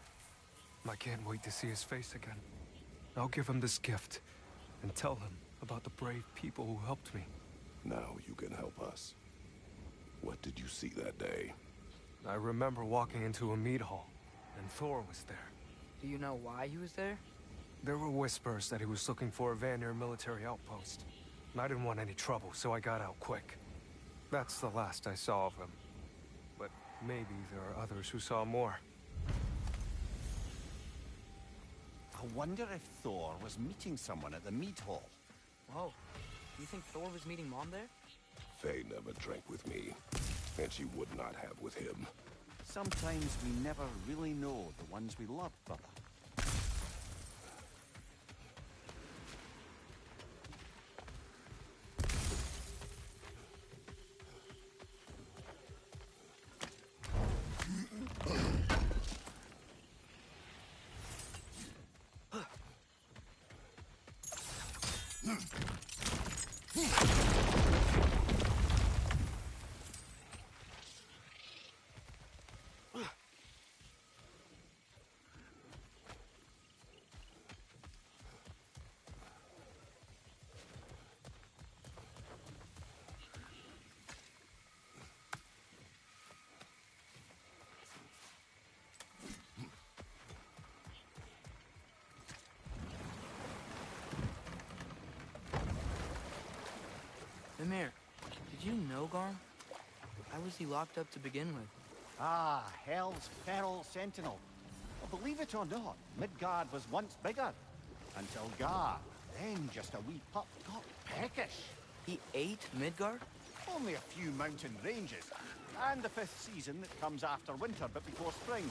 I can't wait to see his face again. I'll give him this gift and tell him about the brave people who helped me. Now you can help us. What did you see that day? I remember walking into a mead hall, and Thor was there. Do you know why he was there? There were whispers that he was looking for a Vanir military outpost. And I didn't want any trouble, so I got out quick. That's the last I saw of him. But maybe there are others who saw more. I wonder if Thor was meeting someone at the mead hall. Whoa. Do you think Thor was meeting Mom there? Faye never drank with me, and she would not have with him. Sometimes we never really know the ones we love, brother. Mimir, did you know Garm? Why was he locked up to begin with? Ah, Hell's Feral Sentinel. Well, believe it or not, Midgard was once bigger. Until Gar, then just a wee pup, got peckish. He ate Midgard? Only a few mountain ranges. And the 5th season that comes after winter but before spring.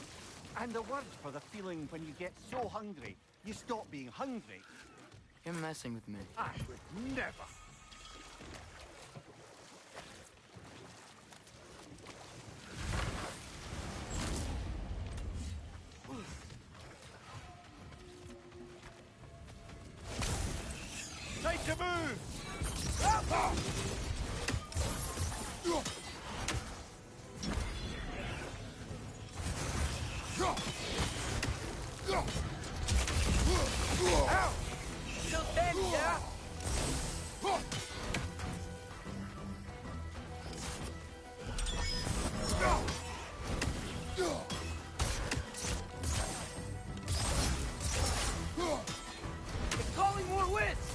And the word for the feeling when you get so hungry, you stop being hungry. You're messing with me. I would never. Take a move! Ow! Still standing, yeah? It's calling more wits!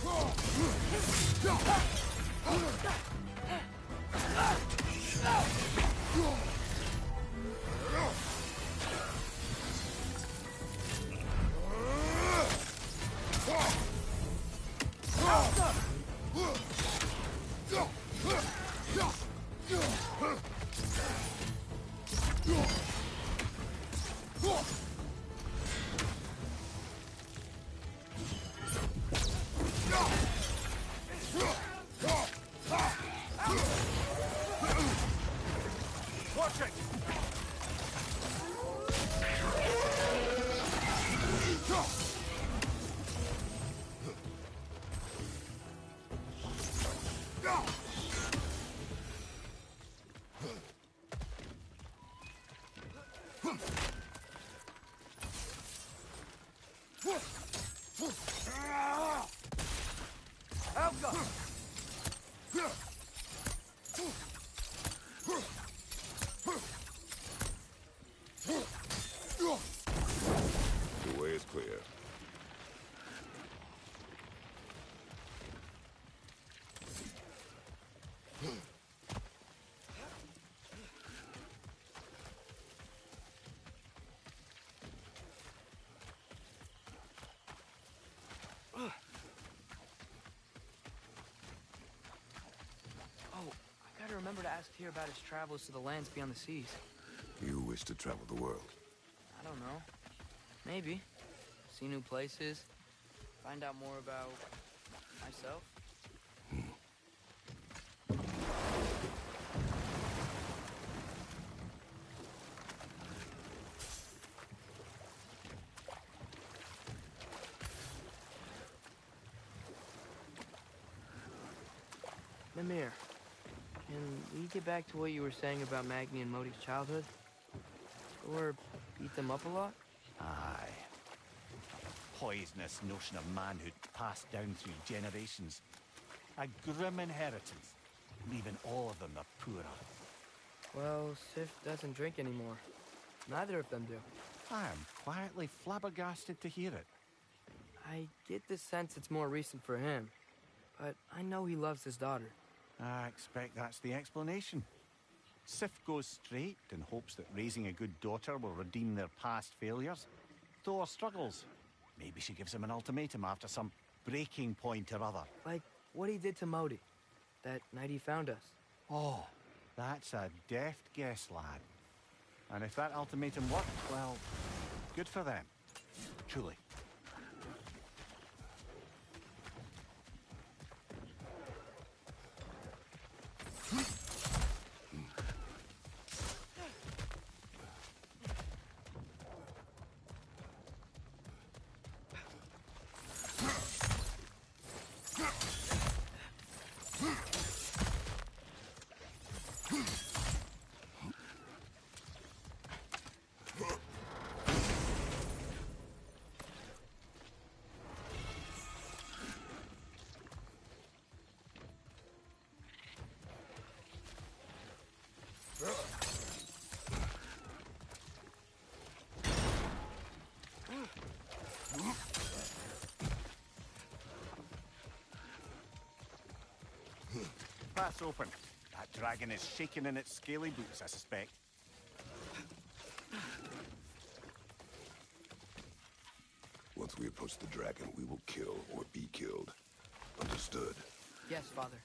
Helga! The way is clear. Oh, I gotta remember to ask Tyr about his travels to the lands beyond the seas. You wish to travel the world. I don't know. Maybe. See new places. Find out more about myself. Mimir, can we get back to what you were saying about Magni and Modi's childhood? Or beat them up a lot? Aye. A poisonous notion of manhood passed down through generations. A grim inheritance, leaving all of them the poorer. Well, Sif doesn't drink anymore. Neither of them do. I am quietly flabbergasted to hear it. I get the sense it's more recent for him, but I know he loves his daughter. I expect that's the explanation. Sif goes straight and hopes that raising a good daughter will redeem their past failures. Thor struggles. Maybe she gives him an ultimatum after some breaking point or other. Like what he did to Modi, that night he found us. Oh, that's a deft guess, lad. And if that ultimatum worked, well, good for them. Truly. Path's open. That dragon is shaking in its scaly boots, I suspect. Once we approach the dragon, we will kill or be killed. Understood? Yes, Father.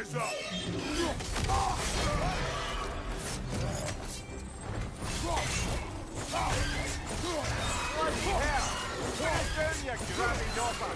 Rise up! Bloody hell! Finish him, you grabby dopper!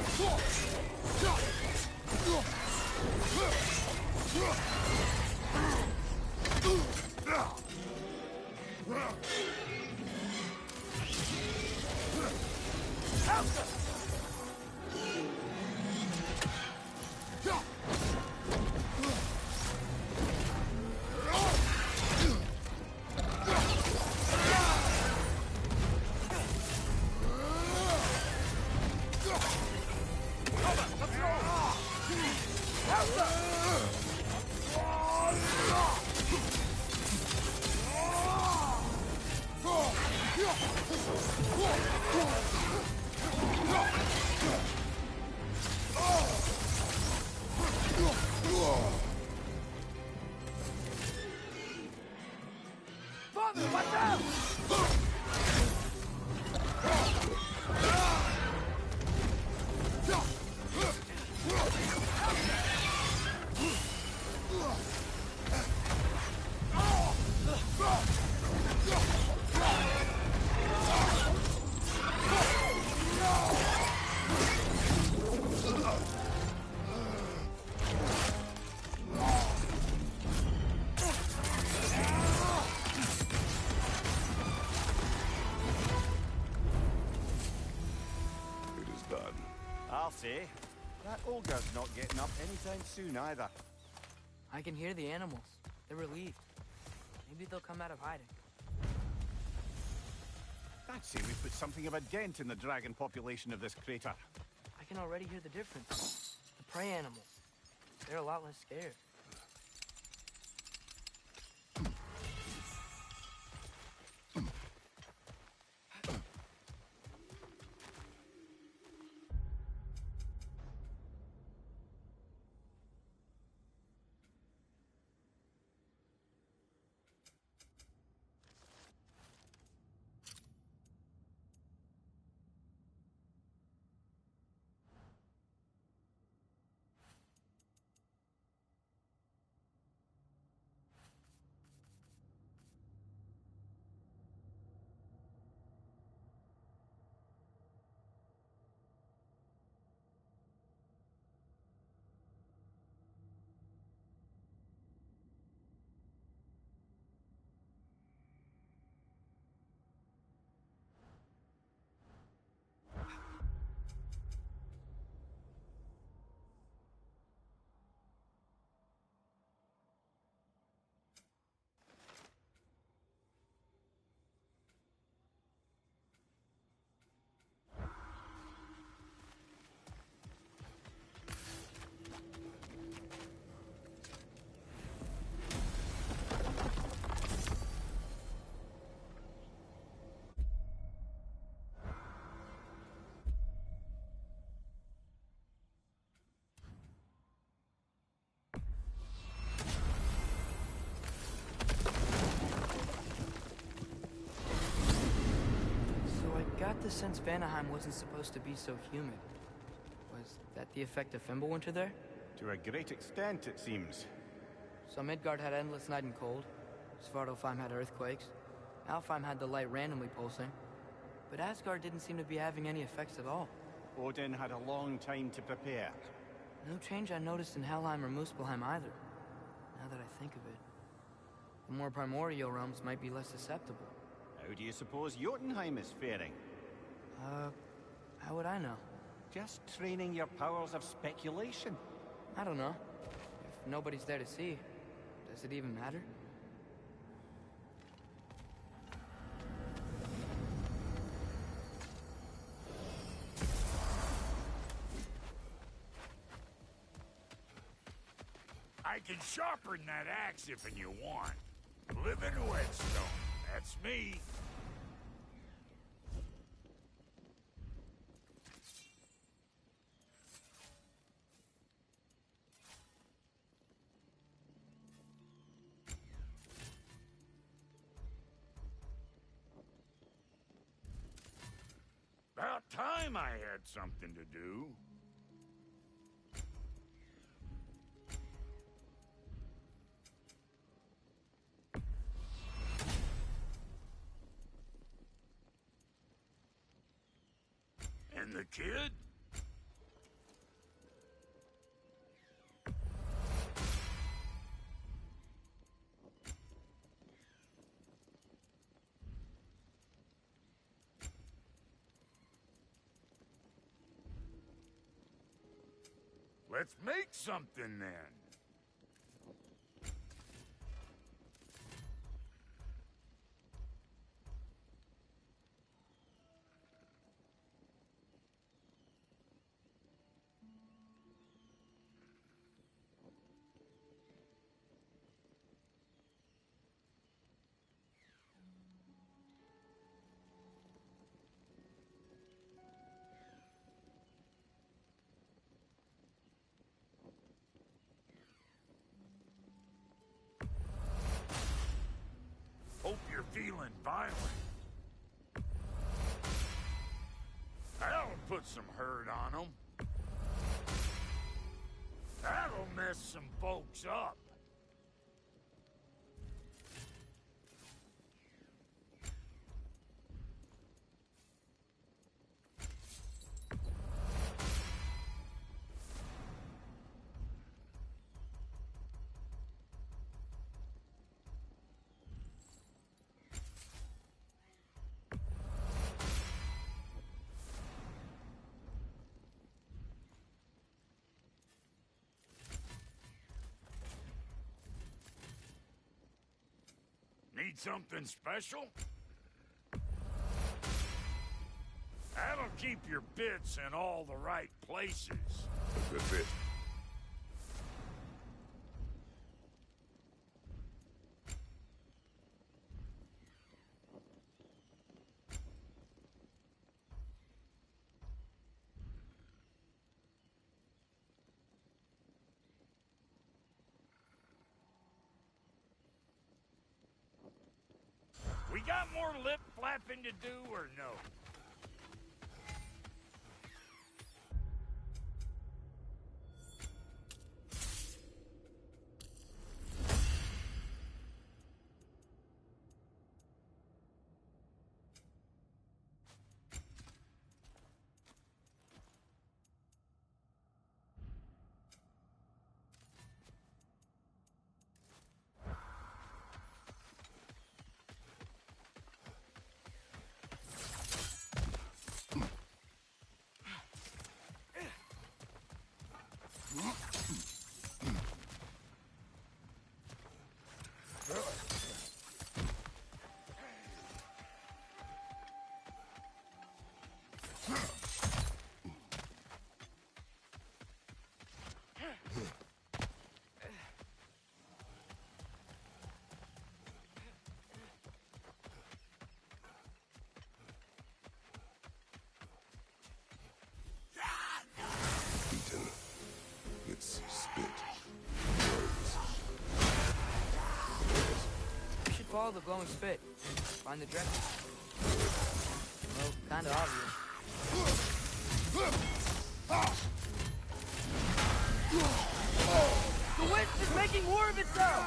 Father, watch out! It is done. I'll say. That ogre's not getting up anytime soon either. I can hear the animals. They're relieved. Maybe they'll come out of hiding. I'd say we put something of a dent in the dragon population of this crater. I can already hear the difference. The prey animals. They're a lot less scared. Got the sense Vanaheim wasn't supposed to be so humid. Was that the effect of Fimbulwinter there? To a great extent, it seems. So Midgard had endless night and cold. Svartalfheim had earthquakes. Alfheim had the light randomly pulsing. But Asgard didn't seem to be having any effects at all. Odin had a long time to prepare. No change I noticed in Helheim or Muspelheim either, now that I think of it. The more primordial realms might be less susceptible. How do you suppose Jotunheim is faring? How would I know? Just training your powers of speculation. I don't know. If nobody's there to see, does it even matter? I can sharpen that axe if you want. Living whetstone, that's me. About time I had something to do. And the kid? Let's make something then. Hope you're feeling violent. That'll put some hurt on them. That'll mess some folks up. Need something special? That'll keep your bits in all the right places. A good fit. We got more lip flapping to do or no? Eaten. It's spit. Rose. We should follow the glowing spit. Find the dresses. Well, kinda obvious. The witch is making more of itself!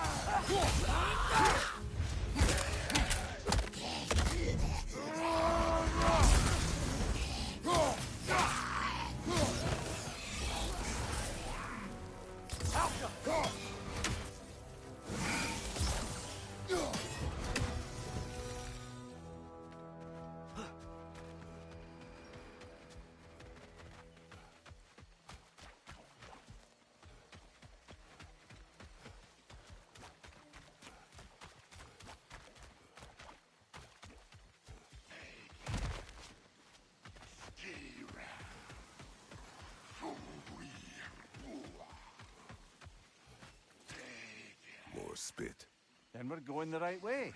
More spit. Then we're going the right way.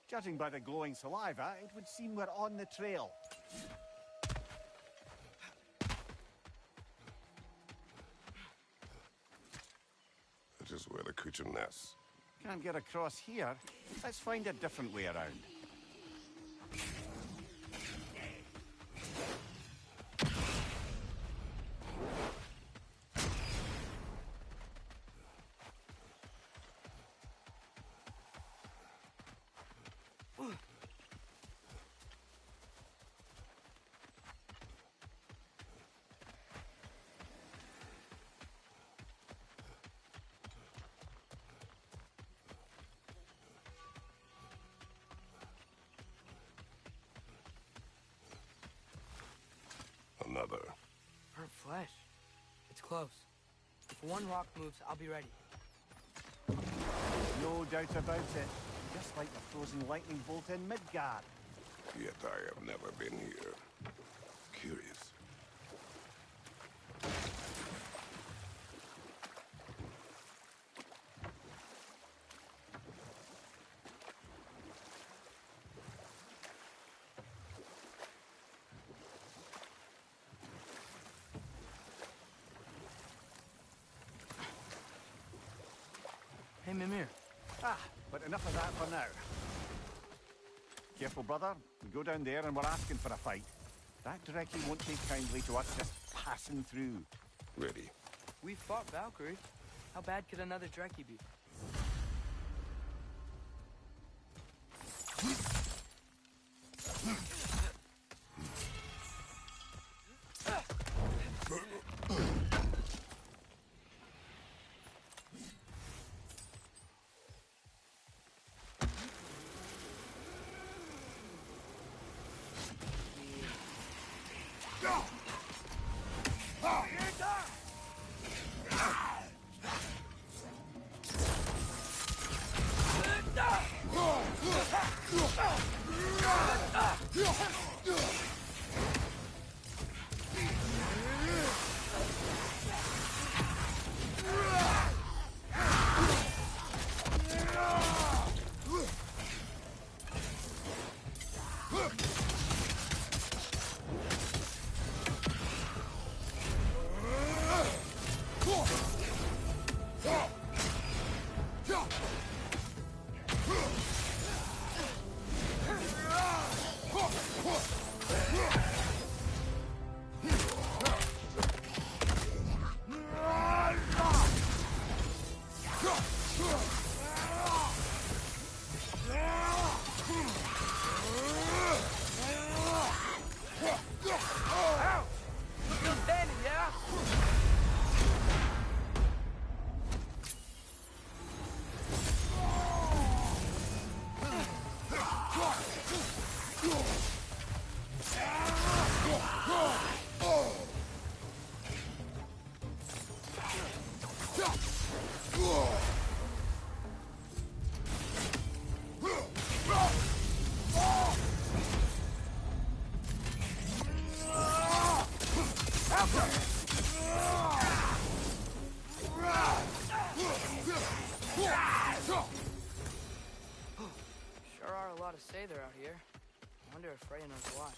Judging by the glowing saliva, it would seem we're on the trail. That is where the creature nests. Can't get across here. Let's find a different way around. Another. Burnt flesh. It's close. If one rock moves, I'll be ready. No doubt about it. Just like the frozen lightning bolt in Midgard. Yet I have never been here. Curious. Hey, Mimir. But enough of that for now. Careful, brother. We go down there and we're asking for a fight. That Drekkie won't take kindly to us just passing through. Ready. We fought Valkyrie. How bad could another Drekkie be? Sure are a lot of Sather out here. I wonder if Freya knows why.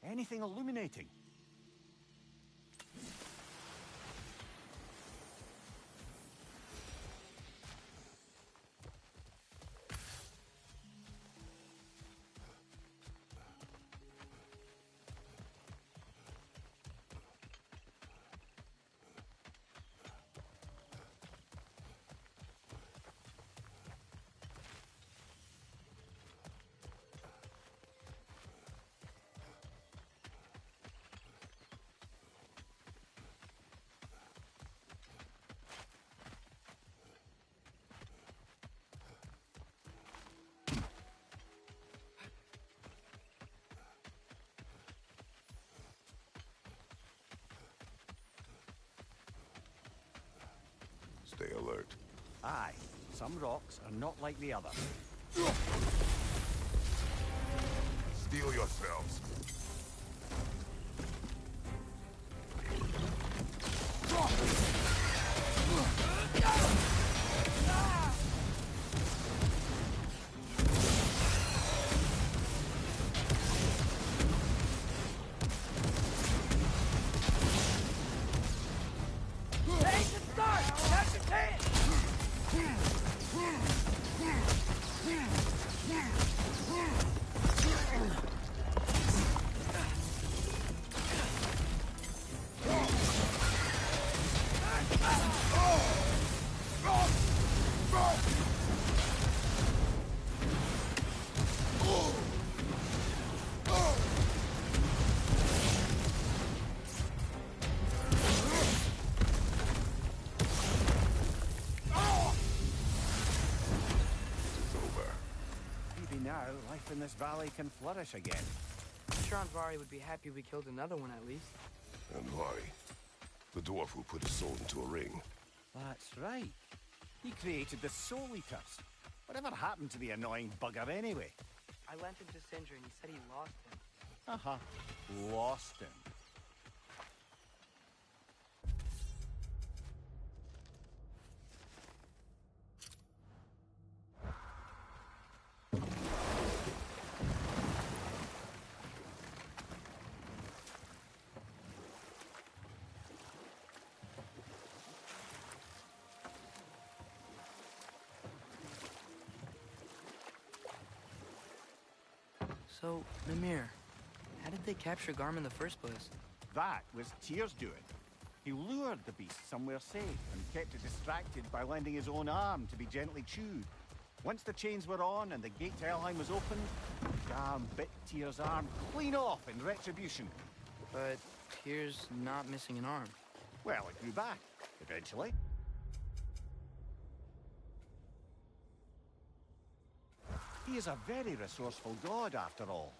Anything illuminating? Stay alert. Aye, some rocks are not like the others. Steel yourselves. Now, life in this valley can flourish again. I'm sure Andvari would be happy we killed another one at least. Andvari, the dwarf who put his soul into a ring. That's right. He created the Soul Eaters. Whatever happened to the annoying bugger anyway? I lent him to Sindri and he said he lost him. Uh-huh. Lost him. So, Mimir, how did they capture Garm in the first place? That was Tyr's doing. He lured the beast somewhere safe and kept it distracted by lending his own arm to be gently chewed. Once the chains were on and the gate to Helheim was opened, Garm bit Tyr's arm clean off in retribution. But Tyr's not missing an arm. Well, it grew back, eventually. He is a very resourceful god, after all.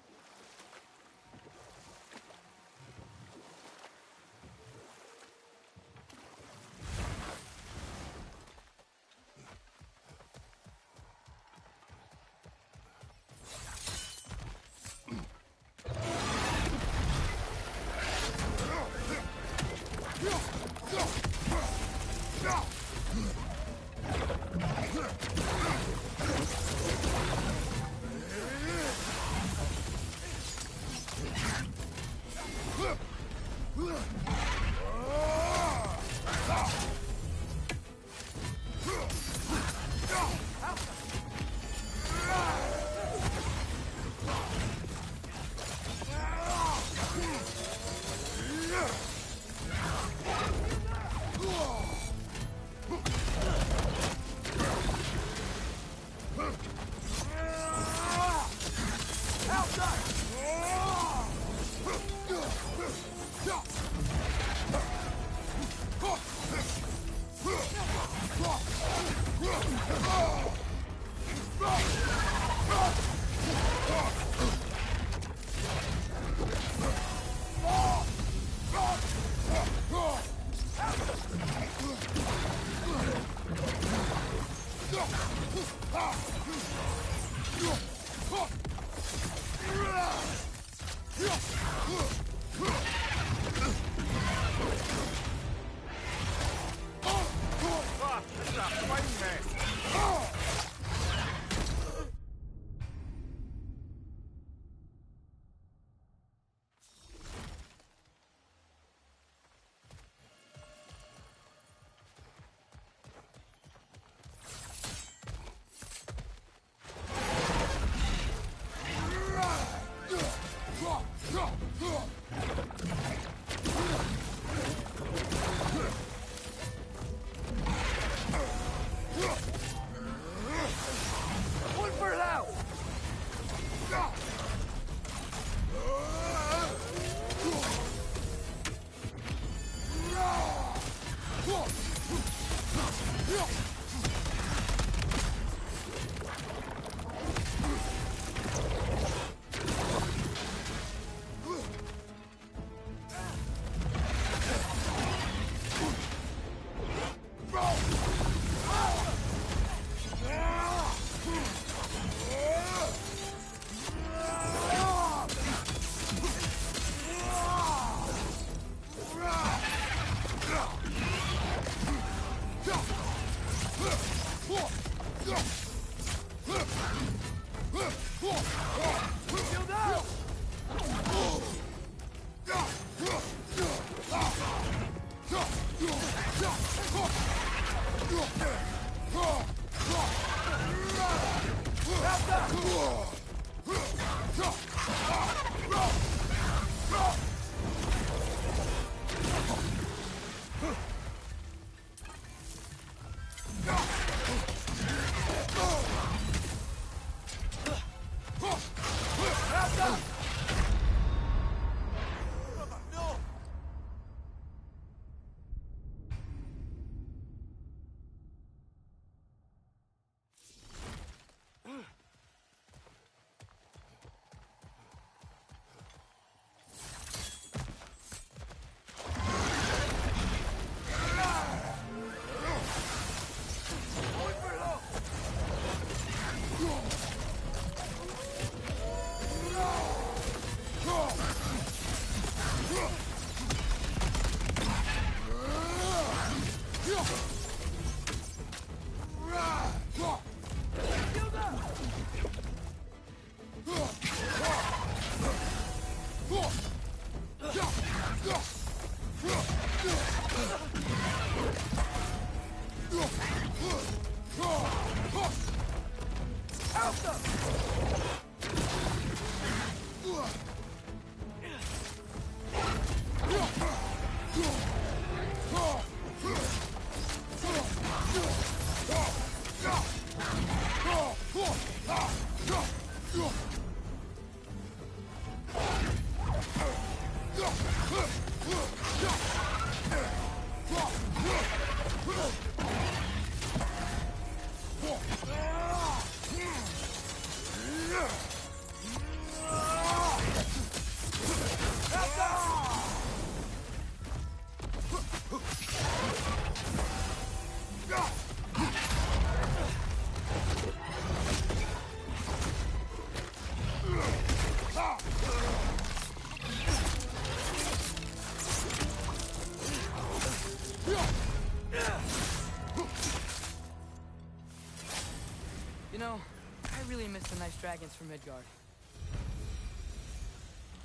You know, I really miss the nice dragons from Midgard.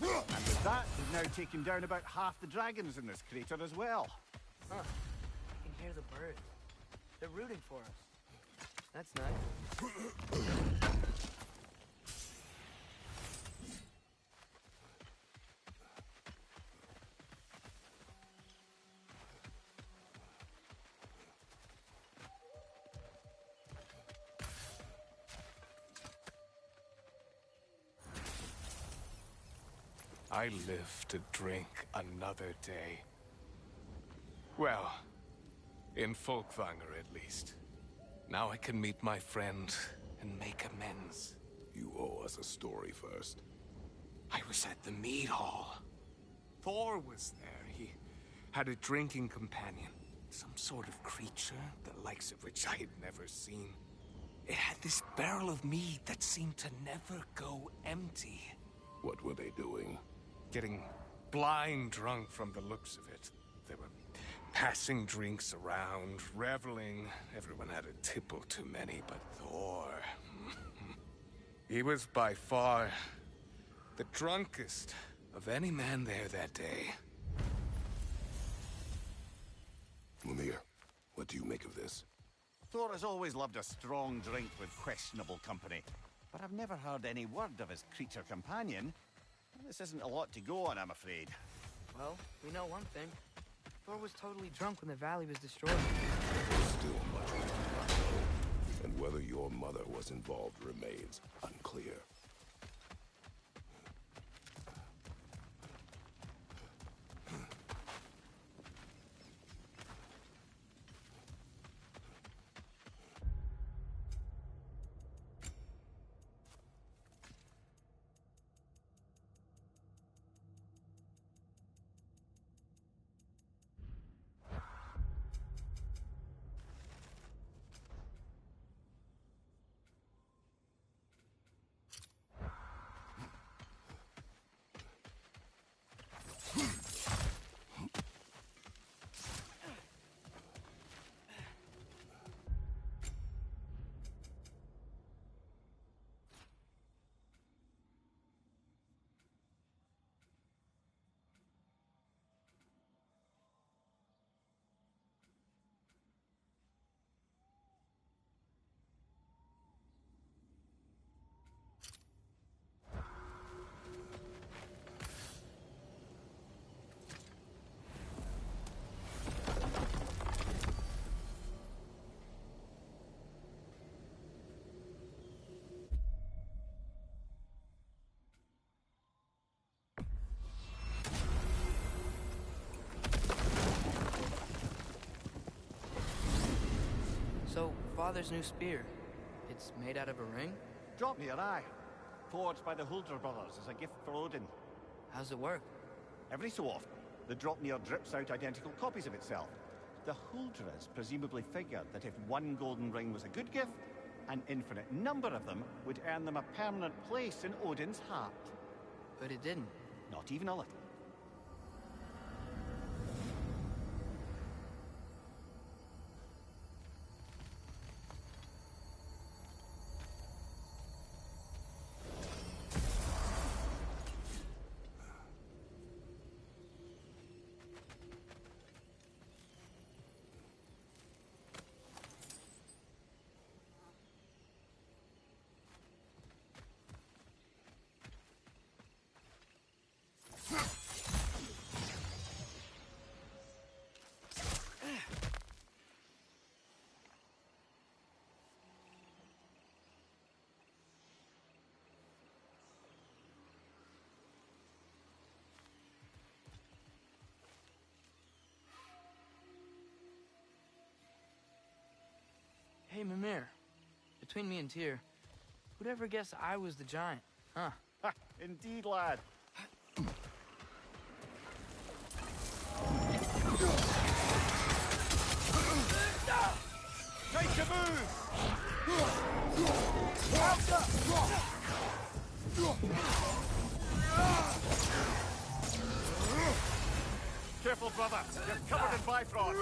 And with that, we've now taken down about half the dragons in this crater as well. Huh. I can hear the birds. They're rooting for us. That's nice. I live to drink another day. Well, in Folkvanger at least. Now I can meet my friend and make amends. You owe us a story first. I was at the mead hall. Thor was there. He had a drinking companion. Some sort of creature, the likes of which I had never seen. It had this barrel of mead that seemed to never go empty. What were they doing? Getting blind drunk from the looks of it. They were passing drinks around, reveling. Everyone had a tipple too many, but Thor... he was by far the drunkest of any man there that day. Mimir, what do you make of this? Thor has always loved a strong drink with questionable company, but I've never heard any word of his creature companion. This isn't a lot to go on, I'm afraid. Well, we know one thing. Thor was totally drunk when the valley was destroyed. There's still much we do not know, and whether your mother was involved remains unclear. father's new spear. It's made out of a ring? Drop me an eye. Forged by the Huldra brothers as a gift for Odin. How's it work? Every so often, the Dropnir drips out identical copies of itself. The Huldras presumably figured that if one golden ring was a good gift, an infinite number of them would earn them a permanent place in Odin's heart. But it didn't. Not even a little. Hey, Mimir. Between me and Tyr, who'd ever guess I was the giant, huh? Ha! Indeed, lad. Make a move! Careful, brother. You're covered in Bifrost.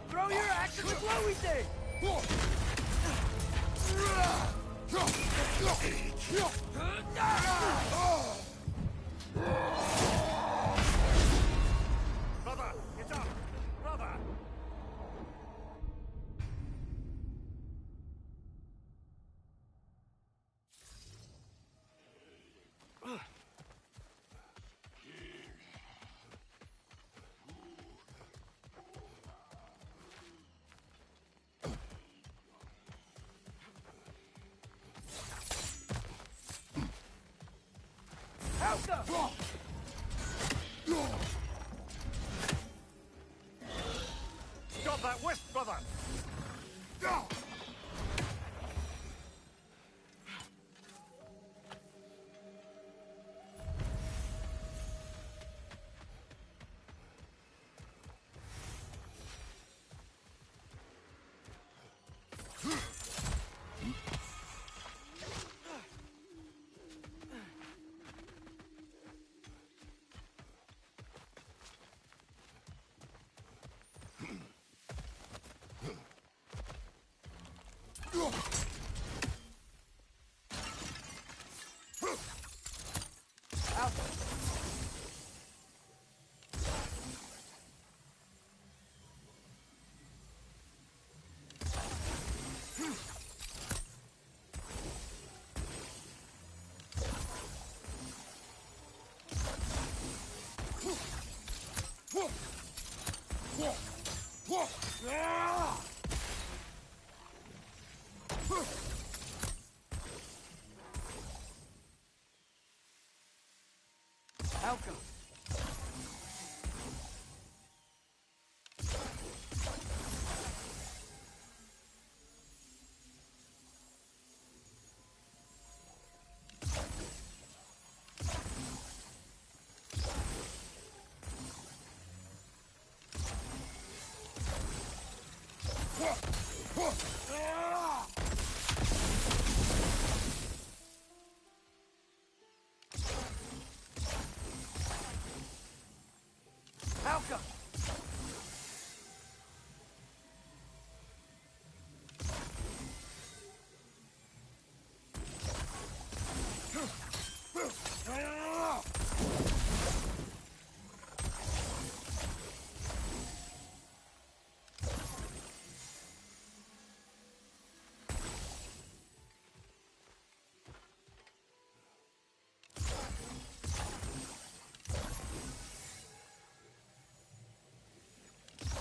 Throw your axe at the glowy thing! Brother, get up! Brother! Stop that wisp, brother! Malcolm. Malcolm!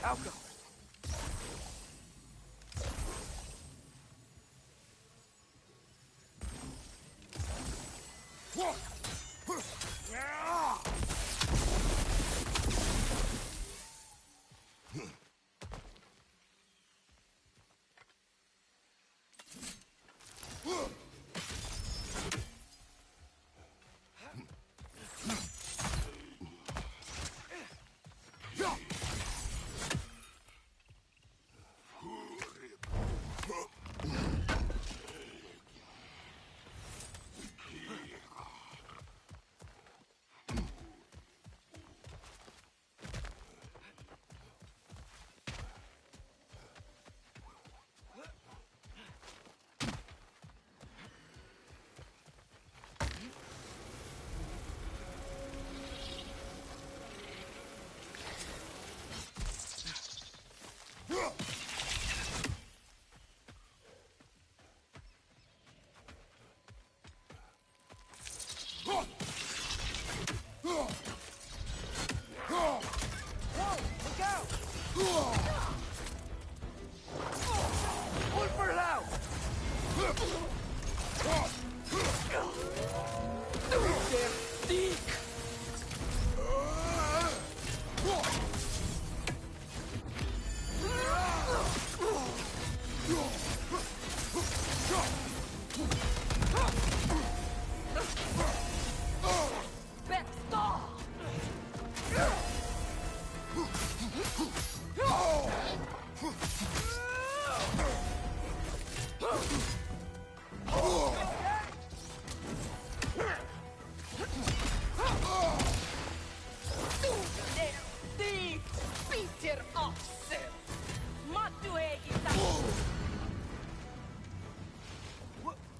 Malcolm!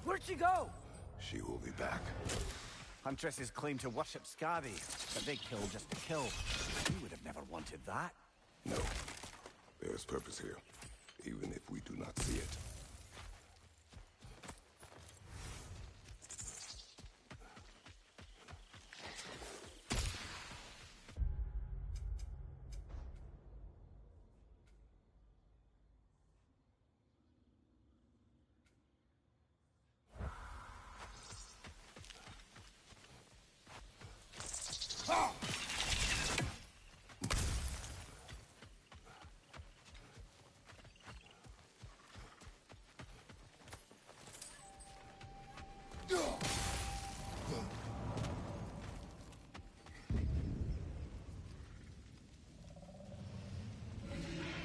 Where'd she go? She will be back. Huntresses claim to worship Scabby, but they kill just to kill. You would have never wanted that. No. There is purpose here, even if we do not see it.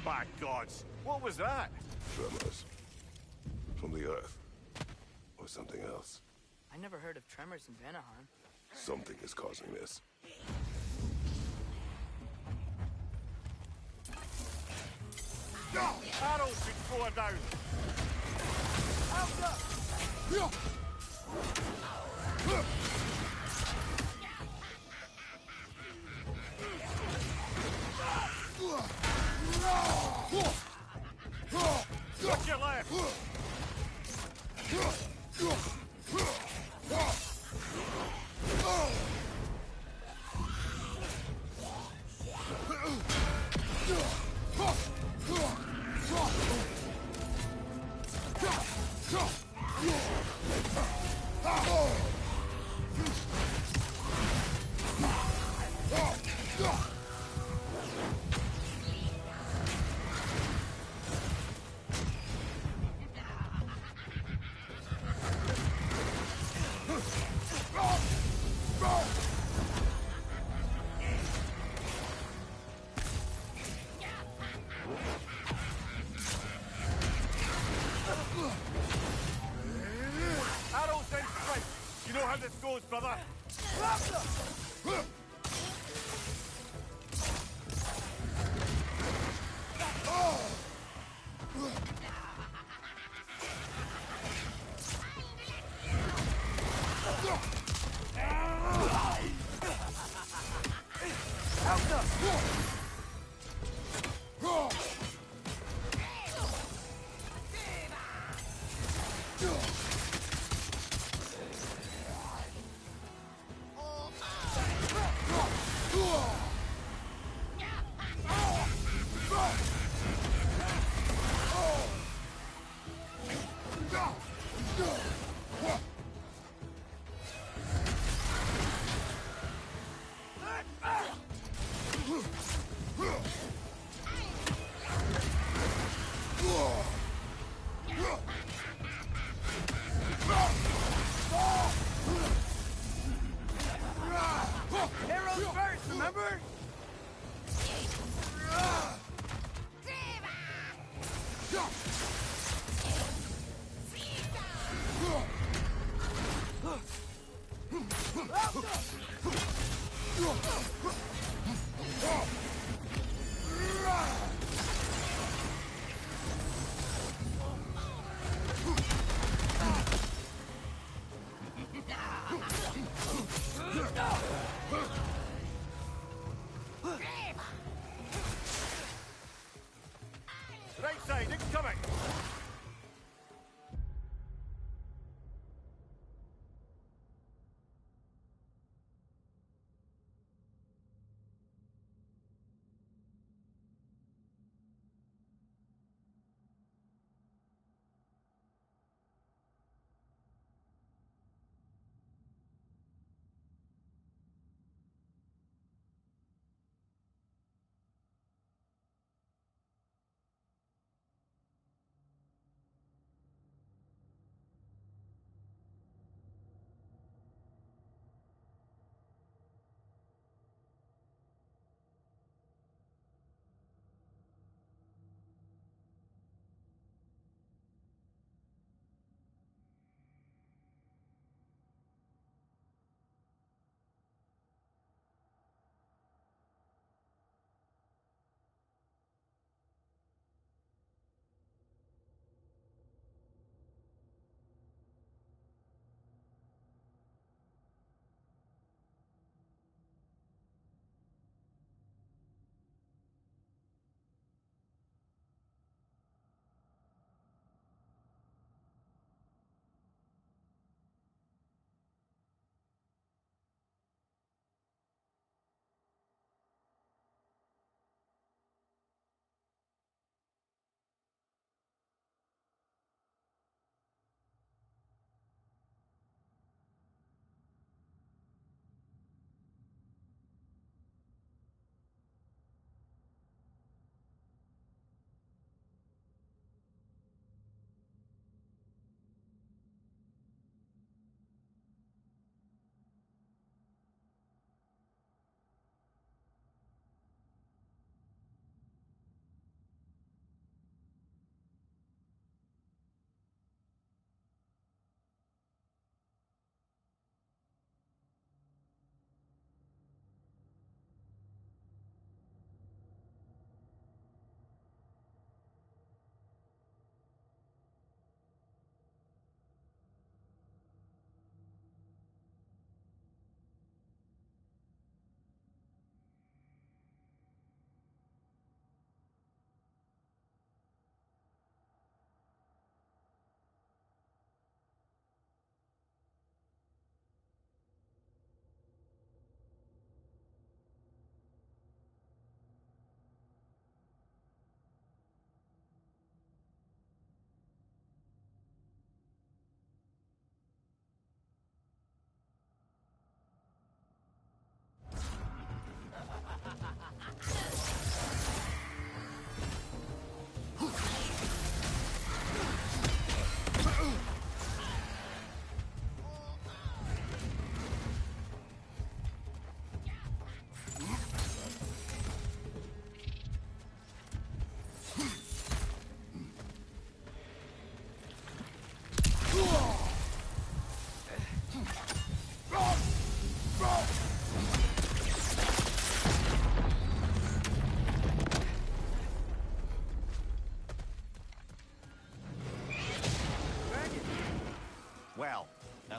By gods, what was that? Tremors. from the Earth. Or something else. I never heard of tremors in Vanaheim. Something is causing this. Arrows before down. Out up! Watch your left! Arrows and strike. You know how this goes, brother. Arrows first, remember? Right side, incoming!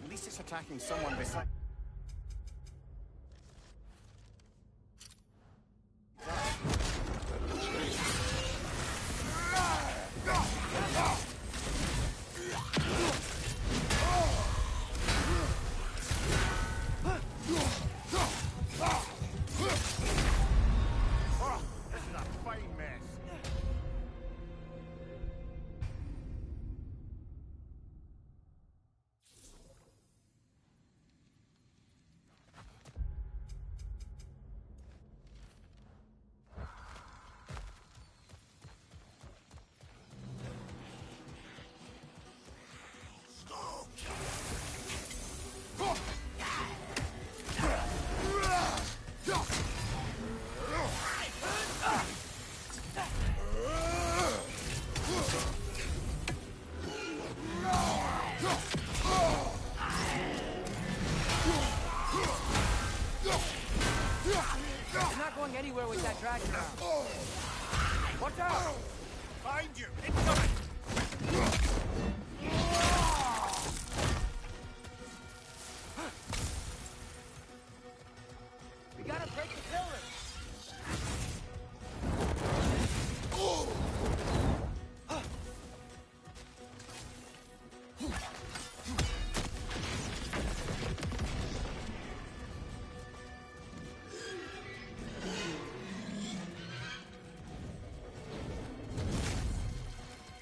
At least it's attacking someone beside... Oh, this is a fine mess. You're not going anywhere with that dragon around. Watch out! Find you! Incoming! We gotta break the pillar!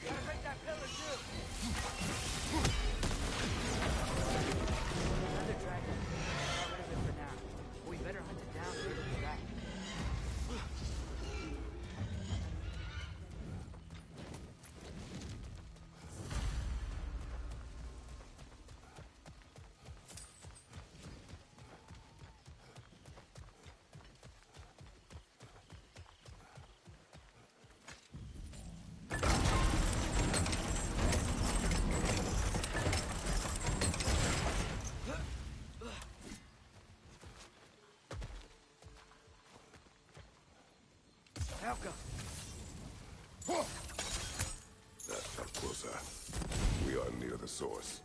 Gotta break that pillar too! Another dragon. Got rid of it for now. We better hunt it down and it'll be back. Helga! That felt closer. We are near the source.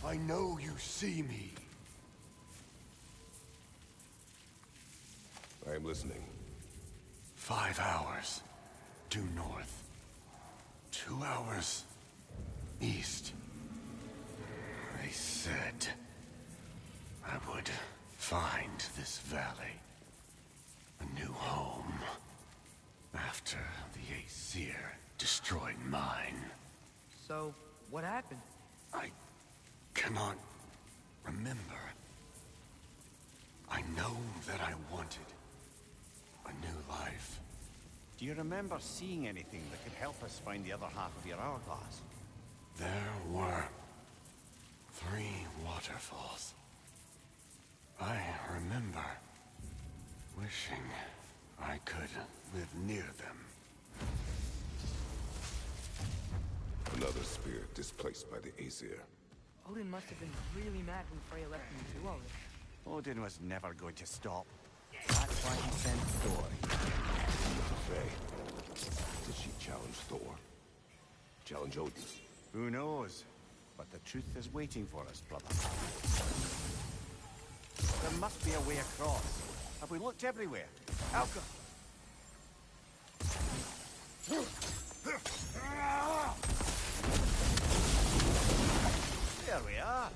I know you see me. I am listening. 5 hours due north. 2 hours east. They said I would find this valley. A new home. After the Aesir destroyed mine. So, what happened? I cannot remember. I know that I wanted a new life. Do you remember seeing anything that could help us find the other half of your hourglass? There were 3 waterfalls. I remember wishing I could live near them. Another spirit displaced by the Aesir. Odin must have been really mad when Freya left him to do all this. Odin was never going to stop. That's why he sent Thor. Faye, did she challenge Thor? Challenge Odin? Who knows? But the truth is waiting for us, brother. There must be a way across. Have we looked everywhere? Alka! There we are.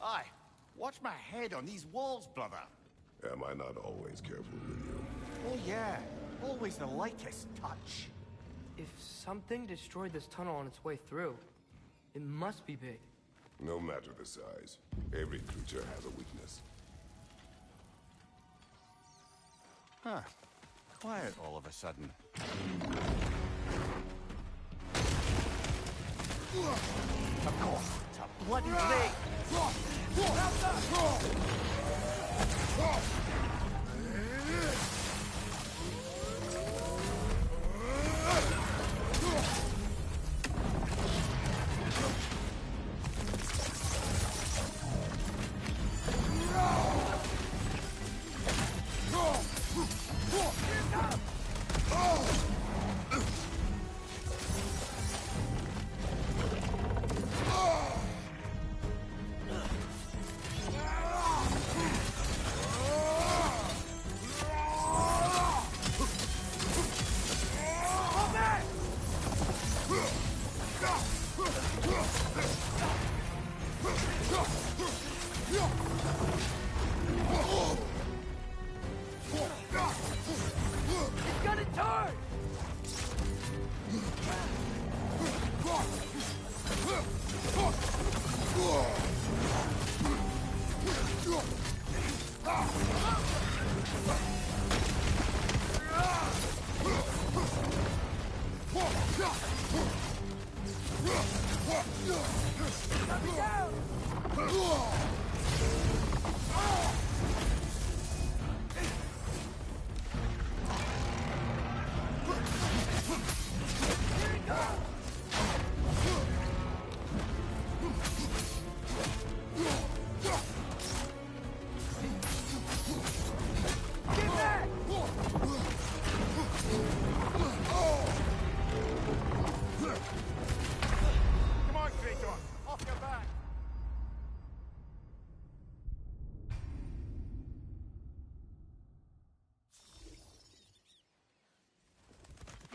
Aye. Watch my head on these walls, brother. Am I not always careful with you? Oh, yeah. Always the lightest touch. If something destroyed this tunnel on its way through, it must be big. No matter the size, every creature has a weakness. Huh. Quiet all of a sudden. Of course, it's a bloody blade!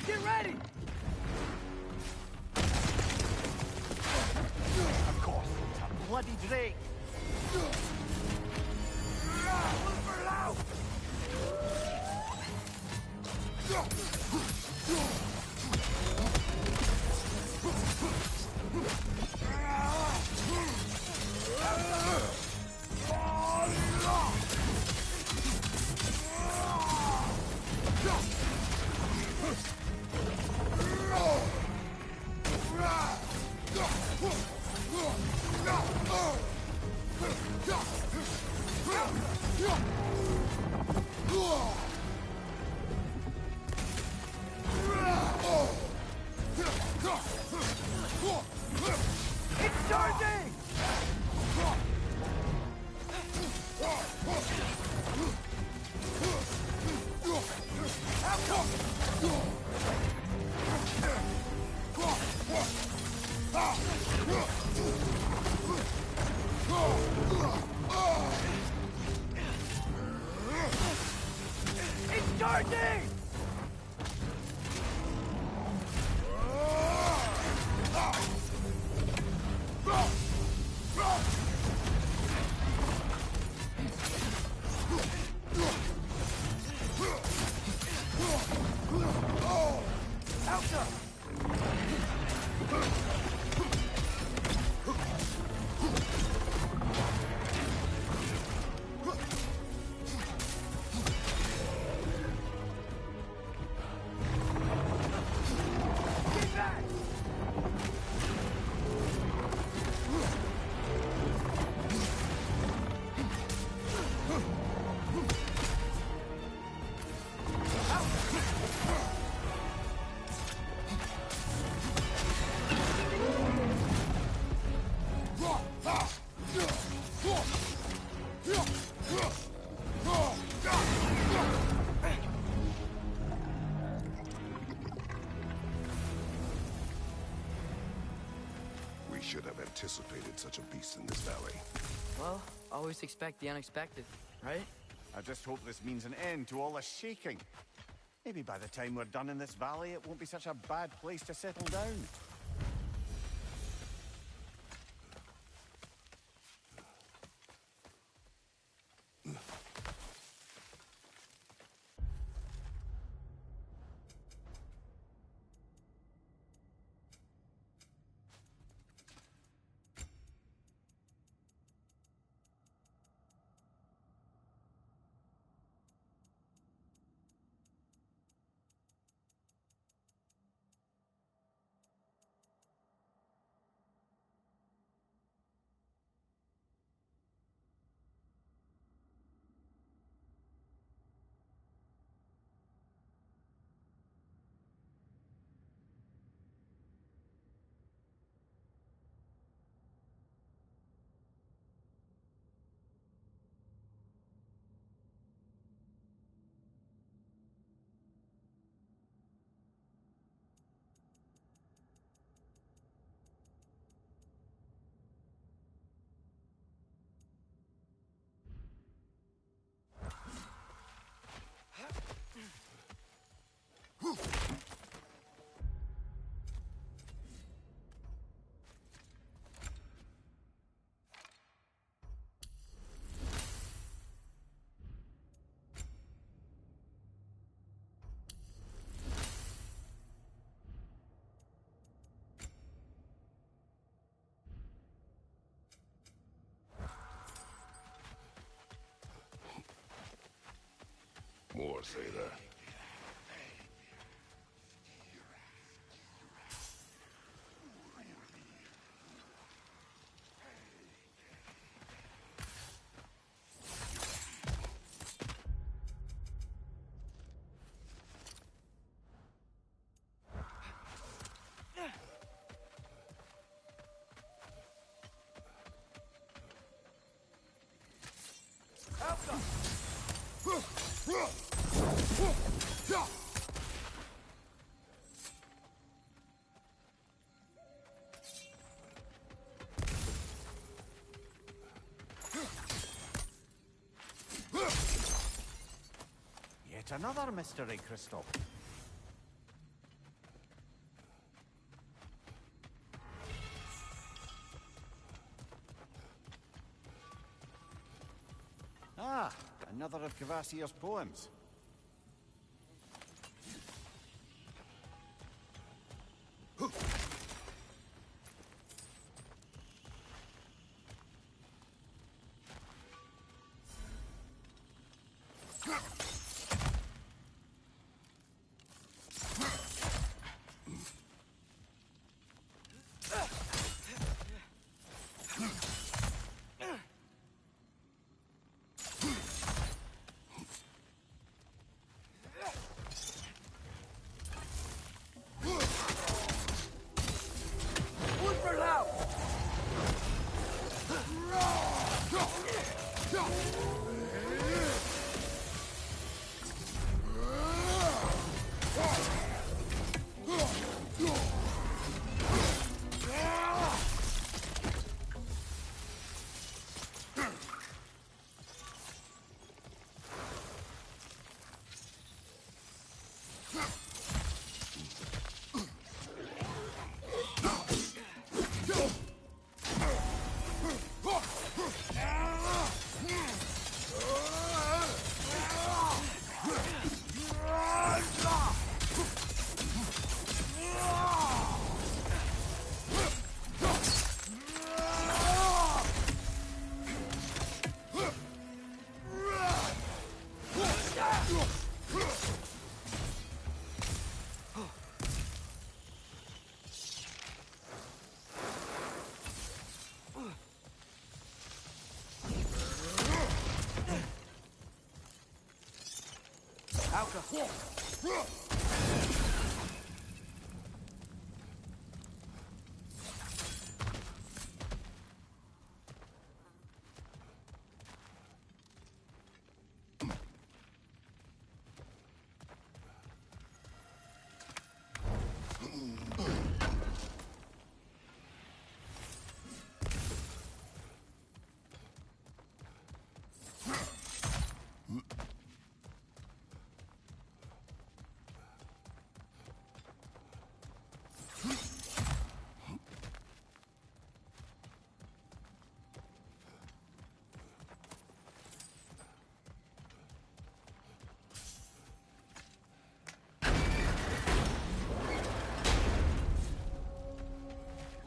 Get ready! Of course, it's a bloody Drake! It's charging! It's charging! We should have anticipated such a beast in this valley. Well, always expect the unexpected, right? I just hope this means an end to all this shaking. Maybe by the time we're done in this valley, it won't be such a bad place to settle down. More say that. Yet another mystery crystal. Ah, another of Kvasir's poems.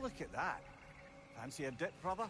Look at that. Fancy a dip, brother?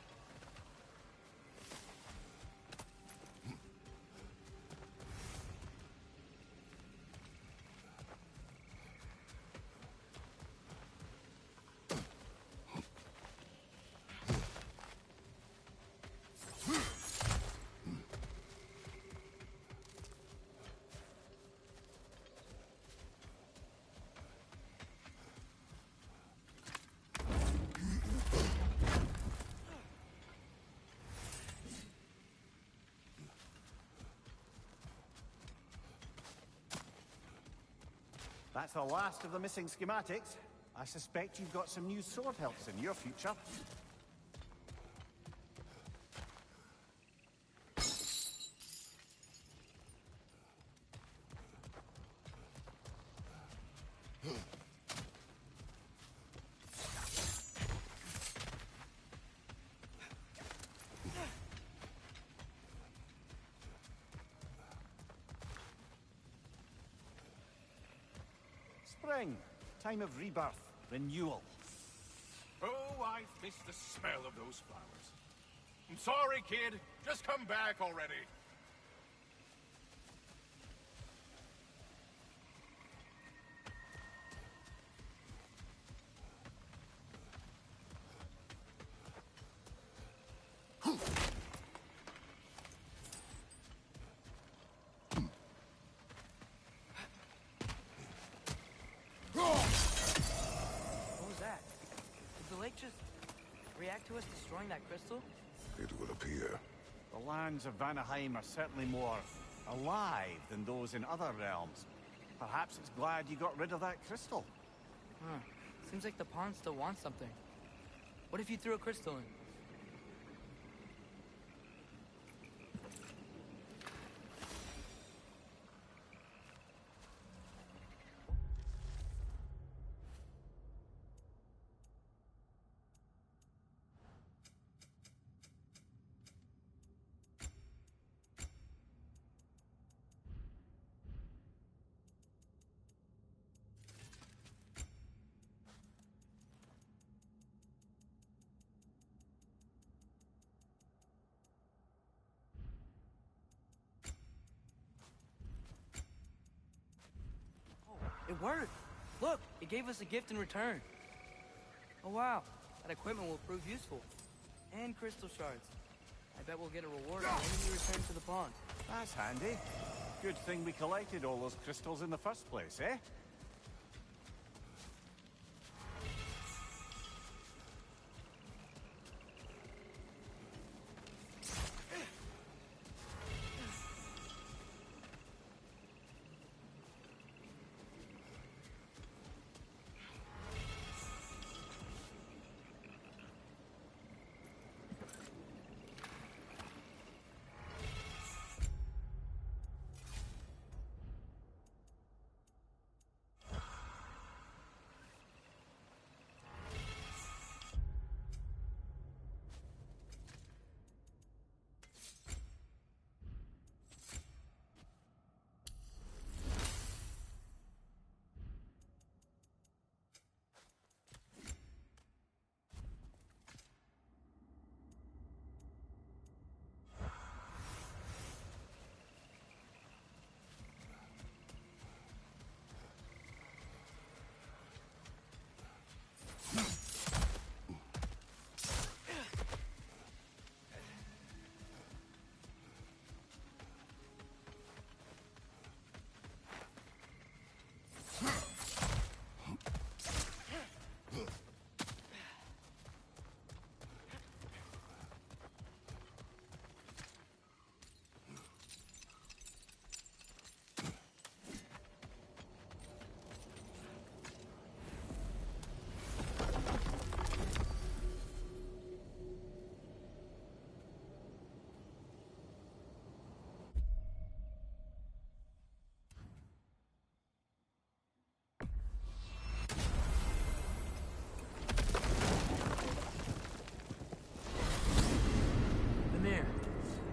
That's the last of the missing schematics. I suspect you've got some new sword helps in your future. Spring. Time of rebirth. Renewal. Oh, I miss the smell of those flowers. I'm sorry, kid. Just come back already. to us destroying that crystal? It would appear. The lands of Vanaheim are certainly more alive than those in other realms. Perhaps it's glad you got rid of that crystal. Huh. Seems like the pond still wants something. What if you threw a crystal in? It worked! Look, it gave us a gift in return. Oh wow, that equipment will prove useful. And crystal shards. I bet we'll get a reward when we return to the pond. That's handy. Good thing we collected all those crystals in the first place, eh?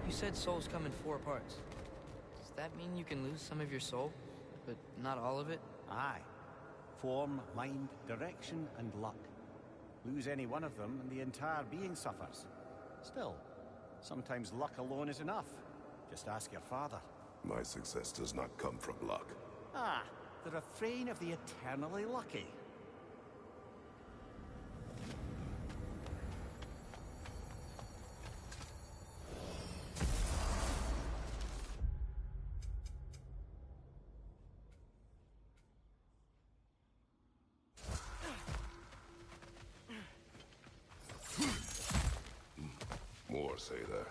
You said souls come in 4 parts. Does that mean you can lose some of your soul, but not all of it? Aye. Form, mind, direction, and luck. Lose any one of them, and the entire being suffers. Still, sometimes luck alone is enough. Just ask your father. My success does not come from luck. Ah, the refrain of the eternally lucky. More say that.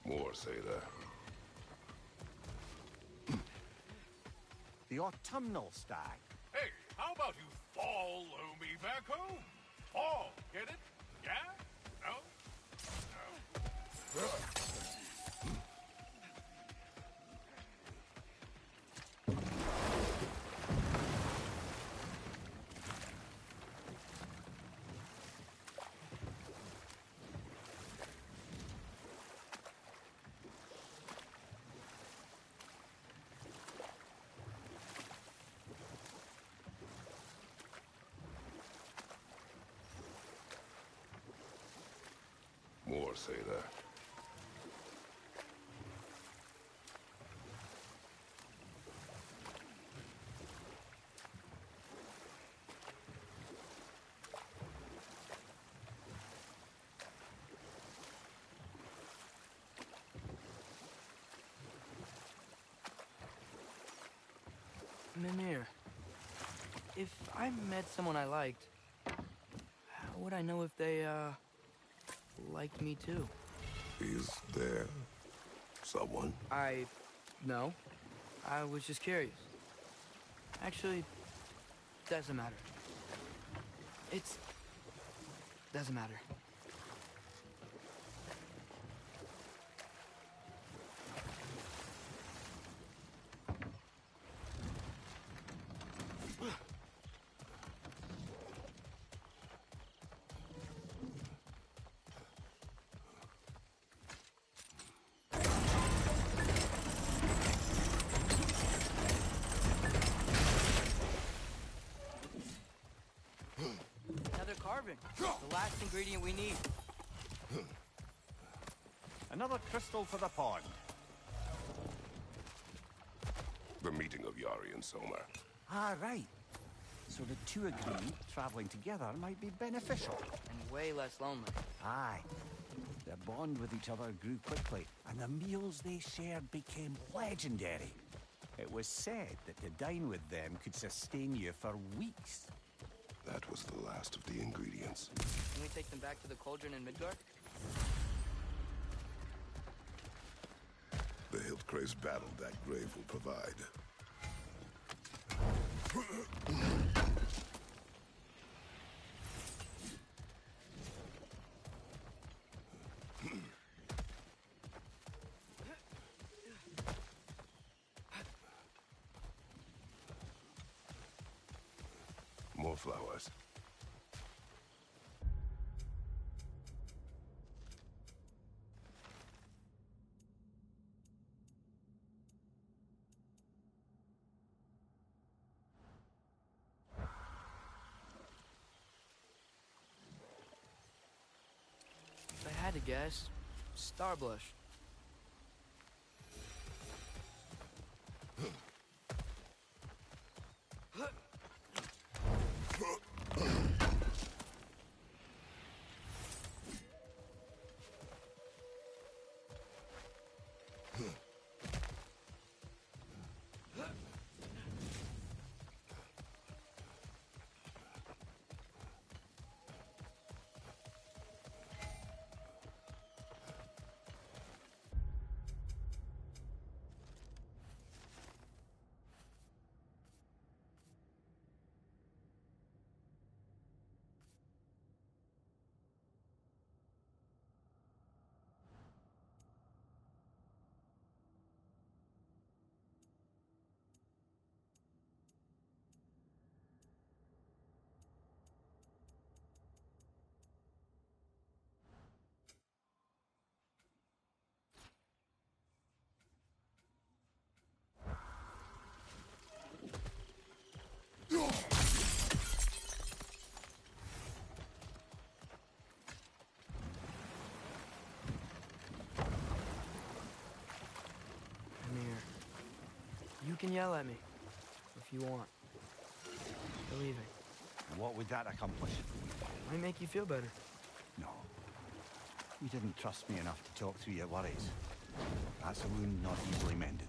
More say that. The autumnal stag. Hey, how about you follow me back home? Fall, get it? Yeah? No? more say there. Mimir, if I met someone I liked, how would I know if they, liked me too? Is there someone? No. I was just curious. Actually, doesn't matter. Doesn't matter. The last ingredient we need. Another crystal for the pond. The meeting of Yari and Soma. Ah, right. So the two agreed traveling together might be beneficial. And way less lonely. Aye. Their bond with each other grew quickly, and the meals they shared became legendary. It was said that to dine with them could sustain you for weeks. That was the last of the ingredients. Can we take them back to the cauldron in Midgard? The Hildcrave's battle that grave will provide. More flowers. If I had to guess, Starblush. You can yell at me, if you want. For leaving. What would that accomplish? Might make you feel better. No. You didn't trust me enough to talk through your worries. That's a wound not easily mended.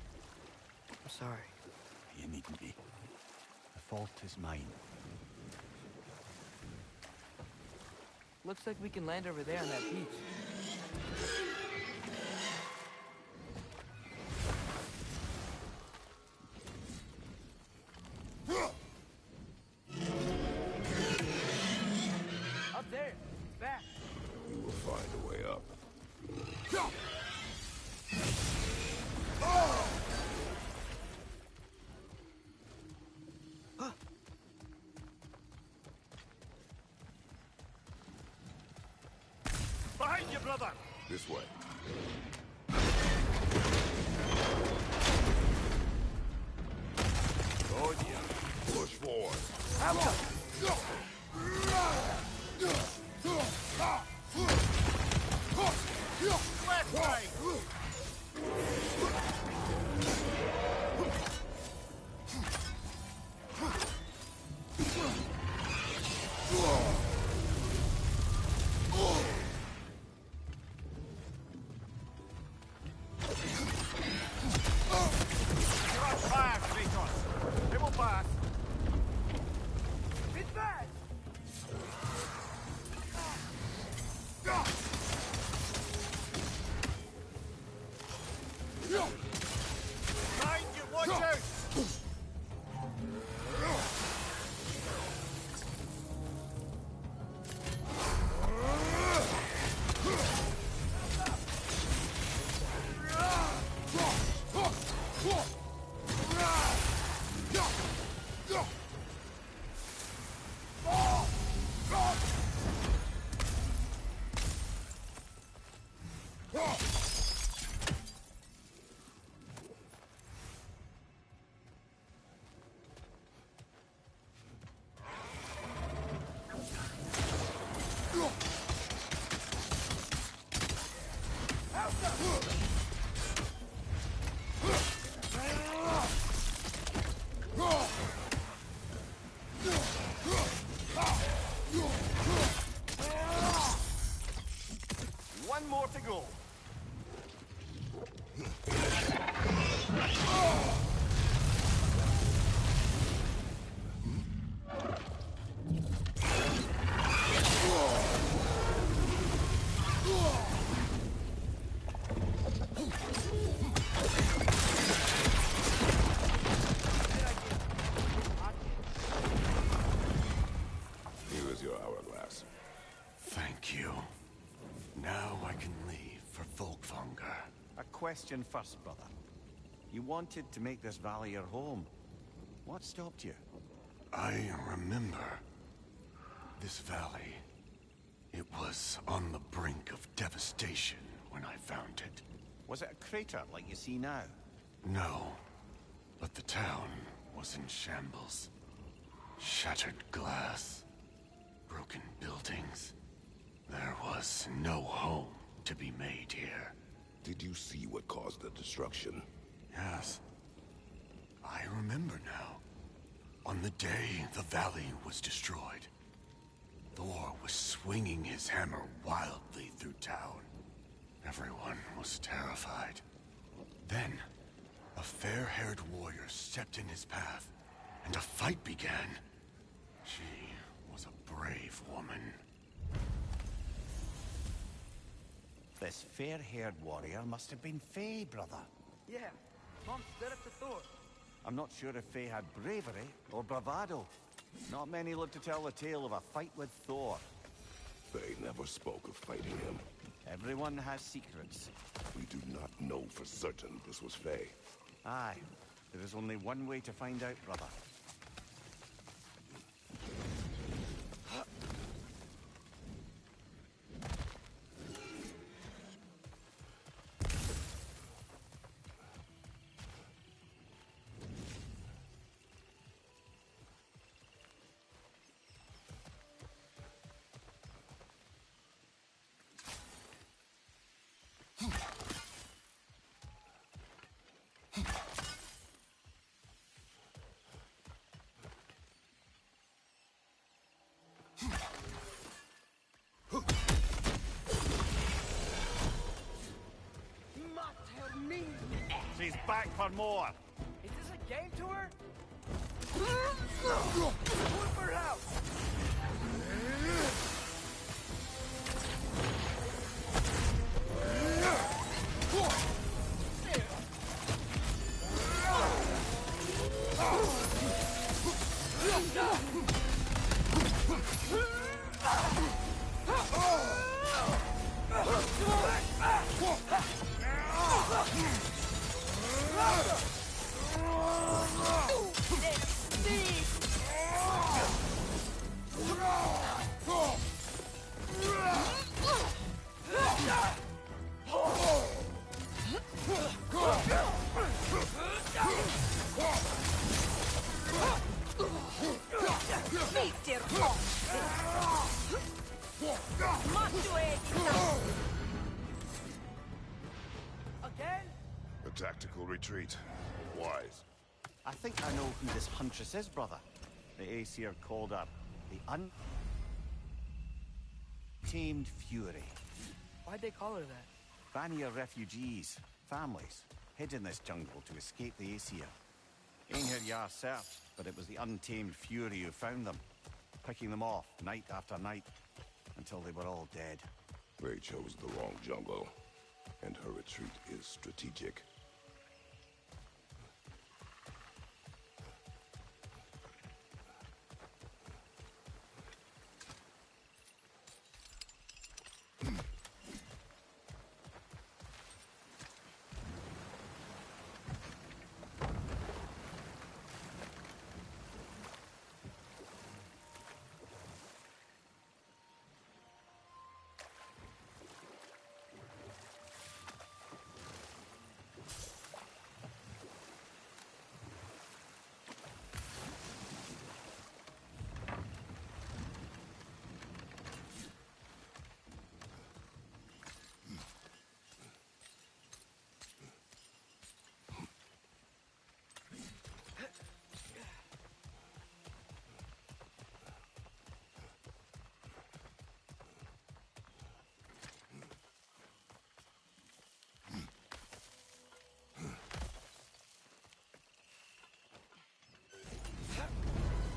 I'm sorry. You needn't be. The fault is mine. Looks like we can land over there on that beach. Up there! It's back! We will find a way up. Behind you, brother! This way. Oh, yeah. Push forward. Have One more to go. Here is your hourglass. Thank you. Now I can leave for Volkvanger. A question first, brother. You wanted to make this valley your home. What stopped you? I remember this valley. It was on the brink of devastation when I found it. Was it a crater like you see now? No, but the town was in shambles. Shattered glass, broken buildings. There was no home to be made here. Did you see what caused the destruction? Yes. I remember now. On the day the valley was destroyed, Thor was swinging his hammer wildly through town. Everyone was terrified. Then, a fair-haired warrior stepped in his path, and a fight began. She was a brave woman. This fair-haired warrior must have been Faye, brother. Yeah, Mom stood up to Thor. I'm not sure if Faye had bravery or bravado. Not many live to tell the tale of a fight with Thor. They never spoke of fighting him. Everyone has secrets. We do not know for certain this was Faye. Aye. There is only one way to find out, brother. She's back for more. Is this a game tour? Whip her out! Again? A tactical retreat. Wise. I think I know who this huntress is, brother. The Aesir called her the Untamed Fury. Why'd they call her that? Vanir refugees, families, hid in this jungle to escape the Aesir. Einherjar searched, but it was the Untamed Fury who found them, picking them off night after night, until they were all dead. They chose the wrong jungle, and her retreat is strategic.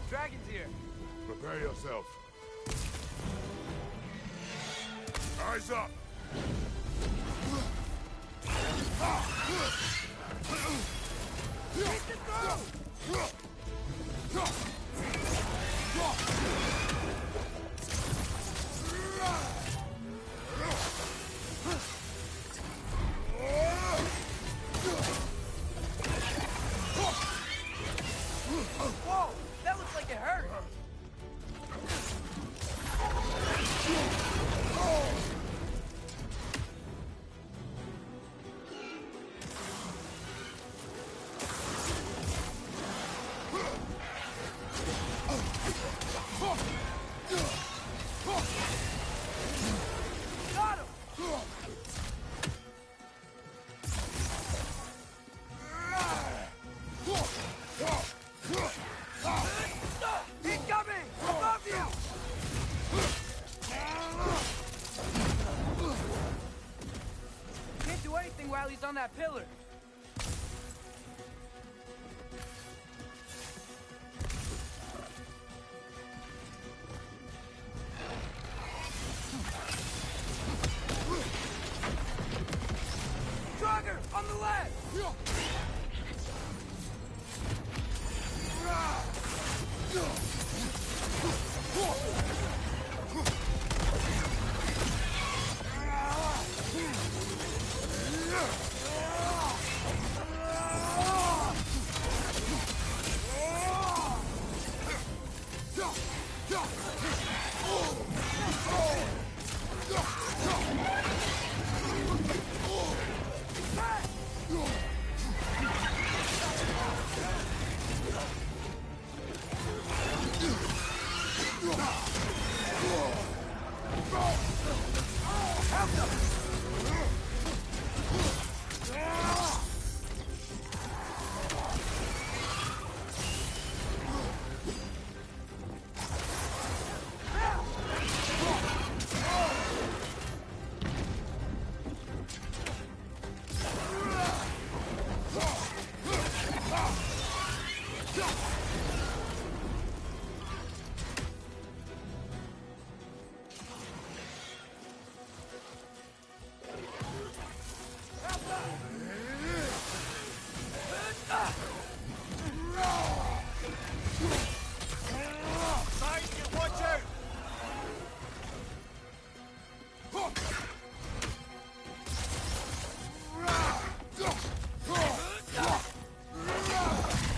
Dragon's here. Prepare yourself. Eyes up! Take it through! Whoa! That looks like it hurt! Got him! Incoming! Above you! Can't do anything while he's on that pillar. Draugr, on the left!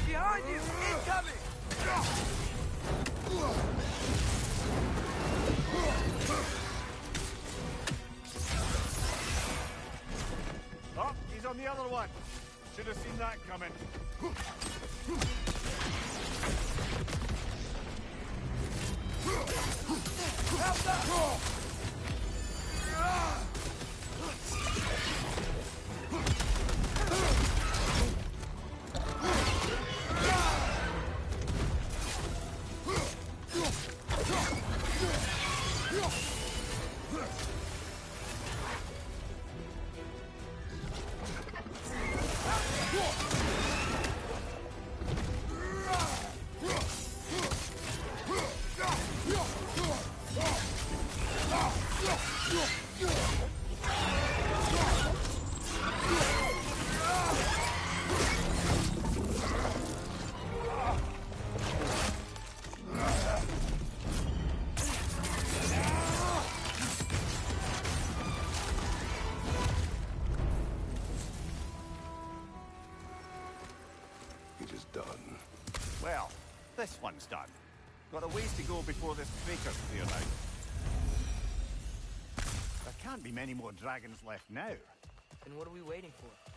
Behind you! Incoming! Oh, he's on the other one. Should have seen that coming. Help that! this one's done. Got a ways to go before this crater's cleared out. There can't be many more dragons left now. Then what are we waiting for?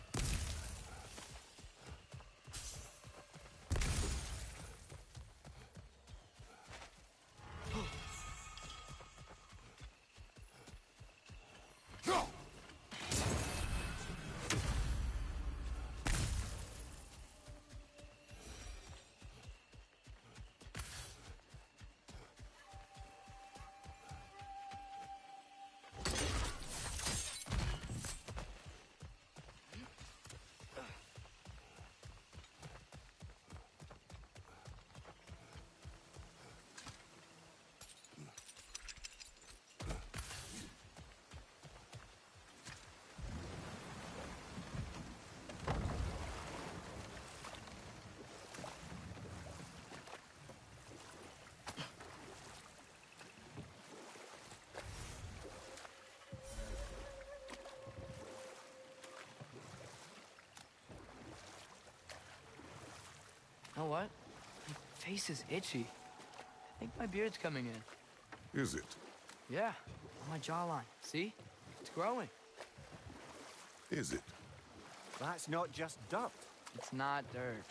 You know what? My face is itchy. I think my beard's coming in. Is it? Yeah, on my jawline. See? It's growing. Is it? That's not just dirt. It's not dirt.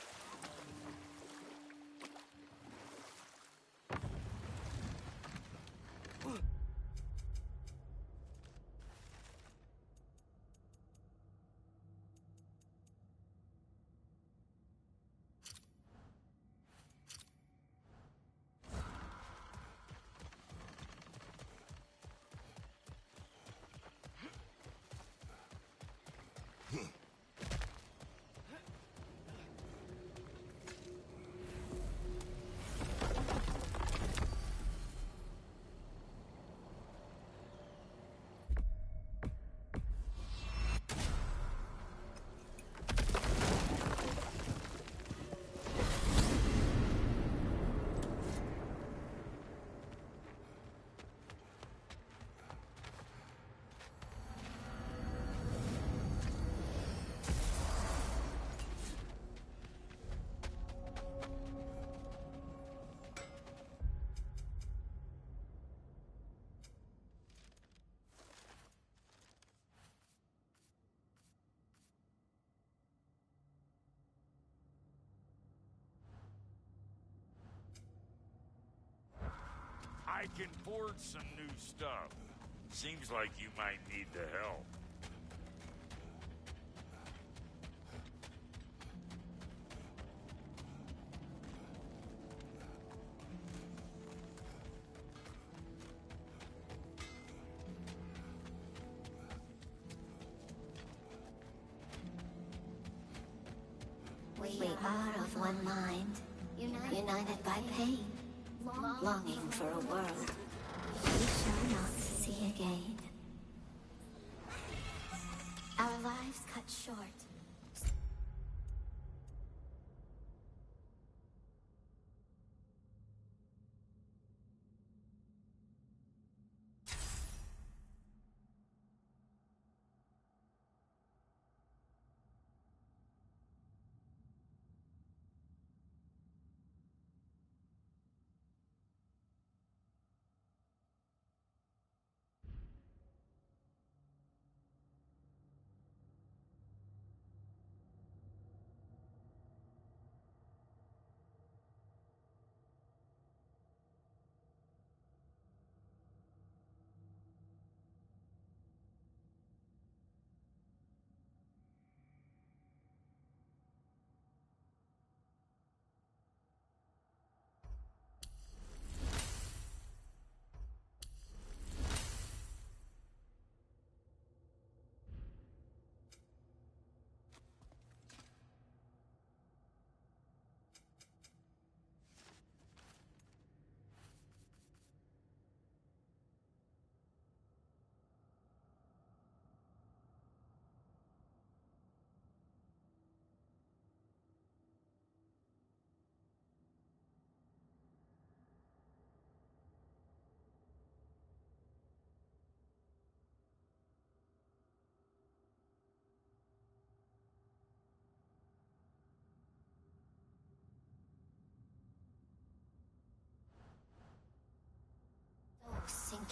I can forge some new stuff. Seems like you might need the help. We are of one mind, united by pain, longing for a world we shall not see again. Our lives cut short.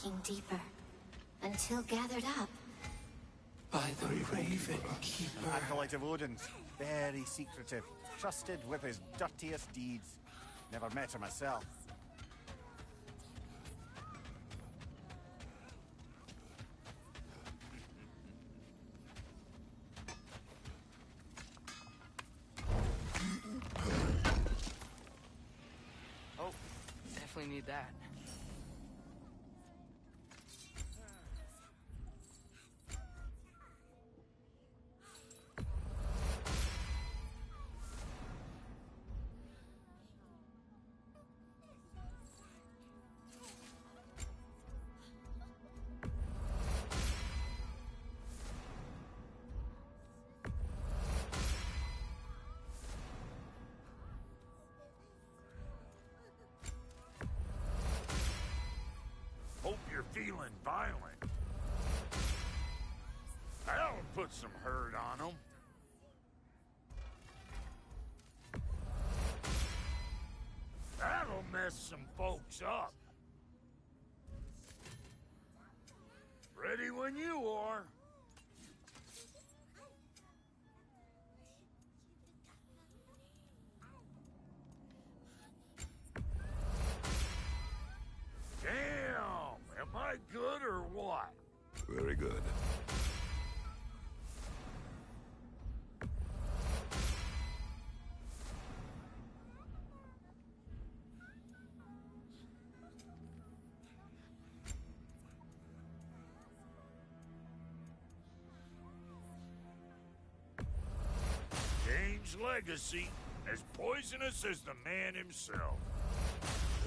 walking deeper, until gathered up. By the Raven Keeper. An acolyte of Odin's. Very secretive. Trusted with his dirtiest deeds. Never met her myself. Oh, definitely need that. Hope you're feeling violent. That'll put some hurt on them. That'll mess some folks up. Ready when you are. Damn! Am I good or what? Very good. Kane's legacy, as poisonous as the man himself.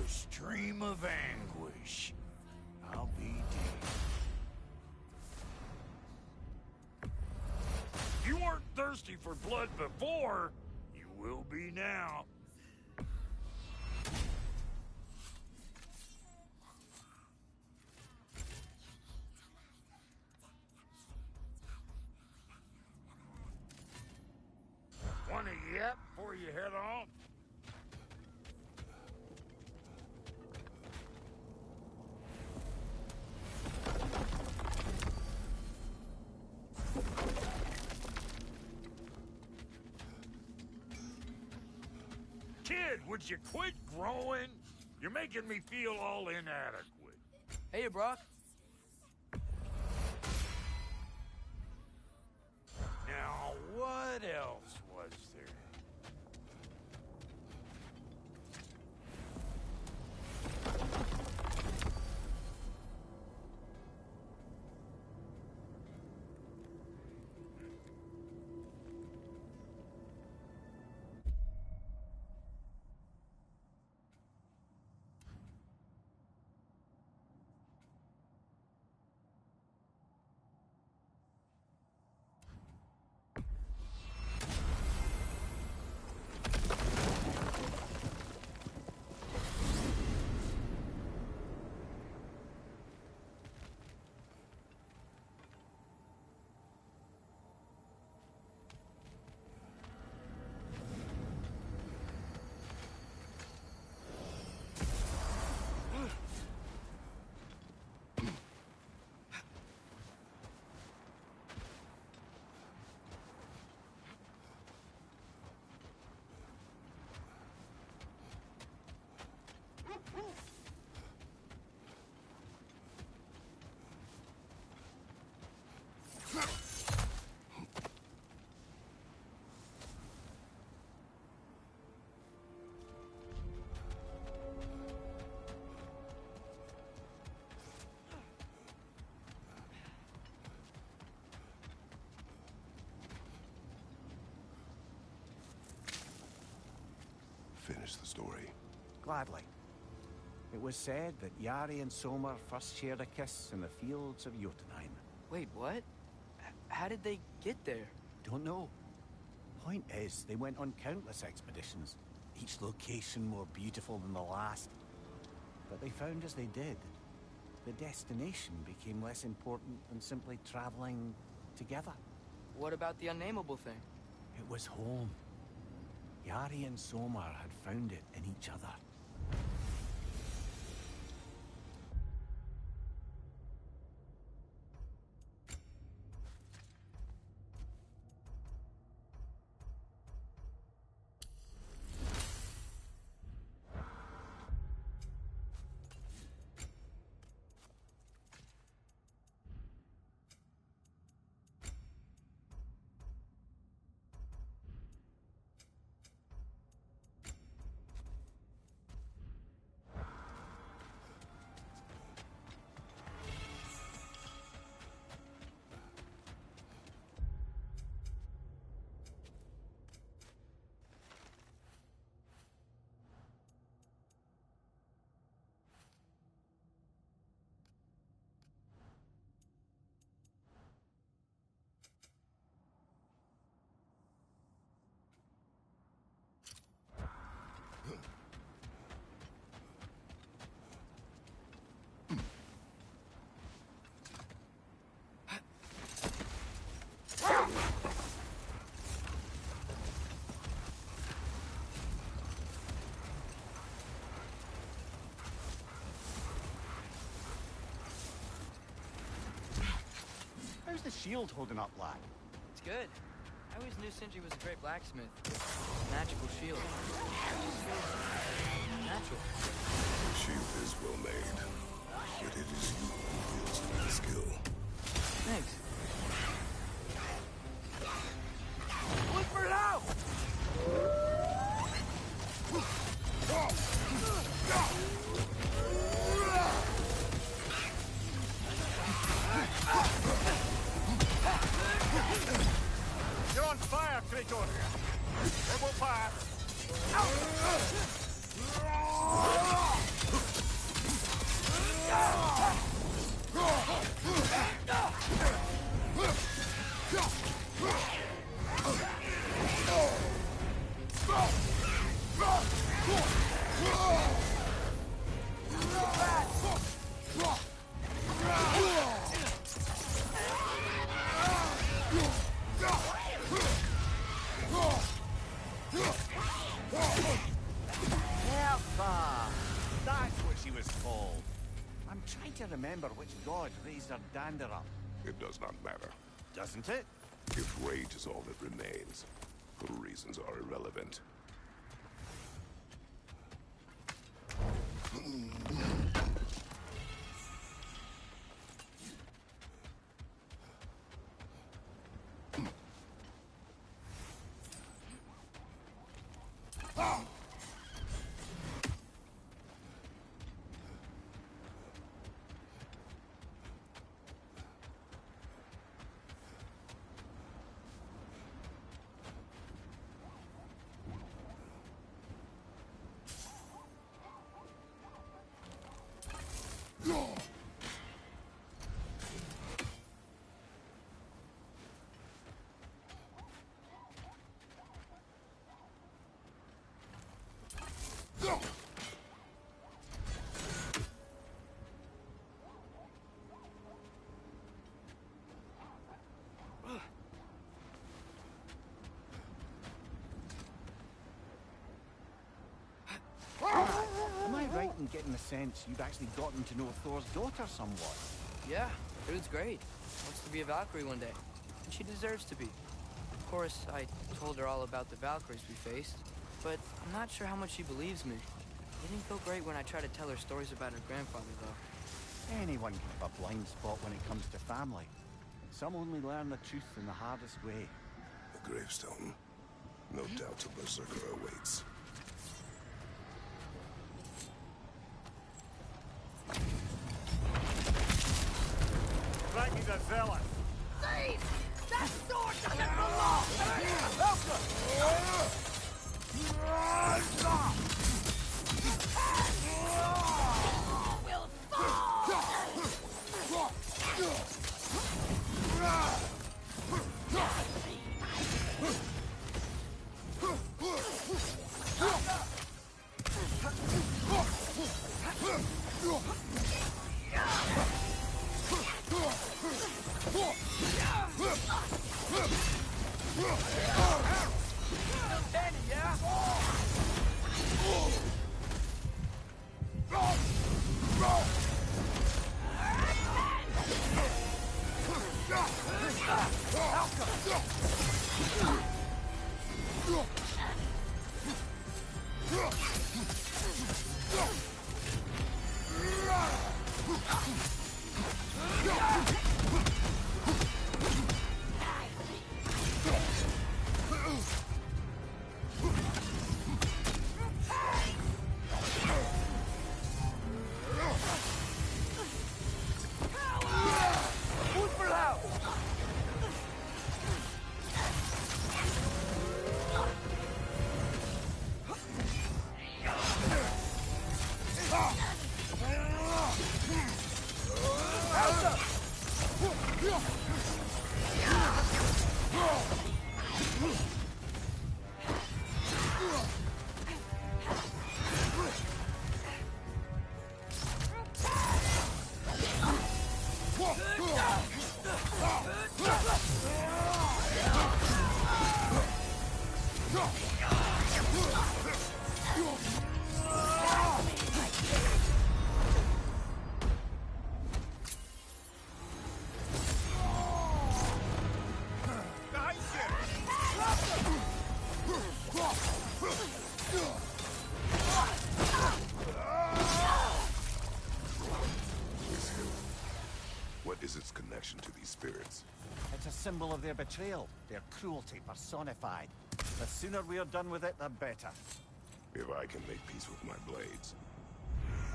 The stream of anguish. I'll be damned. You weren't thirsty for blood before. You will be now. Want a yap before you head on? Kid, would you quit growing? You're making me feel all inadequate. Hey, Brock. Now, what else was there? Finish the story. Gladly. It was said that Yari and Soma first shared a kiss in the fields of Jotunheim. Wait, what? How did they get there? Don't know. Point is, they went on countless expeditions, each location more beautiful than the last. But they found as they did, the destination became less important than simply traveling together. What about the unnameable thing? It was home. Yari and Soma had found it in each other. shield holding up, lad? It's good. I always knew Sindri was a great blacksmith. Magical shield. It just feels natural. The shield is well made, but it is you who wields the skill. Thanks. Look for it out! You're on fire, Kratos! It will fire! That's what she was called. I'm trying to remember which god raised her dander up. It does not matter. Doesn't it? If rage is all that remains, her reasons are irrelevant. Am I right in getting the sense you've actually gotten to know Thor's daughter somewhat? Yeah, dude's great. Wants to be a Valkyrie one day. And she deserves to be. Of course, I told her all about the Valkyries we faced, but I'm not sure how much she believes me. It didn't feel great when I tried to tell her stories about her grandfather, though. Anyone can have a blind spot when it comes to family. Some only learn the truth in the hardest way. The gravestone. No doubt a berserker awaits. Ragnar the Zealot! Thief! That sword doesn't belong! is its connection to these spirits? It's a symbol of their betrayal, their cruelty personified. The sooner we're done with it, the better. If I can make peace with my blades.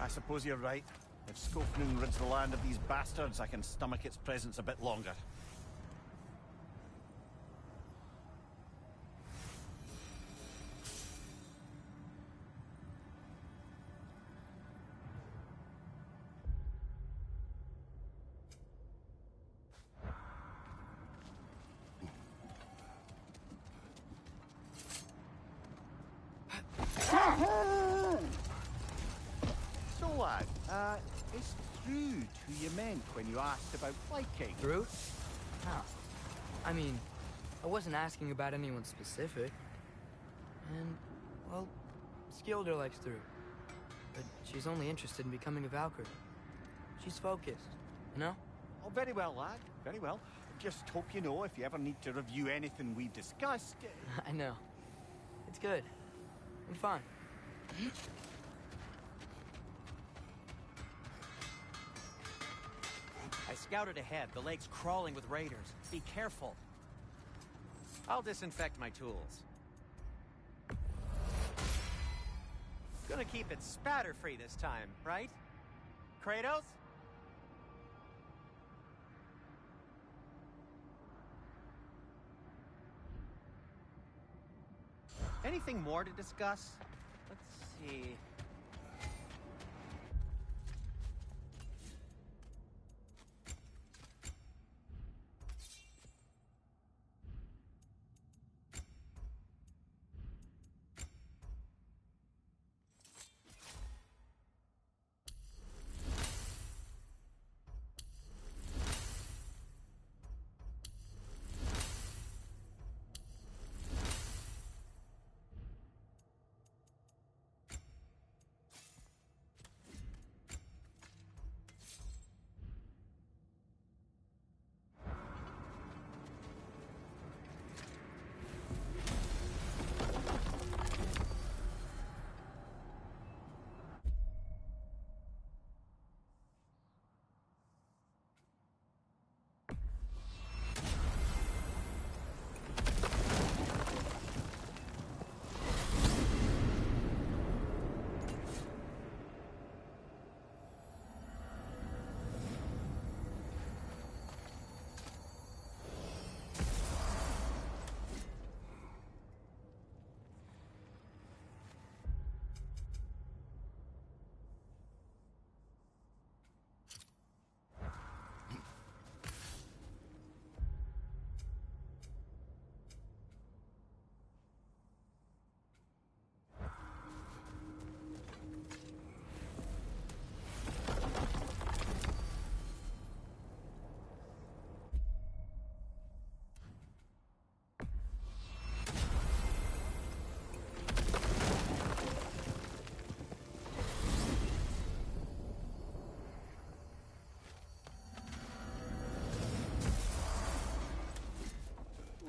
I suppose you're right. If Skofnung rids the land of these bastards, I can stomach its presence a bit longer. So, lad, is Thrude who you meant when you asked about Viking? Through? How? I mean, I wasn't asking about anyone specific. And, well, Skilder likes Through. But she's only interested in becoming a Valkyrie. She's focused, you know? Oh, very well, lad. Very well. Just hope you know if you ever need to review anything we've discussed. I know. It's good. And fun. I scouted ahead. The lake's crawling with raiders. Be careful. I'll disinfect my tools. Gonna keep it spatter-free this time, right? Kratos? Anything more to discuss? Let's see.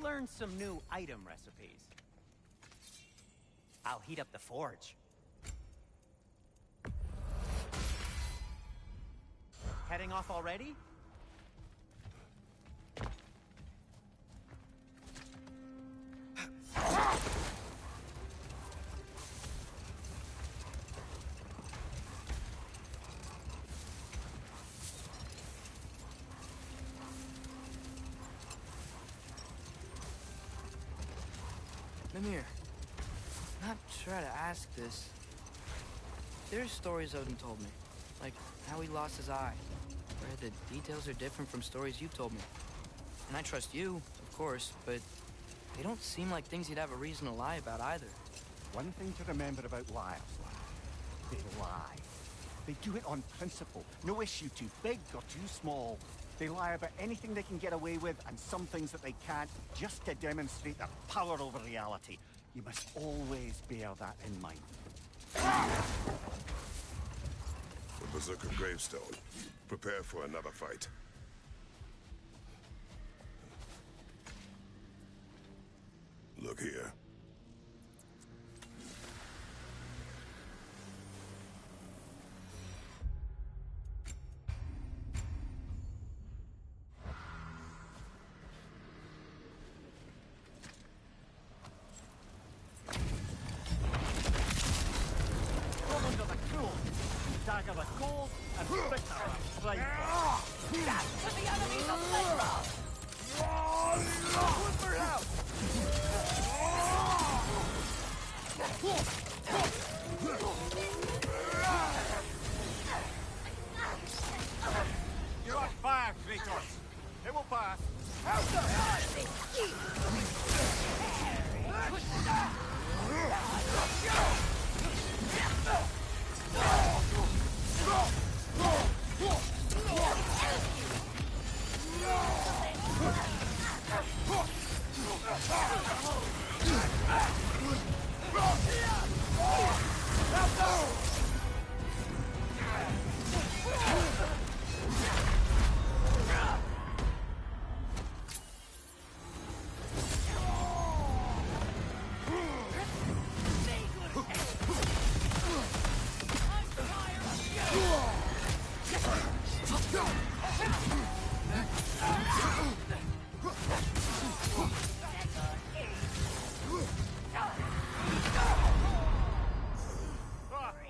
Learn some new item recipes. I'll heat up the forge. Heading off already? Mimir, not try to ask this. There's stories Odin told me, like how he lost his eye, where the details are different from stories you've told me. And I trust you, of course, but they don't seem like things you'd have a reason to lie about either. One thing to remember about liars, lad. They lie. They do it on principle. No issue too big or too small. They lie about anything they can get away with and some things that they can't, just to demonstrate their power over reality. You must always bear that in mind. The Berserker gravestone. Prepare for another fight. Look here. path.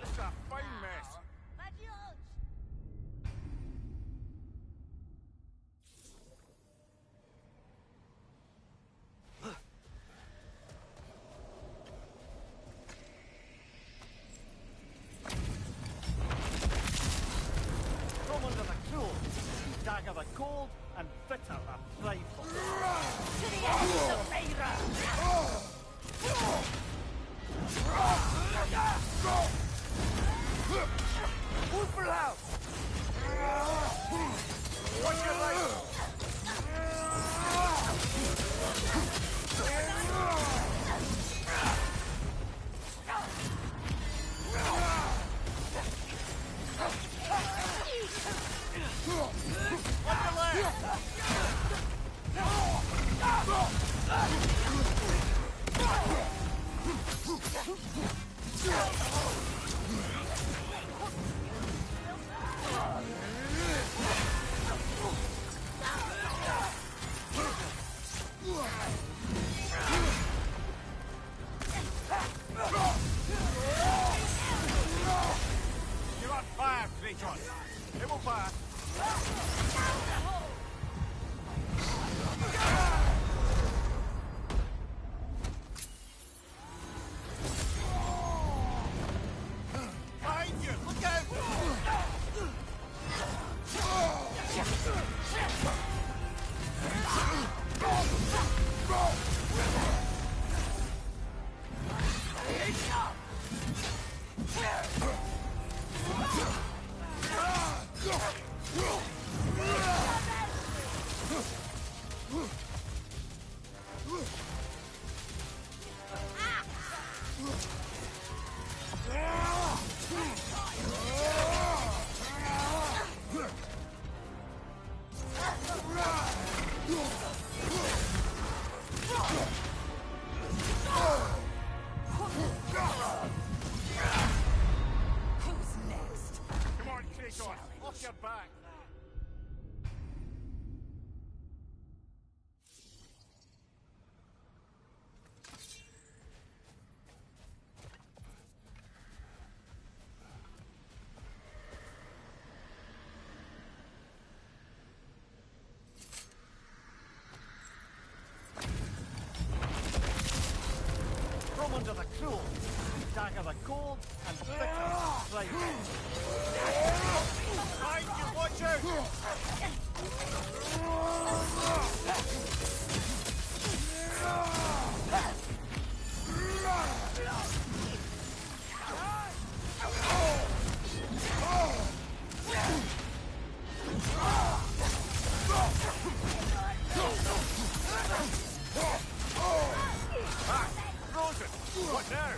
It's a fine mess. From under the cruel, dagger the cold, and bitter the prideful. To the end of the House! Watch your right! You're on fire, Kratos. It will pass. Behind you! Look out! Who's next? Come on, Kratos! Off your back! From under the cruel, dagger the cold, and bitter the prideful. Behind you, watch out! Ah, frozen! What now?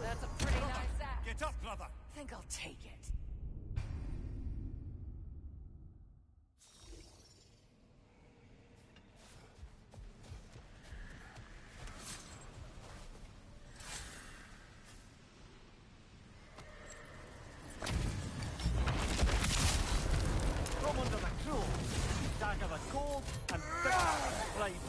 That's a pretty nice act. Get up, brother! Think I'll take it. From under the cruel, dagger the cold, and fix the bride.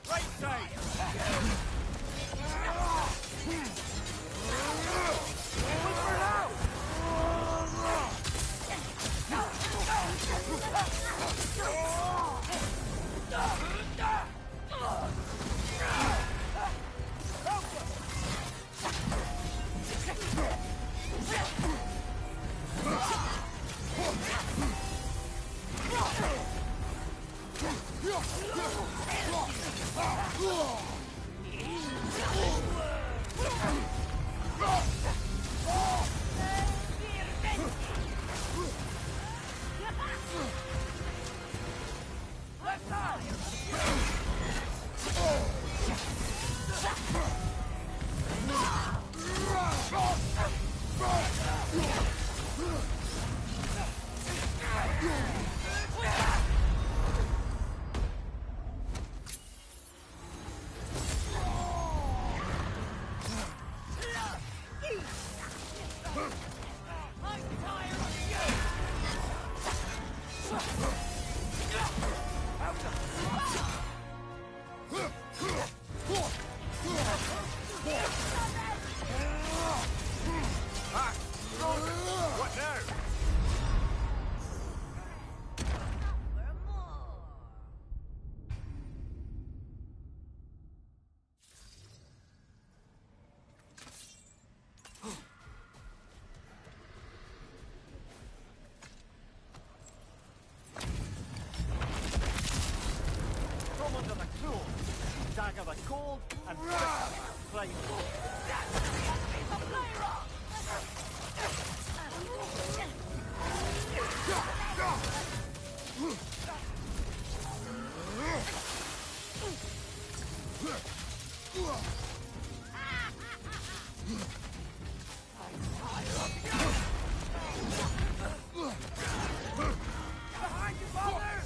Right side! What now? From under the cruel, dagger the cold, and fix the bride. Behind you, father!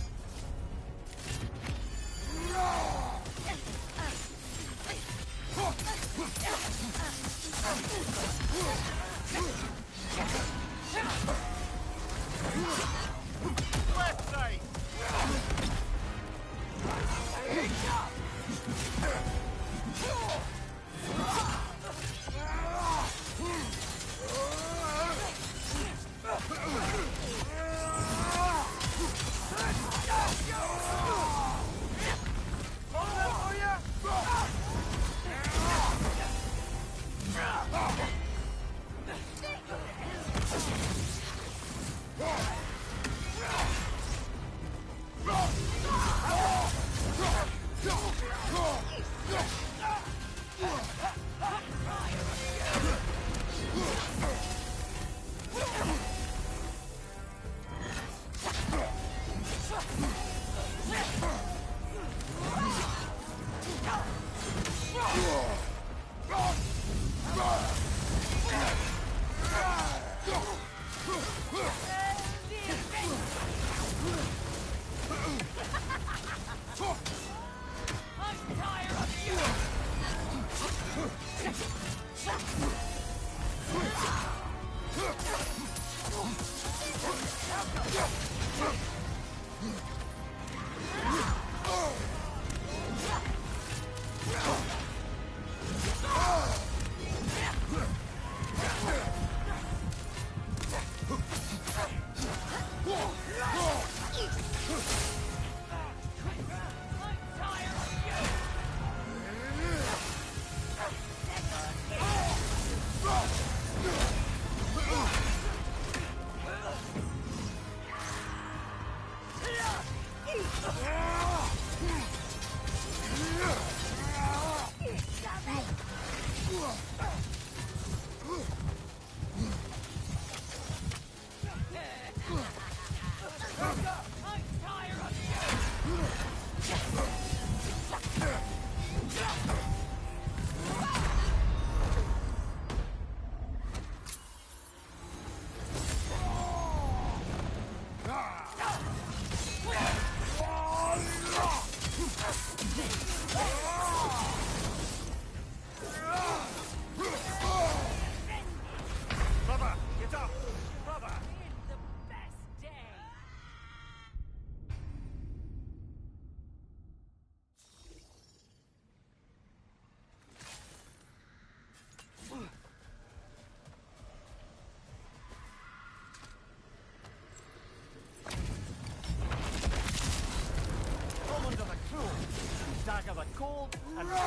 and bitter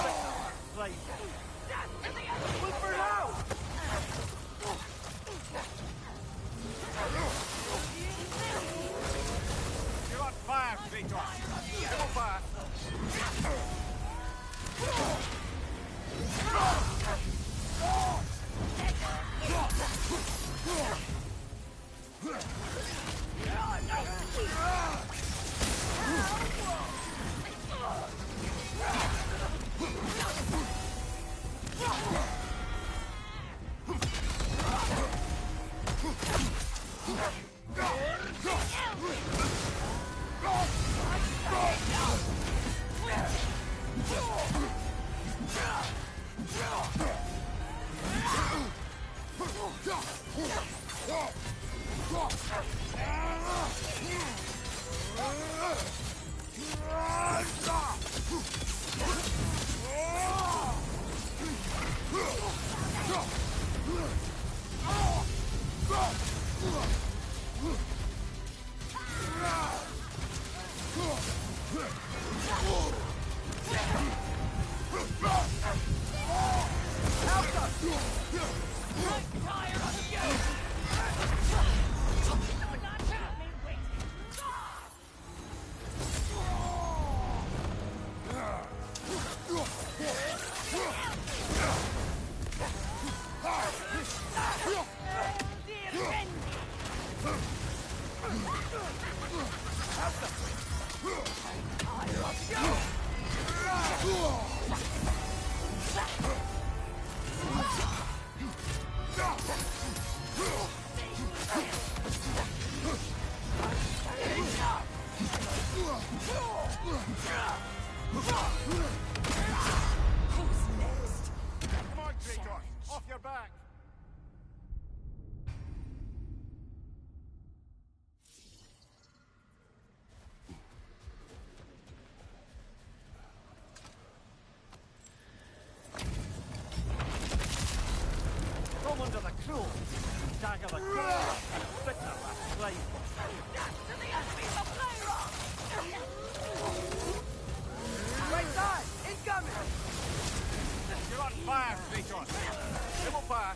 rifle. Look for now! You're on fire, Kratos. Go fire. Come on, Kratos. Off your back. Come under the cruel, dagger the claw, and bitter the rifle. Right side! Incoming! You're on fire, Kratos. Double fire.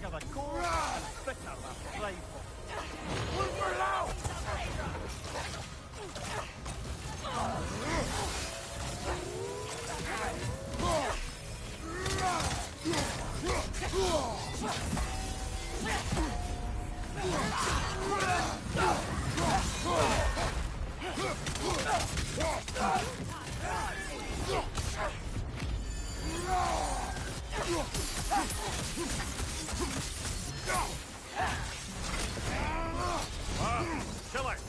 dagger the cold and bitter the playful. We're out! Kill it!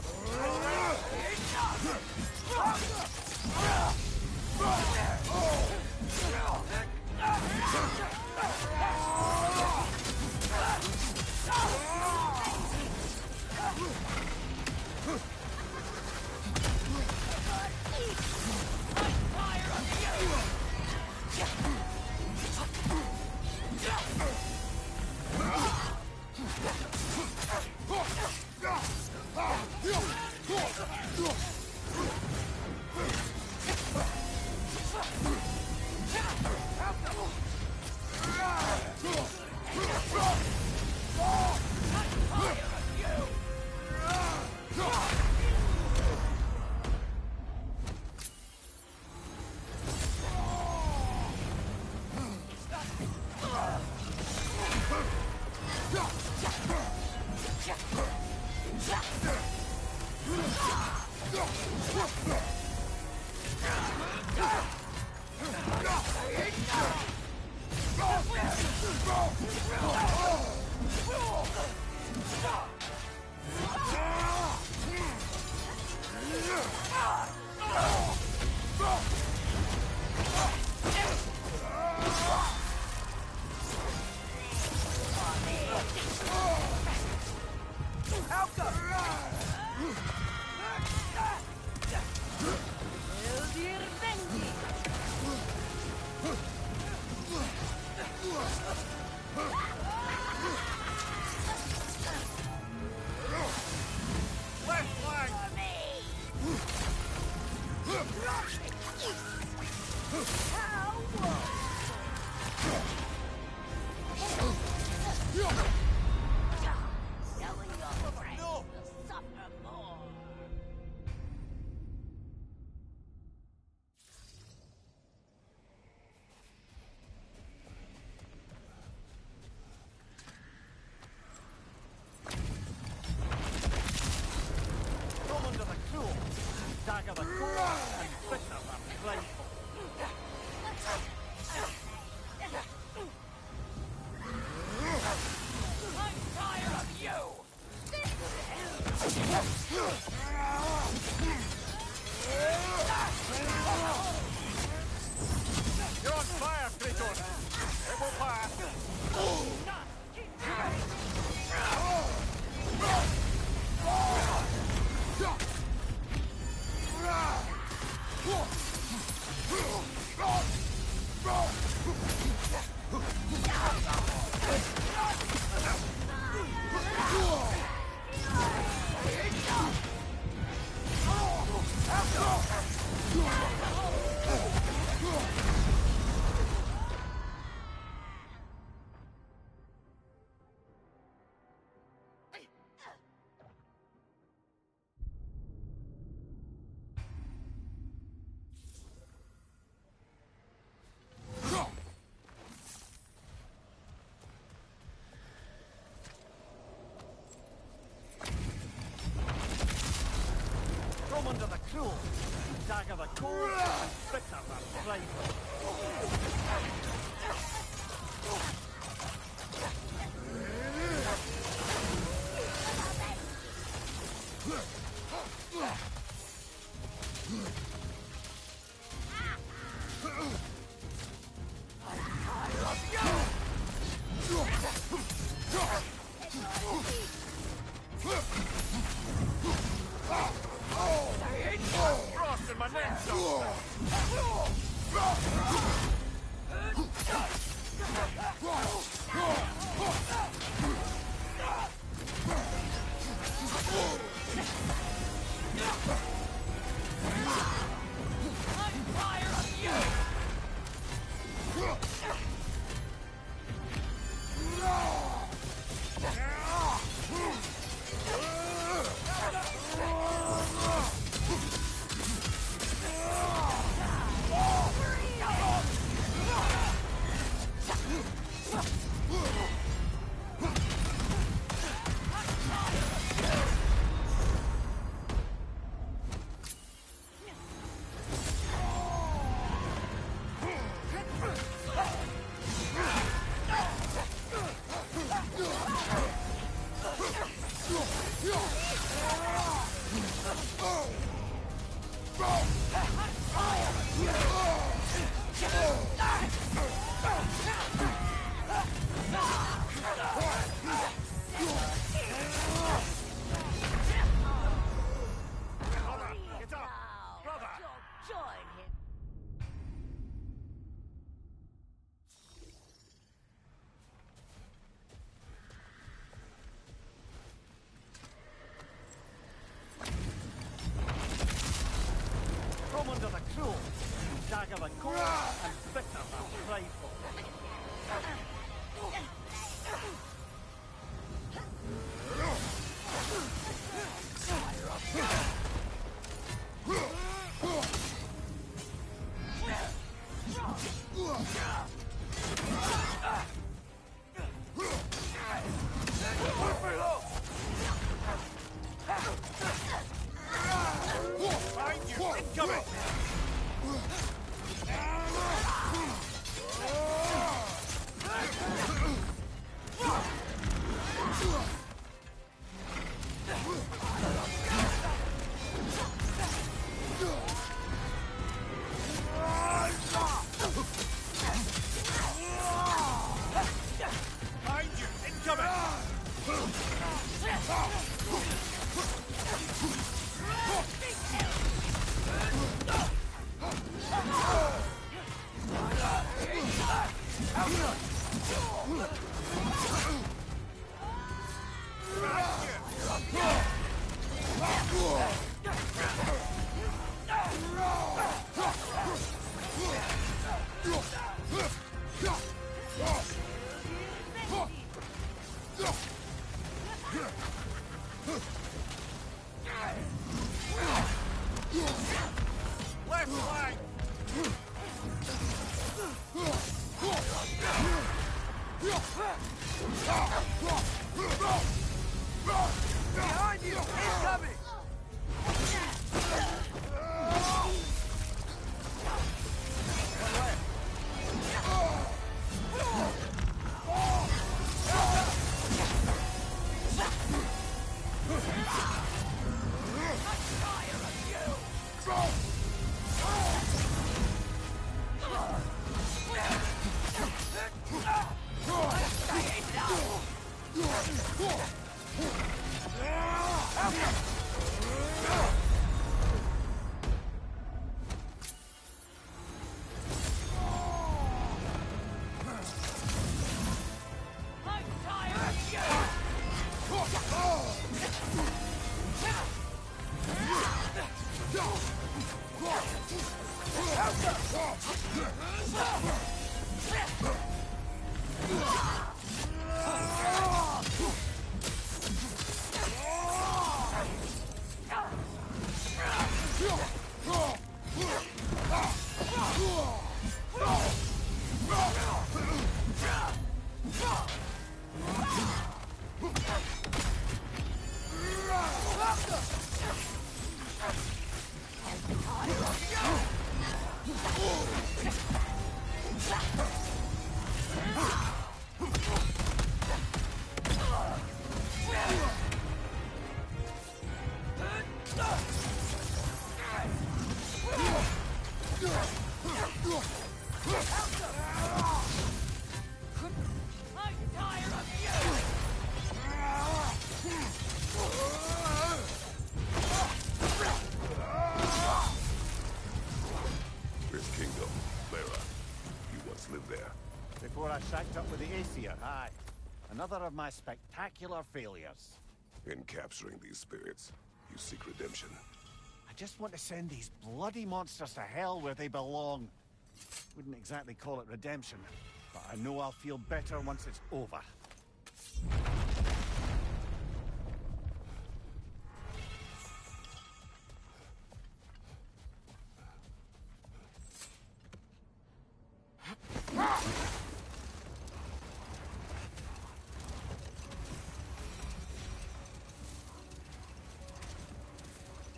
Dagger the core and bitter the playful. I'm tired of you! You're on fire, Kratos! It will pass! Under the cruel, dagger the cold and bitter the playful. Frost in my neck! I'm tired of you! Left flank! Behind you! Incoming! Before I shacked up with the Aesir, aye. Another of my spectacular failures. In capturing these spirits, you seek redemption. I just want to send these bloody monsters to hell where they belong. Wouldn't exactly call it redemption, but I know I'll feel better once it's over.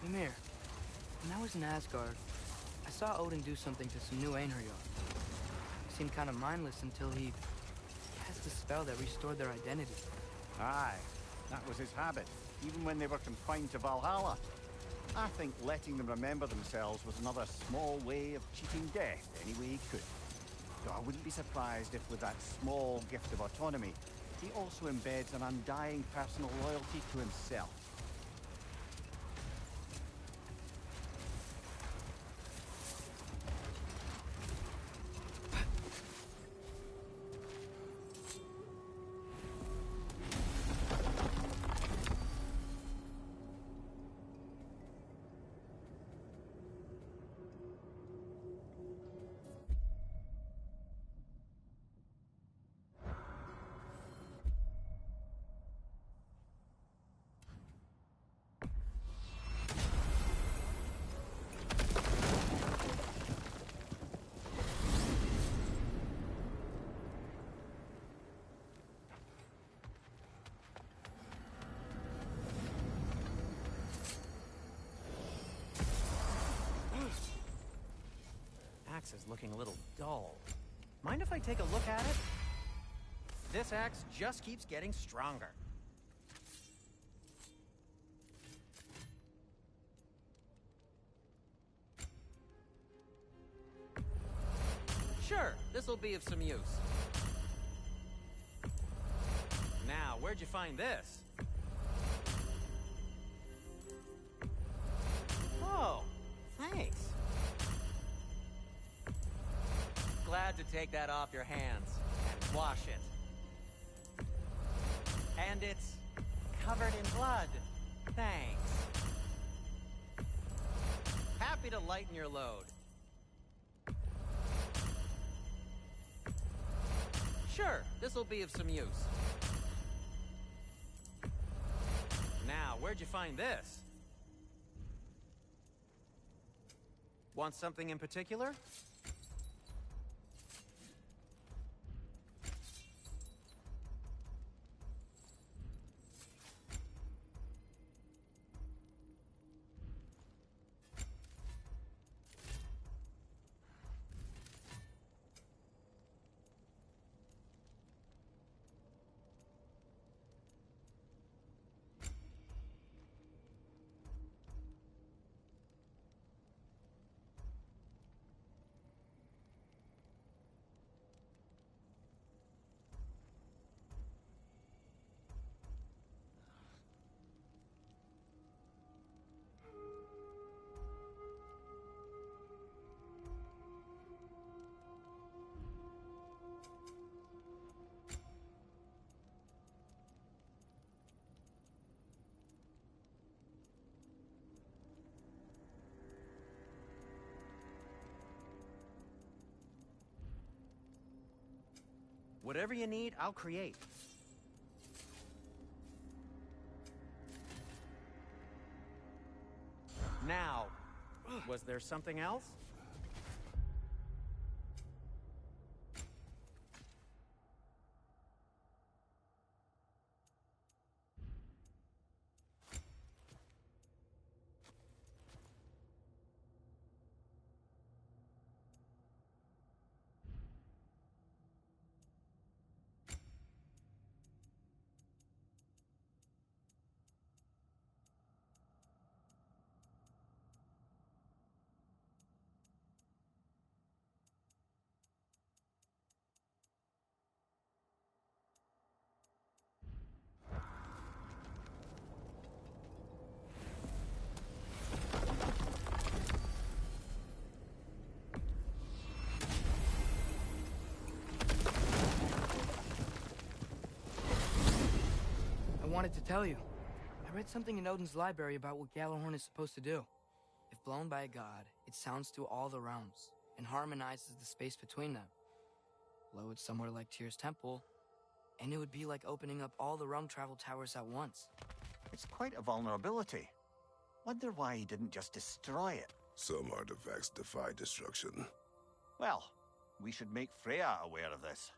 Mimir, when I was in Asgard, I saw Odin do something to some new Einherjar. He seemed kind of mindless until he cast a spell that restored their identity. Aye, that was his habit, even when they were confined to Valhalla. I think letting them remember themselves was another small way of cheating death any way he could. Though I wouldn't be surprised if with that small gift of autonomy, he also embeds an undying personal loyalty to himself. Axe is looking a little dull. Mind if I take a look at it? This axe just keeps getting stronger. Sure, this'll be of some use. Now, where'd you find this? Oh, thanks. Glad to take that off your hands and wash it. And it's covered in blood. Thanks. Happy to lighten your load. Sure, this'll be of some use. Now, where'd you find this? Want something in particular? Whatever you need, I'll create. Now, was there something else? I wanted to tell you. I read something in Odin's library about what Gjallarhorn is supposed to do. If blown by a god, it sounds through all the realms and harmonizes the space between them. Blow it somewhere like Tyr's temple, and it would be like opening up all the realm travel towers at once. It's quite a vulnerability. Wonder why he didn't just destroy it. Some artifacts defy destruction. Well, we should make Freya aware of this.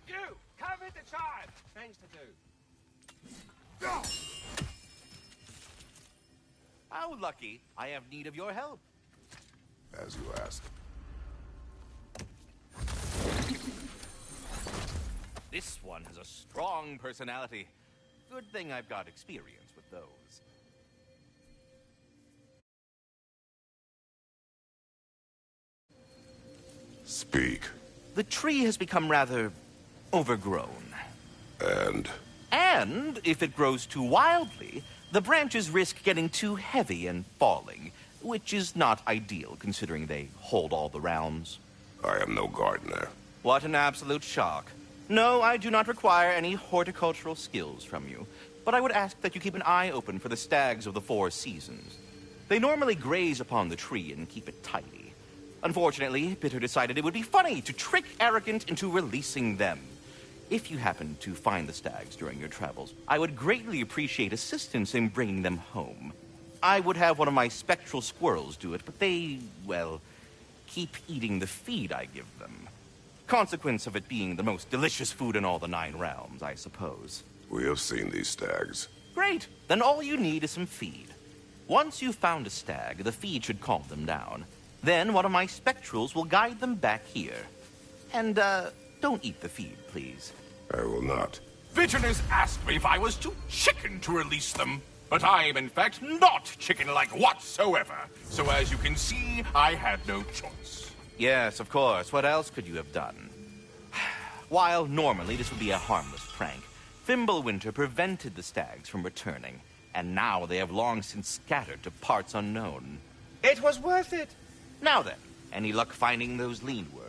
You! Come with the child! Things to do. How lucky. I have need of your help. As you ask. This one has a strong personality. Good thing I've got experience with those. Speak. The tree has become rather overgrown. And if it grows too wildly, the branches risk getting too heavy and falling, which is not ideal considering they hold all the realms. I am no gardener. What an absolute shock. No, I do not require any horticultural skills from you, but I would ask that you keep an eye open for the stags of the four seasons. They normally graze upon the tree and keep it tidy. Unfortunately, Bitter decided it would be funny to trick Arrogant into releasing them. If you happen to find the stags during your travels, I would greatly appreciate assistance in bringing them home. I would have one of my spectral squirrels do it, but they, well, keep eating the feed I give them. Consequence of it being the most delicious food in all the 9 realms, I suppose. We have seen these stags. Great! Then all you need is some feed. Once you've found a stag, the feed should calm them down. Then one of my spectrals will guide them back here. And, don't eat the feed, please. I will not. Vigilance asked me if I was too chicken to release them. But I am in fact not chicken-like whatsoever. So as you can see, I had no choice. Yes, of course. What else could you have done? While normally this would be a harmless prank, Fimbulwinter prevented the stags from returning, and now they have long since scattered to parts unknown. It was worth it. Now then, any luck finding those lean words?